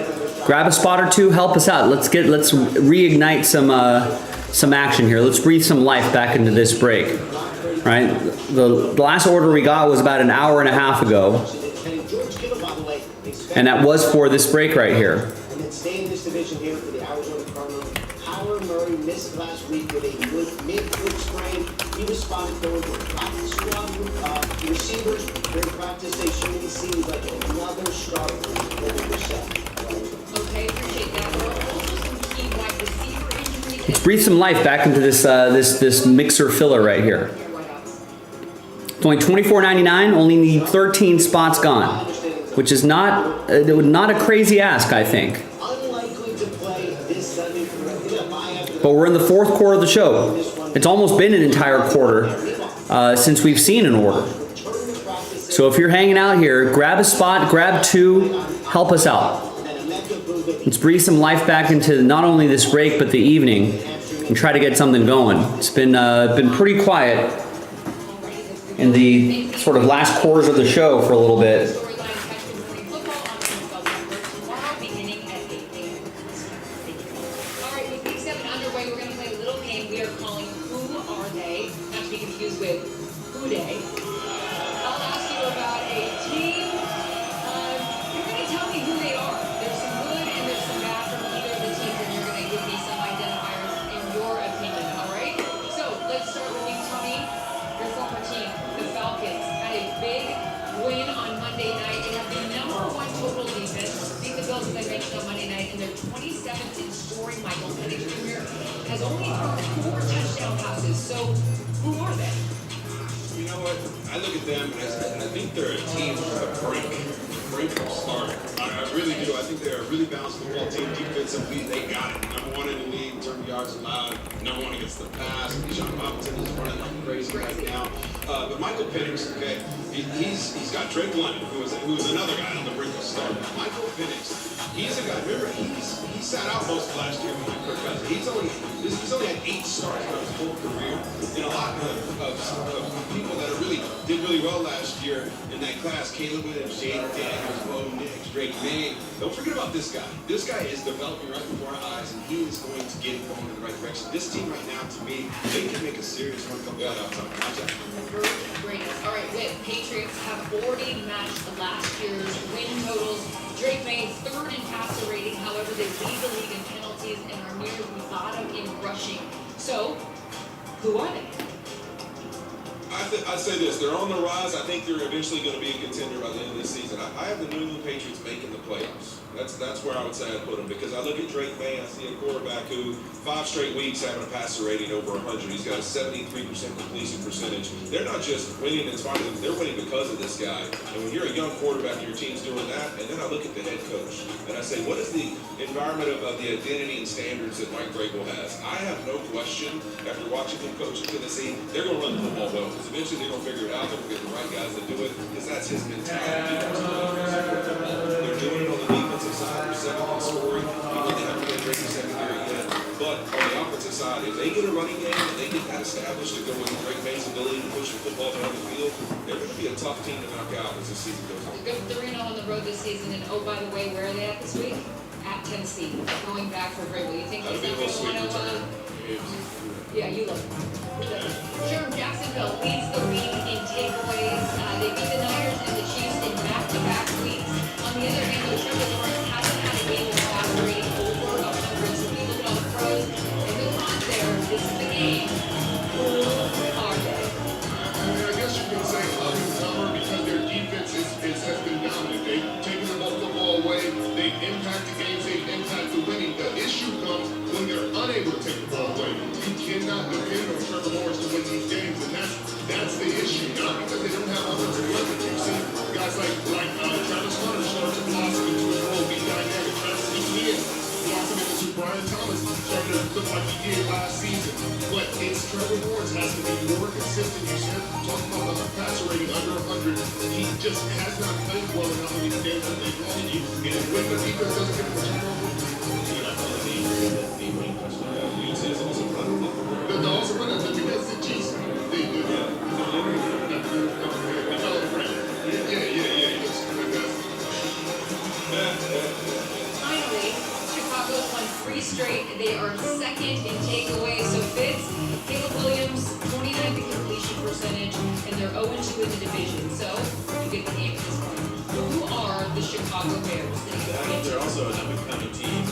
Grab a spot or two, help us out. Let's reignite some action here. Let's breathe some life back into this break. Right? The last order we got was about an hour and a half ago. And that was for this break right here. And then stay in this division here for the Arizona Cardinals. Howard Murray missed last week with a mid-foot sprain. He was spotted going to practice squad receivers. During practice, they showed he seems like another start for the set. Okay, appreciate that. There are also some key Let's breathe some life back into this this mixer filler right here. It's only $24.99. Only need 13 spots gone, which is not a crazy ask, I think. Unlikely to play this Sunday for the But we're in the fourth quarter of the show. It's almost been an entire quarter since we've seen an order. So if you're hanging out here, grab a spot, grab two, help us out. Let's breathe some life back into not only this break but the evening and try to get something going. It's been pretty quiet in the sort of last quarters of the show for a little bit. I look at them and I think they're a team with a brink of start. I really do. I think they're a really balanced football team. Defensively, they got it. Number one in the league in terms of yards allowed. Number one against the pass. Deshaun Robinson is running like crazy right now. But Michael Penix, okay, he's got Drake London, who's another guy on the brink of start. Michael Penix, he's a guy. Remember, he sat out most of last year behind Kirk Cousins. He's only had 8 starts throughout his whole career. And a lot of people that did really well last year in that class. Caleb Williams, Jaden Daniels, Bo Nix, Drake May. Don't forget about this guy. This guy is developing right before our eyes, and he is going to get it going in the right direction. This team right now, to me, they can make a serious run come playoff time. Watch out. Greatness. All right, the Patriots have already matched last year's win totals. Drake May 3rd in passer rating. However, they lead the league in penalties and are near the bottom in rushing. So, who are they? I'd say this, they're on the rise. I think they're eventually going to be a contender by the end of this season. I have the New England Patriots making the playoffs. That's where I would say I'd put them, because I look at Drake May, I see a quarterback who 5 straight weeks having a passer rating over 100. He's got a 73% completion percentage. They're not just winning in spite of them, they're winning because of this guy. And when you're a young quarterback and your team's doing that, and then I look at the head coach, and I say, what is the environment of the identity and standards that Mike Vrabel has? I have no question, after watching him coach in Tennessee, they're going to run the football well, because eventually they're going to figure it out. They're going to get the right guys to do it, because that's his mentality. They're doing it on the defensive side. They're second in scoring. Even they haven't been great in secondary yet. But on the offensive side, if they get a running game and they get that established to go with Drake May's ability to push the football down the field, they're going to be a tough team to knock out as the season goes on. They're 3-0 on the road this season, and oh, by the way, where are they at this week? At Tennessee, going back for Vrabel. You think he's not going to want to? Yeah, you look. Sure, Jacksonville leads the league in takeaways. They beat the Niners and the Chiefs in back-to-back weeks. On the other hand, though, Trevor Lawrence hasn't had a game with passer rating over 100. So we look at all the pros and the cons there. This is the game. Who are they? I guess you can say up and cover, because their defense has been dominant. They've taken the football away. They've impacted games. They've impacted winning. The issue comes when they're unable to take the ball away. You cannot depend on Trevor Lawrence to win these games, and that's the issue. Not because they don't have offensive weapons. You see guys like Travis Hunter starting to blossom into his role, be dynamic. Travis Etienne blossoming into Brian Thomas, starting to look like he did last season. But it's Trevor Lawrence has to be more consistent. You said talking about the passer rating under 100. He just has not played well enough in these games that they've won. And when the defense doesn't get the turnover, the also run out because the Chiefs. They do. Finally, Chicago's won 3 straight. They are 2nd in takeaways. So Fitz, Caleb Williams, 29th in completion percentage, and they're 0-2 in the division. So you get the game at this point. Who are the Chicago Bears? They're also an up-and-coming team.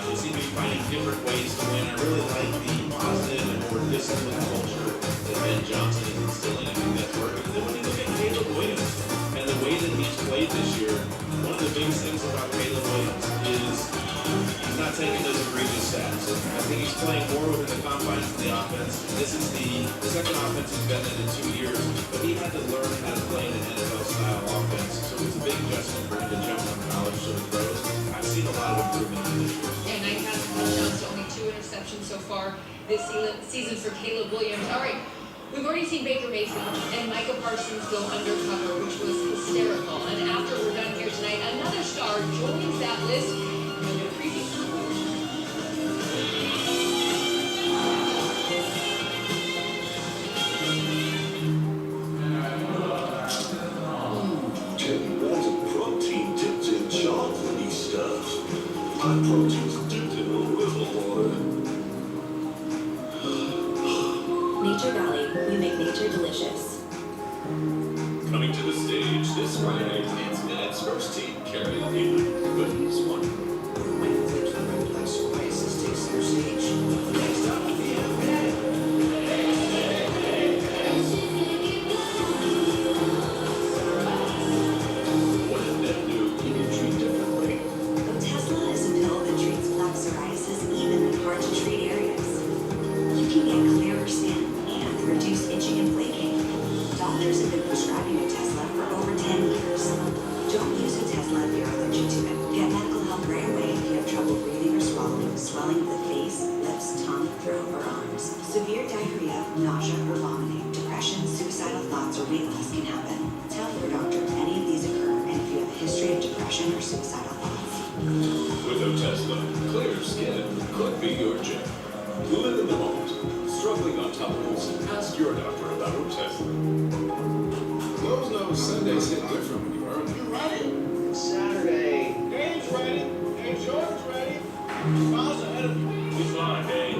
They seem to be finding different ways to win. I really like the positive and more disciplined culture that Ben Johnson is instilling. I think that's working. And then when you look at Caleb Williams and the way that he's played this year, one of the biggest things about Caleb Williams is he's not taking those egregious stats. Johnson. I think he's playing more within the confines of the offense. This is the second offense he's been in 2 years, but he had to learn how to play in an NFL-style offense. So it's a big adjustment for him to jump from college to the pros. I've seen a lot of improvement in this year. And 9 passing touchdowns to only 2 interceptions so far this season for Caleb Williams. All right, we've already seen Baker Mayfield and Micah Parsons go undercover, which was hysterical. And after we're done here tonight, another star joins that list. I'm going to preview. That's a protein dipped in chocolatey stuff. My protein's dipped in a little water. Nature Valley, we make nature delicious. Coming to the stage this Friday, it's Minutes first team carry in, but he's one. When the Kingdom Place Oasis takes their stage, next up we have What if that new he can treat differently? Tesla is a pill that treats plaque psoriasis even in hard-to-treat areas. You can get clearer skin and reduce itching and flaking. Doctors have been prescribing Tesla for over 10 years. Don't use Tesla if you're allergic to it. Get medical help right away if you have trouble breathing or swallowing, swelling of the face, lips, tongue, throat, or arms. Severe diarrhea, nausea, or vomiting, depression, suicidal thoughts, or weight loss can happen. Tell your doctor if any of these occur and if you have a history of depression or suicidal thoughts. With Otesla, clear skin could be your gem. Live in the moment. Struggling on topicals? Ask your doctor about Otesla. Those know Sundays hit different when you earn them. You ready? Saturday. Dave's ready. Hey, George's ready. Miles ahead of you. He's fine, Dave.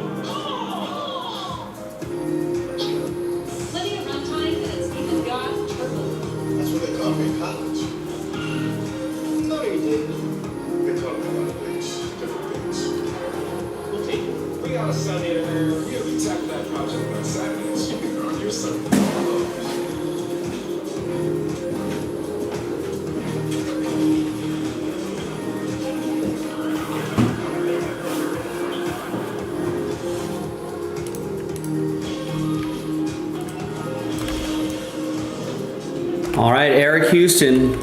Plenty of runtime, and it's even got turbo. That's what they call me in college. No, you didn't. They taught me a lot of things, different things. We'll take it. We got a Sunday to do. Yeah, we tackle that project on Saturdays. You can earn your Sunday. All right, Eric Houston,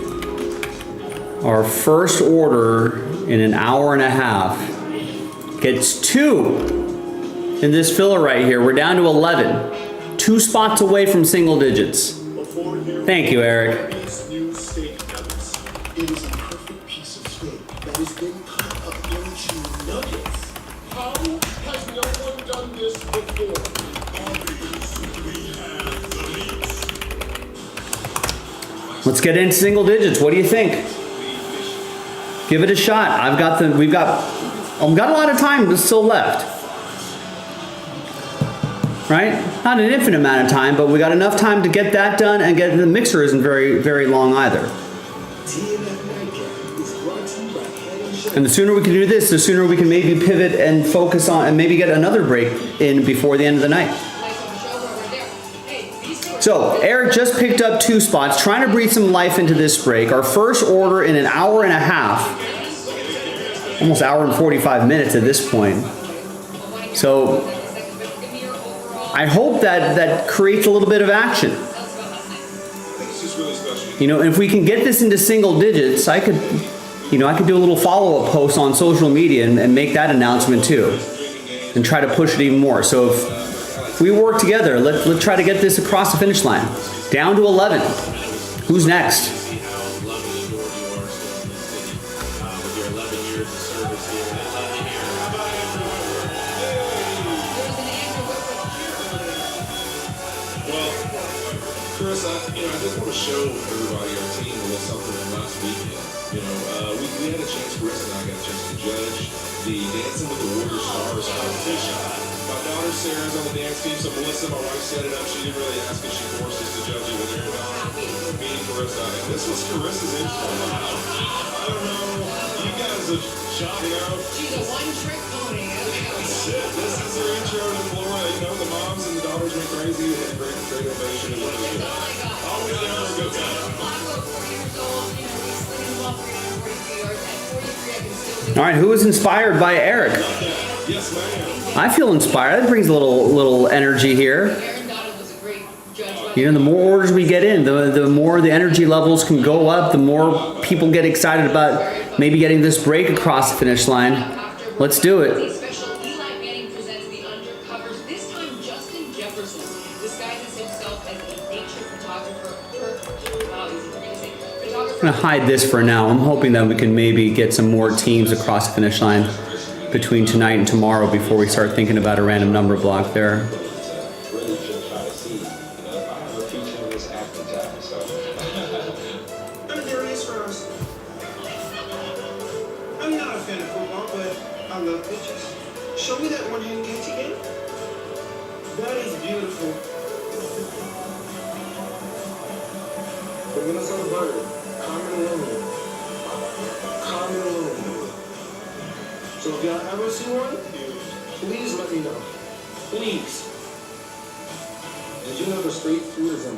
our first order in an hour and a half, gets 2 in this filler right here. We're down to 11. 2 spots away from single digits. Thank you, Eric. This new steak nuggets. It is a perfect piece of steak that has been cut up into nuggets. How has no one done this before? Let's get into single digits. What do you think? Give it a shot. We've got a lot of time still left. Right? Not an infinite amount of time, but we got enough time to get that done, and the mixer isn't very, very long either. And the sooner we can do this, the sooner we can maybe pivot and focus on and maybe get another break in before the end of the night. So, Eric just picked up 2 spots, trying to breathe some life into this break. Our first order in an hour and a half, almost hour and 45 minutes at this point. So, I hope that creates a little bit of action. You know, if we can get this into single digits, I could do a little follow-up post on social media and make that announcement too, and try to push it even more. So if we work together, let's try to get this across the finish line. Down to 11. Who's next? Chris, I just want to show everybody our team a little something from last weekend. We had a chance, Chris and I got a chance to judge the Dancing with the Warrior Stars competition. My daughter Sarah's on the dance team, so Melissa, my wife, set it up. She didn't really ask us, she forced us to judge it with her daughter, me and Carissa. And this was Carissa's intro. I don't know, you guys have shot it out. She's a one-trick pony. That's it. This is her intro to Florida. The moms and the daughters went crazy. They had a great ovation. It was really good. Always down for a good time. All right, who is inspired by Eric? Yes, ma'am. I feel inspired. That brings a little energy here. Aaron Donald was a great judge. You know, the more orders we get in, the more the energy levels can go up, the more people get excited about maybe getting this break across the finish line. Let's do it. Special Eli Manning presents the Undercovers. This time, Justin Jefferson disguises himself as a nature photographer. Wow, easy for me to say. I'm gonna hide this for now. I'm hoping that we can maybe get some more teams across the finish line between tonight and tomorrow before we start thinking about a random number block there. Really should try to see, if I have a feature in this acting job, so. And there it is for us. I'm not a fan of football, but I love pictures. Show me that one-hand catch again. That is beautiful. The Minnesota bird, Carmen Loon. Carmen Loon. So if y'all ever see one, please let me know. Please. Did you know the street food is a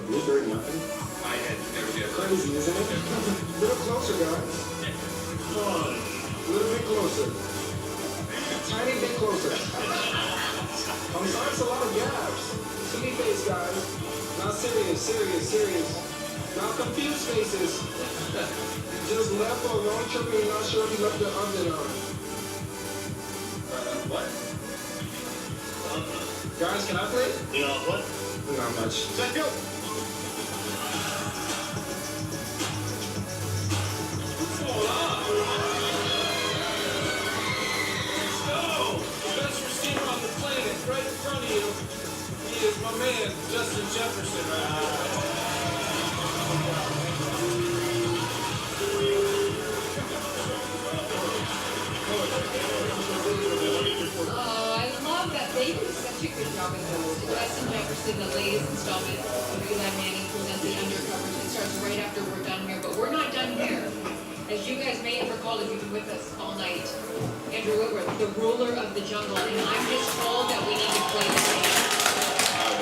blueberry muffin? I had never been Crazy, isn't it? A little closer, guys. Come on. A little bit closer. Tiny bit closer. I'm sorry, it's a lot of gaps. Silly face, guys. Not serious. Not confused faces. Just left for a long trip and you're not sure if you left the oven on. What? Guys, can I play? You know what? Not much. Set go. Best receiver on the planet, right in front of you. He is my man, Justin Jefferson, right Oh, I love that. They did such a good job with those. Justin Jefferson, the latest installment of Eli Manning presents the Undercovers. It starts right after we're done here, but we're not done here. As you guys may have recalled, if you've been with us all night, Andrew Whitworth, the ruler of the jungle, and I'm just told that we need to play the game.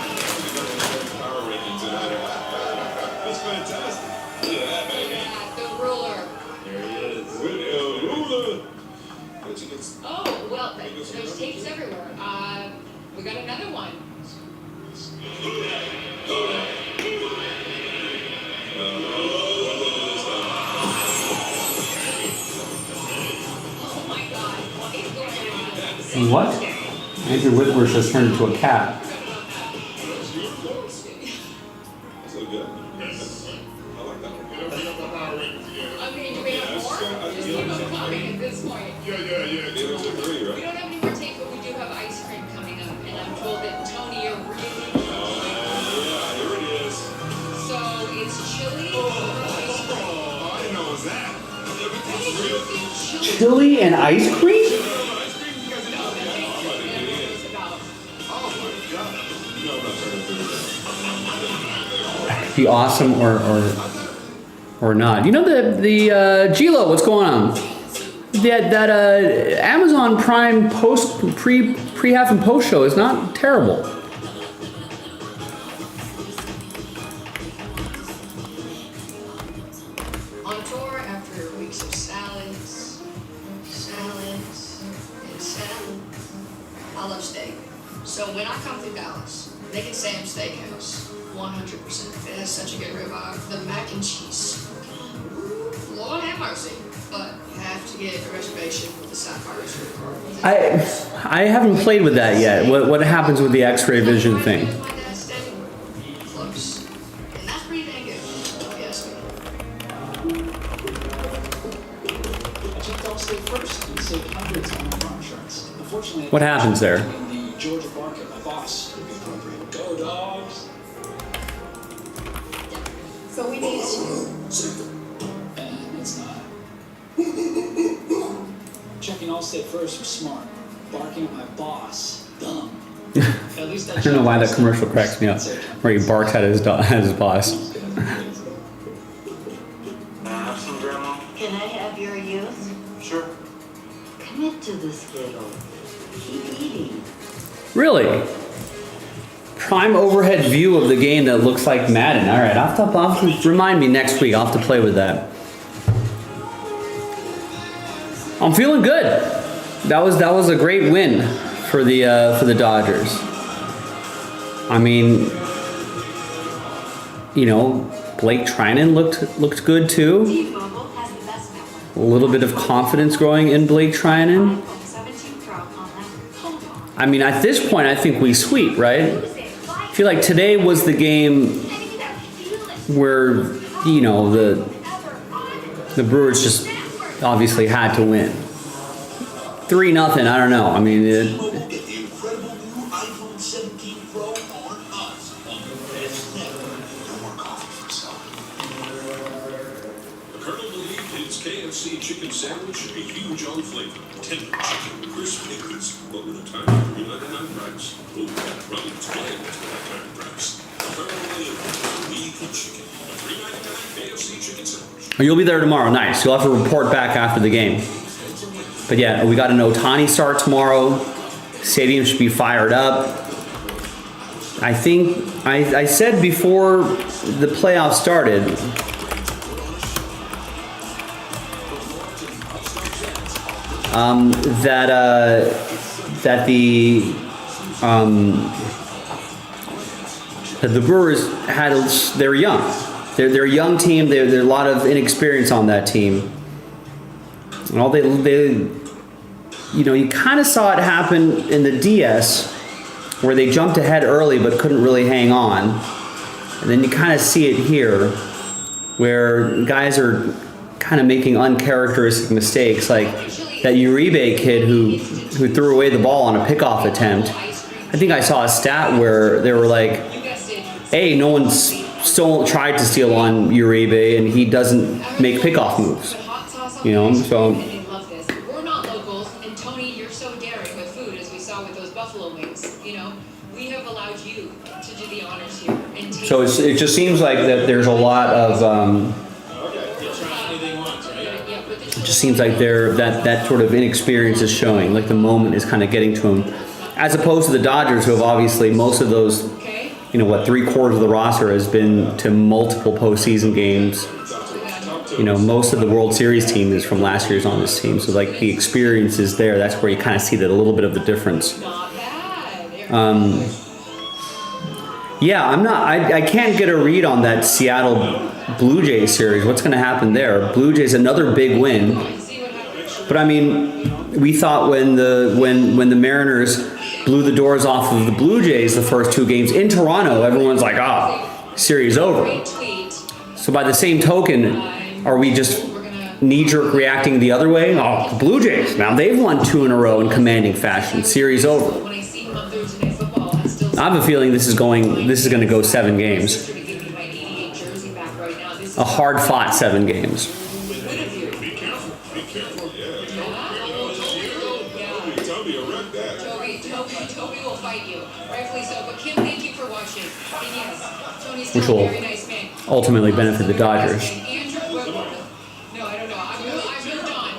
Power rankings in there. That's fantastic. Look at that, baby. Yeah, the ruler. There he is. Ruler. Oh, well, there's tapes everywhere. We got another one. Oh my God. What is going on? What? Andrew Whitworth has turned into a cat. So good. I like that one. I mean, do we have more? Just keep them coming at this point. Yeah. It was a three, We right? don't have any more tape, but we do have ice cream coming up, and I'm told that Tony, you're really. Yeah, here it is. So it's chili or ice cream? Oh, I didn't know it was that. Everything's real. Chili and ice cream? Ice cream? You guys didn't know that? Oh my God. No, I'm not trying to do that. Be awesome or not. You know the Gilo, what's going on? That Amazon Prime pre-half and post show is not terrible. On tour after weeks of salads, and salad. I love steak. So when I come through Dallas, Naked Sam's Steakhouse, 100%. It has such a good ribeye. The mac and cheese. Lord have mercy. But you have to get a reservation with the Sapphire Reserve card. I haven't played with that yet. What happens with the X-ray vision thing? Close. And that's pretty dang good, if you ask me. I checked Allstate first and saved hundreds on my car insurance. Unfortunately, What happens there? the Georgia market, my boss, would be appropriate. Go dogs! So we need to. And it's not. Checking Allstate first was smart. Barking at my boss, dumb. At least I don't know why that commercial cracks me up, where he barks at his boss. Can I have your youth? Sure. Keep eating. Really? Prime overhead view of the game that looks like Madden. All right, I'll have to remind me next week. I'll have to play with that. I'm feeling good. That was a great win for the Dodgers. I mean, you know, Blake Trinan looked good too. T-Mobile has the best network. A little bit of confidence growing in Blake Trinan. iPhone 17 Pro on that. Hold on. I mean, at this point, I think we sweep, right? I feel like today was the game where, you know, the Brewers just obviously had to win. 3-0, I don't know. I mean, T-Mobile, get the incredible new iPhone 17 Pro on us on the best network. No more coffee for self. The Colonel believed his KFC chicken sandwich should be huge on flavor, tender chicken, crisp pickles, but with a tiny $3.99 price. Oh, running explain that tiny price. The Colonel believed we eat chicken. A $3.99 KFC chicken sandwich. you'll be there tomorrow. Nice. You'll have to report back after the game. But yeah, we got an Ohtani start tomorrow. Stadium should be fired up. I think I said before the playoffs started that the Brewers they're young. They're a young team. There's a lot of inexperience on that team. And all they you know, you kind of saw it happen in the DS where they jumped ahead early but couldn't really hang on. And then you kind of see it here where guys are kind of making uncharacteristic mistakes, like that Uribe kid who threw away the ball on a pickoff attempt. I think I saw a stat where they were like, hey, no one's tried to steal on Uribe and he doesn't make pickoff moves. You know, so We're not locals, and Tony, you're so daring with food, as we saw with those buffalo wings. You know, we have allowed you to do the honors here. And take so it just seems like that there's a lot of it just seems like that sort of inexperience is showing, like the moment is kind of getting to them, as opposed to the Dodgers, who have obviously most of those, you know, what, 3/4 of the roster has been to multiple postseason games. You know, most of the World Series team is from last year's on this team, so like the experience is there. That's where you kind of see that a little bit of the difference. Yeah, I can't get a read on that Seattle Blue Jays series. What's going to happen there? Blue Jays, another big win. But I mean, we thought when the Mariners blew the doors off of the Blue Jays the first 2 games in Toronto, everyone's like, series over. So by the same token, are we just knee-jerk reacting the other way? Oh, the Blue Jays, now they've won 2 in a row in commanding fashion. Series over. I have a feeling this is going to go 7 games. A hard-fought 7 games. Toby will fight you, rightfully so. But Kim, thank you for watching. And yes, Tony's Which still will a very nice man. ultimately benefit the Dodgers. Andrew Webber. No, I don't know. I've moved on.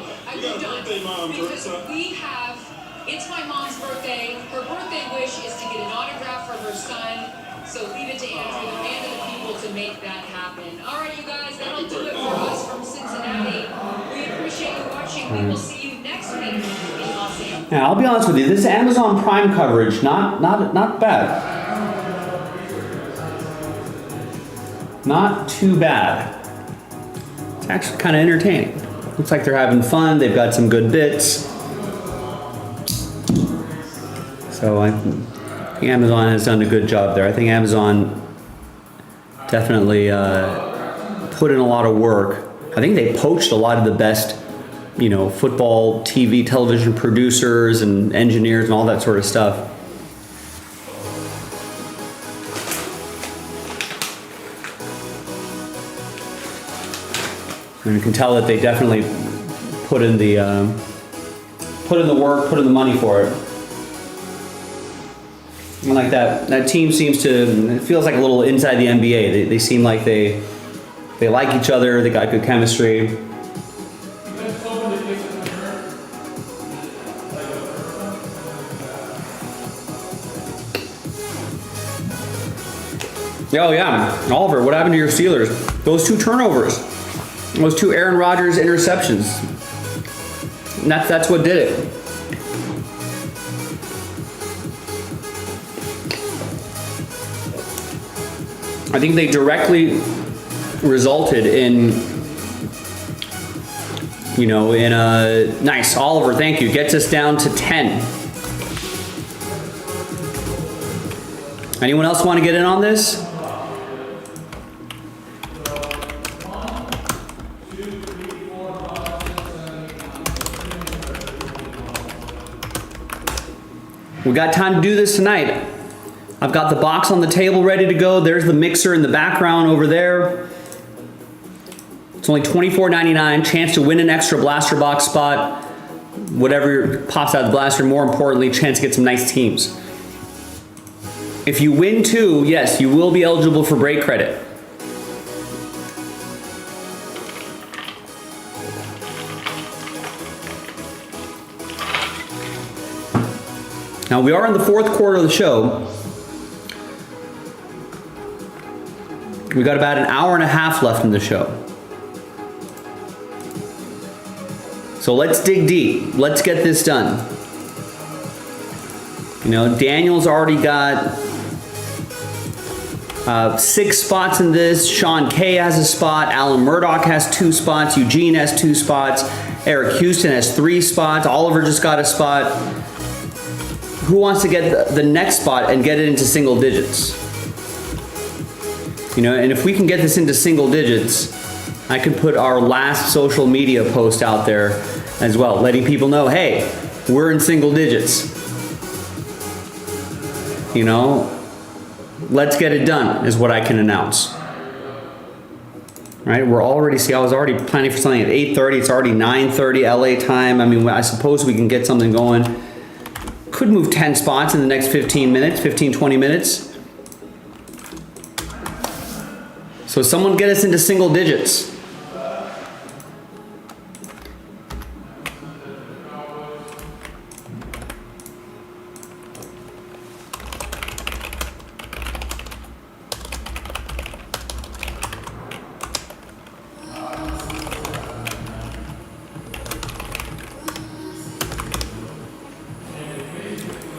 Because we have, it's my mom's birthday. Her birthday wish is to get an autograph for her son. So leave it to Andrew and to the people to make that happen. All right, you guys, that'll do it for us from Cincinnati. We appreciate you watching. We will see you next week in Los Angeles. Now, I'll be honest with you, this Amazon Prime coverage, not bad. Not too bad. It's actually kind of entertaining. Looks like they're having fun. They've got some good bits. So I think Amazon has done a good job there. I think Amazon definitely put in a lot of work. I think they poached a lot of the best, you know, football, TV, television producers and engineers and all that sort of stuff. And you can tell that they definitely put in the work, put in the money for it. And like that team seems to, it feels like a little inside the NBA. They seem like they like each other. They got good chemistry. Oh yeah, Oliver, what happened to your Steelers? Those 2 turnovers. Those 2 Aaron Rodgers interceptions. And that's what did it. I think they directly resulted in, in a nice Oliver. Thank you. Gets us down to 10. Anyone else want to get in on this? We got time to do this tonight. I've got the box on the table ready to go. There's the mixer in the background over there. It's only $24.99. Chance to win an extra blaster box spot. Whatever pops out of the blaster. More importantly, chance to get some nice teams. If you win 2, yes, you will be eligible for break credit. Now we are in the 4th quarter of the show. We got about an hour and a half left in the show. So let's dig deep. Let's get this done. Daniel's already got 6 spots in this. Sean K has a spot. Alan Murdoch has 2 spots. Eugene has 2 spots. Eric Houston has 3 spots. Oliver just got a spot. Who wants to get the next spot and get it into single digits? And if we can get this into single digits, I could put our last social media post out there as well, letting people know, hey, we're in single digits. Let's get it done is what I can announce. Right? I was already planning for something at 8:30. It's already 9:30 LA time. I mean, I suppose we can get something going. Could move 10 spots in the next 15 minutes, 15, 20 minutes. So someone get us into single digits.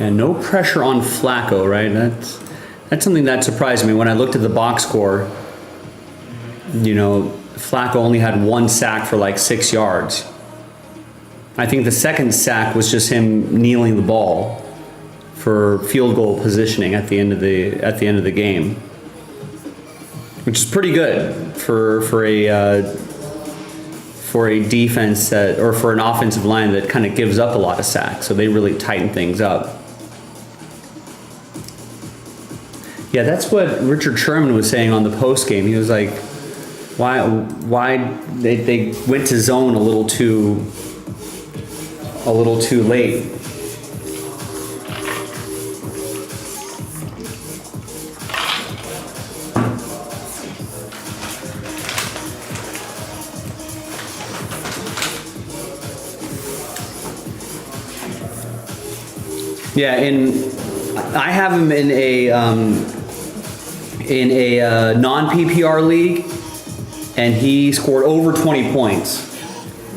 And no pressure on Flacco, right? That's something that surprised me when I looked at the box score. Flacco only had 1 sack for like 6 yards. I think the second sack was just him kneeling the ball for field goal positioning at the end of the game, which is pretty good for a defense or for an offensive line that kind of gives up a lot of sacks. So they really tighten things up. Yeah, that's what Richard Sherman was saying on the post game. He was like, why they went to zone a little too late. Yeah, I have him in a non-PPR league, and he scored over 20 points,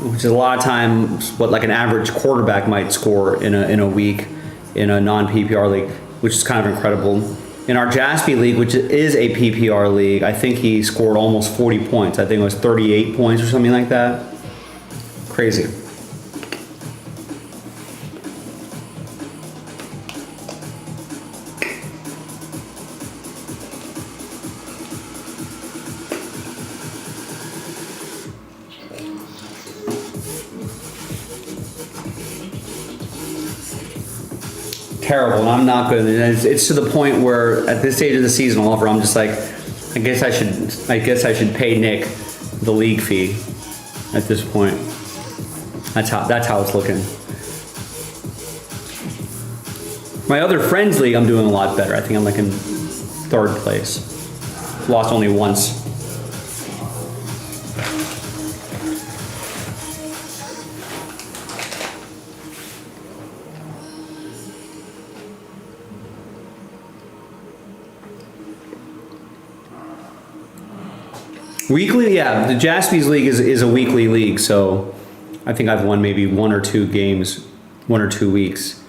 which is a lot of times what like an average quarterback might score in a week in a non-PPR league, which is kind of incredible. In our Jaspy league, which is a PPR league, I think he scored almost 40 points. I think it was 38 points or something like that. Crazy. Terrible, and I'm not good. It's to the point where at this stage of the season, Oliver, I'm just like, I guess I should pay Nick the league fee at this point. That's how it's looking. My other friends league, I'm doing a lot better. I think I'm like in 3rd place. Lost only once. Weekly, yeah. The Jaspy's league is a weekly league, so I think I've won maybe 1 or 2 games, 1 or 2 weeks.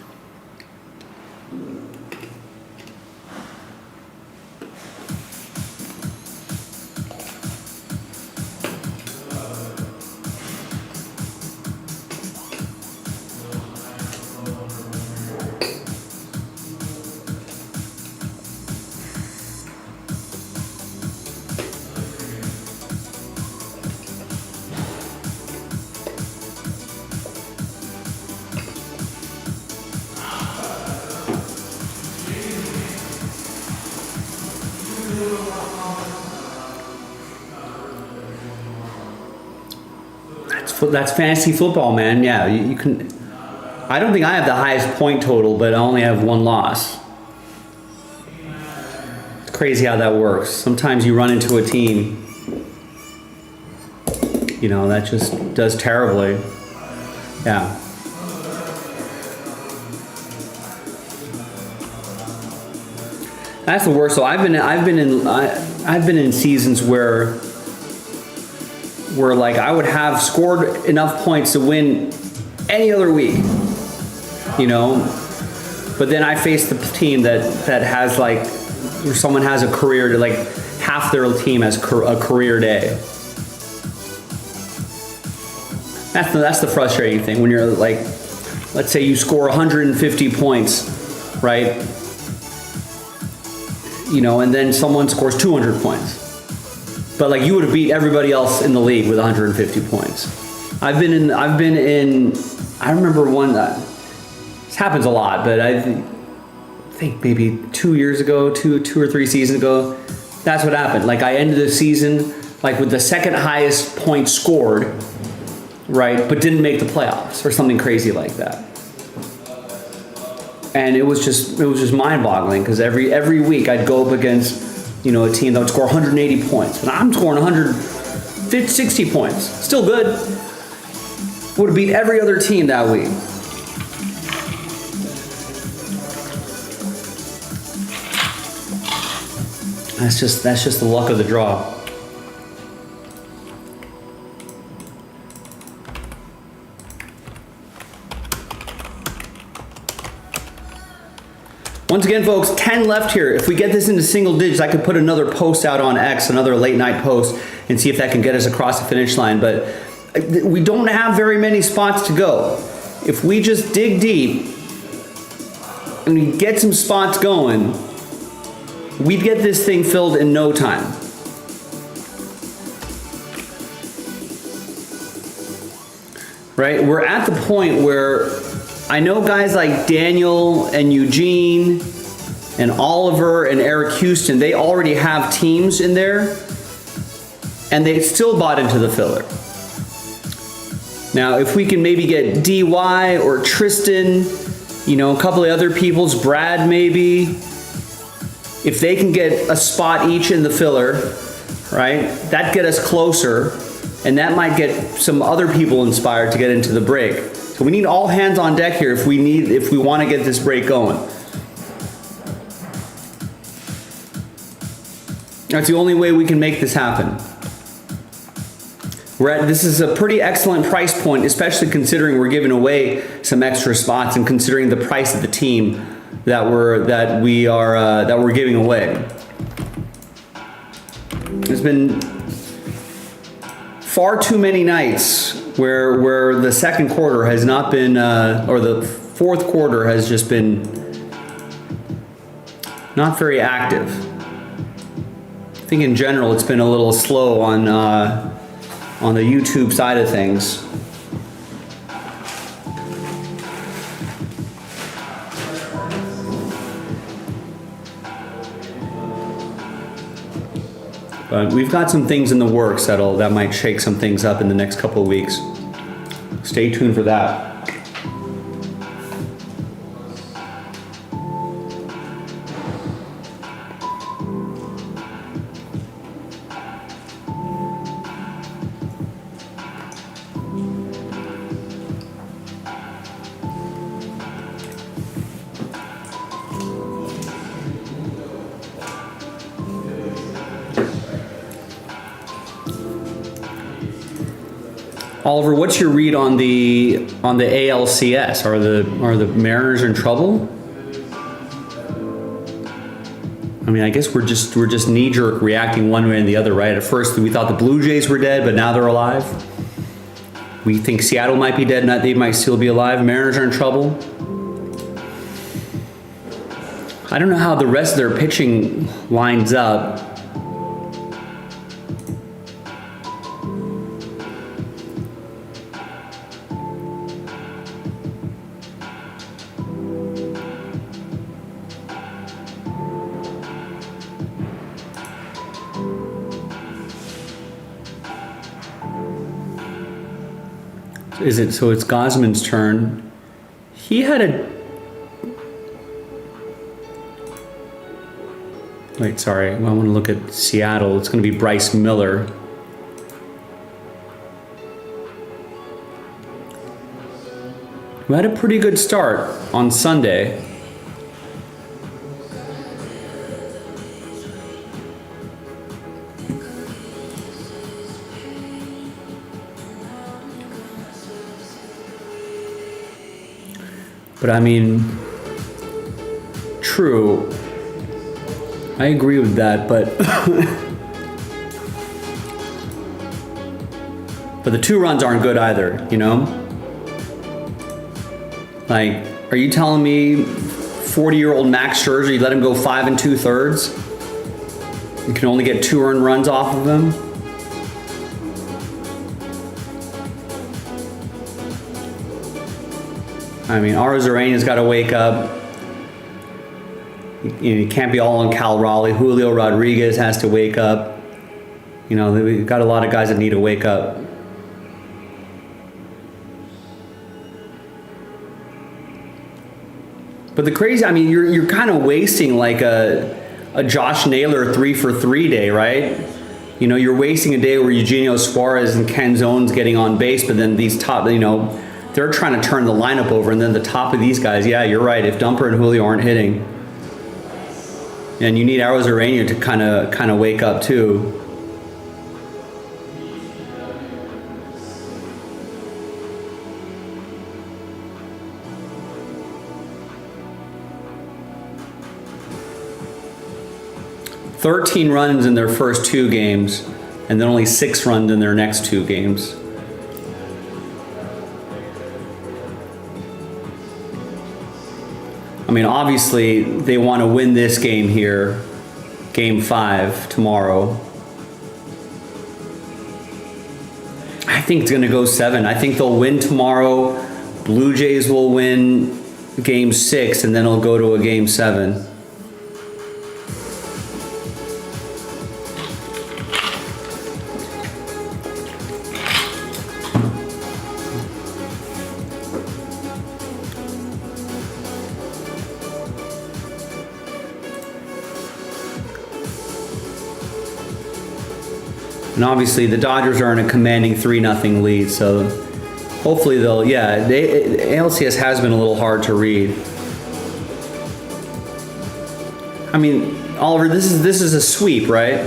That's fantasy football, man. Yeah, you can. I don't think I have the highest point total, but I only have 1 loss. It's crazy how that works. Sometimes you run into a team, you know, that just does terribly. Yeah. That's the worst. So I've been in seasons where like I would have scored enough points to win any other week, you know, but then I face the team that has like, where someone has a career to like half their team has a career day. That's the frustrating thing when you're like, let's say you score 150 points, right? You know, and then someone scores 200 points. But like you would have beat everybody else in the league with 150 points. I remember one, this happens a lot, but I think maybe 2 years ago, two or 3 seasons ago, that's what happened. Like I ended the season like with the second highest points scored, right? But didn't make the playoffs or something crazy like that. And it was just mind-boggling because every week I'd go up against, you know, a team that would score 180 points. And I'm scoring 160 points. Still good. Would have beat every other team that week. That's just the luck of the draw. Once again, folks, 10 left here. If we get this into single digits, I could put another post out on X, another late night post, and see if that can get us across the finish line. But we don't have very many spots to go. If we just dig deep and we get some spots going, we'd get this thing filled in no time. Right? We're at the point where I know guys like Daniel and Eugene and Oliver and Eric Houston, they already have teams in there and they still bought into the filler. Now, if we can maybe get DY or Tristan, you know, a couple of other people's, Brad maybe, if they can get a spot each in the filler, right, that'd get us closer and that might get some other people inspired to get into the break. So we need all hands on deck here if we want to get this break going. That's the only way we can make this happen. This is a pretty excellent price point, especially considering we're giving away some extra spots and considering the price of the team that we're giving away. There's been far too many nights where the second quarter has not been, or the fourth quarter has just been not very active. I think in general it's been a little slow on the YouTube side of things. But we've got some things in the works that might shake some things up in the next couple of weeks. Stay tuned for that. Oliver, what's your read on the ALCS? Are the Mariners in trouble? I mean, I guess we're just knee-jerk reacting one way and the other, right? At first, we thought the Blue Jays were dead, but now they're alive. We think Seattle might be dead, they might still be alive. Mariners are in trouble. I don't know how the rest of their pitching lines up. So it's Gosman's turn. He had a... Wait, sorry. I want to look at Seattle. It's going to be Bryce Miller. Who had a pretty good start on Sunday. But I mean, true. I agree with that, but but the 2 runs aren't good either, you know? Like, are you telling me 40-year-old Max Scherzer, you let him go 5 2/3? You can only get 2 earned runs off of him? I mean, Arozarena's got to wake up. You can't be all on Cal Raleigh. Julio Rodriguez has to wake up. You know, we've got a lot of guys that need to wake up. But the crazy, I mean, you're kind of wasting like a Josh Naylor 3-for-3 day, right? You know, you're wasting a day where Eugenio Suarez and Ken Zone's getting on base, but then these top, you know, they're trying to turn the lineup over, and then the top of these guys, yeah, you're right. If Dumper and Julio aren't hitting, and you need Arozarena to kind of wake up too. "13 runs in their first 2 games, and then only 6 runs in their next 2 games. I mean, obviously, they want to win this game here, Game 5 tomorrow. I think it's going to go 7. I think they'll win tomorrow. Blue Jays will win Game 6, and then it'll go to a Game 7. And obviously the Dodgers are in a commanding 3-0 lead, so hopefully they'll, yeah, ALCS has been a little hard to read. I mean, Oliver, this is a sweep, right?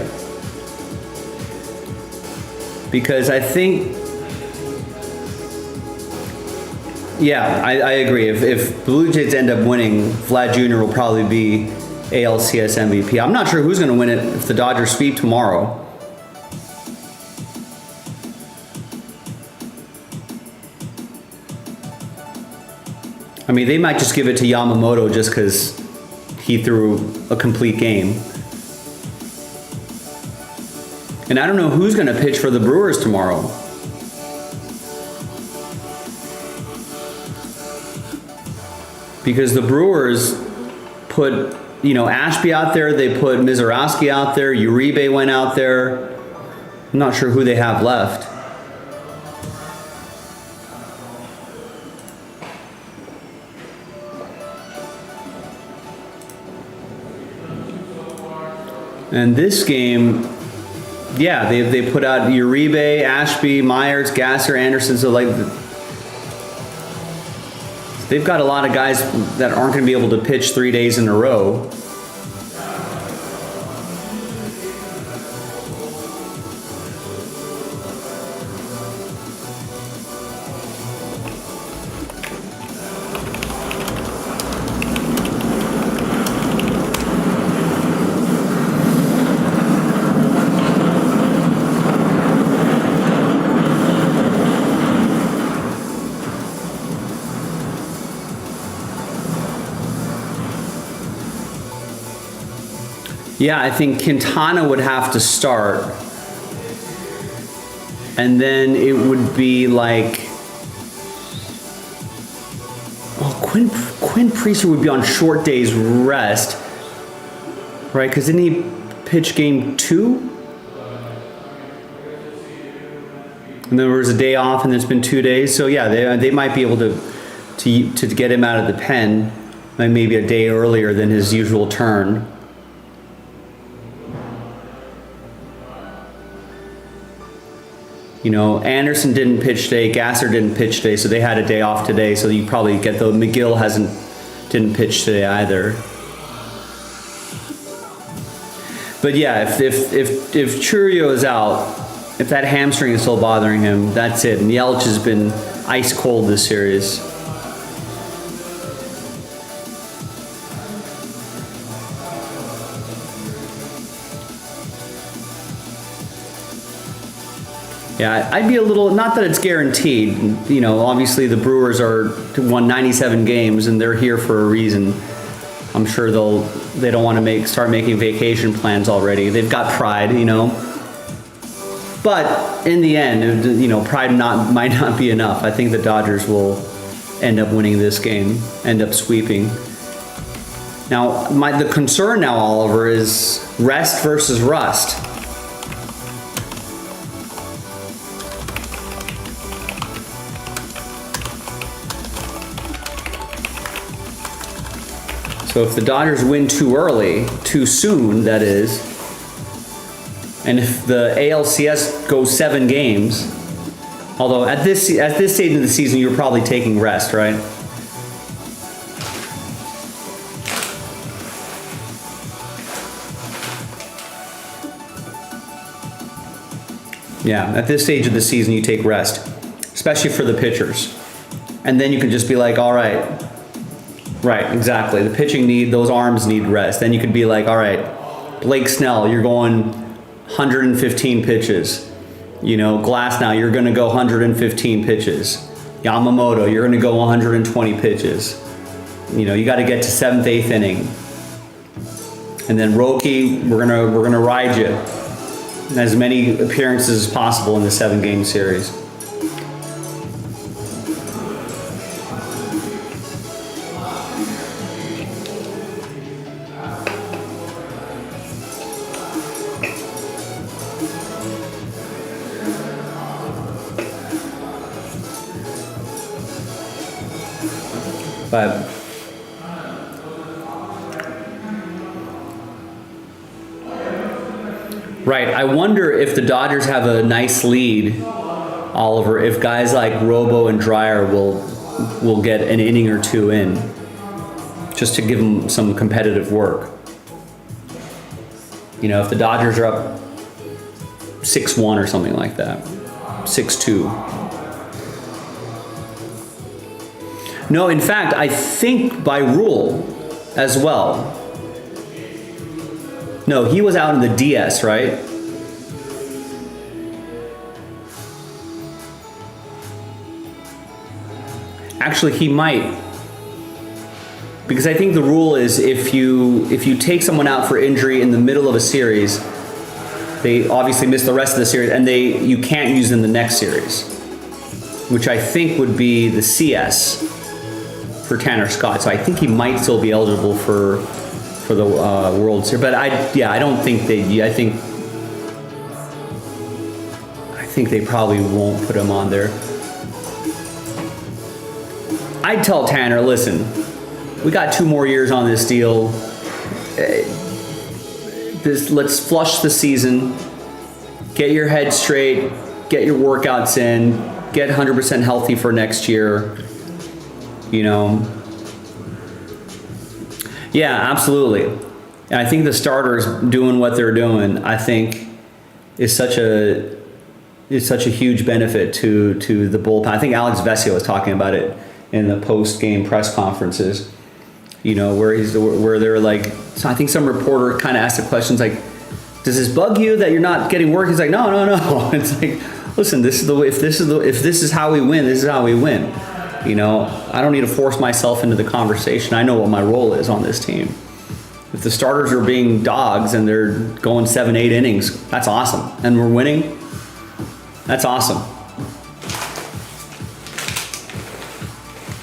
Because I think, yeah, I agree. If Blue Jays end up winning, Vlad Jr. will probably be ALCS MVP. I'm not sure who's going to win it if the Dodgers sweep tomorrow. I mean, they might just give it to Yamamoto just because he threw a complete game. And I don't know who's going to pitch for the Brewers tomorrow. Because the Brewers put, you know, Ashby out there, they put Mizorowski out there, Uribe went out there. I'm not sure who they have left. And this game, yeah, they put out Uribe, Ashby, Myers, Gasser, Anderson. So like, they've got a lot of guys that aren't going to be able to pitch 3 days in a row. Yeah, I think Quintana would have to start. And then it would be like, oh, Quinn Priester would be on short days rest, right? Because didn't he pitch game 2? And there was a day off, and there's been 2 days. So yeah, they might be able to get him out of the pen, like maybe a day earlier than his usual turn. You know, Anderson didn't pitch today, Gasser didn't pitch today, so they had a day off today. So you probably get the McGill didn't pitch today either. But yeah, if Churio is out, if that hamstring is still bothering him, that's it. And Yelich has been ice cold this series. Yeah, I'd be a little, not that it's guaranteed, you know, obviously the Brewers won 97 games and they're here for a reason. I'm sure they don't want to start making vacation plans already. They've got pride, you know. But in the end, you know, pride might not be enough. I think the Dodgers will end up winning this game, end up sweeping. Now, the concern now, Oliver, is rest versus rust. So if the Dodgers win too early, too soon, that is, and if the ALCS goes 7 games, although at this stage of the season, you're probably taking rest, right? Yeah, at this stage of the season, you take rest, especially for the pitchers. And then you can just be like, all right. Right, exactly. The pitching those arms need rest. Then you could be like, all right, Blake Snell, you're going 115 pitches. You know, Glasnow, you're going to go 115 pitches. Yamamoto, you're going to go 120 pitches. You know, you got to get to 7th, 8th inning. And then Roki, we're gonna ride you as many appearances as possible in the 7-game series. But right, I wonder if the Dodgers have a nice lead, Oliver, if guys like Robo and Dreyer will get an inning or 2 in, just to give them some competitive work. You know, if the Dodgers are up 6-1 or something like that, 6-2. No, in fact, I think by rule as well. No, he was out in the DS, right? Actually, he might. Because I think the rule is if you take someone out for injury in the middle of a series, they obviously miss the rest of the series and you can't use them the next series. Which I think would be the CS. For Tanner Scott, so I think he might still be eligible for the World Series. But I don't think I think they probably won't put him on there. I'd tell Tanner, listen, we got 2 more years on this deal. Let's flush the season, get your head straight, get your workouts in, get 100% healthy for next year. You know, yeah, absolutely. And I think the starters doing what they're doing, I think, is such a huge benefit to the bullpen. I think Alex Vesio was talking about it in the post-game press conferences. You know, where they're like, so I think some reporter kind of asked the questions like, "Does this bug you that you're not getting work?" He's like, "No." It's like, listen, if this is how we win, this is how we win. You know, I don't need to force myself into the conversation. I know what my role is on this team. If the starters are being dogs and they're going 7-8 innings, that's awesome. And we're winning, that's awesome.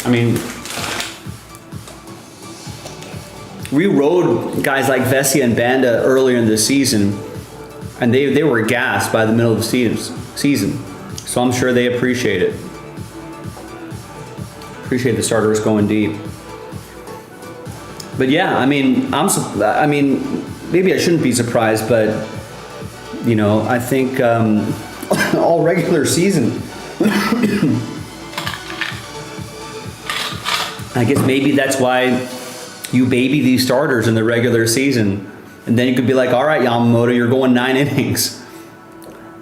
I mean, we rode guys like Vesia and Banda earlier in the season, and they were gassed by the middle of the season. So I'm sure they appreciate it. Appreciate the starters going deep. But yeah, I mean, maybe I shouldn't be surprised, but you know, I think all regular season. I guess maybe that's why you baby these starters in the regular season, and then you could be like, all right, Yamamoto, you're going 9 innings.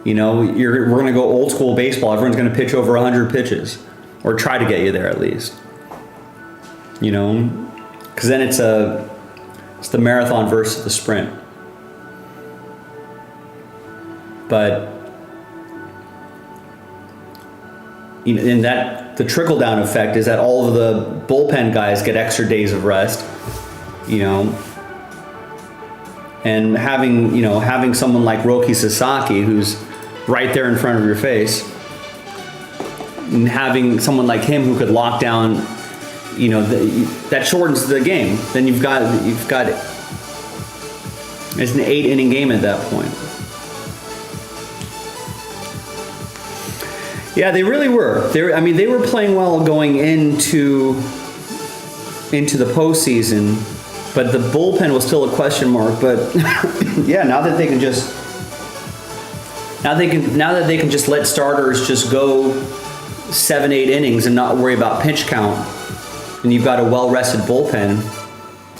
You know, we're going to go old school baseball. Everyone's going to pitch over 100 pitches, or try to get you there at least. You know, because then it's the marathon versus the sprint. But you know, in that the trickle down effect is that all of the bullpen guys get extra days of rest. You know, and having someone like Roki Sasaki who's right there in front of your face, and having someone like him who could lock down, you know, that shortens the game. Then you've got it. It's an 8-inning game at that point. Yeah, they really were. They were playing well going into the postseason, but the bullpen was still a question mark. But yeah, now that they can just let starters just go 7-8 innings and not worry about pitch count, and you've got a well-rested bullpen,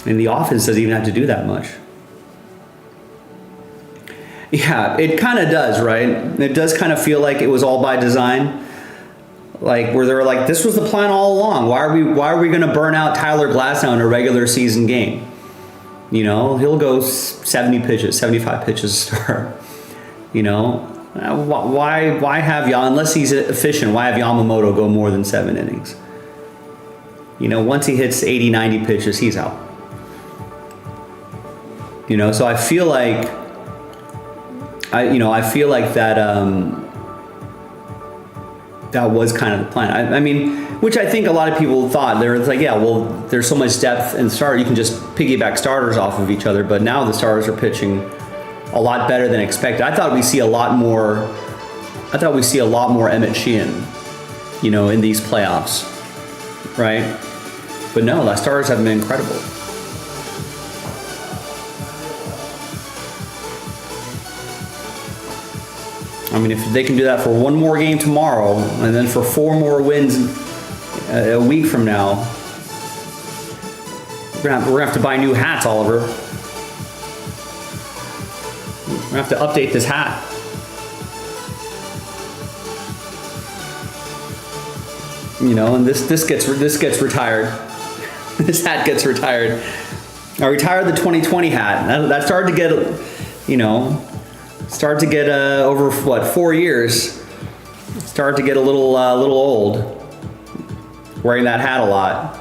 and the offense doesn't even have to do that much. Yeah, it kind of does, right? It does kind of feel like it was all by design, like where they were like, this was the plan all along. Why are we going to burn out Tyler Glasnow in a regular season game? You know, he'll go 70 pitches, 75 pitches start. You know, why have unless he's efficient, why have Yamamoto go more than 7 innings? You know, once he hits 80, 90 pitches, he's out. You know, so I feel like that that was kind of the plan. I mean, which I think a lot of people thought. They were like, yeah, well, there's so much depth in the start, you can just piggyback starters off of each other. But now the starters are pitching a lot better than expected. I thought we'd see a lot more Emmett Sheehan, you know, in these playoffs, right? But no, the starters have been incredible. I mean, if they can do that for one more game tomorrow, and then for 4 more wins a week from now, we're gonna have to buy new hats, Oliver. We're gonna have to update this hat. You know, and this gets retired. This hat gets retired. I retired the 2020 hat. That started to get, you know, over what, 4 years. Started to get a little old. Wearing that hat a lot.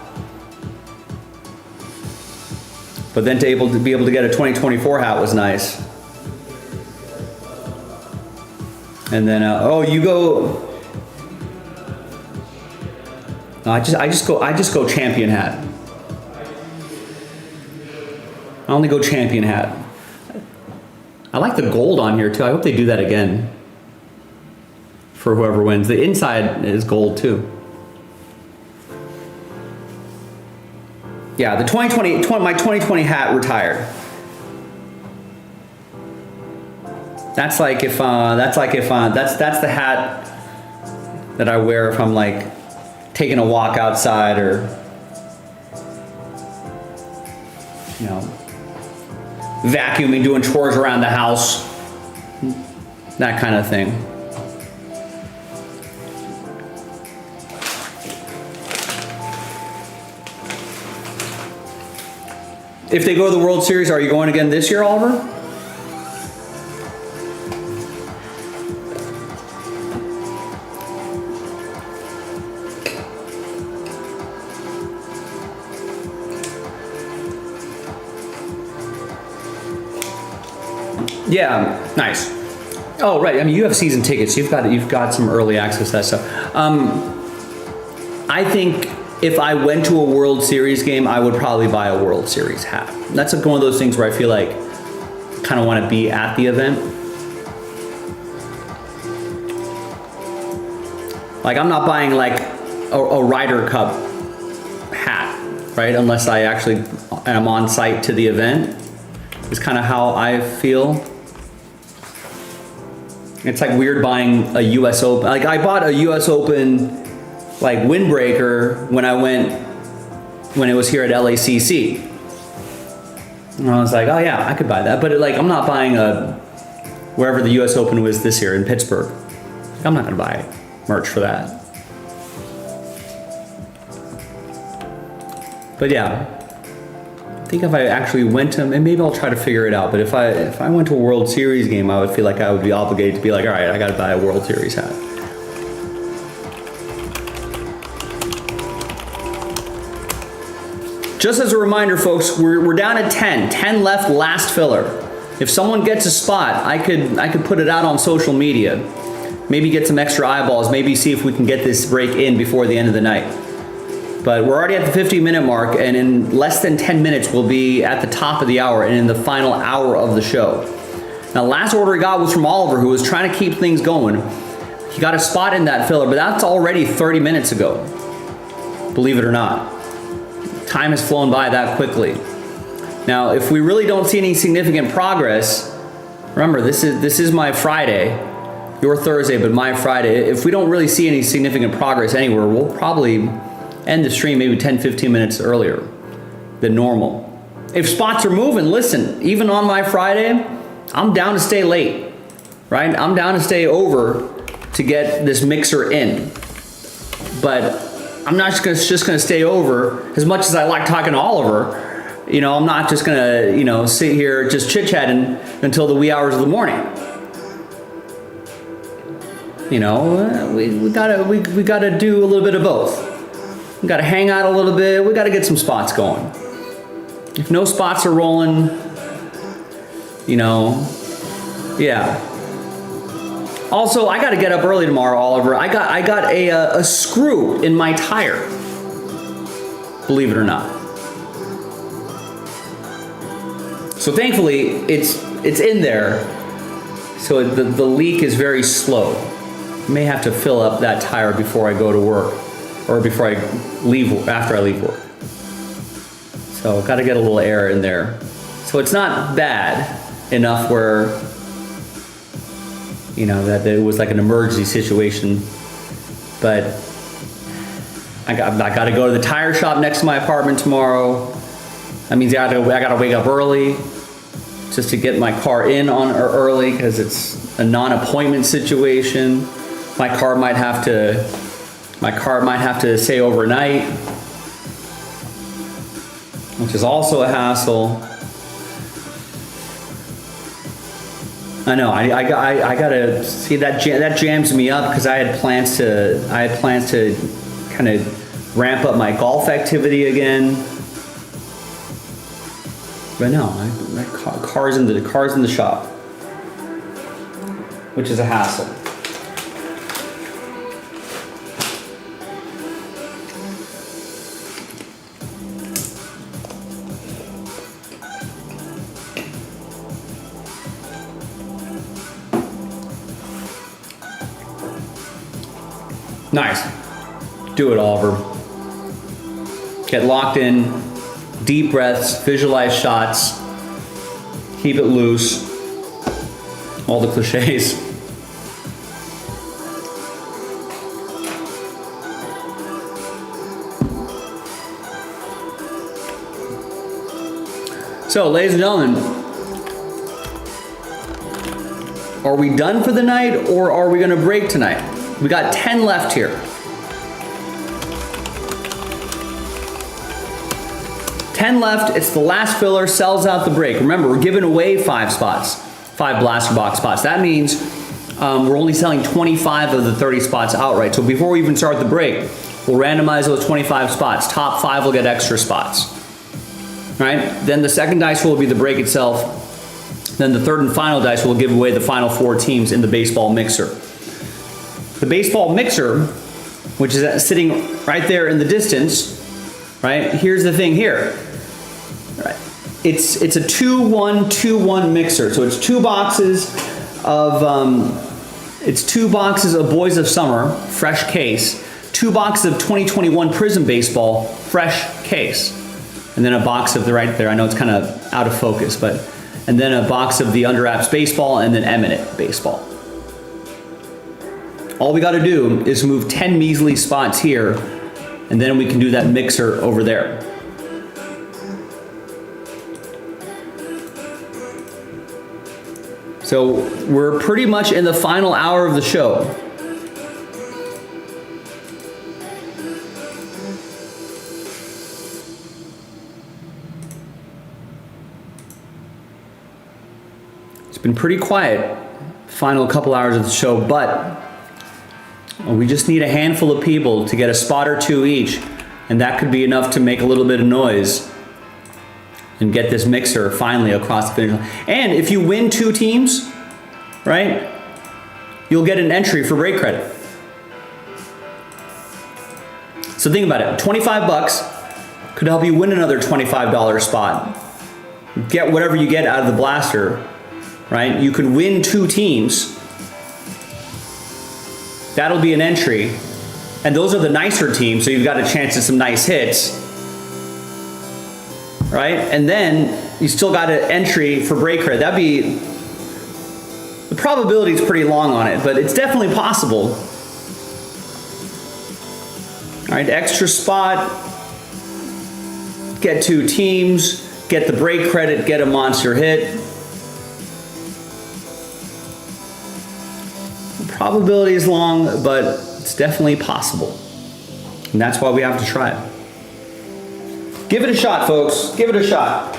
But then to be able to get a 2024 hat was nice. And then you go. I just go champion hat. I only go champion hat. I like the gold on here too. I hope they do that again for whoever wins. The inside is gold too. Yeah, my 2020 hat retired. That's the hat that I wear if I'm like taking a walk outside, or you know, vacuuming, doing chores around the house, that kind of thing. If they go to the World Series, are you going again this year, Oliver? Yeah, nice. Oh, right. I mean, you have season tickets. You've got some early access to that stuff. I think if I went to a World Series game, I would probably buy a World Series hat. That's one of those things where I feel like I kind of want to be at the event. Like, I'm not buying like a Ryder Cup hat, right? Unless I actually am on site to the event. Is kind of how I feel. It's like weird buying a US Open. Like, I bought a US Open like windbreaker when it was here at LACC. And I was like, oh yeah, I could buy that. But like, I'm not buying wherever the US Open was this year in Pittsburgh. I'm not gonna buy merch for that. But yeah, I think if I actually went to, and maybe I'll try to figure it out, but if I went to a World Series game, I would feel like I would be obligated to be like, all right, I gotta buy a World Series hat. Just as a reminder, folks, we're down at 10. 10 left, last filler. If someone gets a spot, I could put it out on social media. Maybe get some extra eyeballs, maybe see if we can get this break in before the end of the night. But we're already at the 50-minute mark, and in less than 10 minutes, we'll be at the top of the hour and in the final hour of the show. Now, last order he got was from Oliver, who was trying to keep things going. He got a spot in that filler, but that's already 30 minutes ago, believe it or not. Time has flown by that quickly. Now, if we really don't see any significant progress, remember, this is my Friday, your Thursday, but my Friday. If we don't really see any significant progress anywhere, we'll probably end the stream maybe 10-15 minutes earlier than normal. If spots are moving, listen, even on my Friday, I'm down to stay late, right? I'm down to stay over to get this mixer in. But I'm not just gonna stay over. As much as I like talking to Oliver, you know, I'm not just gonna, you know, sit here just chit-chatting until the wee hours of the morning. You know, we gotta do a little bit of both. We gotta hang out a little bit. We gotta get some spots going. If no spots are rolling, you know, yeah. Also, I gotta get up early tomorrow, Oliver. I got a screw in my tire. Believe it or not. So thankfully, it's in there. So the leak is very slow. May have to fill up that tire before I go to work, or before I leave, after I leave work. So got to get a little air in there. So it's not bad enough where, you know, that it was like an emergency situation, but I got to go to the tire shop next to my apartment tomorrow. That means I got to wake up early just to get my car in on early because it's a non-appointment situation. My car might have to stay overnight, which is also a hassle. I know. I gotta see that jams me up because I had plans to kind of ramp up my golf activity again. But no, my car's in the shop, which is a hassle. Nice. Do it, Oliver. Get locked in, deep breaths, visualize shots, keep it loose, all the cliches. So, ladies and gentlemen, are we done for the night or are we gonna break tonight? We got 10 left here. 10 left, it's the last filler, sells out the break. Remember, we're giving away 5 spots, 5 blaster box spots. That means we're only selling 25 of the 30 spots outright. So before we even start the break, we'll randomize those 25 spots. Top 5 will get extra spots, right? Then the second dice roll will be the break itself. Then the third and final dice will give away the final 4 teams in the baseball mixer. The baseball mixer, which is sitting right there in the distance, right? Here's the thing here. Right. It's a 2-1-2-1 mixer. So it's 2 boxes of Boys of Summer, fresh case, 2 boxes of 2021 Prism Baseball, fresh case, and then a box of the right there. I know it's kind of out of focus, but and then a box of the Under Apps Baseball, and then Eminent Baseball. All we got to do is move 10 measly spots here, and then we can do that mixer over there. So we're pretty much in the final hour of the show. It's been pretty quiet, final couple hours of the show, but we just need a handful of people to get a spot or 2 each, and that could be enough to make a little bit of noise and get this mixer finally across the finish line. And if you win 2 teams, right, you'll get an entry for break credit. So think about it, 25 bucks could help you win another $25 spot. Get whatever you get out of the blaster, right? You could win 2 teams. That'll be an entry. And those are the nicer teams, so you've got a chance at some nice hits. Right? And then you still got an entry for break credit. That'd be, the probability is pretty long on it, but it's definitely possible. All right, extra spot, get 2 teams, get the break credit, get a monster hit. The probability is long, but it's definitely possible. And that's why we have to try it. Give it a shot, folks. Give it a shot.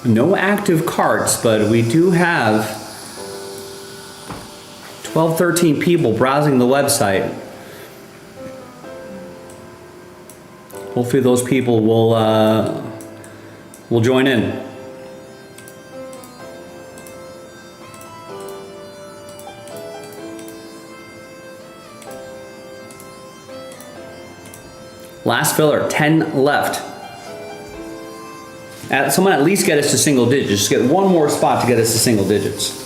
No active carts, but we do have 12, 13 people browsing the website. Hopefully those people will join in. Last filler, 10 left. Someone at least get us to single digits. Just get one more spot to get us to single digits.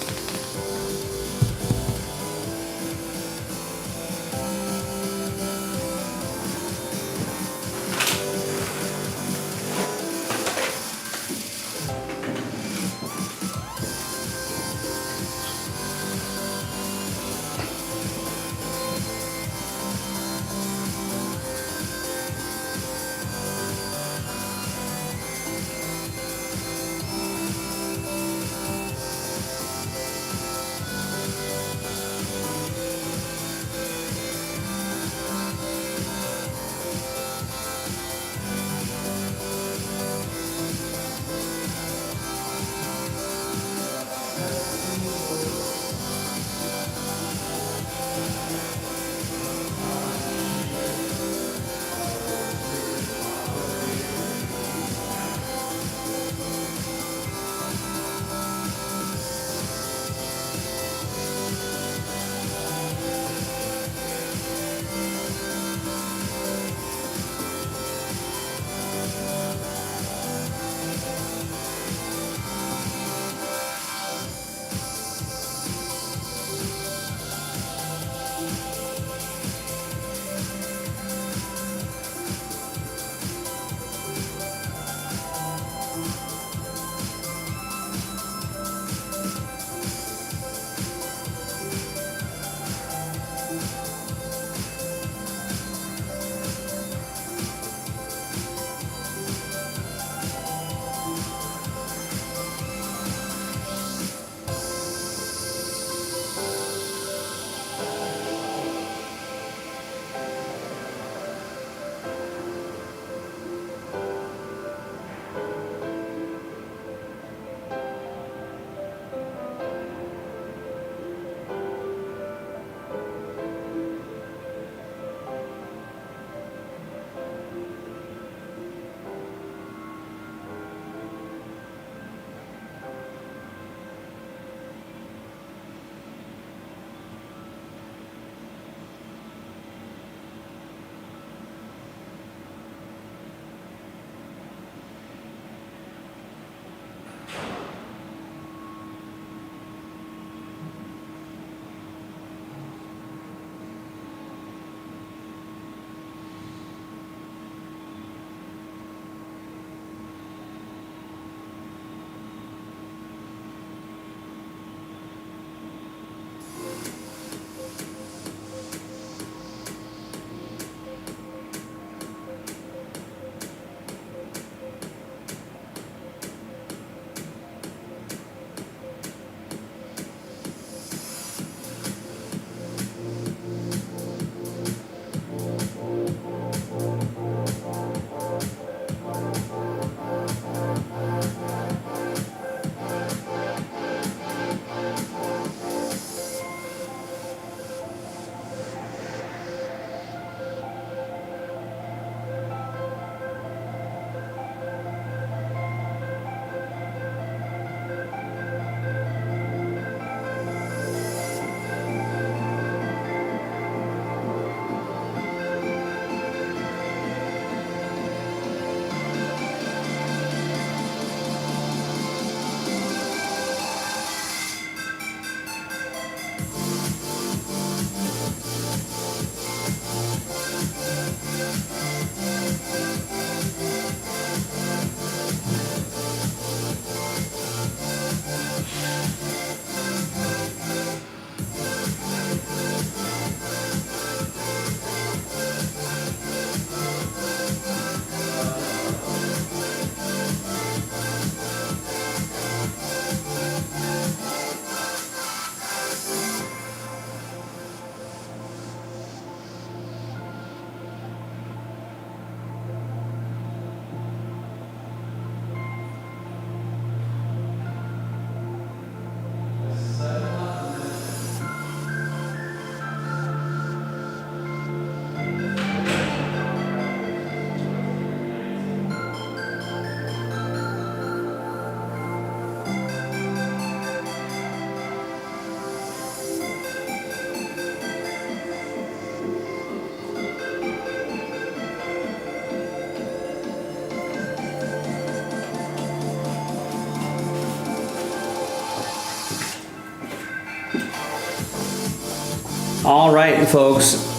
All right, folks.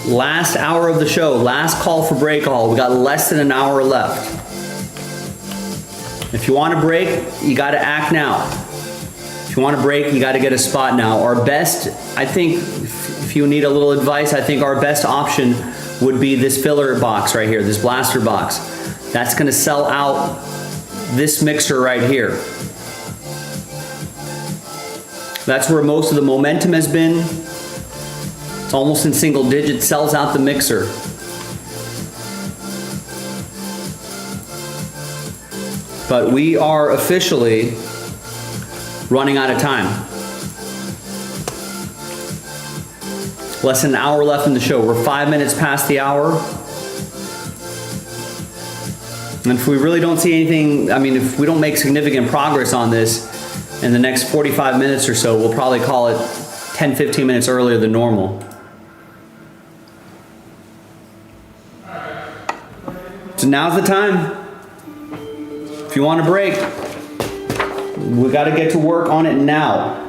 Last hour of the show. Last call for break call. We got less than an hour left. If you want to break, you got to act now. If you want to break, you got to get a spot now. Our best, I think, if you need a little advice, I think our best option would be this filler box right here, this blaster box. That's going to sell out this mixer right here. That's where most of the momentum has been. It's almost in single digits, sells out the mixer. But we are officially running out of time. Less than an hour left in the show. We're 5 minutes past the hour. And if we really don't see anything, I mean, if we don't make significant progress on this in the next 45 minutes or so, we'll probably call it 10, 15 minutes earlier than normal. So now's the time. If you want to break, we got to get to work on it now.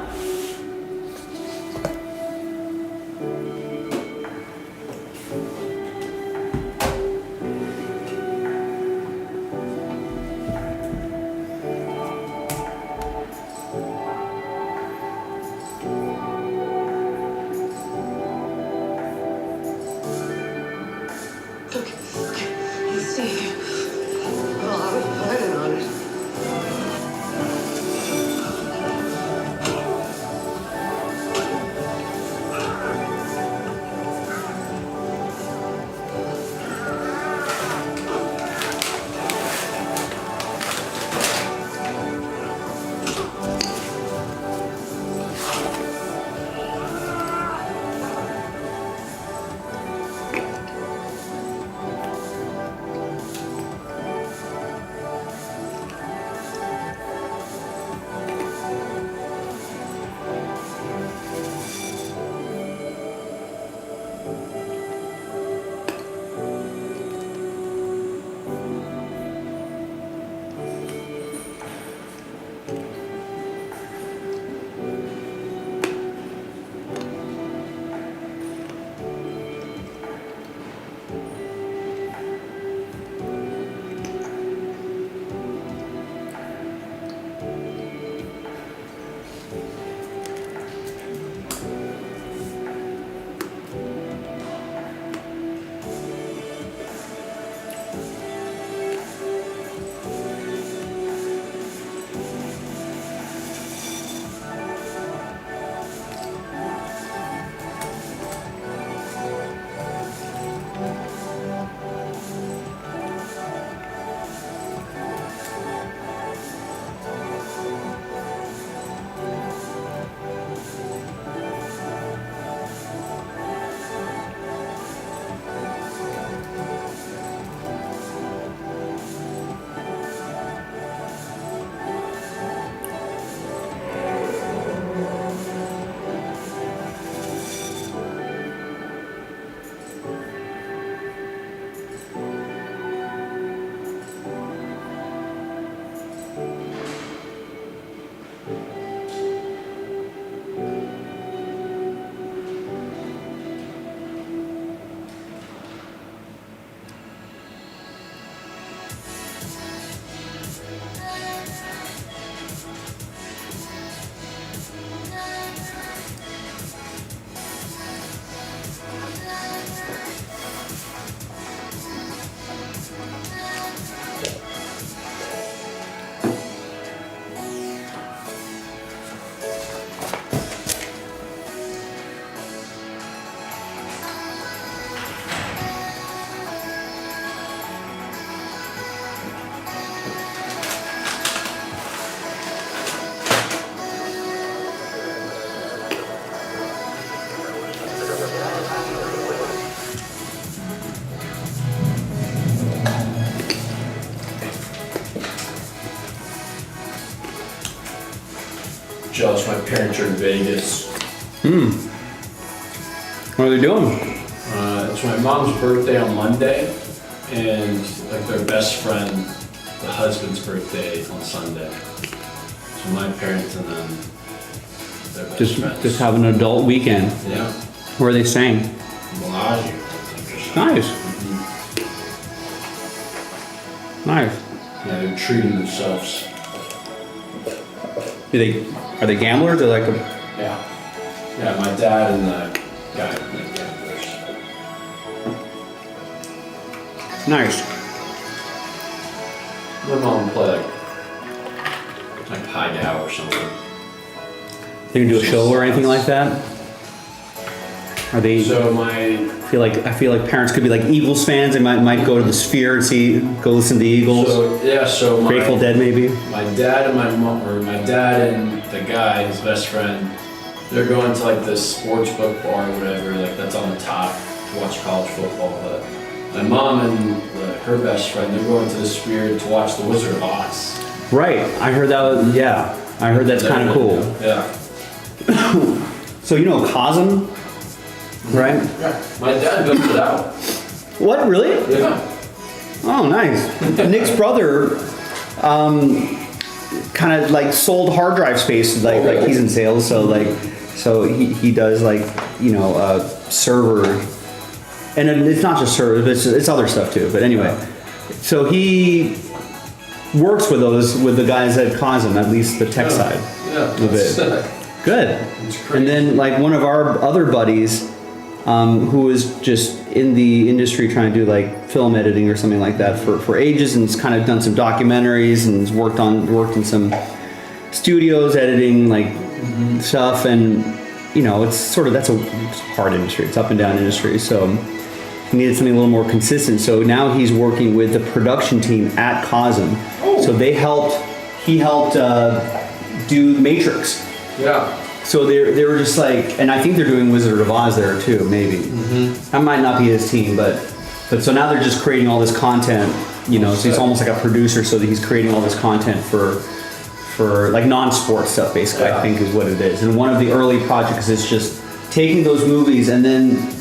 Jealous, my parents are in Vegas. What are they doing? It's my mom's birthday on Monday, and like their best friend, the husband's birthday on Sunday. So my parents and then their best friends. Just have an adult weekend. Yeah. Where are they staying? Bellagio. Nice. Nice. Yeah, they're treating themselves. Are they gamblers or like a? Yeah. Yeah, my dad and the guy are the gamblers. Nice. My mom play like high dow or something. They can do a show or anything like that? Are they? So I feel like parents could be like Eagles fans. They might go to the Sphere and go listen to the Eagles. So Grateful Dead maybe. My dad and my mom, or my dad and the guy, his best friend, they're going to like this sports book bar or whatever, like that's on the top to watch college football. But my mom and her best friend, they're going to the Sphere to watch The Wizard of Oz. Right. I heard that was, yeah. I heard that's kind of cool. Yeah. So you know Cosm, right? Yeah. My dad built it out. What, really? Yeah. Oh, nice. Nick's brother kind of like sold hard drive space, like he's in sales, so he does like, you know, server, and it's not just server, it's other stuff too. But anyway, so he works with the guys at Cosm, at least the tech side of it. Good. And then like one of our other buddies, who is just in the industry trying to do like film editing or something like that for ages, and has kind of done some documentaries and has worked in some studios editing like stuff, and you know, it's a hard industry, it's up and down industry, so he needed something a little more consistent. So now he's working with the production team at Cosm. So he helped do Matrix. Yeah. So they were just like, and I think they're doing Wizard of Oz there too, maybe. That might not be his team, but so now they're just creating all this content, you know, so he's almost like a producer, so that he's creating all this content for like non-sports stuff, basically, I think is what it is. And one of the early projects is just taking those movies, and then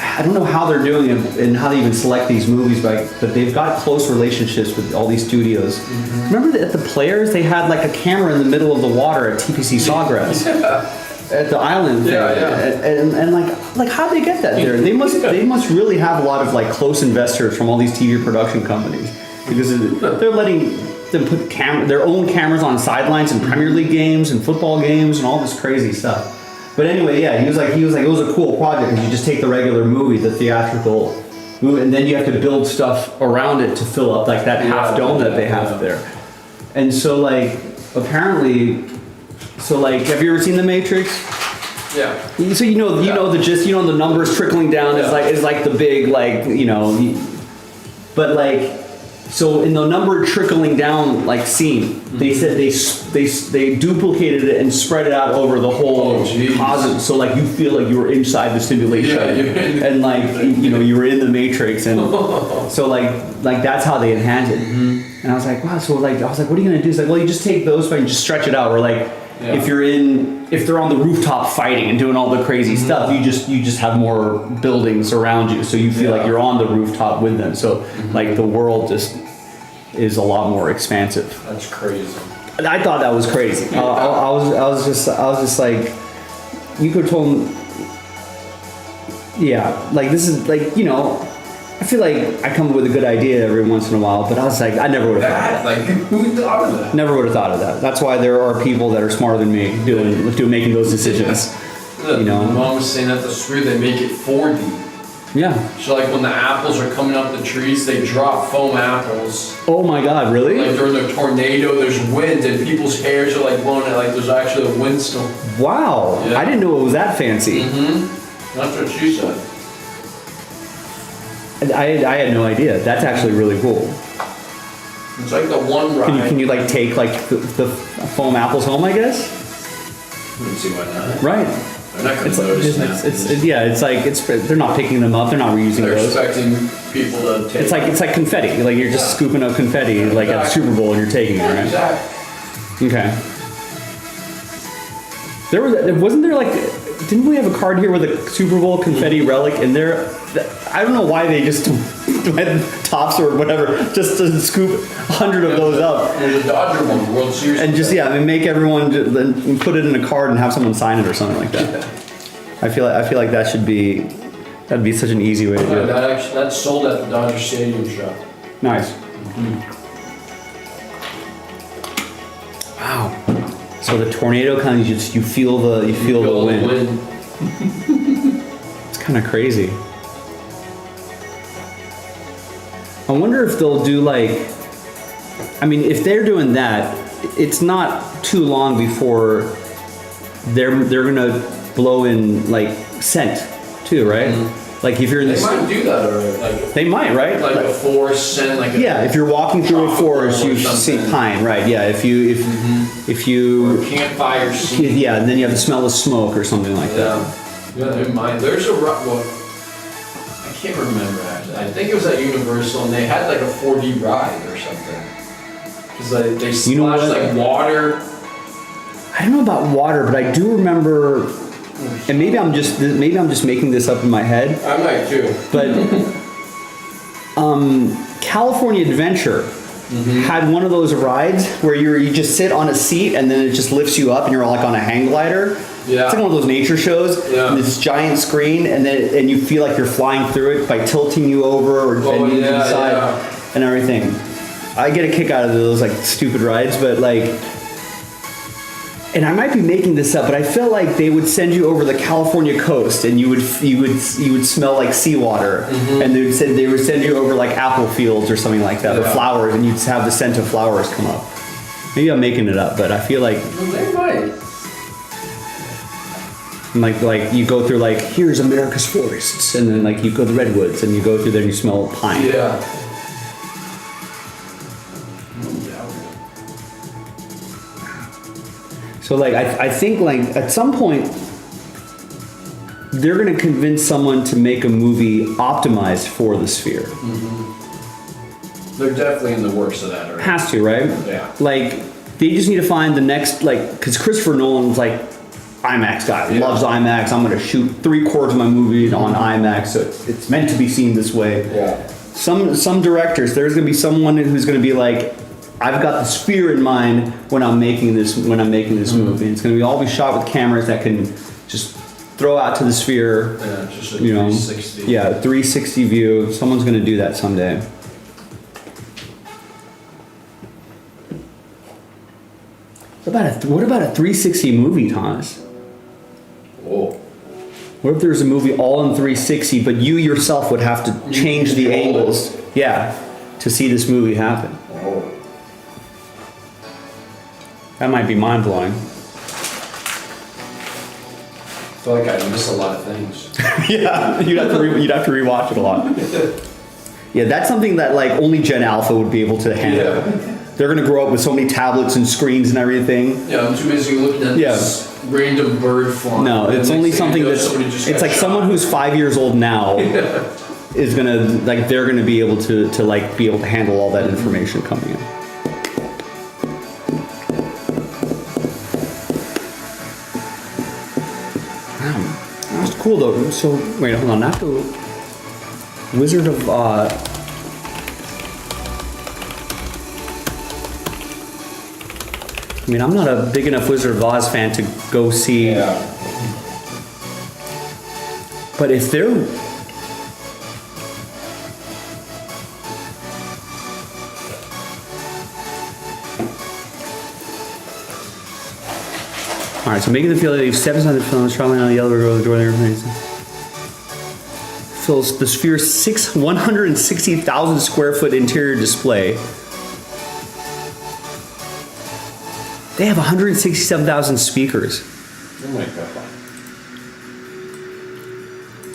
I don't know how they're doing it and how they even select these movies, but they've got close relationships with all these studios. Remember that at the Players, they had like a camera in the middle of the water at TPC Sawgrass. At the island thing. And like how'd they get that there? They must really have a lot of like close investors from all these TV production companies, because they're letting them put their own cameras on sidelines in Premier League games and football games and all this crazy stuff. But anyway, yeah, he was like, it was a cool project, because you just take the regular movie, the theatrical movie, and then you have to build stuff around it to fill up like that half dome that they have there. And so like, apparently, so like, have you ever seen The Matrix? Yeah. So you know the gist, you know, the numbers trickling down is like the big, like, you know, but like, so in the number trickling down like scene, they said they duplicated it and spread it out over the whole closet, so like you feel like you were inside the simulation, and like, you know, you were in the Matrix, and so like that's how they enhanced it. And I was like, wow. So like I was like, what are you gonna do? It's like, well, you just take those and just stretch it out. Or like, if they're on the rooftop fighting and doing all the crazy stuff, you just have more buildings around you, so you feel like you're on the rooftop with them. So like the world just is a lot more expansive. That's crazy. I thought that was crazy. I was just like, you could have told him, yeah, like this is like, you know, I feel like I come up with a good idea every once in a while, but I was like, I never would have thought of that. Like, who thought of that? Never would have thought of that. That's why there are people that are smarter than me making those decisions. Yeah. You know, my mom was saying at the Sphere they make it 4D. Yeah. So like when the apples are coming up the trees, they drop foam apples. Oh my God, really? Like during the tornado, there's wind and people's hairs are like blowing out, like there's actually a windstorm. Wow. Yeah. I didn't know it was that fancy. That's what she said. I had no idea. That's actually really cool. It's like the one ride. Can you like take like the foam apples home, I guess? Let's see why not. Right. They're not going to notice now. They're not picking them up. They're not reusing They're those. expecting people to take. It's like confetti. Like you're just scooping up confetti, like at a Super Bowl, and you're taking it, right? Exactly. Okay. Wasn't there like, didn't we have a card here with a Super Bowl confetti relic in there? I don't know why they just went Tops or whatever, just to scoop 100 of those up. There's a Dodger one, World Series. And just, make everyone, then put it in a card and have someone sign it or something like that. I feel like that'd be such an easy way to do it. That's sold at the Dodger Stadium shop. Nice. Wow. So the tornado kind of just you feel the wind. It's kind of crazy. I wonder if they'll do like, I mean, if they're doing that, it's not too long before they're gonna blow in like scent too, right? Like if you're in They this, might do that already. Like they might, right? like a forest scent, like a Yeah, if you're walking through a forest, or you see something. pine, right? Yeah, if you campfire scene. yeah, and then you have the smell of smoke or something like that. Yeah, they might. There's a well, I can't remember actually. I think it was at Universal, and they had like a 4D ride or something. Cause they You know splashed what? like water. I don't know about water, but I do remember, and maybe I'm just making this up in my head. I might too. But California Adventure had one of those rides where you just sit on a seat and then it just lifts you up and you're like on a hang glider. Yeah. It's like one of those nature shows. Yeah. And this giant screen and you feel like you're flying through it by tilting you over or bending you to the side and everything. I get a kick out of those like stupid rides, but like, and I might be making this up, but I feel like they would send you over the California coast, and you would smell like seawater, and they would send you over like apple fields or something like that, or flowers, and you'd have the scent of flowers come up. Maybe I'm making it up, but I feel like They might. like you go through like here's America's forests, and then like you go to the redwoods, and you go through there and you smell pine. Yeah. So like I think like at some point they're gonna convince someone to make a movie optimized for the sphere. They're definitely in the works of that already. Has to, right? Yeah. Like they just need to find the next because Christopher Nolan's like IMAX guy, loves IMAX. I'm gonna shoot 3/4 of my movie on IMAX, so it's meant to be seen this way. Yeah. Some directors, there's gonna be someone who's gonna be like, I've got the sphere in mind when I'm making this movie. It's gonna all be shot with cameras that can just throw out to the sphere. Yeah, just a 360. 360. Yeah, 360 view. Someone's gonna do that someday. What about a 360 movie, Thomas? Whoa. What if there's a movie all in 360, but you yourself would have to change the angles, to see this movie happen? Oh. That might be mind blowing. I feel like I miss a lot of things. Yeah, you'd have to rewatch it a lot. Yeah, that's something that like only Gen Alpha would be able to handle. Yeah. They're gonna grow up with so many tablets and screens and everything. Yeah, I'm too busy looking at this random bird flying. No, it's And only next thing something you know, that's. somebody just It's got like shot. someone who's 5 years old now is gonna like they're gonna be able to like be able to handle all that information coming in. That's cool though. So wait, hold on. Not the Wizard of I mean, I'm not a big enough Wizard of Oz fan to go see. Yeah. But if they're all right, so making the field, leave 700 films, traveling on the yellow road, the door there, fills the sphere's 160,000 square foot interior display. They have 167,000 speakers. Oh my god.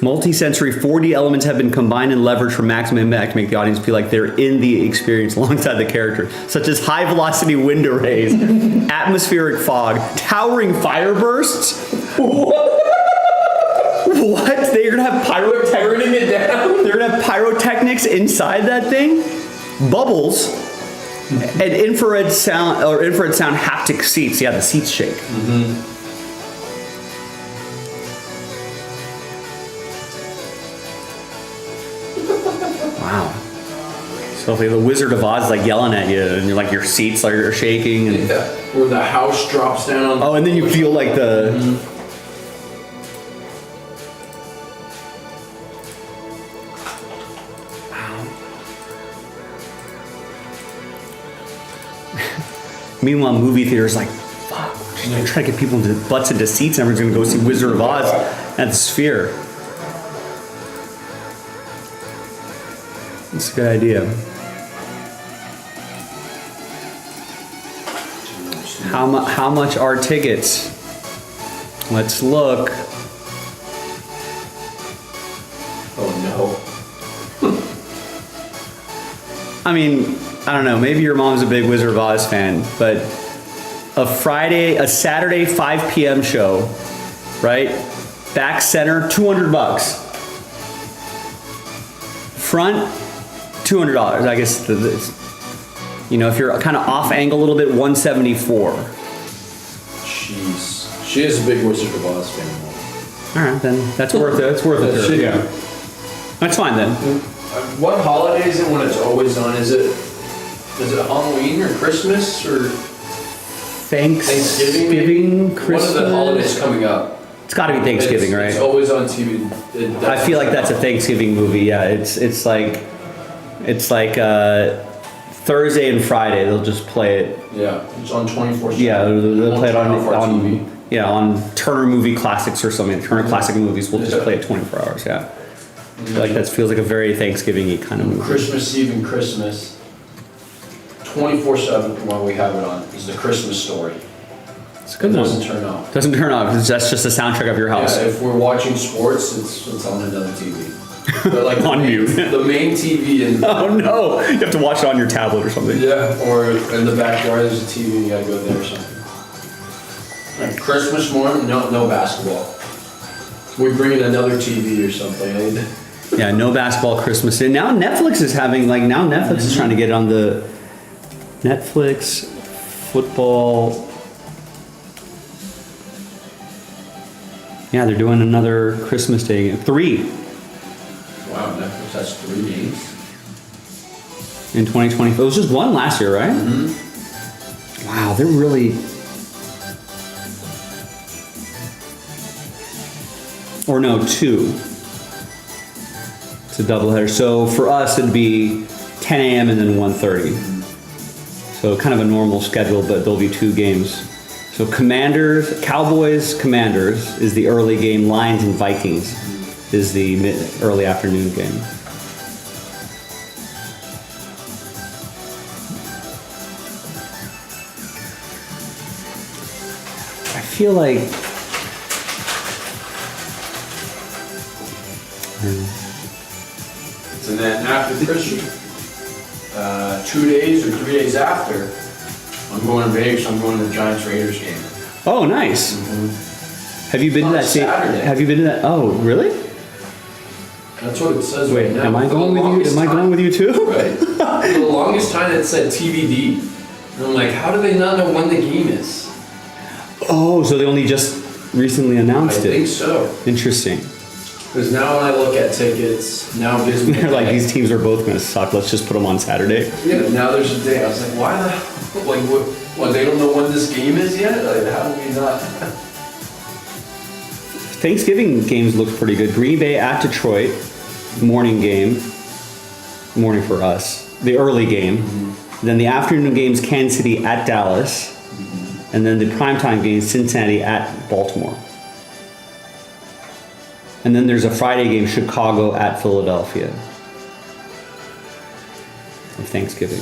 Multi-sensory 4D elements have been combined and leveraged for maximum impact to make the audience feel like they're in the experience alongside the character, such as high-velocity wind arrays, atmospheric fog, towering fire bursts. What? They're gonna have Turning it down? They're gonna have pyrotechnics inside that thing, bubbles, and infrared sound haptic seats. Yeah, the seats shake. Wow. So if the Wizard of Oz is like yelling at you, and you're like your seats are shaking, and Or the house drops down. oh, and then you feel like the. Meanwhile, movie theaters like, fuck, we're trying to get people into butts into seats, and everyone's gonna go see Wizard of Oz at the Sphere. It's a good idea. How much are tickets? Let's look. Oh no. I mean, I don't know, maybe your mom's a big Wizard of Oz fan, but a Saturday 5 p.m. show, right? Back center, $200. Front, $200. I guess, if you're kind of off angle a little bit, $174. Jeez. She is a big Wizard of Oz fan. All right, then that's worth it. It's worth it. To her. Yeah. That's fine then. What holiday is it when it's always on? Is it Halloween or Christmas or Thanksgiving, Christmas? One of the holidays coming up. It's got to be Thanksgiving, right? It's always on TV. I feel like that's a Thanksgiving movie. Yeah, it's like Thursday and Friday. They'll just play it. Yeah, it's on 24/7. Yeah, they'll play it on TV. Yeah, on Turner Movie Classics or something. Turner Classic Movies will just play it 24 hours. Yeah, I feel like that feels like a very Thanksgiving-y kind of movie. Christmas Eve and Christmas, 24/7 while we have it on is The Christmas Story. It's a good one. Doesn't turn off. Doesn't turn off because that's just the soundtrack of your house. Yeah, if we're watching sports, it's on another TV. But like on mute. The main TV in. Oh no! You have to watch it on your tablet or something. Yeah, or in the backyard there's a TV. You gotta go there or something. Like Christmas morning, no basketball. We bring in another TV or something. Yeah, no basketball Christmas. And now Netflix is having Netflix is trying to get on the Netflix football. Yeah, they're doing another Christmas Day game. 3. Wow, Netflix has 3 games. In 2020. It was just 1 last year, right? Mm-hmm. Wow, they're really... Or no, 2. It's a doubleheader. So for us, it'd be 10 a.m. and then 1:30. So kind of a normal schedule, but there'll be 2 games. So Cowboys, Commanders is the early game. Lions and Vikings is the early afternoon game. I feel like So then after Christmas, 2 days or 3 days after, I'm going to Vegas. I'm going to the Giants Raiders game. Oh, nice. Mm-hmm. Have you been to that? Saturday. Have you been to that? Oh, really? That's what it says Wait, right now. am I going with you? Am I going with you too? Right. For the longest time, it said TBD. And I'm like, how do they not know when the game is? Oh, so they only just recently announced it. I think so. Interesting. Because now when I look at tickets, now it gives me. They're like, these teams are both going to suck. Let's just put them on Saturday. Yeah, now there's a day. I was like, why the hell? Like, what? They don't know when this game is yet? Like, how do we not? Thanksgiving games look pretty good. Green Bay at Detroit, morning game. Morning for us. The early game. Mm-hmm. Then the afternoon games, Kansas City at Dallas. Mm-hmm. And then the primetime games, Cincinnati at Baltimore. And then there's a Friday game, Chicago at Philadelphia. Of Thanksgiving.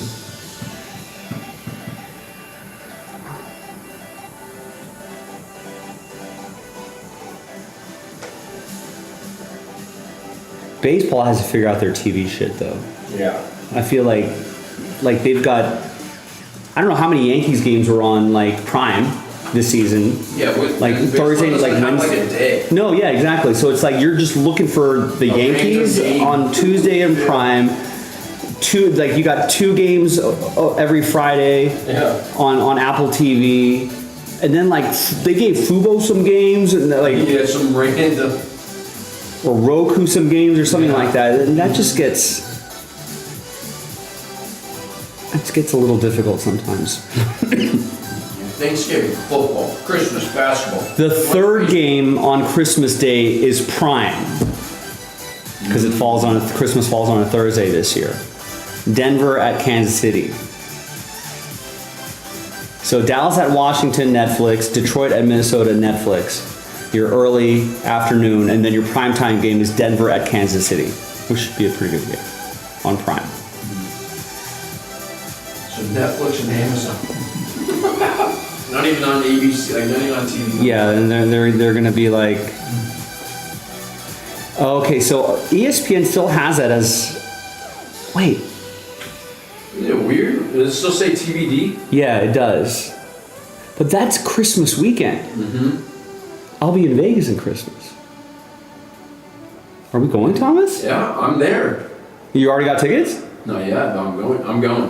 Baseball has to figure out their TV shit though. Yeah. I feel like they've got, I don't know how many Yankees games were on like Prime this season. Yeah, Thursday, Wednesday. Like a day. No, yeah, exactly. So it's like you're just looking for the Yankees on Tuesday and Prime. You got 2 games every Friday on Apple TV, and then they gave Fubo some games and some random. Or Roku some games or something like that, and that just gets a little difficult sometimes. Thanksgiving, football, Christmas, basketball. The third game on Christmas Day is Prime because Christmas falls on a Thursday this year. Denver at Kansas City. So Dallas at Washington, Netflix. Detroit at Minnesota, Netflix. Your early afternoon, and then your primetime game is Denver at Kansas City, which should be a pretty good game on Prime. So Netflix and Amazon. Not even on ABC, like not even on TV. Yeah, and they're gonna be like, oh, okay, so ESPN still has that as, wait. Isn't it weird? Does it still say TBD? Yeah, it does. But that's Christmas weekend. Mm-hmm. I'll be in Vegas in Christmas. Are we going, Thomas? Yeah, I'm there. You already got tickets? Not yet, but I'm going. I'm going.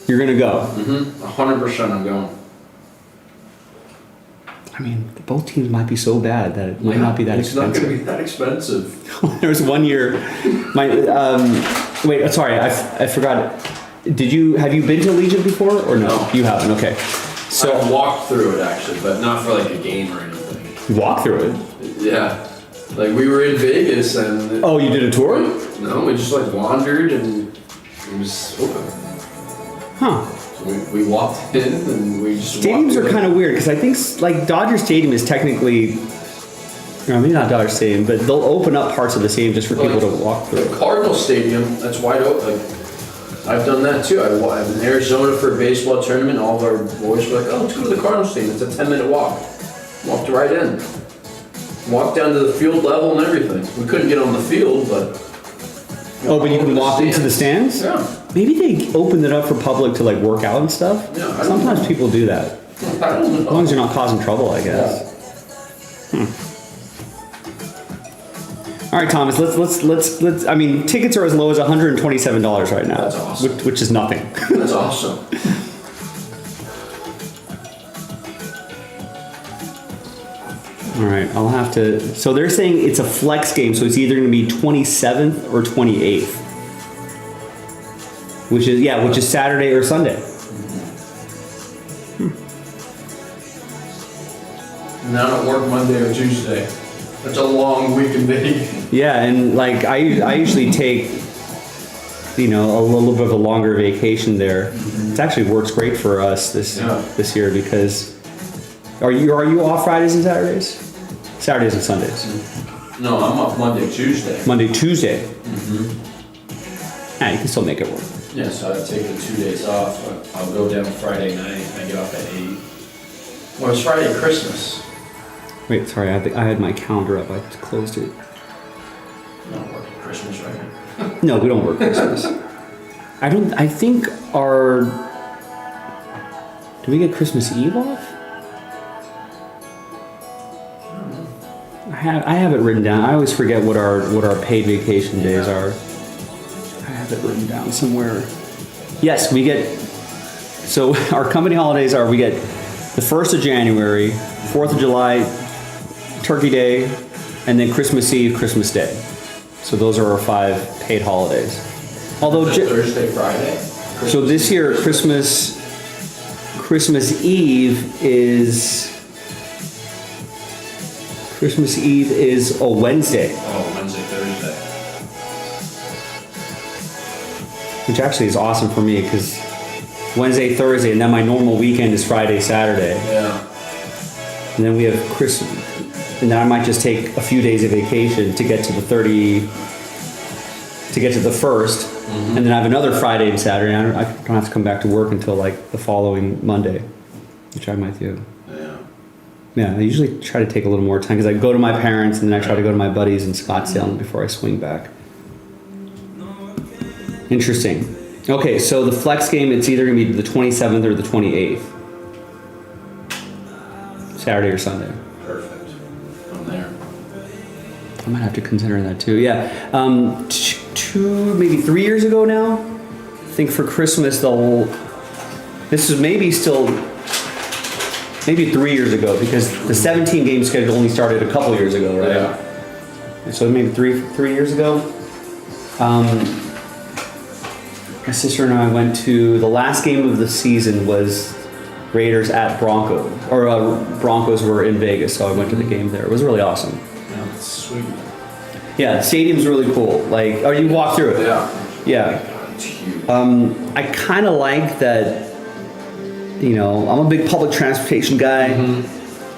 You're gonna go? Mm-hmm. 100% I'm going. I mean, both teams might be so bad that it might not be that expensive. It's not going to be that expensive. There was one year, wait, sorry, I forgot. Have you been to Legion before or no? You haven't, okay. So I walked through it actually, but not for like a game or anything. You walked through it? Yeah. Like we were in Vegas and... Oh, you did a tour? No, we just like wandered and it was open. Huh. We walked in and we just Stadiums are kind of weird because I think like Dodger Stadium is technically, or maybe not Dodger Stadium, but they'll open up parts of the stadium just for people to walk through. The Cardinal Stadium, that's wide open. Like, I've done that too. I was in Arizona for a baseball tournament. All of our boys were like, "Oh, let's go to the Cardinal Stadium. It's a 10-minute walk." Walked right in. Walked down to the field level and everything. We couldn't get on the field, but. Oh, but you can walk into the stands? Yeah. Maybe they opened it up for public to like work out and stuff. Yeah. Sometimes people do that. I don't know. As long as you're not causing trouble, I guess. Yeah. All right, Thomas. Let's. I mean, tickets are as low as $127 right now. That's awesome. Which is nothing. That's awesome. All right, I'll have to. So they're saying it's a flex game, so it's either going to be 27th or 28th, which is Saturday or Sunday. And I don't work Monday or Tuesday. That's a long weekend day. Yeah, and like I usually take, a little bit of a longer vacation there. It actually works great for us this year because are you off Fridays and Saturdays? Saturdays and Sundays. No, I'm off Monday, Tuesday. Monday, Tuesday. Mm-hmm. You can still make it work. Yeah, so I've taken 2 days off. I'll go down Friday night. I get off at 8. Well, it's Friday Christmas. Wait, sorry, I had my calendar up. I closed it. I'm not working Christmas right now. No, we don't work Christmas. I think do we get Christmas Eve off? I have it written down. I always forget what our paid vacation days are. I have it written down somewhere. Yes, we get, so our company holidays are, we get the 1st of January, 4th of July, Turkey Day, and then Christmas Eve, Christmas Day. So those are our 5 paid holidays. Although Thursday, Friday. So this year, Christmas Eve is a Wednesday. Oh, Wednesday, Thursday. Which actually is awesome for me because Wednesday, Thursday, and then my normal weekend is Friday, Saturday. Yeah. And then we have Christmas, and then I might just take a few days of vacation to get to the 1st, and then I have another Friday and Saturday. And I don't have to come back to work until like the following Monday, which I might do. Yeah, I usually try to take a little more time because I go to my parents and then I try to go to my buddies in Scottsdale before I swing back. Interesting. Okay, so the flex game, it's either going to be the 27th or the 28th. Saturday or Sunday. Perfect. I'm there. I might have to consider that too. Yeah. 2, maybe 3 years ago now, I think for Christmas, this is maybe 3 years ago because the 17 game schedule only started a couple years ago, right? Yeah. So maybe three years ago. My sister and I went to, the last game of the season was Raiders at Broncos, or Broncos were in Vegas, so I went to the game there. It was really awesome. Yeah, that's sweet. Yeah, the stadium's really cool. Like, you walk through it. Yeah. Yeah. God, it's huge. I kind of like that you know, I'm a big public transportation guy.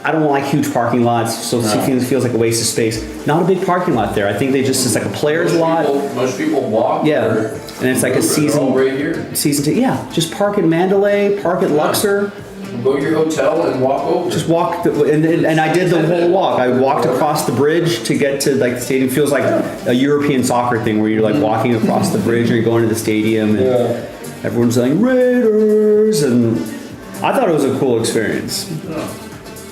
I don't like huge parking lots, so it feels like a waste of space. Not a big parking lot there. I think it's like a player's lot. Most people walk. Yeah, and it's like a season. Right here. Season yeah, just park at Mandalay, park at Luxor. Go to your hotel and walk over. Just walk, and I did the whole walk. I walked across the bridge to get to like the stadium. It feels like a European soccer thing where you're like walking across the bridge and you're going to the stadium and everyone's like Raiders, and I thought it was a cool experience.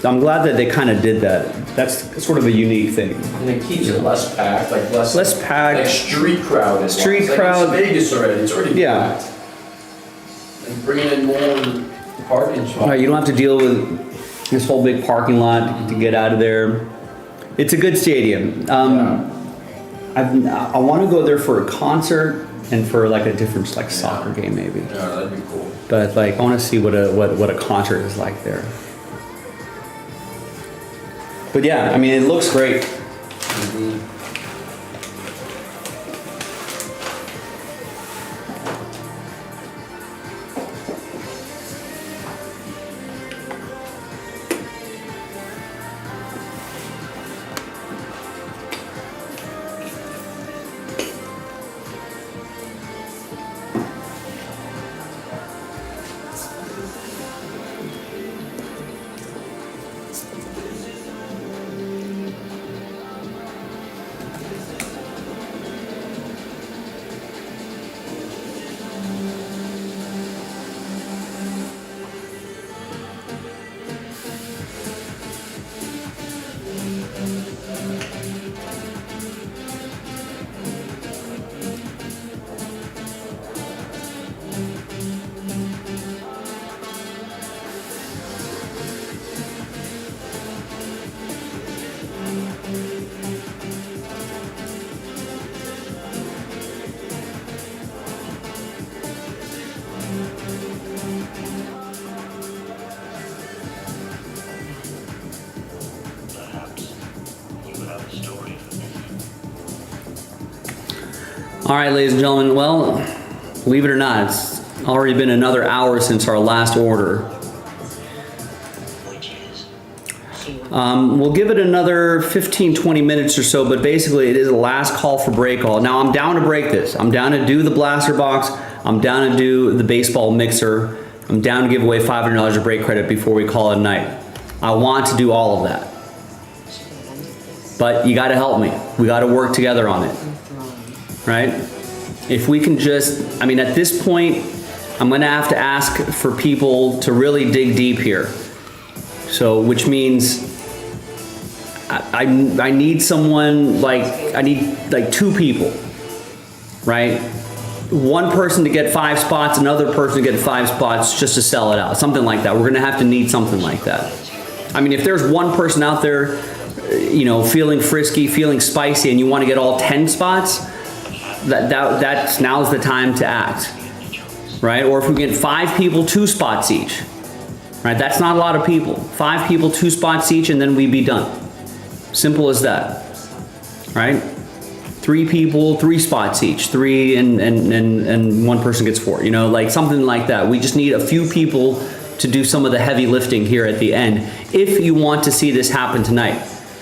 I'm glad that they kind of did that. That's sort of a unique thing. And it keeps it less packed, like less packed. Like street crowd. Street crowd. Like it's Vegas already. It's already packed. And bringing in more parking spots. Right, you don't have to deal with this whole big parking lot to get out of there. It's a good stadium. I want to go there for a concert and for like a different like soccer game maybe. Yeah, that'd be cool. But like I want to see what a concert is like there. But yeah, I mean it looks great. All right, ladies and gentlemen, well, believe it or not, it's already been another hour since our last order. We'll give it another 15-20 minutes or so, but basically it is the last call for break all. Now I'm down to break this. I'm down to do the blaster box. I'm down to do the baseball mixer. I'm down to give away $500 of break credit before we call it a night. I want to do all of that. But you gotta help me. We gotta work together on it. Right? If we can just, I mean, at this point, I'm gonna have to ask for people to really dig deep here. So, which means I need someone I need like 2 people, right? One person to get 5 spots, another person to get 5 spots just to sell it out, something like that. We're gonna have to need something like that. I mean, if there's one person out there, you know, feeling frisky, feeling spicy, and you want to get all 10 spots, that's now's the time to act, right? Or if we get 5 people, 2 spots each, right? That's not a lot of people. 5 people, 2 spots each, and then we'd be done. Simple as that, right? 3 people, 3 spots each, 3 and one person gets 4, you know, like something like that. We just need a few people to do some of the heavy lifting here at the end if you want to see this happen tonight.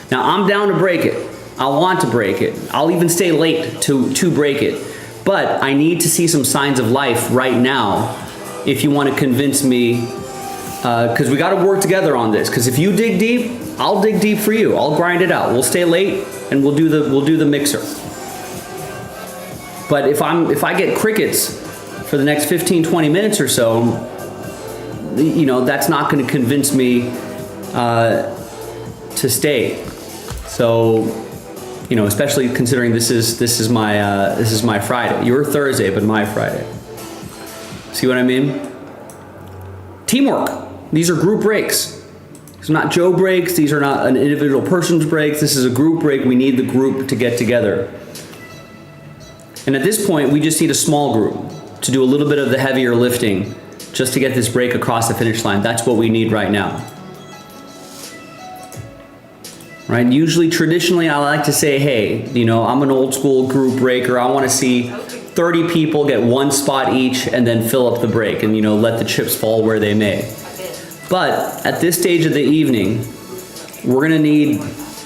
Now I'm down to break it. I want to break it. I'll even stay late to break it. But I need to see some signs of life right now if you want to convince me, because we got to work together on this. Because if you dig deep, I'll dig deep for you. I'll grind it out. We'll stay late and we'll do the mixer. But if I get crickets for the next 15-20 minutes or so, you know, that's not going to convince me to stay. So, you know, especially considering this is my Friday. Your Thursday, but my Friday. See what I mean? Teamwork. These are group breaks. These are not Joe breaks. These are not an individual person's breaks. This is a group break. We need the group to get together. And at this point, we just need a small group to do a little bit of the heavier lifting just to get this break across the finish line. That's what we need right now. Right? Usually, traditionally, I like to say, hey, you know, I'm an old school group breaker. I want to see 30 people get one spot each and then fill up the break and, you know, let the chips fall where they may. But at this stage of the evening, we're gonna need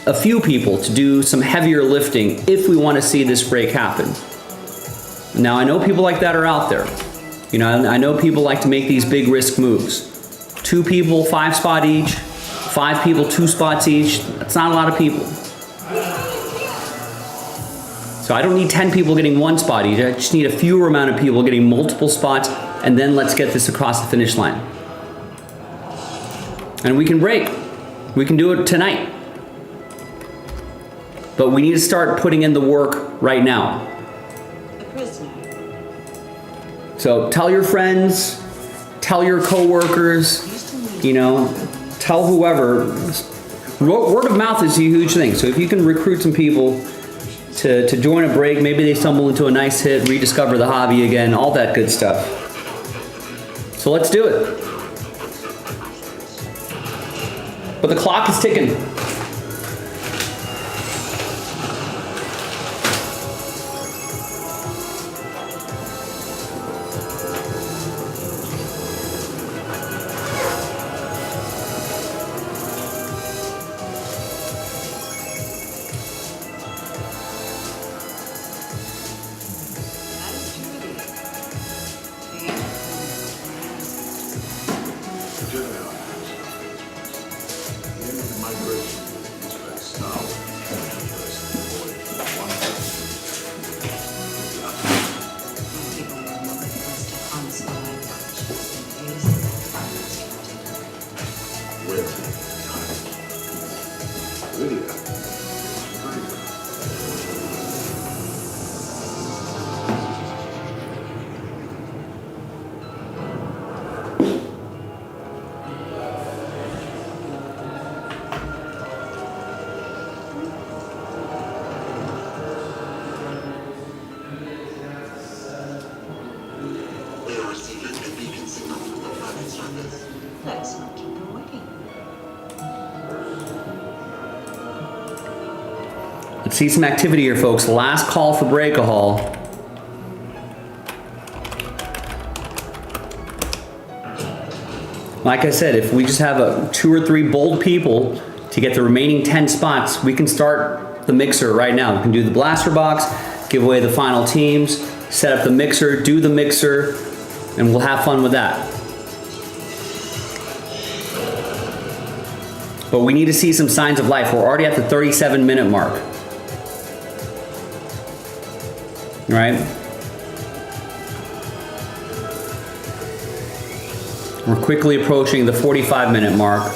a few people to do some heavier lifting if we want to see this break happen. Now, I know people like that are out there. You know, I know people like to make these big risk moves. 2 people, 5 spot each, 5 people, 2 spots each. That's not a lot of people. So I don't need 10 people getting 1 spot each. I just need a fewer amount of people getting multiple spots, and then let's get this across the finish line. And we can break. We can do it tonight. But we need to start putting in the work right now. So tell your friends, tell your coworkers, you know, tell whoever. Word of mouth is a huge thing. So if you can recruit some people to join a break, maybe they stumble into a nice hit, rediscover the hobby again, all that good stuff. So let's do it. But the clock is ticking. Let's not keep them waiting. Let's see some activity here, folks. Last call for break-a-haul. Like I said, if we just have 2 or 3 bold people to get the remaining 10 spots, we can start the mixer right now. We can do the blaster box, give away the final teams, set up the mixer, do the mixer, and we'll have fun with that. But we need to see some signs of life. We're already at the 37-minute mark. Right? We're quickly approaching the 45-minute mark.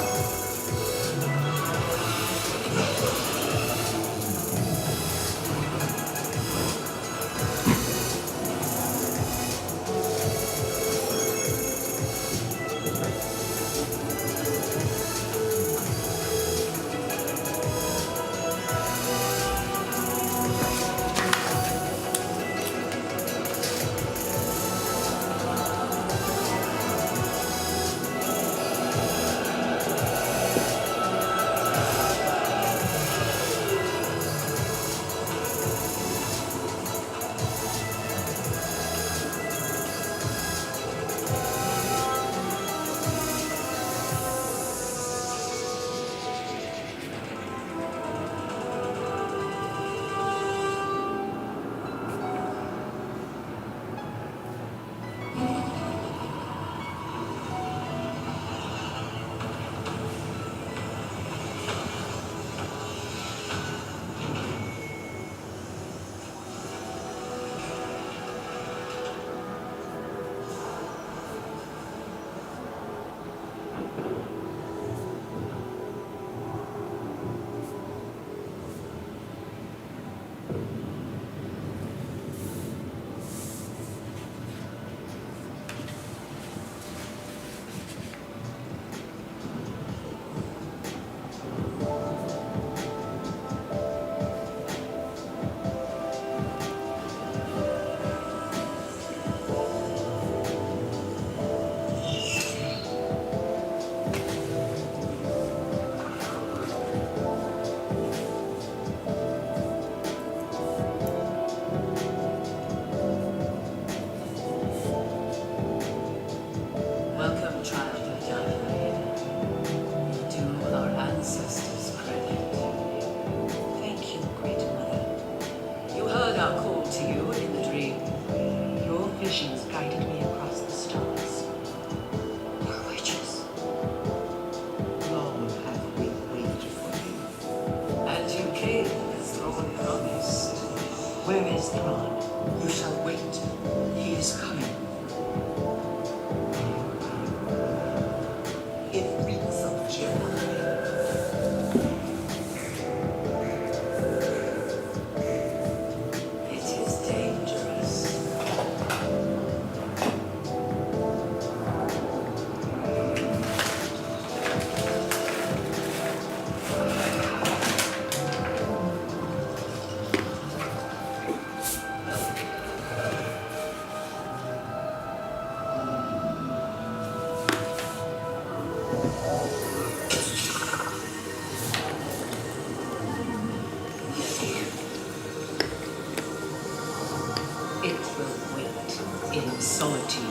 solitude.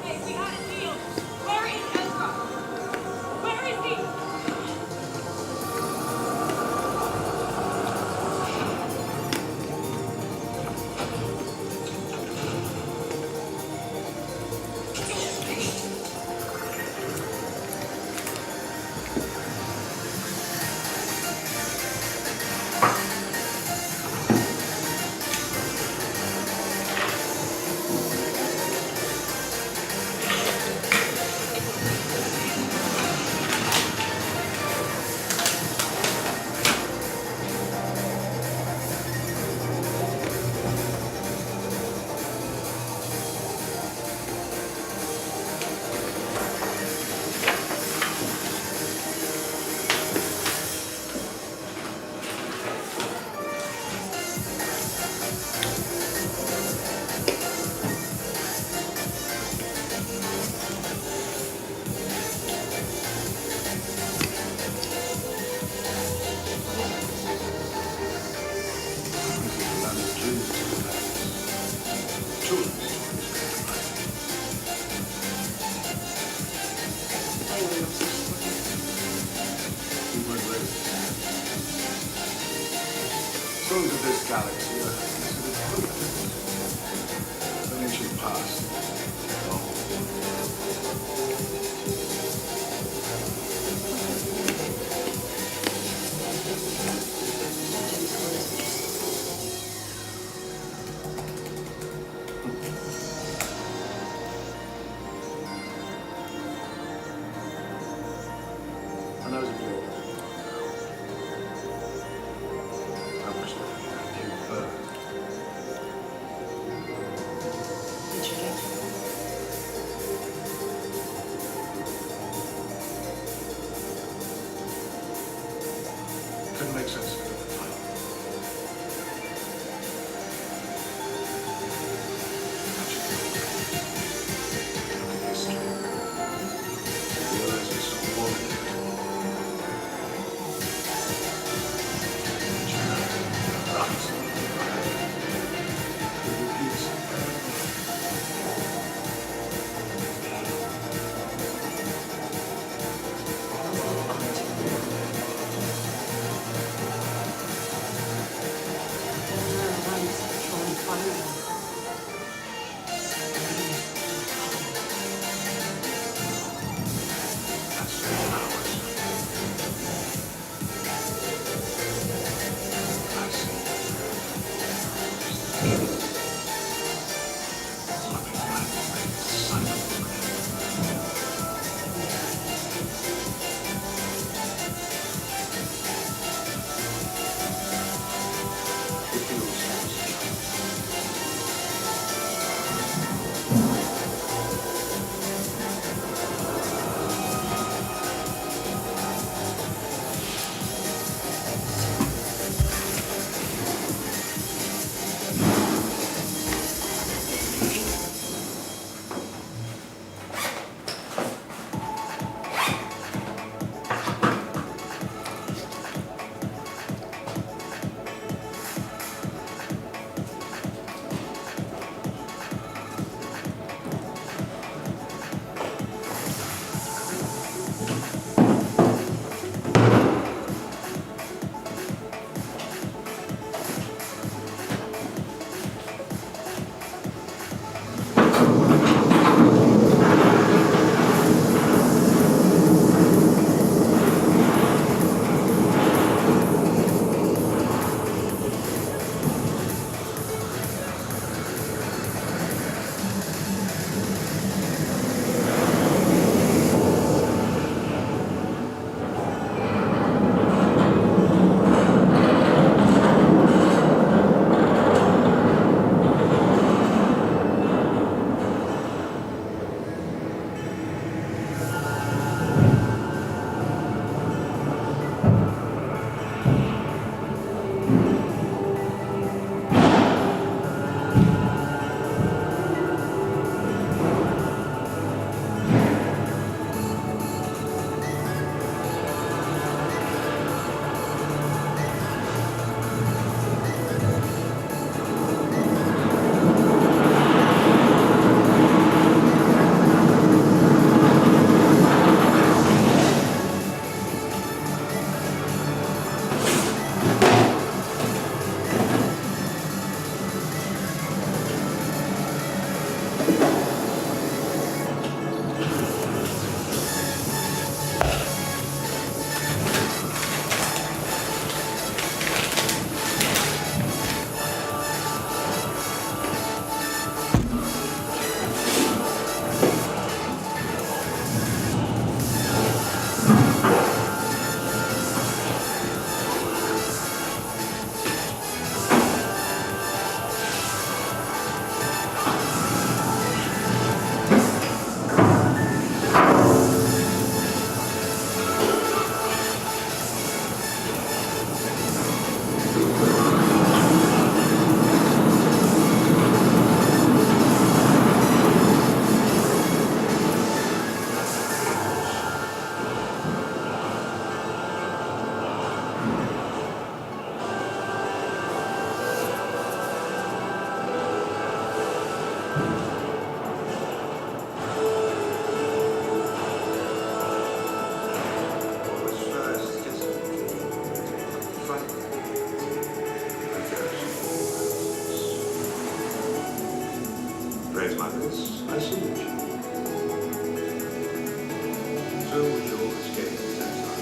Hey, we had a deal. Where is Ezra? Where is he? Songs of this galaxy are an ancient past. When I was a boy, I wish I could give birth. Did you get Yes, Marcus, I see you. So was your escape since our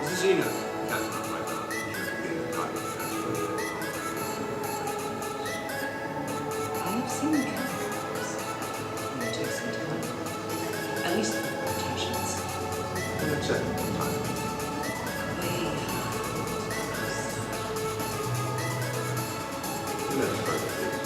This is Ina. That's not right now. You're being a target transfer. I have seen characters. It takes some time. At least the rotations. An acceptable time. Let's further this.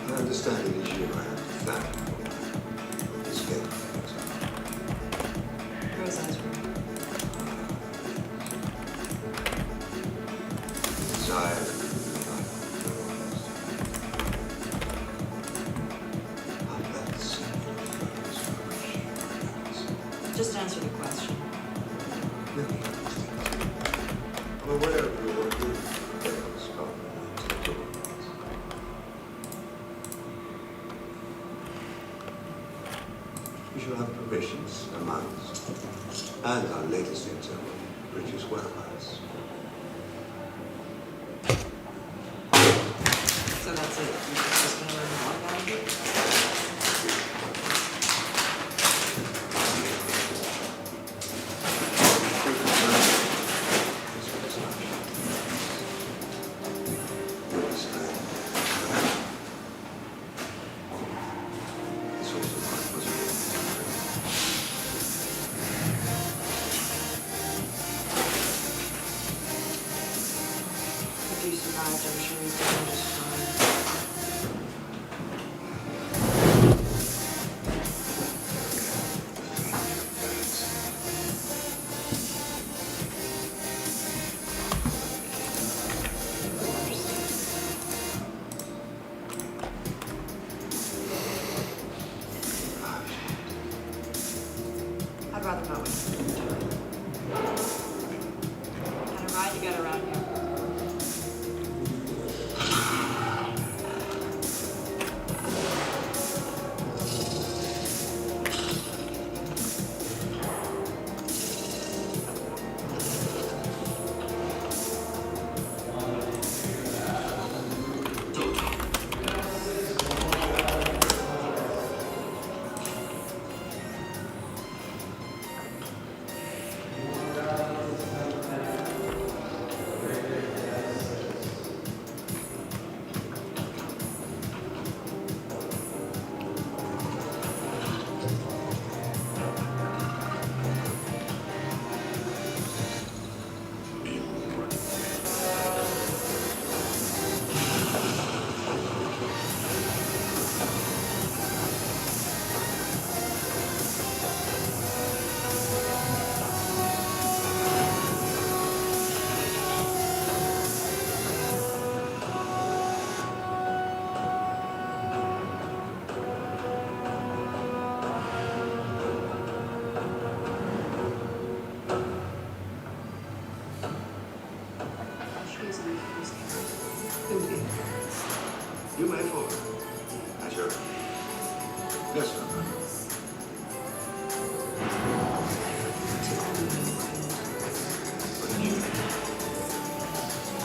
I understand it is you I have to thank for escape. Rose eyes were Desire. just answer the question. I'm aware of your good fails, we shall have provisions, amounts, and our latest intel on British whereabouts. So that's it. You're just gonna learn more about it? If you survived, I'm sure he's doing just fine. I'd rather not waste any time. Kind of ride you got around here. You may follow. sir. Yes, sir. But you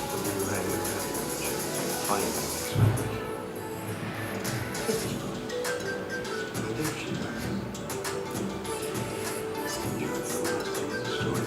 believe I would find you. I think she does. You're the last of the story.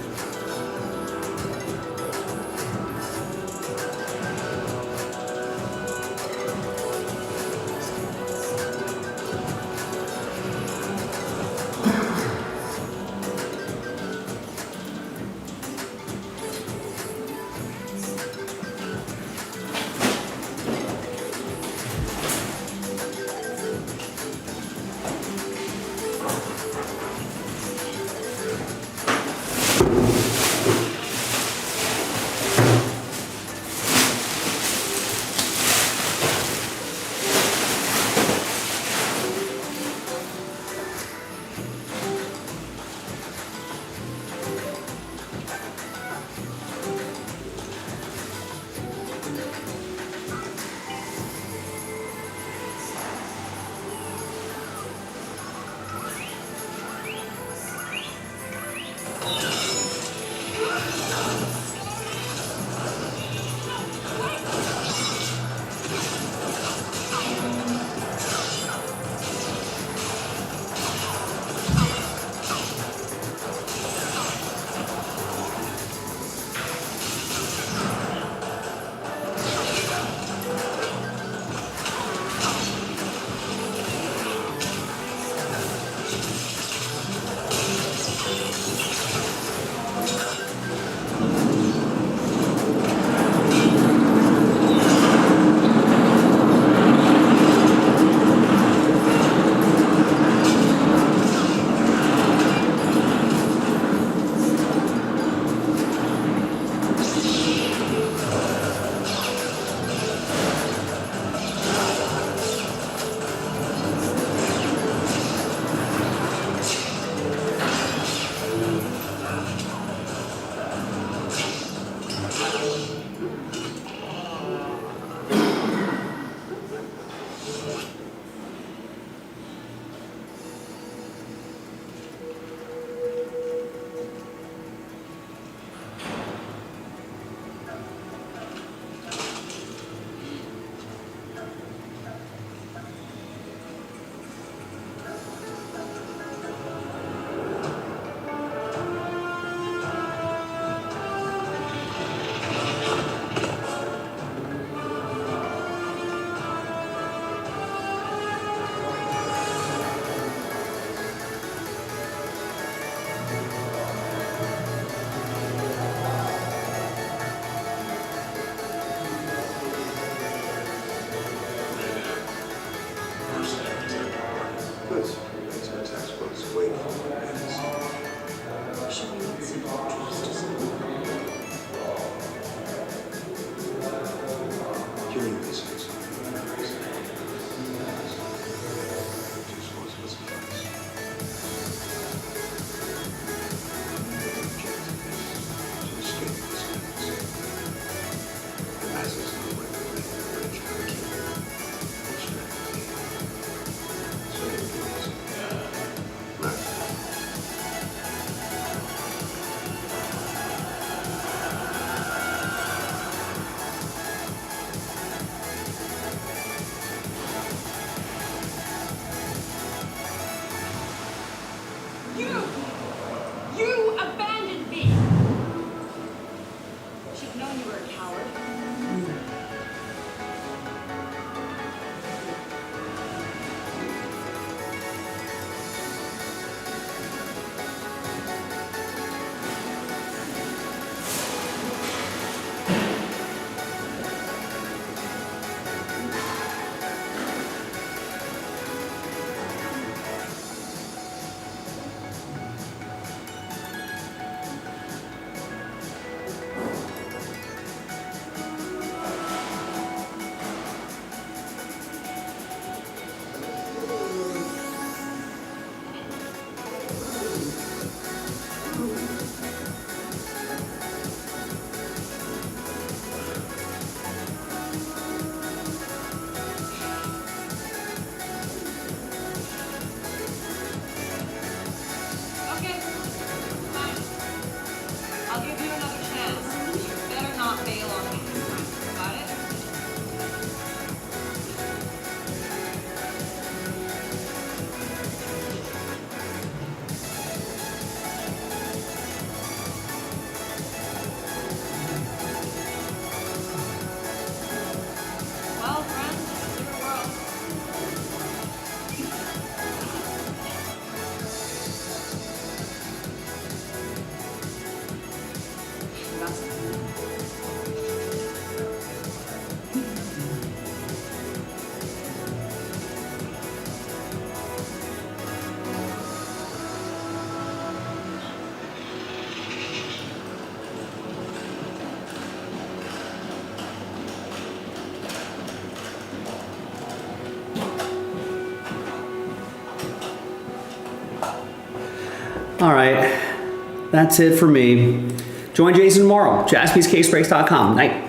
podcast. All right, that's it for me. Join Jason tomorrow, jaspyscasebreaks.com. Night.